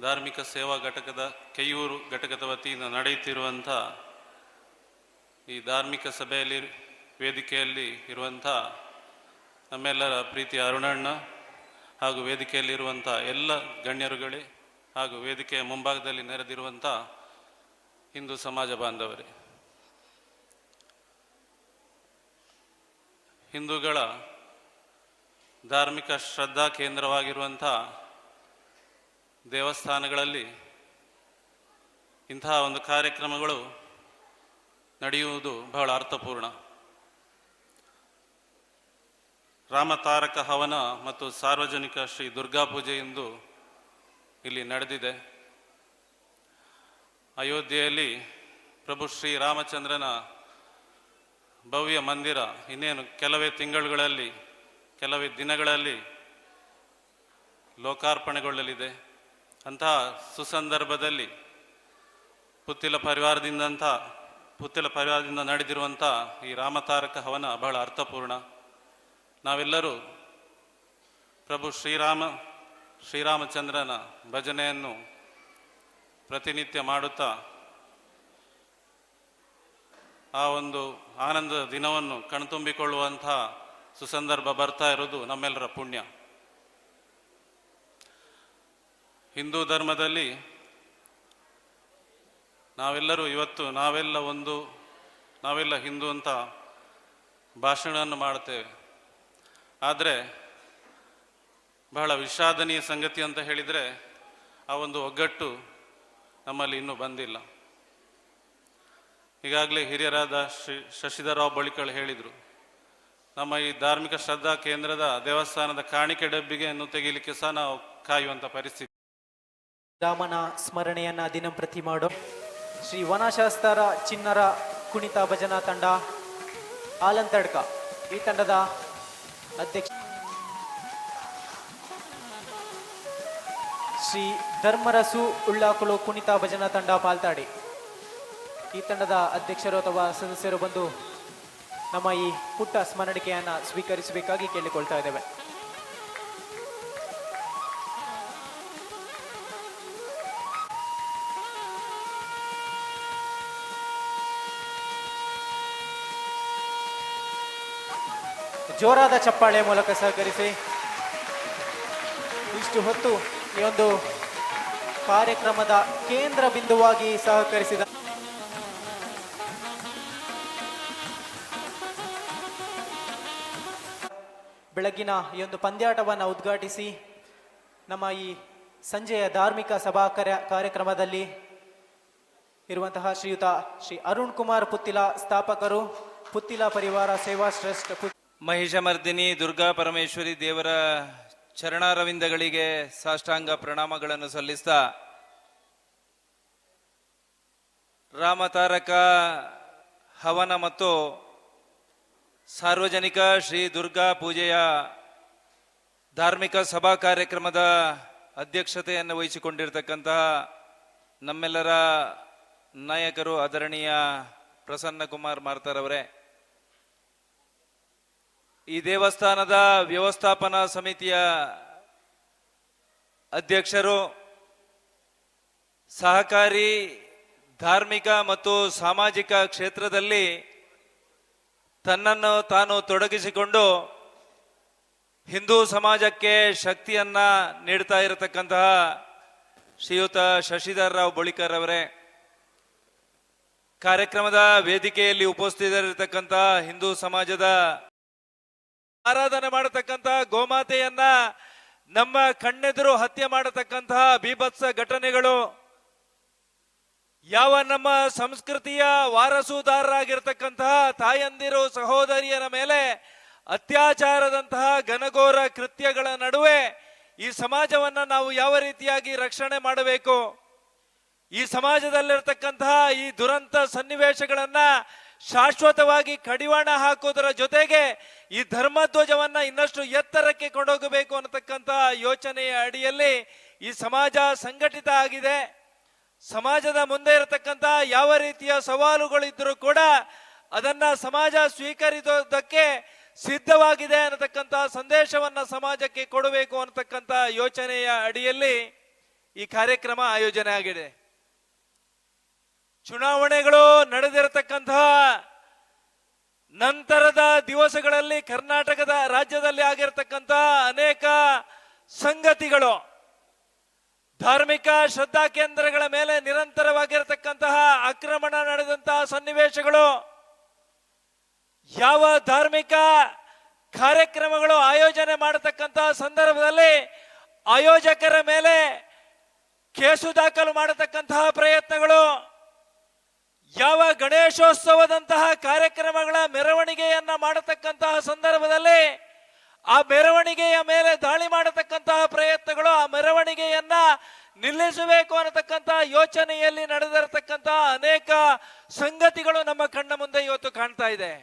ಧಾರ್ಮಿಕ ಸೇವಾ ಘಟಕದ ಕೆಯೂರು ಘಟಕದ ವತಿಯಿಂದ ನಡೆಯುತ್ತಿರುವಂಥ ಈ ಧಾರ್ಮಿಕ ಸಭೆಯಲ್ಲಿ, ವೇದಿಕೆಯಲ್ಲಿ ಇರುವಂಥ ನಮ್ಮೆಲ್ಲರ ಪ್ರೀತಿಯ ಅರುಣಣ್ಣ ಹಾಗೂ ವೇದಿಕೆಯಲ್ಲಿರುವಂಥ ಎಲ್ಲ ಗಣ್ಯರುಗಳೇ ಹಾಗೂ ವೇದಿಕೆಯ ಮುಂಭಾಗದಲ್ಲಿ ನೆರೆದಿರುವಂಥ ಹಿಂದೂ ಸಮಾಜ ಬಾಂಧವರೇ, ಹಿಂದೂಗಳ ಧಾರ್ಮಿಕ ಶ್ರದ್ಧಾ ಕೇಂದ್ರವಾಗಿರುವಂಥ ದೇವಸ್ಥಾನಗಳಲ್ಲಿ ಇಂತಹ ಒಂದು ಕಾರ್ಯಕ್ರಮಗಳು ನಡೆಯುವುದು ಬಹಳ ಅರ್ಥಪೂರ್ಣ. ರಾಮತಾರಕ ಹವನ ಮತ್ತು ಸಾರ್ವಜನಿಕ ಶ್ರೀ ದುರ್ಗಾ ಪೂಜೆ ಎಂದು ಇಲ್ಲಿ ನಡೆದಿದೆ. ಅಯೋಧ್ಯೆಯಲ್ಲಿ ಪ್ರಭು ಶ್ರೀರಾಮಚಂದ್ರನ ಭವ್ಯ ಮಂದಿರ ಇನ್ನೇನು ಕೆಲವೇ ತಿಂಗಳುಗಳಲ್ಲಿ, ಕೆಲವೇ ದಿನಗಳಲ್ಲಿ ಲೋಕಾರ್ಪಣೆಗೊಳ್ಳಲಿದೆ. ಅಂತಹ ಸುಸಂದರ್ಭದಲ್ಲಿ ಪುತ್ತಿಲ ಪರಿವಾರದಿಂದ ನಡೆದಿರುವಂಥ ಈ ರಾಮತಾರಕ ಹವನ ಬಹಳ ಅರ್ಥಪೂರ್ಣ. ನಾವೆಲ್ಲರೂ ಪ್ರಭು ಶ್ರೀರಾಮಚಂದ್ರನ ಭಜನೆಯನ್ನು ಪ್ರತಿನಿತ್ಯ ಮಾಡುತ್ತಾ ಆ ಒಂದು ಆನಂದದ ದಿನವನ್ನು ಕಣ್ತುಂಬಿಕೊಳ್ಳುವಂತಹ ಸುಸಂದರ್ಭ ಬರ್ತಾ ಇರೋದು ನಮ್ಮೆಲ್ಲರ ಪುಣ್ಯ. ಹಿಂದೂ ಧರ್ಮದಲ್ಲಿ ನಾವೆಲ್ಲರೂ ಇವತ್ತು ನಾವೆಲ್ಲ ಹಿಂದೂ ಅಂತ ಭಾಷಣವನ್ನು ಮಾಡುತ್ತೇವೆ. ಆದರೆ ಬಹಳ ವಿಷಾದನೀಯ ಸಂಗತಿ ಅಂತ ಹೇಳಿದರೆ ಆ ಒಂದು ಒಗ್ಗಟ್ಟು ನಮ್ಮಲ್ಲಿ ಇನ್ನೂ ಬಂದಿಲ್ಲ. ಈಗಾಗಲೇ ಹಿರಿಯರಾದ ಶಶಿಧರರಾವ್ ಬಳಿಕಳ್ ಹೇಳಿದರು, ನಮ್ಮ ಈ ಧಾರ್ಮಿಕ ಶ್ರದ್ಧಾ ಕೇಂದ್ರದ ದೇವಸ್ಥಾನದ ಕಾಣಿಕೆ ಡಬ್ಬಿಗೆ ತೆಗಿಲಿಕ್ಕೆ ಸಹ ನಾವು ಕಾಯುವಂಥ ಪರಿಸ್ಥಿತಿ. ರಾಮನ ಸ್ಮರಣೆಯನ್ನ ದಿನಂಪ್ರತಿ ಮಾಡೋ ಶ್ರೀ ವನಶಾಸ್ತ್ರ ಚಿನ್ನರ ಕುಣಿತ ಭಜನಾ ತಂಡ ಆಲಂತಡ್ಕ, ಈ ತಂಡದ ಅಧ್ಯಕ್ಷ ಶ್ರೀ ಧರ್ಮರಸು ಉಳ್ಳಾಕುಲು ಕುಣಿತ ಭಜನಾ ತಂಡ ಪಾಲ್ತಾಡಿ, ಈ ತಂಡದ ಅಧ್ಯಕ್ಷರು ಅಥವಾ ಸದಸ್ಯರು ಬಂದು ನಮ್ಮ ಈ ಪುಟ್ಟ ಸ್ಮರಣಿಕೆಯನ್ನು ಸ್ವೀಕರಿಸಬೇಕಾಗಿ ಕೇಳಿಕೊಳ್ತಾ ಇದ್ದೇವೆ. ಜೋರಾದ ಚಪ್ಪಾಳೆ ಮೂಲಕ ಸಹಕರಿಸಿ. ಇಷ್ಟು ಹೊತ್ತು ಈ ಒಂದು ಕಾರ್ಯಕ್ರಮದ ಕೇಂದ್ರ ಬಿಂದುವಾಗಿ ಸಹಕರಿಸಿದ ಬೆಳಗಿನ ಈ ಒಂದು ಪಂದ್ಯಾಟವನ್ನು ಉದ್ಘಾಟಿಸಿ ನಮ್ಮ ಈ ಸಂಜೆಯ ಧಾರ್ಮಿಕ ಸಭಾ ಕಾರ್ಯಕ್ರಮದಲ್ಲಿ ಇರುವಂತಹ ಶ್ರೀಯುತ ಶ್ರೀ ಅರುಣ್ ಕುಮಾರ್ ಪುತ್ತಿಲ, ಸ್ಥಾಪಕರು ಪುತ್ತಿಲ ಪರಿವಾರ ಸೇವಾ ಟ್ರಸ್ಟ್. ಮಹಿಷಮರ್ದಿನಿ ದುರ್ಗಾ ಪರಮೇಶ್ವರಿ ದೇವರ ಚರಣಾರವಿಂದಗಳಿಗೆ ಸಾಷ್ಟಾಂಗ ಪ್ರಣಾಮಗಳನ್ನು ಸಲ್ಲಿಸ್ತಾ, ರಾಮತಾರಕ ಹವನ ಮತ್ತು ಸಾರ್ವಜನಿಕ ಶ್ರೀ ದುರ್ಗಾ ಪೂಜೆಯ ಧಾರ್ಮಿಕ ಸಭಾ ಕಾರ್ಯಕ್ರಮದ ಅಧ್ಯಕ್ಷತೆಯನ್ನು ವಹಿಸಿಕೊಂಡಿರ್ತಕ್ಕಂತಹ ನಮ್ಮೆಲ್ಲರ ನಾಯಕರು ಆದರಣೀಯ ಪ್ರಸನ್ನ ಕುಮಾರ್ ಮಾರ್ತರವರೇ, ಈ ದೇವಸ್ಥಾನದ ವ್ಯವಸ್ಥಾಪನಾ ಸಮಿತಿಯ ಅಧ್ಯಕ್ಷರು, ಸಹಕಾರಿ ಧಾರ್ಮಿಕ ಮತ್ತು ಸಾಮಾಜಿಕ ಕ್ಷೇತ್ರದಲ್ಲಿ ತನ್ನನ್ನು ತಾನು ತೊಡಗಿಸಿಕೊಂಡು ಹಿಂದೂ ಸಮಾಜಕ್ಕೆ ಶಕ್ತಿಯನ್ನ ನೀಡ್ತಾ ಇರತಕ್ಕಂತಹ ಶ್ರೀಯುತ ಶಶಿಧರ್ ರಾವ್ ಬಳಿಕರ್ ಅವರೇ, ಕಾರ್ಯಕ್ರಮದ ವೇದಿಕೆಯಲ್ಲಿ ಉಪಸ್ಥಿತರಿರತಕ್ಕಂತಹ ಹಿಂದೂ ಸಮಾಜದ ಆರಾಧನೆ ಮಾಡತಕ್ಕಂತಹ ಗೋಮಾತೆಯನ್ನ ನಮ್ಮ ಕಣ್ಣೆದುರು ಹತ್ಯೆ ಮಾಡತಕ್ಕಂತಹ ಬೀಭತ್ಸ ಘಟನೆಗಳು, ಯಾವ ನಮ್ಮ ಸಂಸ್ಕೃತಿಯ ವಾರಸುದಾರರಾಗಿರ್ತಕ್ಕಂತಹ ತಾಯಂದಿರು ಸಹೋದರಿಯರ ಮೇಲೆ ಅತ್ಯಾಚಾರದಂತಹ ಘನಘೋರ ಕೃತ್ಯಗಳ ನಡುವೆ ಈ ಸಮಾಜವನ್ನ ನಾವು ಯಾವ ರೀತಿಯಾಗಿ ರಕ್ಷಣೆ ಮಾಡಬೇಕು, ಈ ಸಮಾಜದಲ್ಲಿರ್ತಕ್ಕಂತಹ ಈ ದುರಂತ ಸನ್ನಿವೇಶಗಳನ್ನ ಶಾಶ್ವತವಾಗಿ ಕಡಿವಾಣ ಹಾಕೋದರ ಜೊತೆಗೆ ಈ ಧರ್ಮಧ್ವಜವನ್ನ ಇನ್ನಷ್ಟು ಎತ್ತರಕ್ಕೆ ಕೊಂಡೋಗಬೇಕು ಅನ್ನತಕ್ಕಂತಹ ಯೋಚನೆಯ ಅಡಿಯಲ್ಲಿ ಈ ಸಮಾಜ ಸಂಘಟಿತ ಆಗಿದೆ. ಸಮಾಜದ ಮುಂದೆ ಇರತಕ್ಕಂತಹ ಯಾವ ರೀತಿಯ ಸವಾಲುಗಳಿದ್ರೂ ಕೂಡ ಅದನ್ನ ಸಮಾಜ ಸ್ವೀಕರಿಸೋದಕ್ಕೆ ಸಿದ್ಧವಾಗಿದೆ ಅನ್ನತಕ್ಕಂತಹ ಸಂದೇಶವನ್ನ ಸಮಾಜಕ್ಕೆ ಕೊಡಬೇಕು ಅನ್ನತಕ್ಕಂತಹ ಯೋಚನೆಯ ಅಡಿಯಲ್ಲಿ ಈ ಕಾರ್ಯಕ್ರಮ ಆಯೋಜನೆ ಆಗಿದೆ. ಚುನಾವಣೆಗಳು ನಡೆದಿರತಕ್ಕಂತಹ ನಂತರದ ದಿವಸಗಳಲ್ಲಿ ಕರ್ನಾಟಕದ ರಾಜ್ಯದಲ್ಲಿ ಆಗಿರತಕ್ಕಂತಹ ಅನೇಕ ಸಂಗತಿಗಳು, ಧಾರ್ಮಿಕ ಶ್ರದ್ಧಾ ಕೇಂದ್ರಗಳ ಮೇಲೆ ನಿರಂತರವಾಗಿರತಕ್ಕಂತಹ ಆಕ್ರಮಣ ನಡೆದಂತಹ ಸನ್ನಿವೇಶಗಳು, ಯಾವ ಧಾರ್ಮಿಕ ಕಾರ್ಯಕ್ರಮಗಳು ಆಯೋಜನೆ ಮಾಡತಕ್ಕಂತಹ ಸಂದರ್ಭದಲ್ಲಿ ಆಯೋಜಕರ ಮೇಲೆ ಕೇಸು ದಾಖಲು ಮಾಡತಕ್ಕಂತಹ ಪ್ರಯತ್ನಗಳು, ಯಾವ ಗಣೇಶೋತ್ಸವದಂತಹ ಕಾರ್ಯಕ್ರಮಗಳ ಮೆರವಣಿಗೆಯನ್ನ ಮಾಡತಕ್ಕಂತಹ ಸಂದರ್ಭದಲ್ಲಿ ಆ ಮೆರವಣಿಗೆಯ ಮೇಲೆ ದಾಳಿ ಮಾಡತಕ್ಕಂತಹ ಪ್ರಯತ್ನಗಳು, ಆ ಮೆರವಣಿಗೆಯನ್ನ ನಿಲ್ಲಿಸಬೇಕು ಅನ್ನತಕ್ಕಂತಹ ಯೋಚನೆಯಲ್ಲಿ ನಡೆದಿರತಕ್ಕಂತಹ ಅನೇಕ ಸಂಗತಿಗಳು ನಮ್ಮ ಕಣ್ಣ ಮುಂದೆ ಇವತ್ತು ಕಾಣ್ತಾ ಇದೆ.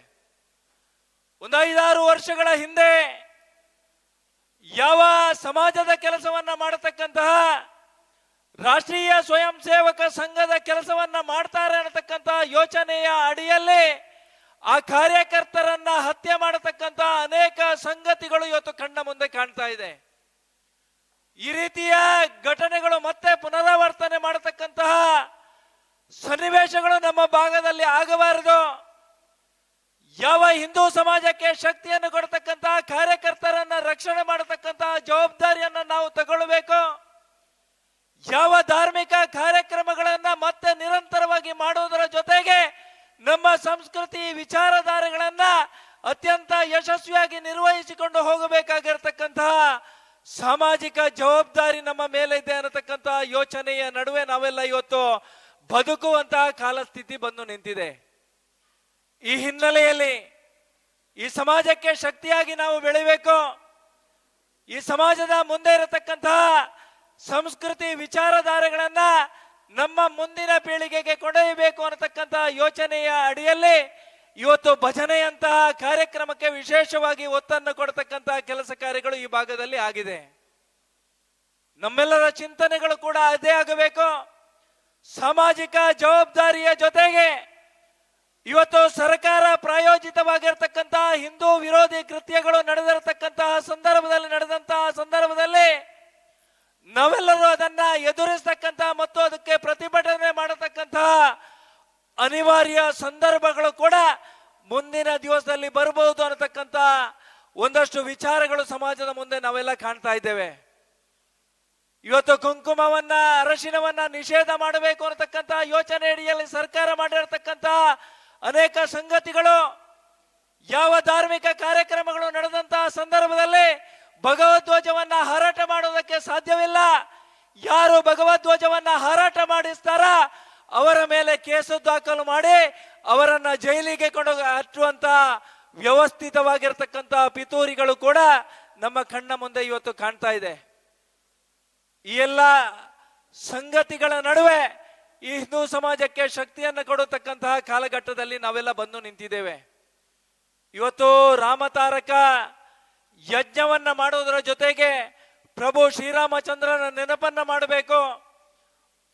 ಒಂದು 5-6 ವರ್ಷಗಳ ಹಿಂದೆ ಯಾವ ಸಮಾಜದ ಕೆಲಸವನ್ನ ಮಾಡತಕ್ಕಂತಹ ರಾಷ್ಟ್ರೀಯ ಸ್ವಯಂ ಸೇವಕ ಸಂಘದ ಕೆಲಸವನ್ನ ಮಾಡ್ತಾರೆ ಅನ್ನತಕ್ಕಂತಹ ಯೋಚನೆಯ ಅಡಿಯಲ್ಲಿ ಆ ಕಾರ್ಯಕರ್ತರನ್ನ ಹತ್ಯೆ ಮಾಡತಕ್ಕಂತಹ ಅನೇಕ ಸಂಗತಿಗಳು ಇವತ್ತು ಕಣ್ಣ ಮುಂದೆ ಕಾಣ್ತಾ ಇದೆ. ಈ ರೀತಿಯ ಘಟನೆಗಳು ಮತ್ತೆ ಪುನರಾವರ್ತನೆ ಮಾಡತಕ್ಕಂತಹ ಸನ್ನಿವೇಶಗಳು ನಮ್ಮ ಭಾಗದಲ್ಲಿ ಆಗಬಾರದು. ಯಾವ ಹಿಂದೂ ಸಮಾಜಕ್ಕೆ ಶಕ್ತಿಯನ್ನು ಕೊಡತಕ್ಕಂತಹ ಕಾರ್ಯಕರ್ತರನ್ನ ರಕ್ಷಣೆ ಮಾಡತಕ್ಕಂತಹ ಜವಾಬ್ದಾರಿಯನ್ನ ನಾವು ತಗೊಳ್ಬೇಕು. ಯಾವ ಧಾರ್ಮಿಕ ಕಾರ್ಯಕ್ರಮಗಳನ್ನ ಮತ್ತೆ ನಿರಂತರವಾಗಿ ಮಾಡುವುದರ ಜೊತೆಗೆ ನಮ್ಮ ಸಂಸ್ಕೃತಿ ವಿಚಾರಧಾರೆಗಳನ್ನ ಅತ್ಯಂತ ಯಶಸ್ವಿಯಾಗಿ ನಿರ್ವಹಿಸಿಕೊಂಡು ಹೋಗಬೇಕಾಗಿರತಕ್ಕಂತಹ ಸಾಮಾಜಿಕ ಜವಾಬ್ದಾರಿ ನಮ್ಮ ಮೇಲೆ ಇದೆ ಅನ್ನತಕ್ಕಂತಹ ಯೋಚನೆಯ ನಡುವೆ ನಾವೆಲ್ಲ ಇವತ್ತು ಬದುಕುವಂತಹ ಕಾಲಸ್ಥಿತಿ ಬಂದು ನಿಂತಿದೆ. ಈ ಹಿನ್ನೆಲೆಯಲ್ಲಿ ಈ ಸಮಾಜಕ್ಕೆ ಶಕ್ತಿಯಾಗಿ ನಾವು ಬೆಳಿಬೇಕು. ಈ ಸಮಾಜದ ಮುಂದೆ ಇರತಕ್ಕಂತಹ ಸಂಸ್ಕೃತಿ ವಿಚಾರಧಾರೆಗಳನ್ನ ನಮ್ಮ ಮುಂದಿನ ಪೀಳಿಗೆಗೆ ಕೊಂಡೊಯ್ಯಬೇಕು ಅನ್ನತಕ್ಕಂತಹ ಯೋಚನೆಯ ಅಡಿಯಲ್ಲಿ ಇವತ್ತು ಭಜನೆಯಂತಹ ಕಾರ್ಯಕ್ರಮಕ್ಕೆ ವಿಶೇಷವಾಗಿ ಒತ್ತನ್ನು ಕೊಡತಕ್ಕಂತಹ ಕೆಲಸ ಕಾರ್ಯಗಳು ಈ ಭಾಗದಲ್ಲಿ ಆಗಿದೆ. ನಮ್ಮೆಲ್ಲರ ಚಿಂತನೆಗಳು ಕೂಡ ಅದೇ ಆಗಬೇಕು. ಸಾಮಾಜಿಕ ಜವಾಬ್ದಾರಿಯ ಜೊತೆಗೆ ಇವತ್ತು ಸರ್ಕಾರ ಪ್ರಾಯೋಜಿತವಾಗಿರತಕ್ಕಂತಹ ಹಿಂದೂ ವಿರೋಧಿ ಕೃತ್ಯಗಳು ನಡೆದಿರತಕ್ಕಂತಹ ಸಂದರ್ಭದಲ್ಲಿ ನಾವೆಲ್ಲರೂ ಅದನ್ನ ಎದುರಿಸತಕ್ಕಂತಹ ಮತ್ತು ಅದಕ್ಕೆ ಪ್ರತಿಭಟನೆ ಮಾಡತಕ್ಕಂತಹ ಅನಿವಾರ್ಯ ಸಂದರ್ಭಗಳು ಕೂಡ ಮುಂದಿನ ದಿವಸದಲ್ಲಿ ಬರಬಹುದು ಅನ್ನತಕ್ಕಂತ ಒಂದಷ್ಟು ವಿಚಾರಗಳು ಸಮಾಜದ ಮುಂದೆ ನಾವೆಲ್ಲ ಕಾಣ್ತಾ ಇದ್ದೇವೆ. ಇವತ್ತು ಕುಂಕುಮವನ್ನ ಅರಶಿನವನ್ನ ನಿಷೇಧ ಮಾಡಬೇಕು ಅನ್ನತಕ್ಕಂತಹ ಯೋಚನೆ ಅಡಿಯಲ್ಲಿ ಸರ್ಕಾರ ಮಾಡಿರತಕ್ಕಂತಹ ಅನೇಕ ಸಂಗತಿಗಳು, ಯಾವ ಧಾರ್ಮಿಕ ಕಾರ್ಯಕ್ರಮಗಳು ನಡೆದಂತಹ ಸಂದರ್ಭದಲ್ಲಿ ಭಗವಧ್ವಜವನ್ನ ಹಾರಾಟ ಮಾಡುವುದಕ್ಕೆ ಸಾಧ್ಯವಿಲ್ಲ. ಯಾರು ಭಗವಧ್ವಜವನ್ನ ಹಾರಾಟ ಮಾಡಿಸ್ತಾರ ಅವರ ಮೇಲೆ ಕೇಸು ದಾಖಲು ಮಾಡಿ ಅವರನ್ನ ಜೈಲಿಗೆ ಕೊಂಡು ಹಚ್ಚುವಂತ ವ್ಯವಸ್ಥಿತವಾಗಿರ್ತಕ್ಕಂಥ ಪಿತೂರಿಗಳು ಕೂಡ ನಮ್ಮ ಕಣ್ಣ ಮುಂದೆ ಇವತ್ತು ಕಾಣ್ತಾ ಇದೆ. ಈ ಎಲ್ಲ ಸಂಗತಿಗಳ ನಡುವೆ ಈ ಹಿಂದೂ ಸಮಾಜಕ್ಕೆ ಶಕ್ತಿಯನ್ನು ಕೊಡತಕ್ಕಂತಹ ಕಾಲಘಟ್ಟದಲ್ಲಿ ನಾವೆಲ್ಲ ಬಂದು ನಿಂತಿದ್ದೇವೆ. ಇವತ್ತು ರಾಮತಾರಕ ಯಜ್ಞವನ್ನ ಮಾಡುವುದರ ಜೊತೆಗೆ ಪ್ರಭು ಶ್ರೀರಾಮಚಂದ್ರನ ನೆನಪನ್ನ ಮಾಡಬೇಕು.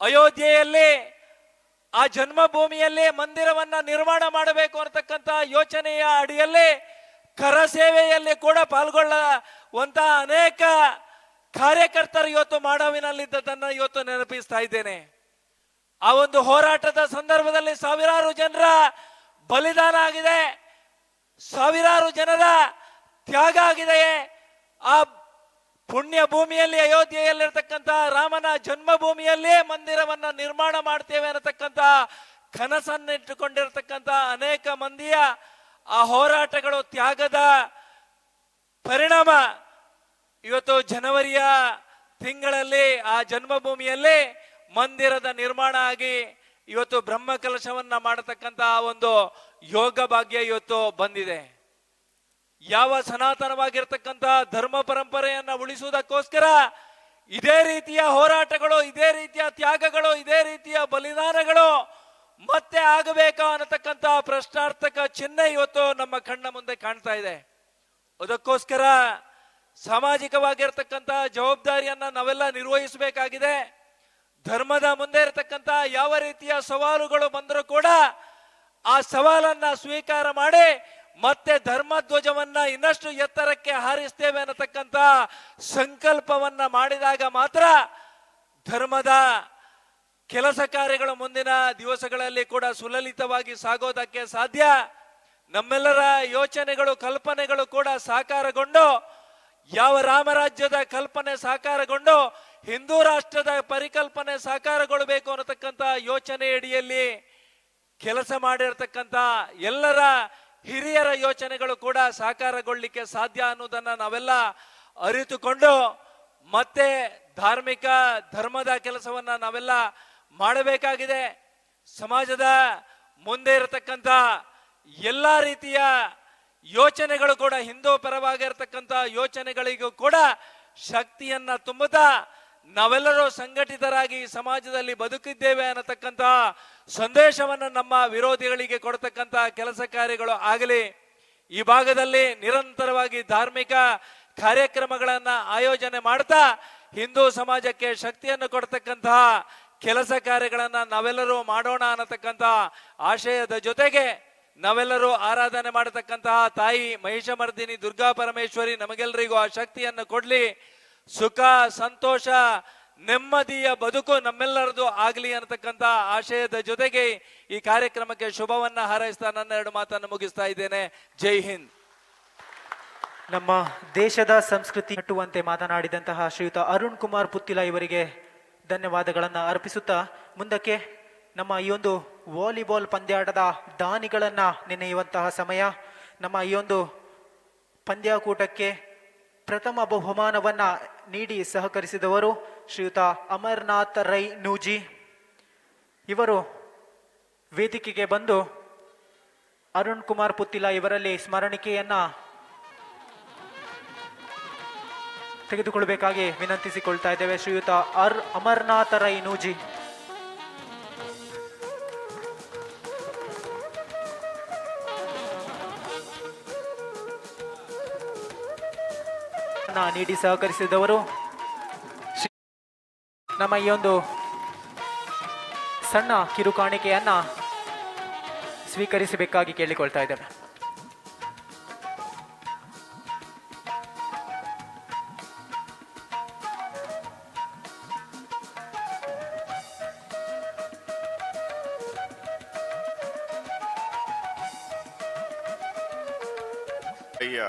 ಅಯೋಧ್ಯೆಯಲ್ಲಿ ಆ ಜನ್ಮಭೂಮಿಯಲ್ಲಿ ಮಂದಿರವನ್ನ ನಿರ್ಮಾಣ ಮಾಡಬೇಕು ಅನ್ನತಕ್ಕಂಥ ಯೋಚನೆಯ ಅಡಿಯಲ್ಲಿ ಕರಸೇವೆಯಲ್ಲಿ ಕೂಡ ಪಾಲ್ಗೊಳ್ಳುವಂತ ಅನೇಕ ಕಾರ್ಯಕರ್ತರು ಇವತ್ತು ಮಾಡಾವಿನಲ್ಲಿದ್ದದನ್ನ ಇವತ್ತು ನೆನಪಿಸ್ತಾ ಇದ್ದೇನೆ. ಆ ಒಂದು ಹೋರಾಟದ ಸಂದರ್ಭದಲ್ಲಿ ಸಾವಿರಾರು ಜನರ ಬಲಿದಾನ ಆಗಿದೆ, ಸಾವಿರಾರು ಜನರ ತ್ಯಾಗ ಆಗಿದೆ. ಆ ಪುಣ್ಯ ಭೂಮಿಯಲ್ಲಿ ಅಯೋಧ್ಯೆಯಲ್ಲಿರ್ತಕ್ಕಂಥ ರಾಮನ ಜನ್ಮಭೂಮಿಯಲ್ಲೇ ಮಂದಿರವನ್ನ ನಿರ್ಮಾಣ ಮಾಡ್ತೇವೆ ಅನ್ನತಕ್ಕಂಥ ಕನಸನ್ನಿಟ್ಟುಕೊಂಡಿರ್ತಕ್ಕಂಥ ಅನೇಕ ಮಂದಿಯ ಆ ಹೋರಾಟಗಳು ತ್ಯಾಗದ ಪರಿಣಾಮ ಇವತ್ತು ಜನವರಿಯ ತಿಂಗಳಲ್ಲಿ ಆ ಜನ್ಮಭೂಮಿಯಲ್ಲಿ ಮಂದಿರದ ನಿರ್ಮಾಣ ಆಗಿ ಇವತ್ತು ಬ್ರಹ್ಮ ಕಲಶವನ್ನ ಮಾಡತಕ್ಕಂತ ಒಂದು ಯೋಗ ಭಾಗ್ಯ ಇವತ್ತು ಬಂದಿದೆ. ಯಾವ ಸನಾತನವಾಗಿರ್ತಕ್ಕಂಥ ಧರ್ಮ ಪರಂಪರೆಯನ್ನ ಉಳಿಸುವುದಕ್ಕೋಸ್ಕರ ಇದೇ ರೀತಿಯ ಹೋರಾಟಗಳು, ಇದೇ ರೀತಿಯ ತ್ಯಾಗಗಳು, ಇದೇ ರೀತಿಯ ಬಲಿದಾನಗಳು ಮತ್ತೆ ಆಗಬೇಕಾ ಅನ್ನತಕ್ಕಂಥ ಪ್ರಶ್ನಾರ್ಥಕ ಚಿಹ್ನೆ ಇವತ್ತು ನಮ್ಮ ಕಣ್ಣ ಮುಂದೆ ಕಾಣ್ತಾ ಇದೆ. ಅದಕ್ಕೋಸ್ಕರ ಸಾಮಾಜಿಕವಾಗಿರ್ತಕ್ಕಂಥ ಜವಾಬ್ದಾರಿಯನ್ನ ನಾವೆಲ್ಲ ನಿರ್ವಹಿಸಬೇಕಾಗಿದೆ. ಧರ್ಮದ ಮುಂದೆ ಇರತಕ್ಕಂಥ ಯಾವ ರೀತಿಯ ಸವಾಲುಗಳು ಬಂದರೂ ಕೂಡ ಆ ಸವಾಲನ್ನ ಸ್ವೀಕಾರ ಮಾಡಿ ಮತ್ತೆ ಧರ್ಮಧ್ವಜವನ್ನ ಇನ್ನಷ್ಟು ಎತ್ತರಕ್ಕೆ ಹಾರಿಸ್ತೇವೆ ಅನ್ನತಕ್ಕಂಥ ಸಂಕಲ್ಪವನ್ನ ಮಾಡಿದಾಗ ಮಾತ್ರ ಧರ್ಮದ ಕೆಲಸ ಕಾರ್ಯಗಳು ಮುಂದಿನ ದಿವಸಗಳಲ್ಲಿ ಕೂಡ ಸುಲಲಿತವಾಗಿ ಸಾಗೋದಕ್ಕೆ ಸಾಧ್ಯ. ನಮ್ಮೆಲ್ಲರ ಯೋಚನೆಗಳು, ಕಲ್ಪನೆಗಳು ಕೂಡ ಸಾಕಾರಗೊಂಡು ಯಾವ ರಾಮರಾಜ್ಯದ ಕಲ್ಪನೆ ಸಾಕಾರಗೊಂಡು ಹಿಂದೂ ರಾಷ್ಟ್ರದ ಪರಿಕಲ್ಪನೆ ಸಾಕಾರಗೊಳ್ಳಬೇಕು ಅನ್ನತಕ್ಕಂಥ ಯೋಚನೆ ಅಡಿಯಲ್ಲಿ ಕೆಲಸ ಮಾಡಿರ್ತಕ್ಕಂಥ ಎಲ್ಲರ ಹಿರಿಯರ ಯೋಚನೆಗಳು ಕೂಡ ಸಾಕಾರಗೊಳ್ಳಲಿಕ್ಕೆ ಸಾಧ್ಯ ಅನ್ನೋದನ್ನ ನಾವೆಲ್ಲ ಅರಿತುಕೊಂಡು ಮತ್ತೆ ಧಾರ್ಮಿಕ ಧರ್ಮದ ಕೆಲಸವನ್ನ ನಾವೆಲ್ಲ ಮಾಡಬೇಕಾಗಿದೆ. ಸಮಾಜದ ಮುಂದೆ ಇರತಕ್ಕಂಥ ಎಲ್ಲ ರೀತಿಯ ಯೋಚನೆಗಳು ಕೂಡ ಹಿಂದೂ ಪರವಾಗಿರ್ತಕ್ಕಂಥ ಯೋಚನೆಗಳಿಗೂ ಕೂಡ ಶಕ್ತಿಯನ್ನ ತುಂಬುತ್ತಾ ನಾವೆಲ್ಲರೂ ಸಂಘಟಿತರಾಗಿ ಸಮಾಜದಲ್ಲಿ ಬದುಕಿದ್ದೇವೆ ಅನ್ನತಕ್ಕಂಥ ಸಂದೇಶವನ್ನು ನಮ್ಮ ವಿರೋಧಿಗಳಿಗೆ ಕೊಡ್ತಕ್ಕಂಥ ಕೆಲಸ ಕಾರ್ಯಗಳು ಆಗಲಿ. ಈ ಭಾಗದಲ್ಲಿ ನಿರಂತರವಾಗಿ ಧಾರ್ಮಿಕ ಕಾರ್ಯಕ್ರಮಗಳನ್ನ ಆಯೋಜನೆ ಮಾಡ್ತಾ ಹಿಂದೂ ಸಮಾಜಕ್ಕೆ ಶಕ್ತಿಯನ್ನು ಕೊಡ್ತಕ್ಕಂತಹ ಕೆಲಸ ಕಾರ್ಯಗಳನ್ನ ನಾವೆಲ್ಲರೂ ಮಾಡೋಣ ಅನ್ನತಕ್ಕಂಥ ಆಶಯದ ಜೊತೆಗೆ ನಾವೆಲ್ಲರೂ ಆರಾಧನೆ ಮಾಡತಕ್ಕಂತಹ ತಾಯಿ ಮಹಿಷಮರ್ದಿನಿ ದುರ್ಗಾ ಪರಮೇಶ್ವರಿ ನಮಗೆಲ್ಲರಿಗೂ ಆ ಶಕ್ತಿಯನ್ನು ಕೊಡ್ಲಿ, ಸುಖ ಸಂತೋಷ ನೆಮ್ಮದಿಯ ಬದುಕು ನಮ್ಮೆಲ್ಲರದು ಆಗಲಿ ಅನ್ನತಕ್ಕಂಥ ಆಶಯದ ಜೊತೆಗೆ ಈ ಕಾರ್ಯಕ್ರಮಕ್ಕೆ ಶುಭವನ್ನ ಹಾರೈಸ್ತಾ ನನ್ನ ಎರಡು ಮಾತನ್ನು ಮುಗಿಸ್ತಾ ಇದ್ದೇನೆ. ಜೈ ಹಿಂದ್. ನಮ್ಮ ದೇಶದ ಸಂಸ್ಕೃತಿ ಕಟ್ಟುವಂತೆ ಮಾತನಾಡಿದಂತಹ ಶ್ರೀಯುತ ಅರುಣ್ ಕುಮಾರ್ ಪುತ್ತಿಲ ಇವರಿಗೆ ಧನ್ಯವಾದಗಳನ್ನು ಅರ್ಪಿಸುತ್ತಾ ಮುಂದಕ್ಕೆ ನಮ್ಮ ಈ ಒಂದು ವಾಲಿಬಾಲ್ ಪಂದ್ಯಾಟದ ದಾನಿಗಳನ್ನು ನೆನೆಯುವಂತಹ ಸಮಯ. ನಮ್ಮ ಈ ಒಂದು ಪಂದ್ಯಾಕೂಟಕ್ಕೆ ಪ್ರಥಮ ಬಹುಮಾನವನ್ನ ನೀಡಿ ಸಹಕರಿಸಿದವರು ಶ್ರೀಯುತ ಅಮರ್ನಾಥ್ ರೈ ನೂಜಿ. ಇವರು ವೇದಿಕೆಗೆ ಬಂದು ಅರುಣ್ ಕುಮಾರ್ ಪುತ್ತಿಲ ಇವರಲ್ಲಿ ಸ್ಮರಣಿಕೆಯನ್ನ ತೆಗೆದುಕೊಳ್ಳಬೇಕಾಗಿ ವಿನಂತಿಸಿಕೊಳ್ತಾ ಇದ್ದೇವೆ. ಶ್ರೀಯುತ ಅಮರ್ನಾಥ ರೈ ನೂಜಿ. ನೀಡಿ ಸಹಕರಿಸಿದವರು ನಮ್ಮ ಈ ಒಂದು ಸಣ್ಣ ಕಿರುಕಾಣಿಕೆಯನ್ನ ಸ್ವೀಕರಿಸಬೇಕಾಗಿ ಕೇಳಿಕೊಳ್ತಾ ಇದ್ದೇವೆ. ಅಯ್ಯ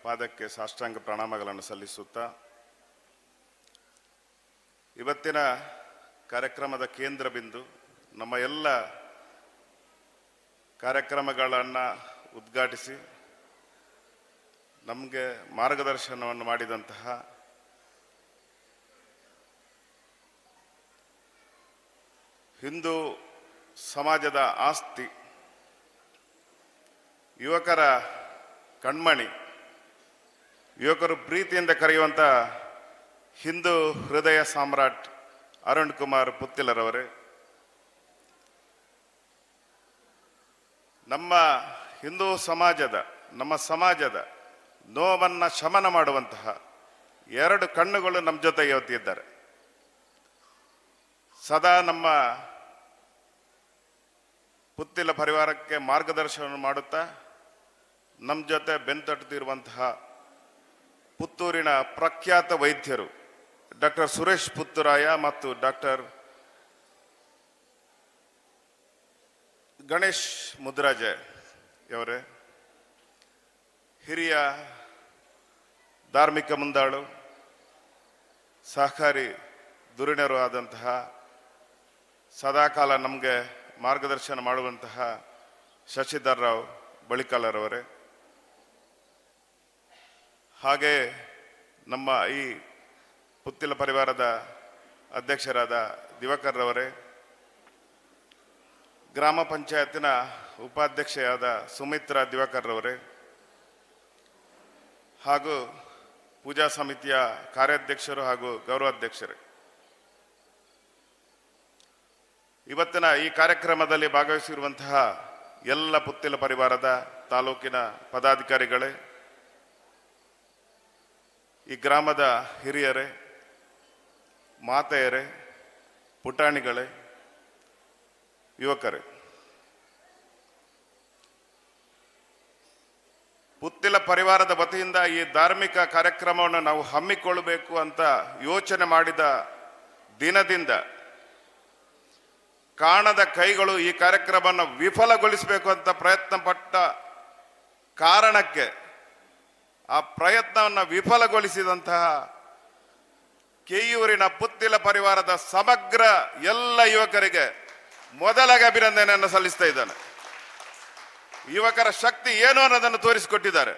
ಪಾದಕ್ಕೆ ಸಾಷ್ಟಾಂಗ ಪ್ರಣಾಮಗಳನ್ನು ಸಲ್ಲಿಸುತ್ತಾ ಇವತ್ತಿನ ಕಾರ್ಯಕ್ರಮದ ಕೇಂದ್ರ ಬಿಂದು ನಮ್ಮ ಎಲ್ಲ ಕಾರ್ಯಕ್ರಮಗಳನ್ನು ಉದ್ಘಾಟಿಸಿ ನಮಗೆ ಮಾರ್ಗದರ್ಶನವನ್ನು ಮಾಡಿದಂತಹ ಹಿಂದೂ ಸಮಾಜದ ಆಸ್ತಿ, ಯುವಕರ ಕಣ್ಮಣಿ, ಯುವಕರು ಪ್ರೀತಿಯಿಂದ ಕರೆಯುವಂಥ ಹಿಂದೂ ಹೃದಯ ಸಾಮ್ರಾಟ್ ಅರುಣ್ ಕುಮಾರ್ ಪುತ್ತಿಲರವರೇ, ನಮ್ಮ ಹಿಂದೂ ಸಮಾಜದ, ನಮ್ಮ ಸಮಾಜದ ನೋವನ್ನು ಶಮನ ಮಾಡುವಂತಹ ಎರಡು ಕಣ್ಣುಗಳು ನಮ್ಮ ಜೊತೆ ಇವತ್ತಿದ್ದಾರೆ. ಸದಾ ನಮ್ಮ ಪುತ್ತಿಲ ಪರಿವಾರಕ್ಕೆ ಮಾರ್ಗದರ್ಶನ ಮಾಡುತ್ತಾ ನಮ್ಮ ಜೊತೆ ಬೆಂತಟ್ಟುತ್ತಿರುವಂತಹ ಪುತ್ತೂರಿನ ಪ್ರಖ್ಯಾತ ವೈದ್ಯರು ಡಾಕ್ಟರ್ ಸುರೇಶ್ ಪುತ್ತೂರಾಯ ಮತ್ತು ಡಾಕ್ಟರ್ ಗಣೇಶ್ ಮುದ್ರಾಜೆ ಅವರೇ, ಹಿರಿಯ ಧಾರ್ಮಿಕ ಮುಂದಾಳು, ಸಹಕಾರಿ ಧುರೀಣರು ಆದಂತಹ, ಸದಾಕಾಲ ನಮಗೆ ಮಾರ್ಗದರ್ಶನ ಮಾಡುವಂತಹ ಶಶಿಧರ್ ರಾವ್ ಬಳಿಕಾಲರವರೇ, ಹಾಗೆ ನಮ್ಮ ಈ ಪುತ್ತಿಲ ಪರಿವಾರದ ಅಧ್ಯಕ್ಷರಾದ ದಿವಾಕರ್ ರವರೇ, ಗ್ರಾಮ ಪಂಚಾಯತಿನ ಉಪಾಧ್ಯಕ್ಷೆಯಾದ ಸುಮಿತ್ರಾ ದಿವಾಕರ್ ರವರೇ, ಹಾಗೂ ಪೂಜಾ ಸಮಿತಿಯ ಕಾರ್ಯಾಧ್ಯಕ್ಷರು ಹಾಗೂ ಗೌರವಾಧ್ಯಕ್ಷರೇ, ಇವತ್ತಿನ ಈ ಕಾರ್ಯಕ್ರಮದಲ್ಲಿ ಭಾಗವಹಿಸಿರುವಂತಹ ಎಲ್ಲ ಪುತ್ತಿಲ ಪರಿವಾರದ ತಾಲೂಕಿನ ಪದಾಧಿಕಾರಿಗಳೇ, ಈ ಗ್ರಾಮದ ಹಿರಿಯರೇ, ಮಾತೆಯರೇ, ಪುಟಾಣಿಗಳೇ, ಯುವಕರೇ, ಪುತ್ತಿಲ ಪರಿವಾರದ ವತಿಯಿಂದ ಈ ಧಾರ್ಮಿಕ ಕಾರ್ಯಕ್ರಮವನ್ನು ನಾವು ಹಮ್ಮಿಕೊಳ್ಳಬೇಕು ಅಂತ ಯೋಚನೆ ಮಾಡಿದ ದಿನದಿಂದ ಕಾಣದ ಕೈಗಳು ಈ ಕಾರ್ಯಕ್ರಮವನ್ನು ವಿಫಲಗೊಳಿಸಬೇಕು ಅಂತ ಪ್ರಯತ್ನ ಪಟ್ಟ ಕಾರಣಕ್ಕೆ ಆ ಪ್ರಯತ್ನವನ್ನು ವಿಫಲಗೊಳಿಸಿದಂತಹ ಕೆಯೂರಿನ ಪುತ್ತಿಲ ಪರಿವಾರದ ಸಮಗ್ರ ಎಲ್ಲ ಯುವಕರಿಗೆ ಮೊದಲಾಗಿ ಅಭಿನಂದನೆಯನ್ನು ಸಲ್ಲಿಸ್ತಾ ಇದ್ದಾನೆ. ಯುವಕರ ಶಕ್ತಿ ಏನು ಅನ್ನೋದನ್ನು ತೋರಿಸಿಕೊಟ್ಟಿದ್ದಾರೆ.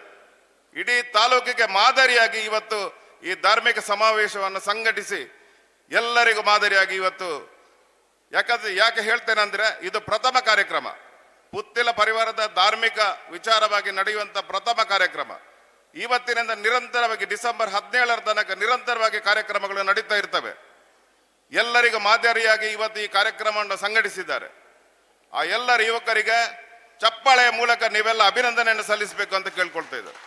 ಇಡೀ ತಾಲೂಕಿಗೆ ಮಾದರಿಯಾಗಿ ಇವತ್ತು ಈ ಧಾರ್ಮಿಕ ಸಮಾವೇಶವನ್ನು ಸಂಘಟಿಸಿ ಎಲ್ಲರಿಗೂ ಮಾದರಿಯಾಗಿ ಇವತ್ತು, ಯಾಕೆ ಹೇಳ್ತೇನೆ ಅಂದ್ರೆ, ಇದು ಪ್ರಥಮ ಕಾರ್ಯಕ್ರಮ, ಪುತ್ತಿಲ ಪರಿವಾರದ ಧಾರ್ಮಿಕ ವಿಚಾರವಾಗಿ ನಡೆಯುವಂತ ಪ್ರಥಮ ಕಾರ್ಯಕ್ರಮ. ಇವತ್ತಿನಿಂದ ನಿರಂತರವಾಗಿ ಡಿಸೆಂಬರ್ 17ರ ತನಕ ನಿರಂತರವಾಗಿ ಕಾರ್ಯಕ್ರಮಗಳು ನಡೀತಾ ಇರ್ತವೆ. ಎಲ್ಲರಿಗೂ ಮಾದರಿಯಾಗಿ ಇವತ್ತು ಈ ಕಾರ್ಯಕ್ರಮವನ್ನು ಸಂಘಟಿಸಿದ್ದಾರೆ. ಆ ಎಲ್ಲರ ಯುವಕರಿಗೆ ಚಪ್ಪಾಳೆಯ ಮೂಲಕ ನೀವೆಲ್ಲ ಅಭಿನಂದನೆಯನ್ನು ಸಲ್ಲಿಸಬೇಕು ಅಂತ ಕೇಳ್ಕೊಳ್ತಾ ಇದ್ದಾರೆ.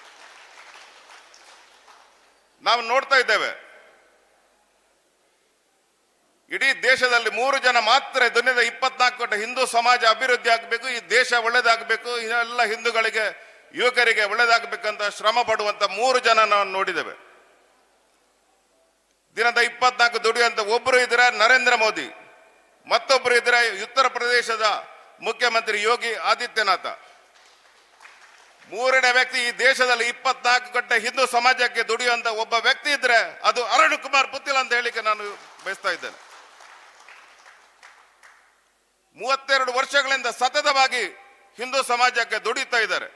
ನಾವು ನೋಡ್ತಾ ಇದ್ದೇವೆ, ಇಡೀ ದೇಶದಲ್ಲಿ 3 ಜನ ಮಾತ್ರ, ದುನಿಯಾದ 24 ಕೋಟಿ ಹಿಂದೂ ಸಮಾಜ ಅಭಿವೃದ್ಧಿ ಆಗಬೇಕು, ಈ ದೇಶ ಒಳ್ಳೇದಾಗಬೇಕು, ಎಲ್ಲ ಹಿಂದೂಗಳಿಗೆ ಯುವಕರಿಗೆ ಒಳ್ಳೇದಾಗಬೇಕಂತ ಶ್ರಮ ಪಡುವಂತ 3 ಜನ ನಾವು ನೋಡಿದ್ದೇವೆ. ದಿನದ 24 ದುಡಿಯುವಂತ ಒಬ್ಬರು ಇದ್ರೆ ನರೇಂದ್ರ ಮೋದಿ, ಮತ್ತೊಬ್ಬರು ಇದ್ರೆ ಉತ್ತರ ಪ್ರದೇಶದ ಮುಖ್ಯಮಂತ್ರಿ ಯೋಗಿ ಆದಿತ್ಯನಾಥ. 3ನೇ ವ್ಯಕ್ತಿ ಈ ದೇಶದಲ್ಲಿ 24 ಗಂಟೆ ಹಿಂದೂ ಸಮಾಜಕ್ಕೆ ದುಡಿಯುವಂತ ಒಬ್ಬ ವ್ಯಕ್ತಿ ಇದ್ರೆ ಅದು ಅರುಣ್ ಕುಮಾರ್ ಪುತ್ತಿಲ ಅಂತ ಹೇಳಿಕೆ ನಾನು ಬಯಸ್ತಾ ಇದ್ದೇನೆ. 32 ವರ್ಷಗಳಿಂದ ಸತತವಾಗಿ ಹಿಂದೂ ಸಮಾಜಕ್ಕೆ ದುಡಿತಾ ಇದ್ದಾರೆ.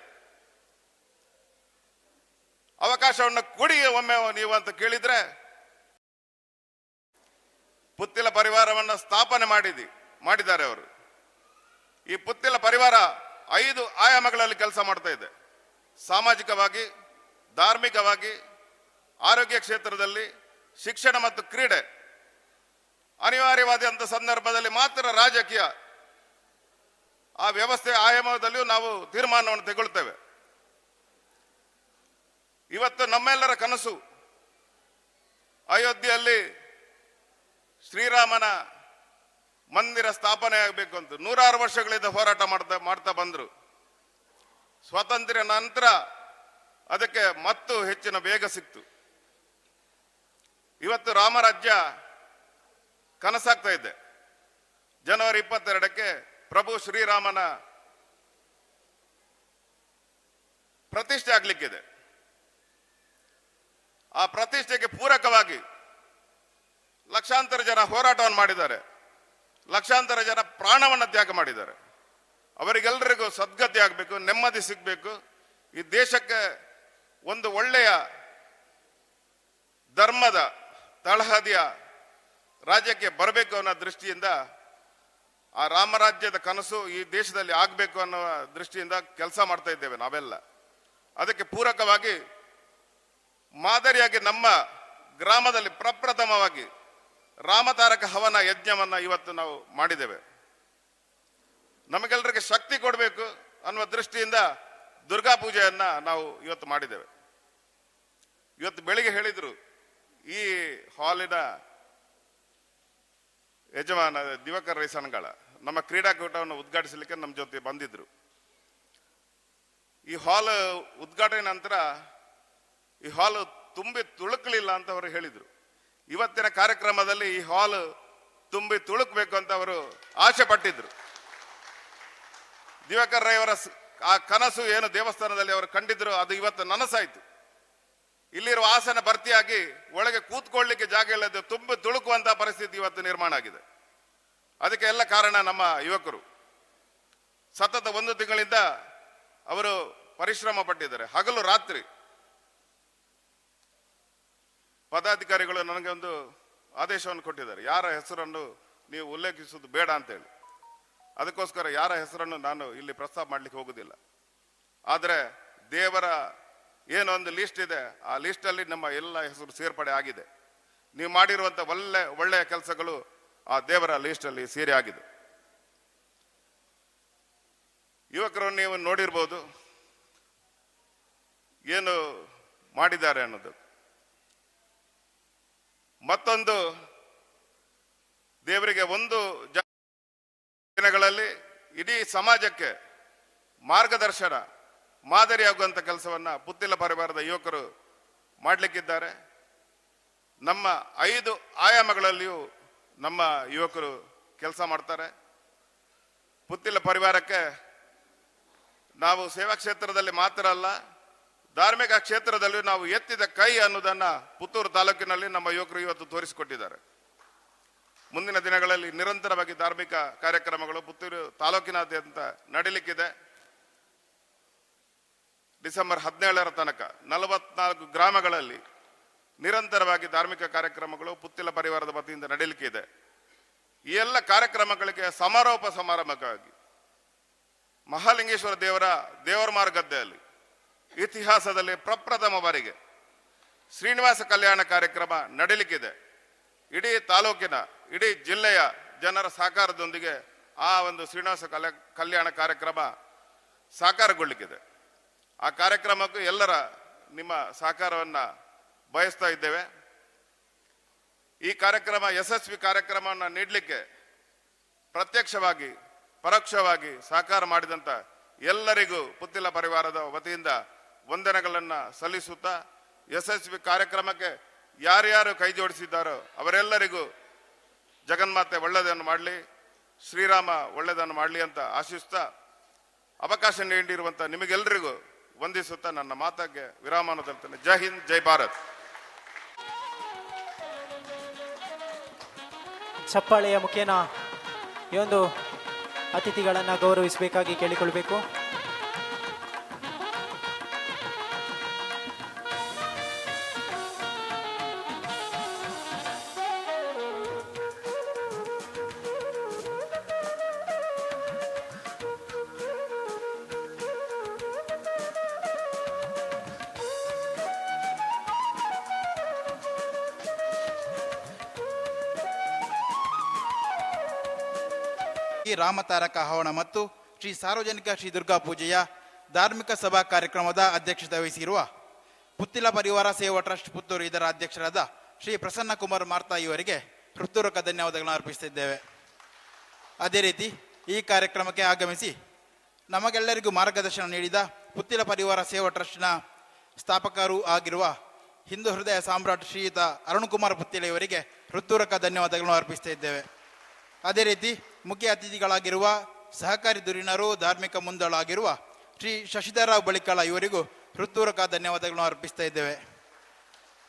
ಅವಕಾಶವನ್ನು ಕೊಡಿ ಒಮ್ಮೆ ನೀವು ಅಂತ ಕೇಳಿದ್ರೆ, ಪುತ್ತಿಲ ಪರಿವಾರವನ್ನು ಸ್ಥಾಪನೆ ಮಾಡಿದ್ದಾರೆ ಅವರು. ಈ ಪುತ್ತಿಲ ಪರಿವಾರ 5 ಆಯಾಮಗಳಲ್ಲಿ ಕೆಲಸ ಮಾಡ್ತಾ ಇದೆ. ಸಾಮಾಜಿಕವಾಗಿ, ಧಾರ್ಮಿಕವಾಗಿ, ಆರೋಗ್ಯ ಕ್ಷೇತ್ರದಲ್ಲಿ, ಶಿಕ್ಷಣ ಮತ್ತು ಕ್ರೀಡೆ, ಅನಿವಾರ್ಯವಾದಂಥ ಸಂದರ್ಭದಲ್ಲಿ ಮಾತ್ರ ರಾಜಕೀಯ ಆ ವ್ಯವಸ್ಥೆ ಆಯಾಮದಲ್ಲಿಯೂ ನಾವು ತೀರ್ಮಾನವನ್ನು ತೆಗೊಳ್ತೇವೆ. ಇವತ್ತು ನಮ್ಮೆಲ್ಲರ ಕನಸು ಅಯೋಧ್ಯೆಯಲ್ಲಿ ಶ್ರೀರಾಮನ ಮಂದಿರ ಸ್ಥಾಪನೆ ಆಗಬೇಕು ಅಂತ 106 ವರ್ಷಗಳಿಂದ ಹೋರಾಟ ಮಾಡ್ತಾ ಬಂದ್ರು. ಸ್ವಾತಂತ್ರ್ಯ ನಂತರ ಅದಕ್ಕೆ ಮತ್ತು ಹೆಚ್ಚಿನ ವೇಗ ಸಿಕ್ತು. ಇವತ್ತು ರಾಮರಾಜ್ಯ ಕನಸಾಗ್ತಾ ಇದೆ. ಜನವರಿ 22ಕ್ಕೆ ಪ್ರಭು ಶ್ರೀರಾಮನ ಪ್ರತಿಷ್ಠೆ ಆಗ್ಲಿಕ್ಕಿದೆ. ಆ ಪ್ರತಿಷ್ಠೆಗೆ ಪೂರಕವಾಗಿ ಲಕ್ಷಾಂತರ ಜನ ಹೋರಾಟವನ್ನು ಮಾಡಿದ್ದಾರೆ, ಲಕ್ಷಾಂತರ ಜನ ಪ್ರಾಣವನ್ನು ತ್ಯಾಗ ಮಾಡಿದ್ದಾರೆ. ಅವರಿಗೆಲ್ಲರಿಗೂ ಸದ್ಗತಿ ಆಗಬೇಕು, ನೆಮ್ಮದಿ ಸಿಗಬೇಕು, ಈ ದೇಶಕ್ಕೆ ಒಂದು ಒಳ್ಳೆಯ ಧರ್ಮದ ತಳಹದಿಯ ರಾಜ್ಯಕ್ಕೆ ಬರಬೇಕು ಅನ್ನೋ ದೃಷ್ಟಿಯಿಂದ ಆ ರಾಮರಾಜ್ಯದ ಕನಸು ಈ ದೇಶದಲ್ಲಿ ಆಗಬೇಕು ಅನ್ನೋ ದೃಷ್ಟಿಯಿಂದ ಕೆಲಸ ಮಾಡ್ತಾ ಇದ್ದೇವೆ ನಾವೆಲ್ಲ. ಅದಕ್ಕೆ ಪೂರಕವಾಗಿ ಮಾದರಿಯಾಗಿ ನಮ್ಮ ಗ್ರಾಮದಲ್ಲಿ ಪ್ರಪ್ರಥಮವಾಗಿ ರಾಮತಾರಕ ಹವನ ಯಜ್ಞವನ್ನ ಇವತ್ತು ನಾವು ಮಾಡಿದ್ದೇವೆ. ನಮಗೆಲ್ಲರಿಗೆ ಶಕ್ತಿ ಕೊಡಬೇಕು ಅನ್ನುವ ದೃಷ್ಟಿಯಿಂದ ದುರ್ಗಾ ಪೂಜೆಯನ್ನ ನಾವು ಇವತ್ತು ಮಾಡಿದ್ದೇವೆ. ಇವತ್ತು ಬೆಳಿಗ್ಗೆ ಹೇಳಿದ್ರು, ಈ ಹಾಲಿನ ಯಜಮಾನ ದಿವಾಕರ್ ರೈಸನಗಳ ನಮ್ಮ ಕ್ರೀಡಾಕೂಟವನ್ನು ಉದ್ಘಾಟಿಸಲಿಕ್ಕೆ ನಮ್ಮ ಜೊತೆ ಬಂದಿದ್ರು. ಈ ಹಾಲ್ ಉದ್ಘಾಟನೆ ನಂತರ ಈ ಹಾಲ್ ತುಂಬಿ ತುಳುಕಲಿಲ್ಲ ಅಂತ ಅವರು ಹೇಳಿದ್ರು. ಇವತ್ತಿನ ಕಾರ್ಯಕ್ರಮದಲ್ಲಿ ಈ ಹಾಲ್ ತುಂಬಿ ತುಳುಕಬೇಕು ಅಂತ ಅವರು ಆಸೆ ಪಟ್ಟಿದ್ರು. ದಿವಾಕರ್ ರೈ ಅವರ ಆ ಕನಸು ಏನು ದೇವಸ್ಥಾನದಲ್ಲಿ ಅವರು ಕಂಡಿದ್ರು ಅದು ಇವತ್ತು ನನಸಾಯ್ತು. ಇಲ್ಲಿರುವ ಆಸನ ಭರ್ತಿಯಾಗಿ ಒಳಗೆ ಕೂತ್ಕೊಳ್ಳಿಕ್ಕೆ ಜಾಗ ಇಲ್ಲದೆ ತುಂಬಿ ತುಳುಕುವಂತಹ ಪರಿಸ್ಥಿತಿ ಇವತ್ತು ನಿರ್ಮಾಣ ಆಗಿದೆ. ಅದಕ್ಕೆ ಎಲ್ಲ ಕಾರಣ ನಮ್ಮ ಯುವಕರು. ಸತತ 1 ತಿಂಗಳಿಂದ ಅವರು ಪರಿಶ್ರಮ ಪಟ್ಟಿದ್ದಾರೆ, ಹಗಲು ರಾತ್ರಿ. ಪದಾಧಿಕಾರಿಗಳು ನನಗೆ ಒಂದು ಆದೇಶವನ್ನು ಕೊಟ್ಟಿದ್ದಾರೆ, ಯಾರ ಹೆಸರನ್ನು ನೀವು ಉಲ್ಲೇಖಿಸುವುದು ಬೇಡ ಅಂತೇಳಿ. ಅದಕ್ಕೋಸ್ಕರ ಯಾರ ಹೆಸರನ್ನು ನಾನು ಇಲ್ಲಿ ಪ್ರಸ್ತಾಪ ಮಾಡಲಿಕ್ಕೆ ಹೋಗುದಿಲ್ಲ. ಆದರೆ ದೇವರ ಏನೊಂದು ಲಿಸ್ಟ್ ಇದೆ, ಆ ಲಿಸ್ಟಲ್ಲಿ ನಮ್ಮ ಎಲ್ಲ ಹೆಸರು ಸೇರ್ಪಡೆ ಆಗಿದೆ. ನೀವು ಮಾಡಿರುವಂಥ ಒಳ್ಳೆಯ ಕೆಲಸಗಳು ಆ ದೇವರ ಲಿಸ್ಟಲ್ಲಿ ಸೇರಿ ಆಗಿದೆ. ಯುವಕರು ನೀವು ನೋಡಿರ್ಬೋದು ಏನು ಮಾಡಿದ್ದಾರೆ ಅನ್ನೋದು. ಮತ್ತೊಂದು ದೇವರಿಗೆ ಒಂದು ದಿನಗಳಲ್ಲಿ ಇಡೀ ಸಮಾಜಕ್ಕೆ ಮಾರ್ಗದರ್ಶನ ಮಾದರಿಯಾಗುವಂಥ ಕೆಲಸವನ್ನ ಪುತ್ತಿಲ ಪರಿವಾರದ ಯುವಕರು ಮಾಡಲಿಕ್ಕಿದ್ದಾರೆ. ನಮ್ಮ 5 ಆಯಾಮಗಳಲ್ಲಿಯೂ ನಮ್ಮ ಯುವಕರು ಕೆಲಸ ಮಾಡ್ತಾರೆ. ಪುತ್ತಿಲ ಪರಿವಾರಕ್ಕೆ ನಾವು ಸೇವಾ ಕ್ಷೇತ್ರದಲ್ಲಿ ಮಾತ್ರ ಅಲ್ಲ, ಧಾರ್ಮಿಕ ಕ್ಷೇತ್ರದಲ್ಲಿಯೂ ನಾವು ಎತ್ತಿದ ಕೈ ಅನ್ನೋದನ್ನ ಪುತ್ತೂರು ತಾಲೂಕಿನಲ್ಲಿ ನಮ್ಮ ಯುವಕರು ಇವತ್ತು ತೋರಿಸಿಕೊಟ್ಟಿದ್ದಾರೆ. ಮುಂದಿನ ದಿನಗಳಲ್ಲಿ ನಿರಂತರವಾಗಿ ಧಾರ್ಮಿಕ ಕಾರ್ಯಕ್ರಮಗಳು ಪುತ್ತೂರು ತಾಲೂಕಿನಾದ್ಯಂತ ನಡೀಲಿಕ್ಕಿದೆ. ಡಿಸೆಂಬರ್ 17ರ ತನಕ 44 ಗ್ರಾಮಗಳಲ್ಲಿ ನಿರಂತರವಾಗಿ ಧಾರ್ಮಿಕ ಕಾರ್ಯಕ್ರಮಗಳು ಪುತ್ತಿಲ ಪರಿವಾರದ ವತಿಯಿಂದ ನಡೀಲಿಕ್ಕಿದೆ. ಈ ಎಲ್ಲ ಕಾರ್ಯಕ್ರಮಗಳಿಗೆ ಸಮಾರೋಪ ಸಮಾರಂಭಕ್ಕಾಗಿ ಮಹಾಲಿಂಗೇಶ್ವರ ದೇವರಮಾರ ಗದ್ದೆಯಲ್ಲಿ ಇತಿಹಾಸದಲ್ಲಿ ಪ್ರಪ್ರಥಮ ಬಾರಿಗೆ ಶ್ರೀನಿವಾಸ ಕಲ್ಯಾಣ ಕಾರ್ಯಕ್ರಮ ನಡೀಲಿಕ್ಕಿದೆ. ಇಡೀ ತಾಲೂಕಿನ ಇಡೀ ಜಿಲ್ಲೆಯ ಜನರ ಸಹಕಾರದೊಂದಿಗೆ ಆ ಒಂದು ಶ್ರೀನಿವಾಸ ಕಲ್ಯಾಣ ಕಾರ್ಯಕ್ರಮ ಸಾಕಾರಗೊಳ್ಳಿಕ್ಕಿದೆ. ಆ ಕಾರ್ಯಕ್ರಮಕ್ಕೂ ಎಲ್ಲರ ನಿಮ್ಮ ಸಹಕಾರವನ್ನ ಬಯಸ್ತಾ ಇದ್ದೇವೆ. ಈ ಕಾರ್ಯಕ್ರಮ ಯಶಸ್ವಿ ಕಾರ್ಯಕ್ರಮವನ್ನು ನೀಡಲಿಕ್ಕೆ ಪ್ರತ್ಯಕ್ಷವಾಗಿ ಪರೋಕ್ಷವಾಗಿ ಸಹಕಾರ ಮಾಡಿದಂತ ಎಲ್ಲರಿಗೂ ಪುತ್ತಿಲ ಪರಿವಾರದ ವತಿಯಿಂದ ವಂದನೆಗಳನ್ನು ಸಲ್ಲಿಸುತ್ತಾ, ಯಶಸ್ವಿ ಕಾರ್ಯಕ್ರಮಕ್ಕೆ ಯಾರ್ಯಾರು ಕೈ ಜೋಡಿಸಿದ್ದಾರೋ ಅವರೆಲ್ಲರಿಗೂ ಜಗನ್ಮಾತೆ ಒಳ್ಳೆಯದನ್ನು ಮಾಡಲಿ, ಶ್ರೀರಾಮ ಒಳ್ಳೆಯದನ್ನು ಮಾಡಲಿ ಅಂತ ಆಶಿಸ್ತಾ, ಅವಕಾಶ ನೀಡಿರುವಂಥ ನಿಮಗೆಲ್ಲರಿಗೂ ವಂದಿಸುತ್ತಾ ನನ್ನ ಮಾತಿಗೆ ವಿರಾಮವನ್ನು ತರುತ್ತೇನೆ. ಜೈ ಹಿಂದ್, ಜೈ ಭಾರತ್. ಚಪ್ಪಾಳೆಯ ಮುಖೇನ ಈ ಒಂದು ಅತಿಥಿಗಳನ್ನು ಗೌರವಿಸಬೇಕಾಗಿ ಕೇಳಿಕೊಳ್ಬೇಕು. ರಾಮತಾರಕ ಹವನ ಮತ್ತು ಶ್ರೀ ಸಾರ್ವಜನಿಕ ಶ್ರೀ ದುರ್ಗಾ ಪೂಜೆಯ ಧಾರ್ಮಿಕ ಸಭಾ ಕಾರ್ಯಕ್ರಮದ ಅಧ್ಯಕ್ಷತೆ ವಹಿಸಿರುವ ಪುತ್ತಿಲ ಪರಿವಾರ ಸೇವಾ ಟ್ರಸ್ಟ್ ಪುತ್ತೂರು ಇದರ ಅಧ್ಯಕ್ಷರಾದ ಶ್ರೀ ಪ್ರಸನ್ನ ಕುಮಾರ್ ಮಾರ್ತಾ ಇವರಿಗೆ ಹೃತ್ಪೂರ್ವಕ ಧನ್ಯವಾದಗಳನ್ನು ಅರ್ಪಿಸುತ್ತಿದ್ದೇವೆ. ಅದೇ ರೀತಿ ಈ ಕಾರ್ಯಕ್ರಮಕ್ಕೆ ಆಗಮಿಸಿ ನಮಗೆಲ್ಲರಿಗೂ ಮಾರ್ಗದರ್ಶನ ನೀಡಿದ ಪುತ್ತಿಲ ಪರಿವಾರ ಸೇವಾ ಟ್ರಸ್ಟ್ನ ಸ್ಥಾಪಕರು ಆಗಿರುವ ಹಿಂದೂ ಹೃದಯ ಸಾಮ್ರಾಟ್ ಶ್ರೀಯುತ ಅರುಣಕುಮಾರ್ ಪುತ್ತಿಲ ಇವರಿಗೆ ಹೃತ್ಪೂರ್ವಕ ಧನ್ಯವಾದಗಳನ್ನು ಅರ್ಪಿಸ್ತಾ ಇದ್ದೇವೆ. ಅದೇ ರೀತಿ ಮುಖ್ಯ ಅತಿಥಿಗಳಾಗಿರುವ ಸಹಕಾರಿ ಧುರೀಣರು ಧಾರ್ಮಿಕ ಮುಂದಾಳಾಗಿರುವ ಶ್ರೀ ಶಶಿಧರರಾವ್ ಬಳಿಕಳ ಇವರಿಗೂ ಹೃತ್ಪೂರ್ವಕ ಧನ್ಯವಾದಗಳನ್ನು ಅರ್ಪಿಸ್ತಾ ಇದ್ದೇವೆ.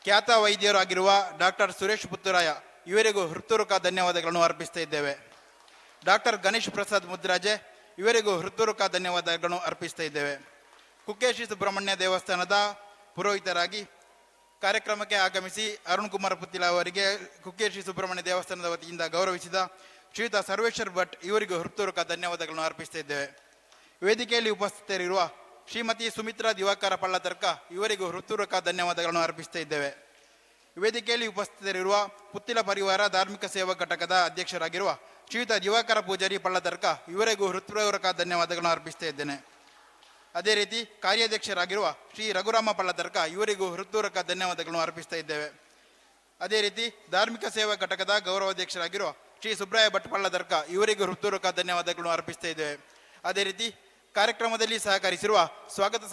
ಖ್ಯಾತ ವೈದ್ಯರಾಗಿರುವ ಡಾಕ್ಟರ್ ಸುರೇಶ್ ಪುತ್ತೂರಾಯ ಇವರಿಗೂ ಹೃತ್ಪೂರ್ವಕ ಧನ್ಯವಾದಗಳನ್ನು ಅರ್ಪಿಸ್ತಾ ಇದ್ದೇವೆ. ಡಾಕ್ಟರ್ ಗಣೇಶ್ ಪ್ರಸಾದ್ ಮುದ್ರಾಜೆ ಇವರಿಗೂ ಹೃತ್ಪೂರ್ವಕ ಧನ್ಯವಾದಗಳನ್ನು ಅರ್ಪಿಸ್ತಾ ಇದ್ದೇವೆ. ಕುಕ್ಕೆ ಶ್ರೀ ಸುಬ್ರಹ್ಮಣ್ಯ ದೇವಸ್ಥಾನದ ಪುರೋಹಿತರಾಗಿ ಕಾರ್ಯಕ್ರಮಕ್ಕೆ ಆಗಮಿಸಿ ಅರುಣ್ ಕುಮಾರ್ ಪುತ್ತಿಲ ಅವರಿಗೆ ಕುಕ್ಕೆ ಶ್ರೀ ಸುಬ್ರಹ್ಮಣ್ಯ ದೇವಸ್ಥಾನದ ವತಿಯಿಂದ ಗೌರವಿಸಿದ ಶ್ರೀಯುತ ಸರ್ವೇಶ್ವರ್ ಭಟ್ ಇವರಿಗೂ ಹೃತ್ಪೂರ್ವಕ ಧನ್ಯವಾದಗಳನ್ನು ಅರ್ಪಿಸುತ್ತಿದ್ದೇವೆ. ವೇದಿಕೆಯಲ್ಲಿ ಉಪಸ್ಥಿತರಿರುವ ಶ್ರೀಮತಿ ಸುಮಿತ್ರಾ ದಿವಾಕರ ಪಳ್ಳತರ್ಕ ಇವರಿಗೂ ಹೃತ್ಪೂರ್ವಕ ಧನ್ಯವಾದಗಳನ್ನು ಅರ್ಪಿಸ್ತಾ ಇದ್ದೇವೆ. ವೇದಿಕೆಯಲ್ಲಿ ಉಪಸ್ಥಿತರಿರುವ ಪುತ್ತಿಲ ಪರಿವಾರ ಧಾರ್ಮಿಕ ಸೇವಾ ಘಟಕದ ಅಧ್ಯಕ್ಷರಾಗಿರುವ ಶ್ರೀಯುತ ದಿವಾಕರ ಪೂಜಾರಿ ಪಳ್ಳತರ್ಕ ಇವರಿಗೂ ಹೃತ್ಪೂರ್ವಕ ಧನ್ಯವಾದಗಳನ್ನು ಅರ್ಪಿಸ್ತಾ ಇದ್ದೇನೆ. ಅದೇ ರೀತಿ ಕಾರ್ಯಾಧ್ಯಕ್ಷರಾಗಿರುವ ಶ್ರೀ ರಘುರಾಮ ಪಳ್ಳತರ್ಕ ಇವರಿಗೂ ಹೃತ್ಪೂರ್ವಕ ಧನ್ಯವಾದಗಳನ್ನು ಅರ್ಪಿಸ್ತಾ ಇದ್ದೇವೆ. ಅದೇ ರೀತಿ ಧಾರ್ಮಿಕ ಸೇವಾ ಘಟಕದ ಗೌರವಾಧ್ಯಕ್ಷರಾಗಿರುವ ಶ್ರೀ ಸುಬ್ರಾಯ ಭಟ್ ಪಳ್ಳತರ್ಕ ಇವರಿಗೂ ಹೃತ್ಪೂರ್ವಕ ಧನ್ಯವಾದಗಳನ್ನು ಅರ್ಪಿಸ್ತಾ ಇದ್ದೇವೆ. ಅದೇ ರೀತಿ ಕಾರ್ಯಕ್ರಮದಲ್ಲಿ ಸಹಕರಿಸಿರುವ ಸ್ವಾಗತ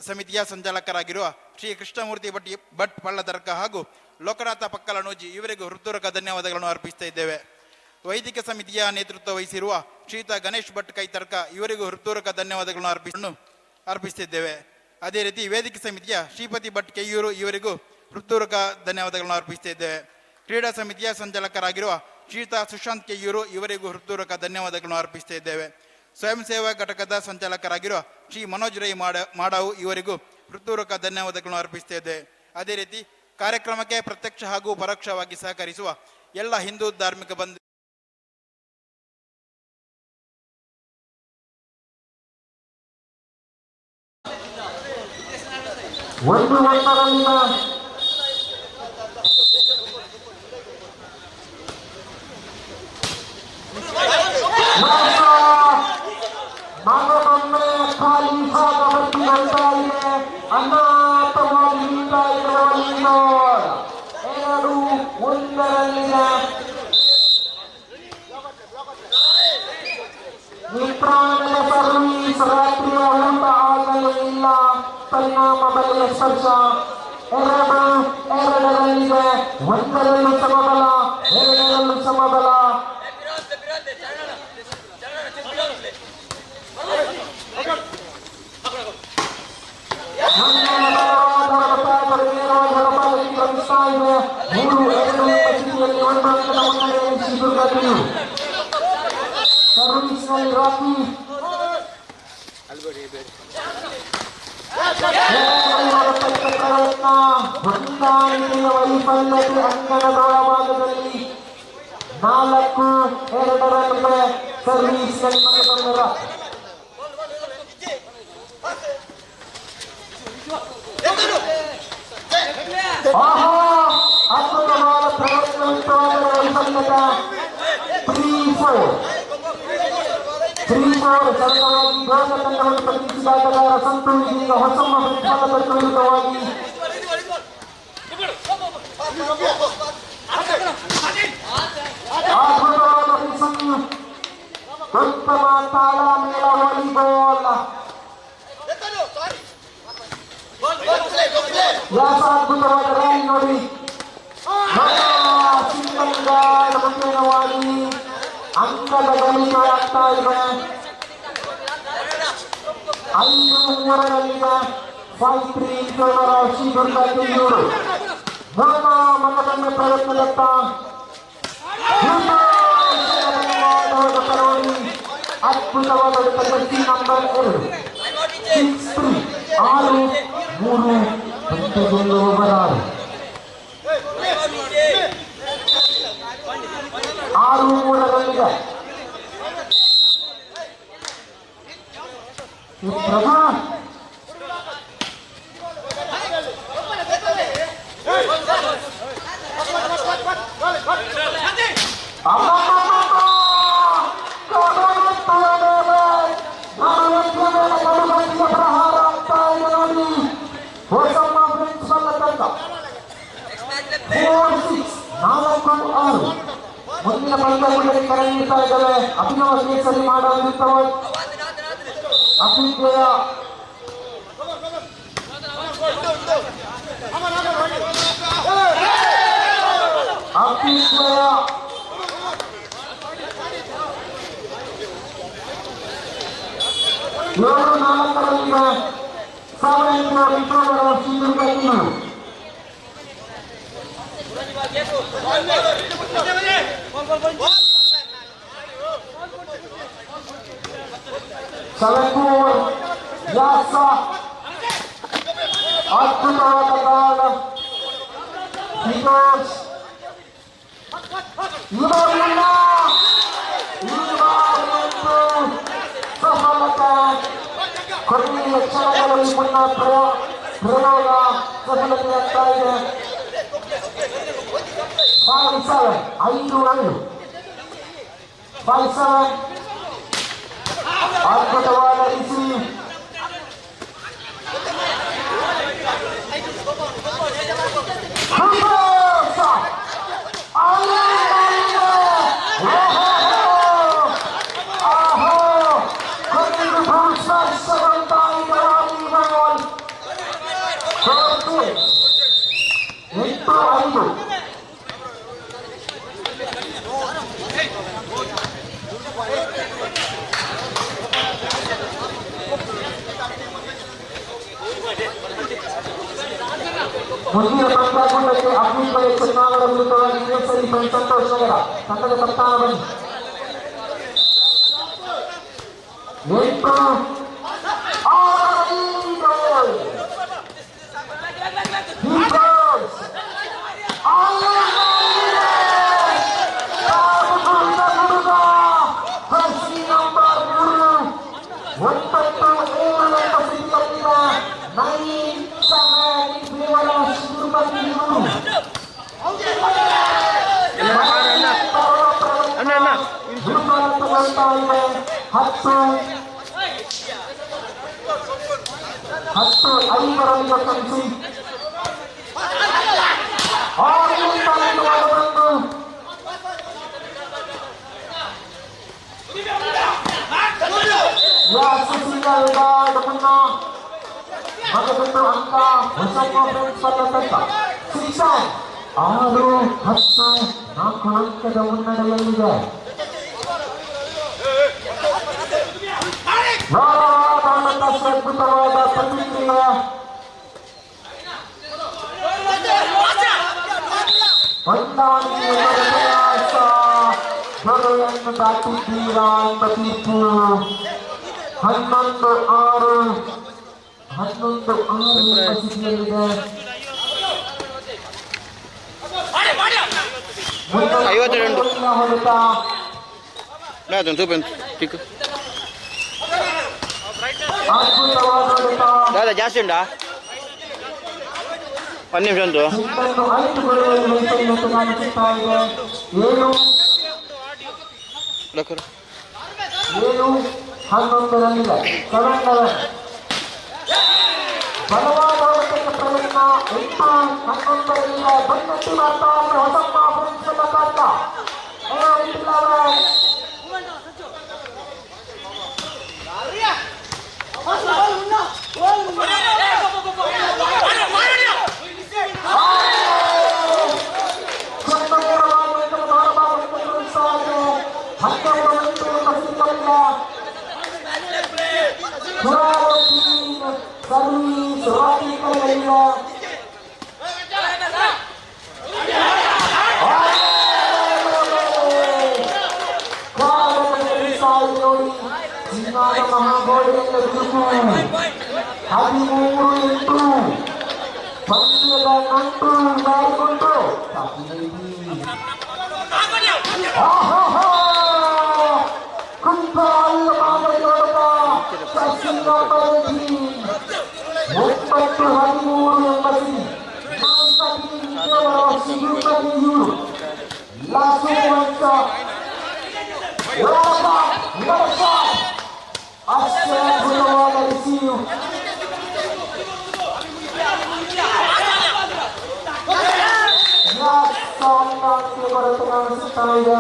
ಸಮಿತಿಯ ಸಂಚಾಲಕರಾಗಿರುವ ಶ್ರೀ ಕೃಷ್ಣಮೂರ್ತಿ ಭಟ್ ಪಳ್ಳತರ್ಕ ಹಾಗೂ ಲೋಕನಾಥ ಪಕ್ಕಲನೋಜಿ ಇವರಿಗೂ ಹೃತ್ಪೂರ್ವಕ ಧನ್ಯವಾದಗಳನ್ನು ಅರ್ಪಿಸ್ತಾ ಇದ್ದೇವೆ. ವೈದಿಕ ಸಮಿತಿಯ ನೇತೃತ್ವ ವಹಿಸಿರುವ ಶ್ರೀಯುತ ಗಣೇಶ್ ಭಟ್ ಕೈತರ್ಕ ಇವರಿಗೂ ಹೃತ್ಪೂರ್ವಕ ಧನ್ಯವಾದಗಳನ್ನು ಅರ್ಪಿಸುತ್ತಿದ್ದೇವೆ. ಅದೇ ರೀತಿ ವೇದಿಕೆ ಸಮಿತಿಯ ಶ್ರೀಪತಿ ಭಟ್ ಕೆಯ್ಯೂರು ಇವರಿಗೂ ಹೃತ್ಪೂರ್ವಕ ಧನ್ಯವಾದಗಳನ್ನು ಅರ್ಪಿಸ್ತಾ ಇದ್ದೇವೆ. ಕ್ರೀಡಾ ಸಮಿತಿಯ ಸಂಚಾಲಕರಾಗಿರುವ ಶ್ರೀಯುತ ಸುಶಾಂತ್ ಕೆಯ್ಯೂರು ಇವರಿಗೂ ಹೃತ್ಪೂರ್ವಕ ಧನ್ಯವಾದಗಳನ್ನು ಅರ್ಪಿಸ್ತಾ ಇದ್ದೇವೆ. ಸ್ವಯಂ ಸೇವಾ ಘಟಕದ ಸಂಚಾಲಕರಾಗಿರುವ ಶ್ರೀ ಮನೋಜ್ ರೈ ಮಾಡಾವು ಇವರಿಗೂ ಹೃತ್ಪೂರ್ವಕ ಧನ್ಯವಾದಗಳನ್ನು ಅರ್ಪಿಸ್ತಾ ಇದ್ದೇವೆ. ಅದೇ ರೀತಿ ಕಾರ್ಯಕ್ರಮಕ್ಕೆ ಪ್ರತ್ಯಕ್ಷ ಹಾಗೂ ಪರೋಕ್ಷವಾಗಿ ಸಹಕರಿಸುವ ಎಲ್ಲ ಹಿಂದೂ ಧಾರ್ಮಿಕ ಬಂಧು ಖಾಲಿ ಭಾಗವತಿ ಅಂತ ಇದೆ ಅನಾಥವಾಗಿ ಎರಡು ಒಂದರಲ್ಲಿದೆ ನಿತ್ರಾಣದ ಸರ್ವೀಸ್ ರಾತ್ರಿಯ ಊಟ ಆಗಲೇ ಇಲ್ಲ ಪರಿಣಾಮ ಬಲೆಯ ಸ್ಪರ್ಶ ಎರಡರಲ್ಲಿದೆ ಒಂದರಲ್ಲೂ ಸಮಬಲ ಎರಡರಲ್ಲೂ ಸಮಬಲ ಸರ್ವೀಸ್ನಲ್ಲಿ ರಾಕಿ ಪ್ರಯತ್ನ ಹೊಂದಾಣಿಕೆಯ ವೈಫಲ್ಯತೆ ಅಂಕಣದ ಒಳಭಾಗದಲ್ಲಿ 4-2 ಸರ್ವೀಸ್ನಲ್ಲಿ ಮನೆತಂದರ ಅದ್ಭುತವಾದ ಪ್ರಯತ್ನವಿತ್ತು ವೈಫಲ್ಯತೆ 3-4 ಸರಳವಾಗಿ ದೋಷ ತಂಡವನ್ನು ಪ್ರತಿನಿಧಿಸಿದ ಆಟಗಾರ ಸಂತು ಇದೀಗ ಹೊಸ ಪ್ರತಿಫಲದ ವಿರುದ್ಧವಾಗಿ ಅದ್ಭುತವಾದ ಉತ್ತಮ ತಾಳ ಮೇಳ ವಾಲಿಬಾಲ್ ಅದ್ಭುತವಾದ ರ್ಯಾಲಿ ನೋಡಿ ಸಿಂಗಲ್ ಗಾರ್ಡ್ ಮುಂದಿನವಾಗಿ ಅಂಕದ ಗಳಿಕೆ ಆಗ್ತಾ ಇದೆ 5-3 5-3 ಶ್ರೀ ದುರ್ಗಾ ಕೆಯ್ಯೂರು ಮನದಂಡ ಪ್ರಯತ್ನದತ್ತ ಅದ್ಭುತವಾದ ಜರ್ಸಿ ನಂಬರ್ 2 6-3 ಪಂಚಗೊಂಡು ಬರಾರು 6-3 ಪ್ರಭಾ ಪ್ರಹಾರ ಆಗ್ತಾ ಇದೆ ನೋಡಿ ಹೊಸಮ್ಮ ಫ್ರೆಂಡ್ಸ್ ಬಲ್ಲ ತನಕ 4-6 ಮುಂದಿನ ಪಂದ್ಯಗಳಲ್ಲಿ ಕರೆ ನೀಡ್ತಾ ಇದ್ದಾರೆ. ಅಭಿನವ ಕೇಸರಿ ಮಾಡಲಿರುವ ಅಭಿಜಯ ಅಭಿಜಯ 7-4 ಸಾವಿರ ಶ್ರೀದುರ್ಗ 7-4 Yasa ಅದ್ಭುತವಾದ ಗಾಳ ಫಿರೋಜ್ ಇವರಿಂದ ಸಫಲತೆ ಕೊನೆಯ ಕ್ಷಣಗಳಲ್ಲಿ ಮುನ್ನ ಪ್ರಯೋಗ ಸಫಲತೆಯಾಗ್ತಾ ಇದೆ. 5-7 ಅದ್ಭುತವಾದ ರಿಸೀವ್ ಮುಂದಿನ ಪಂದ್ಯಾಕೂಟಕ್ಕೆ ಅಭಿಪ್ರಾಯ ಚುನಾವಣಾ ವಿರುದ್ಧವಾಗಿ ಕೇಸರಿ ಸಂತೋಷ್ ನಗರ ತಂಡದ ಕಪ್ತಾನ ಬನ್ನಿ. 10-5 ಕಲಿಸಿ ಮಗದೊಂದು ಅಂಕ ಹೊಸ ಫ್ರೆಂಡ್ಸ್ ಶಿಕ್ಷಾ 6-10 4 ಅಂಕದ ಮುನ್ನಡೆಯಲ್ಲಿದೆ. ಅದ್ಭುತವಾದ ಪ್ರತಿಕ್ರಿಯೆ ಹೊಂದಾಣಿಕೆಯನ್ನು ದಾಟಿದ್ದೀರಾ ಎಂಬ ತೀರ್ಪು 11-6 ಎಂಬ ಸ್ಥಿತಿಯಲ್ಲಿದೆ. 52 ಹೊಡೆತ ಅದ್ಭುತವಾದ ಹೊಡೆತ ಜಾಸ್ತಿ ಉಂಟಾ 1 ನಿಮಿಷ ಉಂಟು 5 ಗೋಲುಗಳು ಕಾಣಿಸುತ್ತಾ ಇದೆ. 7-11 7-11 ಬಲವಾದ ಹೊಡೆತಕ್ಕೆ ಪ್ರಯತ್ನ 8-11 ಬನ್ನೆಟ್ಟಿ ಮಾಡ್ತಾ ಇದೆ ಹೊಸಮ್ಮ ಫ್ರೆಂಡ್ಸ್ ಎಲ್ಲ ಕಾಡ್ತಾ ಸರ್ವೀಸ್ ರಾಜಕೀಯ ನೋಡಿ ಚಿನ್ನಾದ ಮಹಾಗೋಡೆಯನ್ನು ಬಿರುಕು 13-8 ಪಂದ್ಯದ ನಂಟು ಯಾರಿಗುಂಟು ಕುಂಭಾಲ ಮಾದರಿಯೊಳಗ ಸಸಿನೊಬ್ಬರಿಗೆ 9-13 ಎಂಬ ಅಷ್ಟೇ ಅದ್ಭುತವಾದ ರಿಸೀವ್ ಹೊರತು ಕಾಣಿಸುತ್ತಾ ಇದೆ.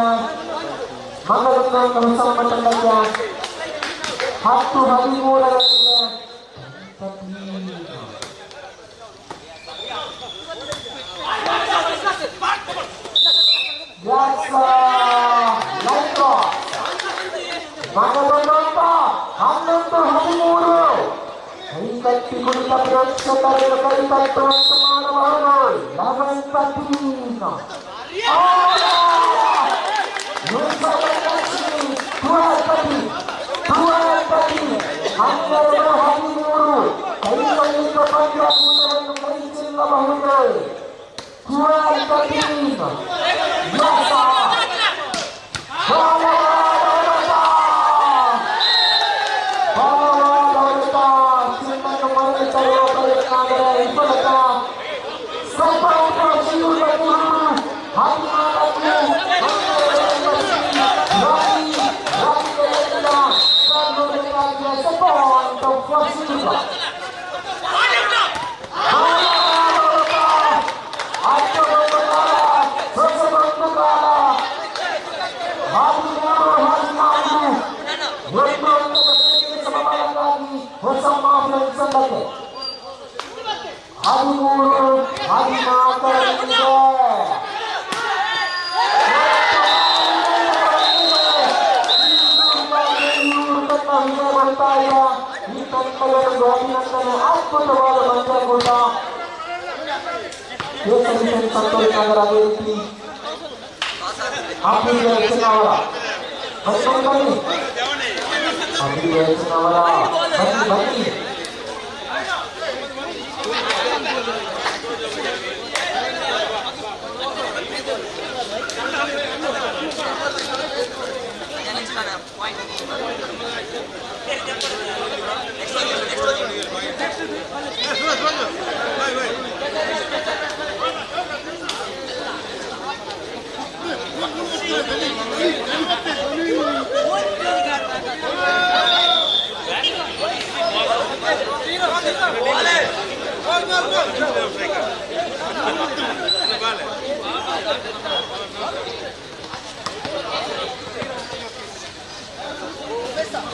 ಮಂಗಳೂರಿನ ಹೊಸ ತಂಡಕ್ಕೆ 10-13 ಕೈತಟ್ಟಿ ಕುಳಿತ ಪ್ರೇಕ್ಷಕರಿಗೆ ಕೈತಟ್ಟುವಂತೆ ಮಾಡಬಹುದು. 11-13 ಕೈಗಳಿಂದ ಪಂದ್ಯ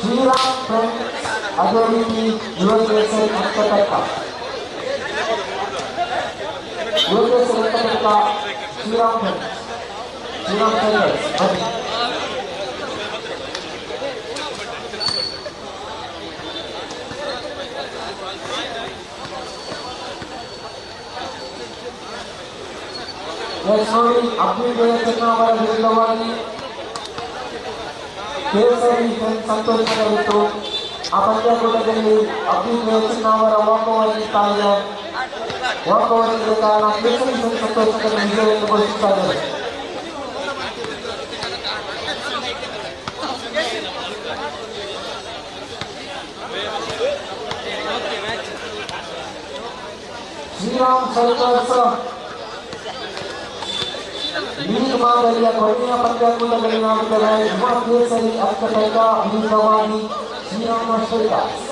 ಶ್ರೀರಾಮ್ ಫ್ರೆಂಡ್ಸ್ ಅದೇ ರೀತಿ ಯುವಕೇಸರಿ ಅಂಕತರ್ಕ ಶ್ರೀರಾಮ್ ಫ್ರೆಂಡ್ಸ್ ಬನ್ನಿ. ನೋಡಿ ಅಬ್ದುಲ್ ಜಯಚಂದ್ರ ಅವರ ವಿರುದ್ಧವಾಗಿ ಕೇಸರಿ ಸಂತೋಷ ನಗರಿತ್ತು. ಆ ಪಂದ್ಯಾಕೂಟದಲ್ಲಿ ಅಬ್ದುಲ್ ಜಯಚಂದ್ರ ಅವರ ವಾಕೋವರ್ ಇರ್ತಾ ಇದೆ. ವಾಕೋವರ್ ಇದ್ದ ಕಾರಣ ಕೇಸರಿ ಸಂತೋಷದಲ್ಲಿ ವಿಜಯವನ್ನು ಘೋಷಿಸ್ತಾ ಇದ್ದಾರೆ. ಶ್ರೀರಾಮ್ ಸರ್ಕಲ್ಸ್ ಲೀಗ್ ಮಾದರಿಯ ಕೊನೆಯ ಪಂದ್ಯಾಕೂಟದಲ್ಲಿ ನಾಡುತ್ತದೆ. ಯುವ ಕೇಸರಿ ಅಂಕತರ್ಕ ವಿರುದ್ಧವಾಗಿ ಶ್ರೀರಾಮ ಸರ್ಕಲ್ಸ್.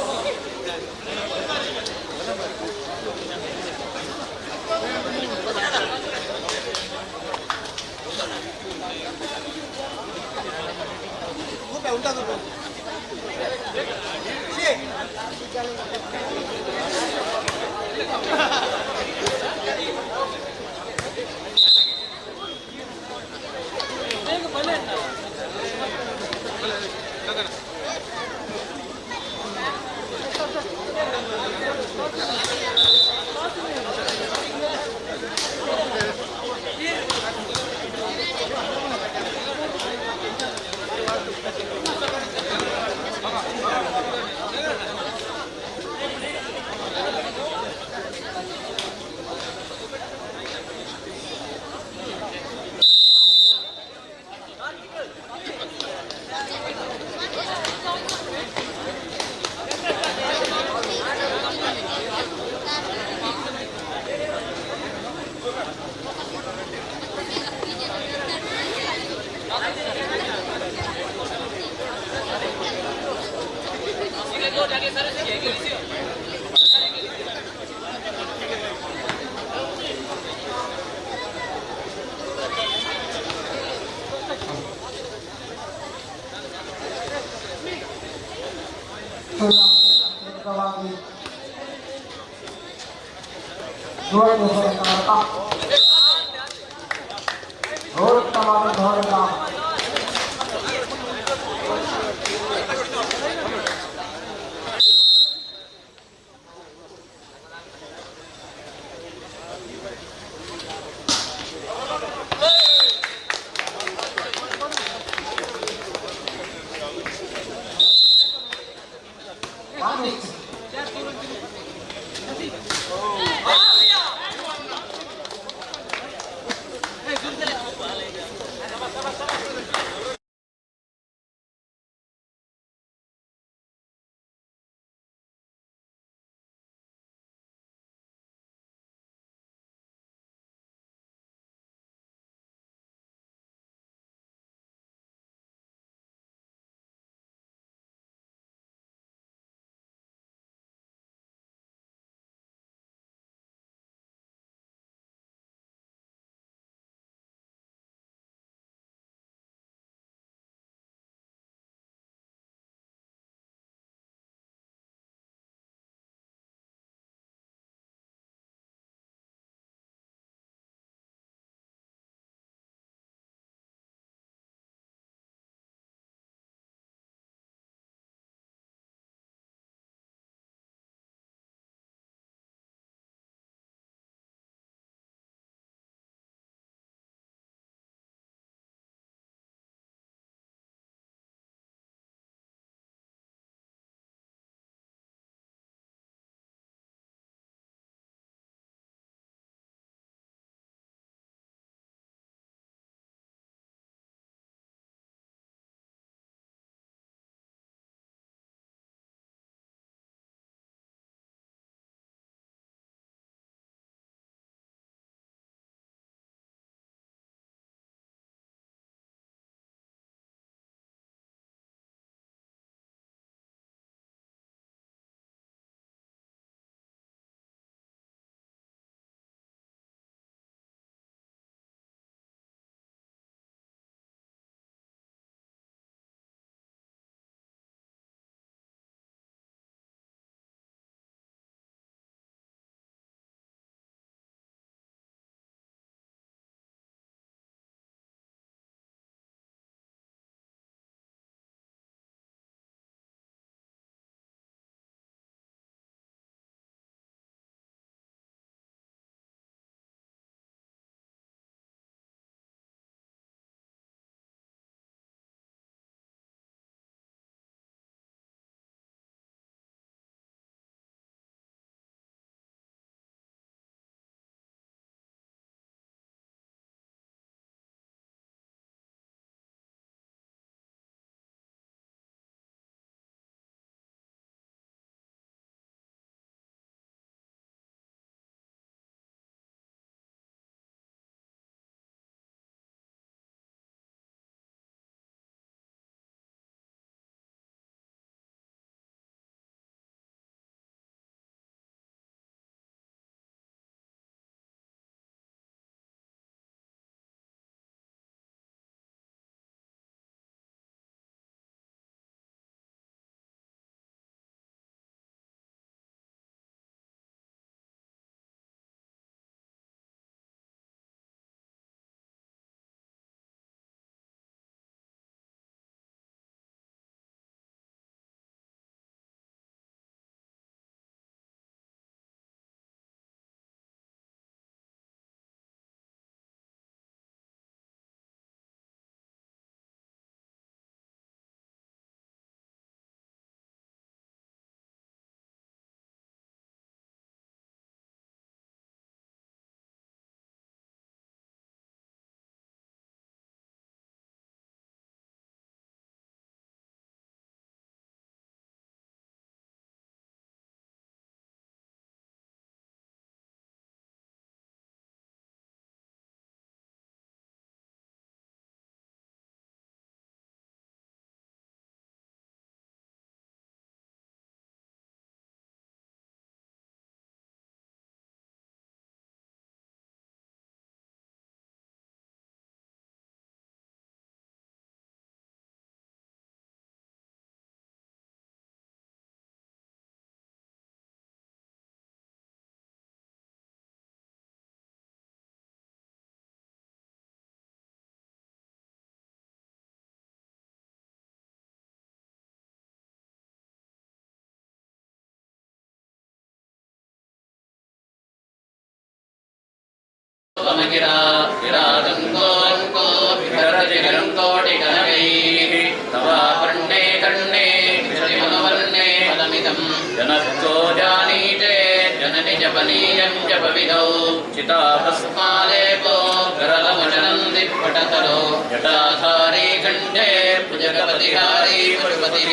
जनस्थो जानीते जननि जपनीयं जपविदौ चिताभस्मालेपो गरलमशनं दिक्पटतरो जटाधारी कण्ठे भुजगपतिहारी पशुपतिः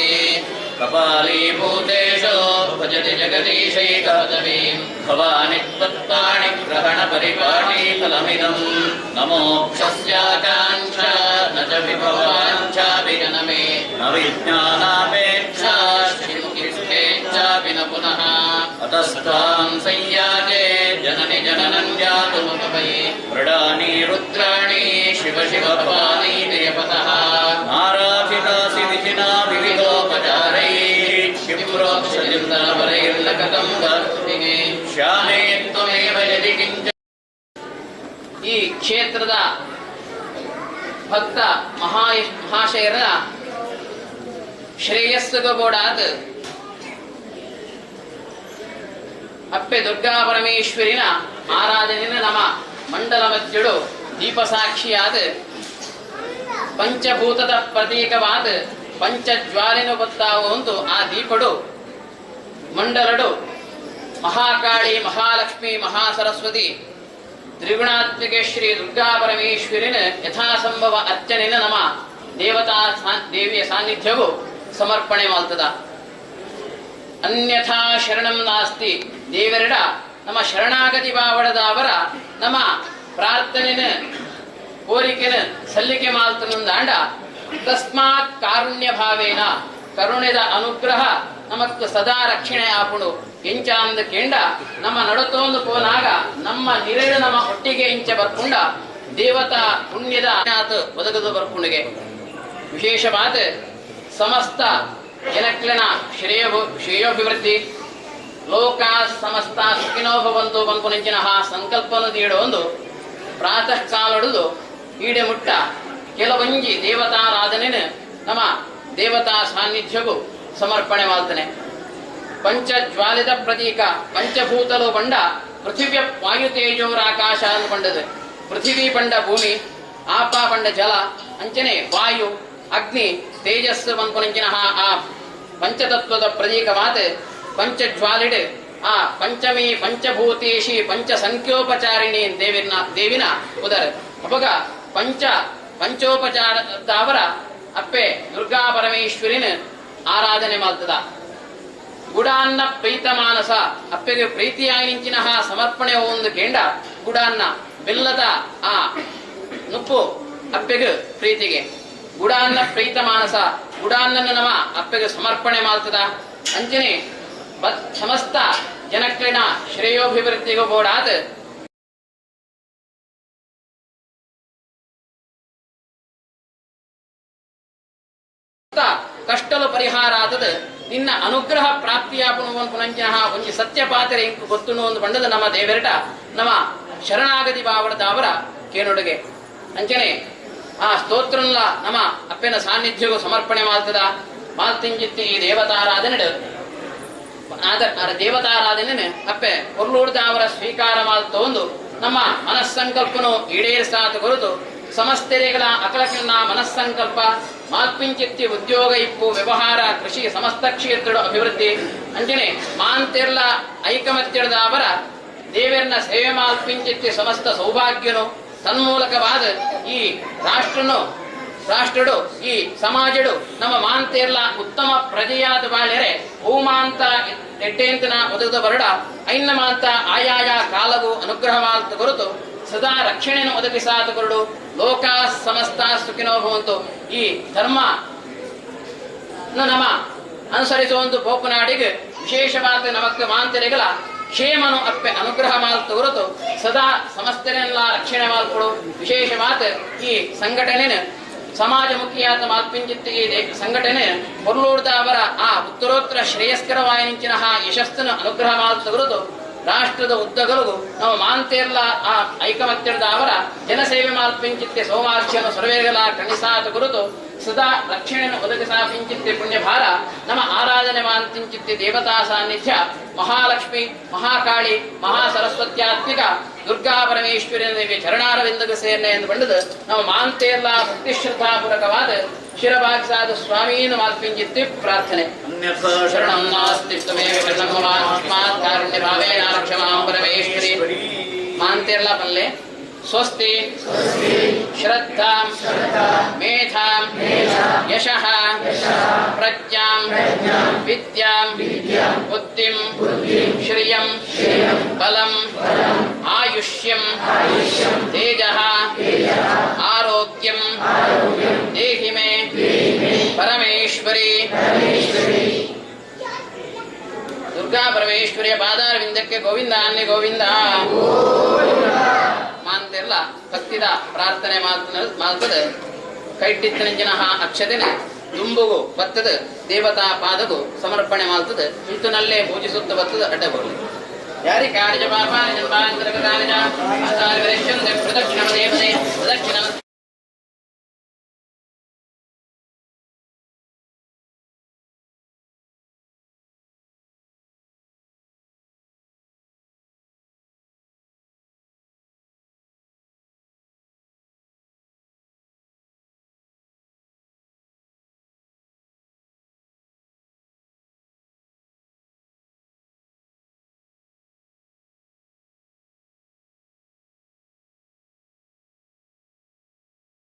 कपाली भूतेशो भजति जगदीशैकपदवीं भवानि त्वत्पाणि ग्रहण परिपाटी फलमिदं नमोक्षस्याकाङ्क्षा न च विभवाञ्छाभिजनमे न विज्ञानापेक्षा श्रीमुखिस्थेच्छापि न पुनः अतस्त्वां संयाते जननि जननं जातुमुपये मृडानि रुद्राणि शिव शिव भवानी देवतः नाराधितासि विधिना विविधोपचारैः किम्प्रोक्षचिन्तनपरैर्लकतं भक्तिः श्यामे त्वमेव यदि किञ्च ಈ ಕ್ಷೇತ್ರದ ಭಕ್ತ ಮಹಾಶಯರ ಶ್ರೇಯಸ್ಸುಗಬೋಡಾದ ಅಪ್ಪೆ ದುರ್ಗಾ ಪರಮೇಶ್ವರಿನ ಆರಾಧನೆಯನ್ನು ನಮ್ಮ ಮಂಡಲ ಮಧ್ಯಳು ದೀಪಸಾಕ್ಷಿಯಾದ ಪಂಚಭೂತದ ಪ್ರತೀಕವಾದ ಪಂಚಜ್ವಾಲಿನ ಗೊತ್ತಾವು ಒಂದು ಆ ದೀಪಡು ಮಂಡಲಡು ಮಹಾಕಾಳಿ ಮಹಾಲಕ್ಷ್ಮಿ ಮಹಾಸರಸ್ವತಿ ತ್ರಿಗುಣಾತ್ಮಿಕೆ ಶ್ರೀ ದುರ್ಗಾ ಪರಮೇಶ್ವರಿನ ಯಥಾಸಂಭವ ಅರ್ಚನೆಯನ್ನು ನಮ್ಮ ದೇವಿಯ ಸಾನ್ನಿಧ್ಯವು ಸಮರ್ಪಣೆ ಮಾಡ್ತದ. ಅನ್ಯಥಾ ಶರಣಂ ನಾಸ್ತಿ ದೇವರಿಡ ನಮ್ಮ ಶರಣಾಗತಿ ಬಾವಡದವರ ನಮ್ಮ ಪ್ರಾರ್ಥನೆನ ಕೋರಿಕೆನ ಸಲ್ಲಿಕೆ ಮಾಲ್ತನಂದಾಂಡ ತಸ್ಮಾತ್ ಕಾರುಣ್ಯ ಭಾವೇನ ಕರುಣೆದ ಅನುಗ್ರಹ ನಮಕ್ ಸದಾ ರಕ್ಷಣೆ ಆಪುಡು ಎಂಚಾಂದ ಕೇಂಡ ನಮ್ಮ ನಡತೋಂದು ಪೋನಾಗ ನಮ್ಮ ನಿರೇಳು ನಮ್ಮ ಒಟ್ಟಿಗೆ ಇಂಚ ಬರ್ಕೊಂಡ ದೇವತಾ ಪುಣ್ಯದ ಒದಗದು ಬರ್ಕೊಂಡಿಗೆ ವಿಶೇಷವಾದ ಸಮಸ್ತ ಜನಕ್ಲನ ಶ್ರೇಯೋಭಿವೃದ್ಧಿ ಲೋಕ ಸಮಸ್ತ ಸುಖಿನೋ ಭವಂತು ಬಂಪುನಂಚಿನ ಸಂಕಲ್ಪನು ನೀಡೋ ಒಂದು ಪ್ರಾತಃ ಕಾಲಡುದು ಈಡೆ ಮುಟ್ಟ ಕೆಲವಂಜಿ ದೇವತಾರಾಧನೆನ ನಮ್ಮ ದೇವತಾ ಸಾನ್ನಿಧ್ಯವು ಸಮರ್ಪಣೆ ಮಾಡ್ತಾನೆ. ಪಂಚಜ್ವಾಲಿತ ಪ್ರತೀಕ ಪಂಚಭೂತಲು ಬಂಡ ಪೃಥಿವ್ಯ ವಾಯು ತೇಜೋರಾಕಾಶ ಅಂದ್ಕೊಂಡದು. ಪೃಥಿವಿ ಬಂಡ ಭೂಮಿ, ಆಪ ಬಂಡ ಜಲ, ಅಂಚನೆ ವಾಯು ಅಗ್ನಿ ತೇಜಸ್ಸು ಬಂದ್ಕೊಂಚಿನ ಆ ಪಂಚತತ್ವದ ಪ್ರತೀಕವಾದ ಪಂಚಜ್ವಾಲಿಡ್ ಆ ಪಂಚಮಿ ಪಂಚಭೂತೇಶಿ ಪಂಚ ಸಂಖ್ಯೋಪಚಾರಿಣಿ ದೇವಿನ ಉದರ ಅಪಗ ಪಂಚೋಪಚಾರದವರ ಅಪ್ಪೆ ದುರ್ಗಾ ಪರಮೇಶ್ವರಿನ ಆರಾಧನೆ ಮಾಡ್ತದ. ಗುಡಾನ್ನ ಪ್ರೀತ ಮಾನಸ ಅಪ್ಪೆಗೆ ಪ್ರೀತಿಯಾಗಿಂಚಿನ ಸಮರ್ಪಣೆ ಒಂದು ಕೇಂಡ ಗುಡಾನ್ನ ಬೆಲ್ಲದ ಆ ನುಪ್ಪು ಅಪ್ಪೆಗೆ ಪ್ರೀತಿಗೆ ಗುಡಾನ್ನ ಪ್ರೀತ ಮಾನಸ ಗುಡಾನ್ನ ನಮ ಅಪ್ಪೆಗೆ ಸಮರ್ಪಣೆ ಮಾಡ್ತದ. ಅಂಚನೆ ಸಮಸ್ತ ಜನಕ್ಲಿನ ಶ್ರೇಯೋಭಿವೃದ್ಧಿಗೂ ಬೋಡಾದ ಕಷ್ಟಲು ಪರಿಹಾರ ಆದದ ನಿನ್ನ ಅನುಗ್ರಹ ಪ್ರಾಪ್ತಿಯಾಪುಣುವನ್ ಪುನಂಜನ ಒಂಜಿ ಸತ್ಯಪಾತ್ರೆ ಇಂಕು ಗೊತ್ತುನು ಒಂದು ಬಂಡದ ನಮ್ಮ ದೇವರಟ ನಮ್ಮ ಶರಣಾಗತಿ ಬಾವಡದವರ ಕೇನೊಡುಗೆ ಅಂಚನೆ ಆ ಸ್ತೋತ್ರಲ್ಲ ನಮ್ಮ ಅಪ್ಪನ ಸಾನ್ನಿಧ್ಯಗೂ ಸಮರ್ಪಣೆ ಮಾಡ್ತದ. ಮಾಲ್ತಿಂಜಿತ್ತಿ ಈ ದೇವತಾರಾಧನೆ ದೇವತಾರಾಧನೆ ಅಪ್ಪೆ ಉರ್ಲೂಡ್ದವರ ಸ್ವೀಕಾರ ಮಾಡ್ತೊಂದು ನಮ್ಮ ಮನಸ್ಸಂಕಲ್ಪನು ಈಡೇರಿಸಾತ ಕೊರತು ಸಮಸ್ತೆರೆಗಳ ಅಕಲಕಿನ ಮನಸ್ಸಂಕಲ್ಪ ಮಾಲ್ಪಿಂಚಿತ್ತಿ ಉದ್ಯೋಗ ಇಪ್ಪು ವ್ಯವಹಾರ ಕೃಷಿ ಸಮಸ್ತ ಕ್ಷೇತ್ರ ಅಭಿವೃದ್ಧಿ ಅಂಜನೆ ಮಾಂತೆರ್ಲ ಐಕಮತ್ಯದ ದೇವರನ್ನ ಸೇವೆ ಮಾಲ್ಪಿಂಚಿತ್ತಿ ಸಮಸ್ತ ಸೌಭಾಗ್ಯನು ತನ್ಮೂಲಕವಾದ ಈ ರಾಷ್ಟ್ರಡು ಈ ಸಮಾಜಡು ನಮ್ಮ ಮಾಂತೆರ್ಲ ಉತ್ತಮ ಪ್ರಜೆಯಾದ ಬಾಳ್ಯರೆ ಹೂಮಾಂತ ಎಡ್ಡೆಂತನ ಒದಗದ ಬರಡ ಐನ್ನ ಮಾಂತ ಆಯಾಯ ಕಾಲವು ಅನುಗ್ರಹ ಮಾಲ್ತ ಕೊರತು ಸದಾ ರಕ್ಷಣೆಯನ್ನು ಒದಗಿಸಾದ ಕೊರಡು ಲೋಕ ಸಮಸ್ತ ಸುಖಿನೋ ಭವಂತು. ಈ ಧರ್ಮ ನಮ ಅನುಸರಿಸುವಂತ ಪೋಪುನಾಡಿಗೆ ವಿಶೇಷವಾದ ನಮಕ್ ಮಾಂತರಿಗಳ ಕ್ಷೇಮನು ಅಪ್ಪೆ ಅನುಗ್ರಹ ಮಾಲ್ತು ಹೊರತು ಸದಾ ಸಮಸ್ತನೆಲ್ಲ ರಕ್ಷಣೆ ಮಾಲ್ಕೊಡು. ವಿಶೇಷವಾದ ಈ ಸಂಘಟನೆ ಸಮಾಜಮುಖಿಯಾದ ಮಾಲ್ಪಿಂಚಿತ್ತು ಈ ಸಂಘಟನೆ ಹೊರಲೂಡ್ದ ಅವರ ಆ ಉತ್ತರೋತ್ತರ ಶ್ರೇಯಸ್ಕರವಾಯಿನಿಂಚಿನ ಯಶಸ್ಸನ್ನು ಅನುಗ್ರಹ ಮಾಲ್ತು ಹೊರತು ರಾಷ್ಟ್ರದ ಉದ್ದಗಲೂ ನಾವು ಮಾಂತೆರ್ಲ ಆ ಐಕಮತ್ಯದ ಅವರ ಜನಸೇವೆ ಮಾಲ್ಪಿಂಚಿತ್ತೆ ಸೋಮಾಖ್ಯನು ಸರ್ವೇಗಲ ಕಣಿಸಾತ ಗುರುತು ಸದಾ ರಕ್ಷಣೆಯನ್ನು ಒದಗಿಸಾಪಿಂಚಿತ್ತೆ ಪುಣ್ಯಭಾರ ನಮ್ಮ ಆರಾಧನೆ ಮಾಂತಿಂಚಿತ್ತೆ ದೇವತಾ ಸಾನ್ನಿಧ್ಯ ಮಹಾಲಕ್ಷ್ಮಿ ಮಹಾಕಾಳಿ ಮಹಾಸರಸ್ವತ್ಯಾತ್ಮಿಕ ದುರ್ಗಾ ಪರಮೇಶ್ವರಿಯ ದೇವಿ ಚರಣಾರವಿಂದಗ ಸೇರ್ನೆ ಎಂದು ಬಂಡದು ನಮ್ಮ ಮಾಂತೆಯಲ್ಲ ಭಕ್ತಿ ಶ್ರದ್ಧಾಪೂರ್ವಕವಾದ ಶಿರಭಾಗಿಸಾದ ಸ್ವಾಮೀನು ಮಾಲ್ಪಿಂಚಿತ್ತೆ ಪ್ರಾರ್ಥನೆ ಶರಣಂ ನಾಸ್ತಿ ತ್ವಮೇವ ಶರಣಂ ಮಮ ತಸ್ಮಾತ್ ಕಾರುಣ್ಯ ಭಾವೇನ ರಕ್ಷ ಮಾಂ ಪರಮೇಶ್ವರಿ ಮಾಂತೆಯಲ್ಲ ಪಲ್ಲೆ ಸ್ವಸ್ತಿ ಶ್ರದ್ಧಾಂ ಮೇಧಾಂ ಯಶಃ ಪ್ರಜ್ಞಾಂ ವಿದ್ಯಾಂ ಬುದ್ಧಿಂ ಶ್ರಿಯಂ ಬಲಂ ಆಯುಷ್ಯಂ ತೇಜಃ ಆರೋಗ್ಯಂ ದೇಹಿ ಮೇ ಪರಮೇಶ್ವರಿ ದುರ್ಗಾ ಪರಮೇಶ್ವರಿಯ ಪಾದಾರವಿಂದಕ್ಕೆ ಗೋವಿಂದ ಅನ್ನಿ ಗೋವಿಂದ ಮಾಂತೆಲ್ಲ ಭಕ್ತಿದ ಪ್ರಾರ್ಥನೆ ಮಾಲ್ತದ ಕೈಟಿತ್ತನಂಜನ ಅಕ್ಷತೆನೆ ದುಂಬುಗು ಬತ್ತದ ದೇವತಾ ಪಾದಗೂ ಸಮರ್ಪಣೆ ಮಾಲ್ತದ ಇಂತನಲ್ಲೇ ಪೂಜಿಸುತ್ತ ಬತ್ತದ ಅಡ್ಡಬರಲಿ ಯಾರಿ ಕಾರ್ಯ ಪಾಪಾನಿ ಜನ್ಮಾಂತರಗತಾನಿ ಪ್ರದಕ್ಷಿಣ ದೇವತೆ ಪ್ರದಕ್ಷಿಣ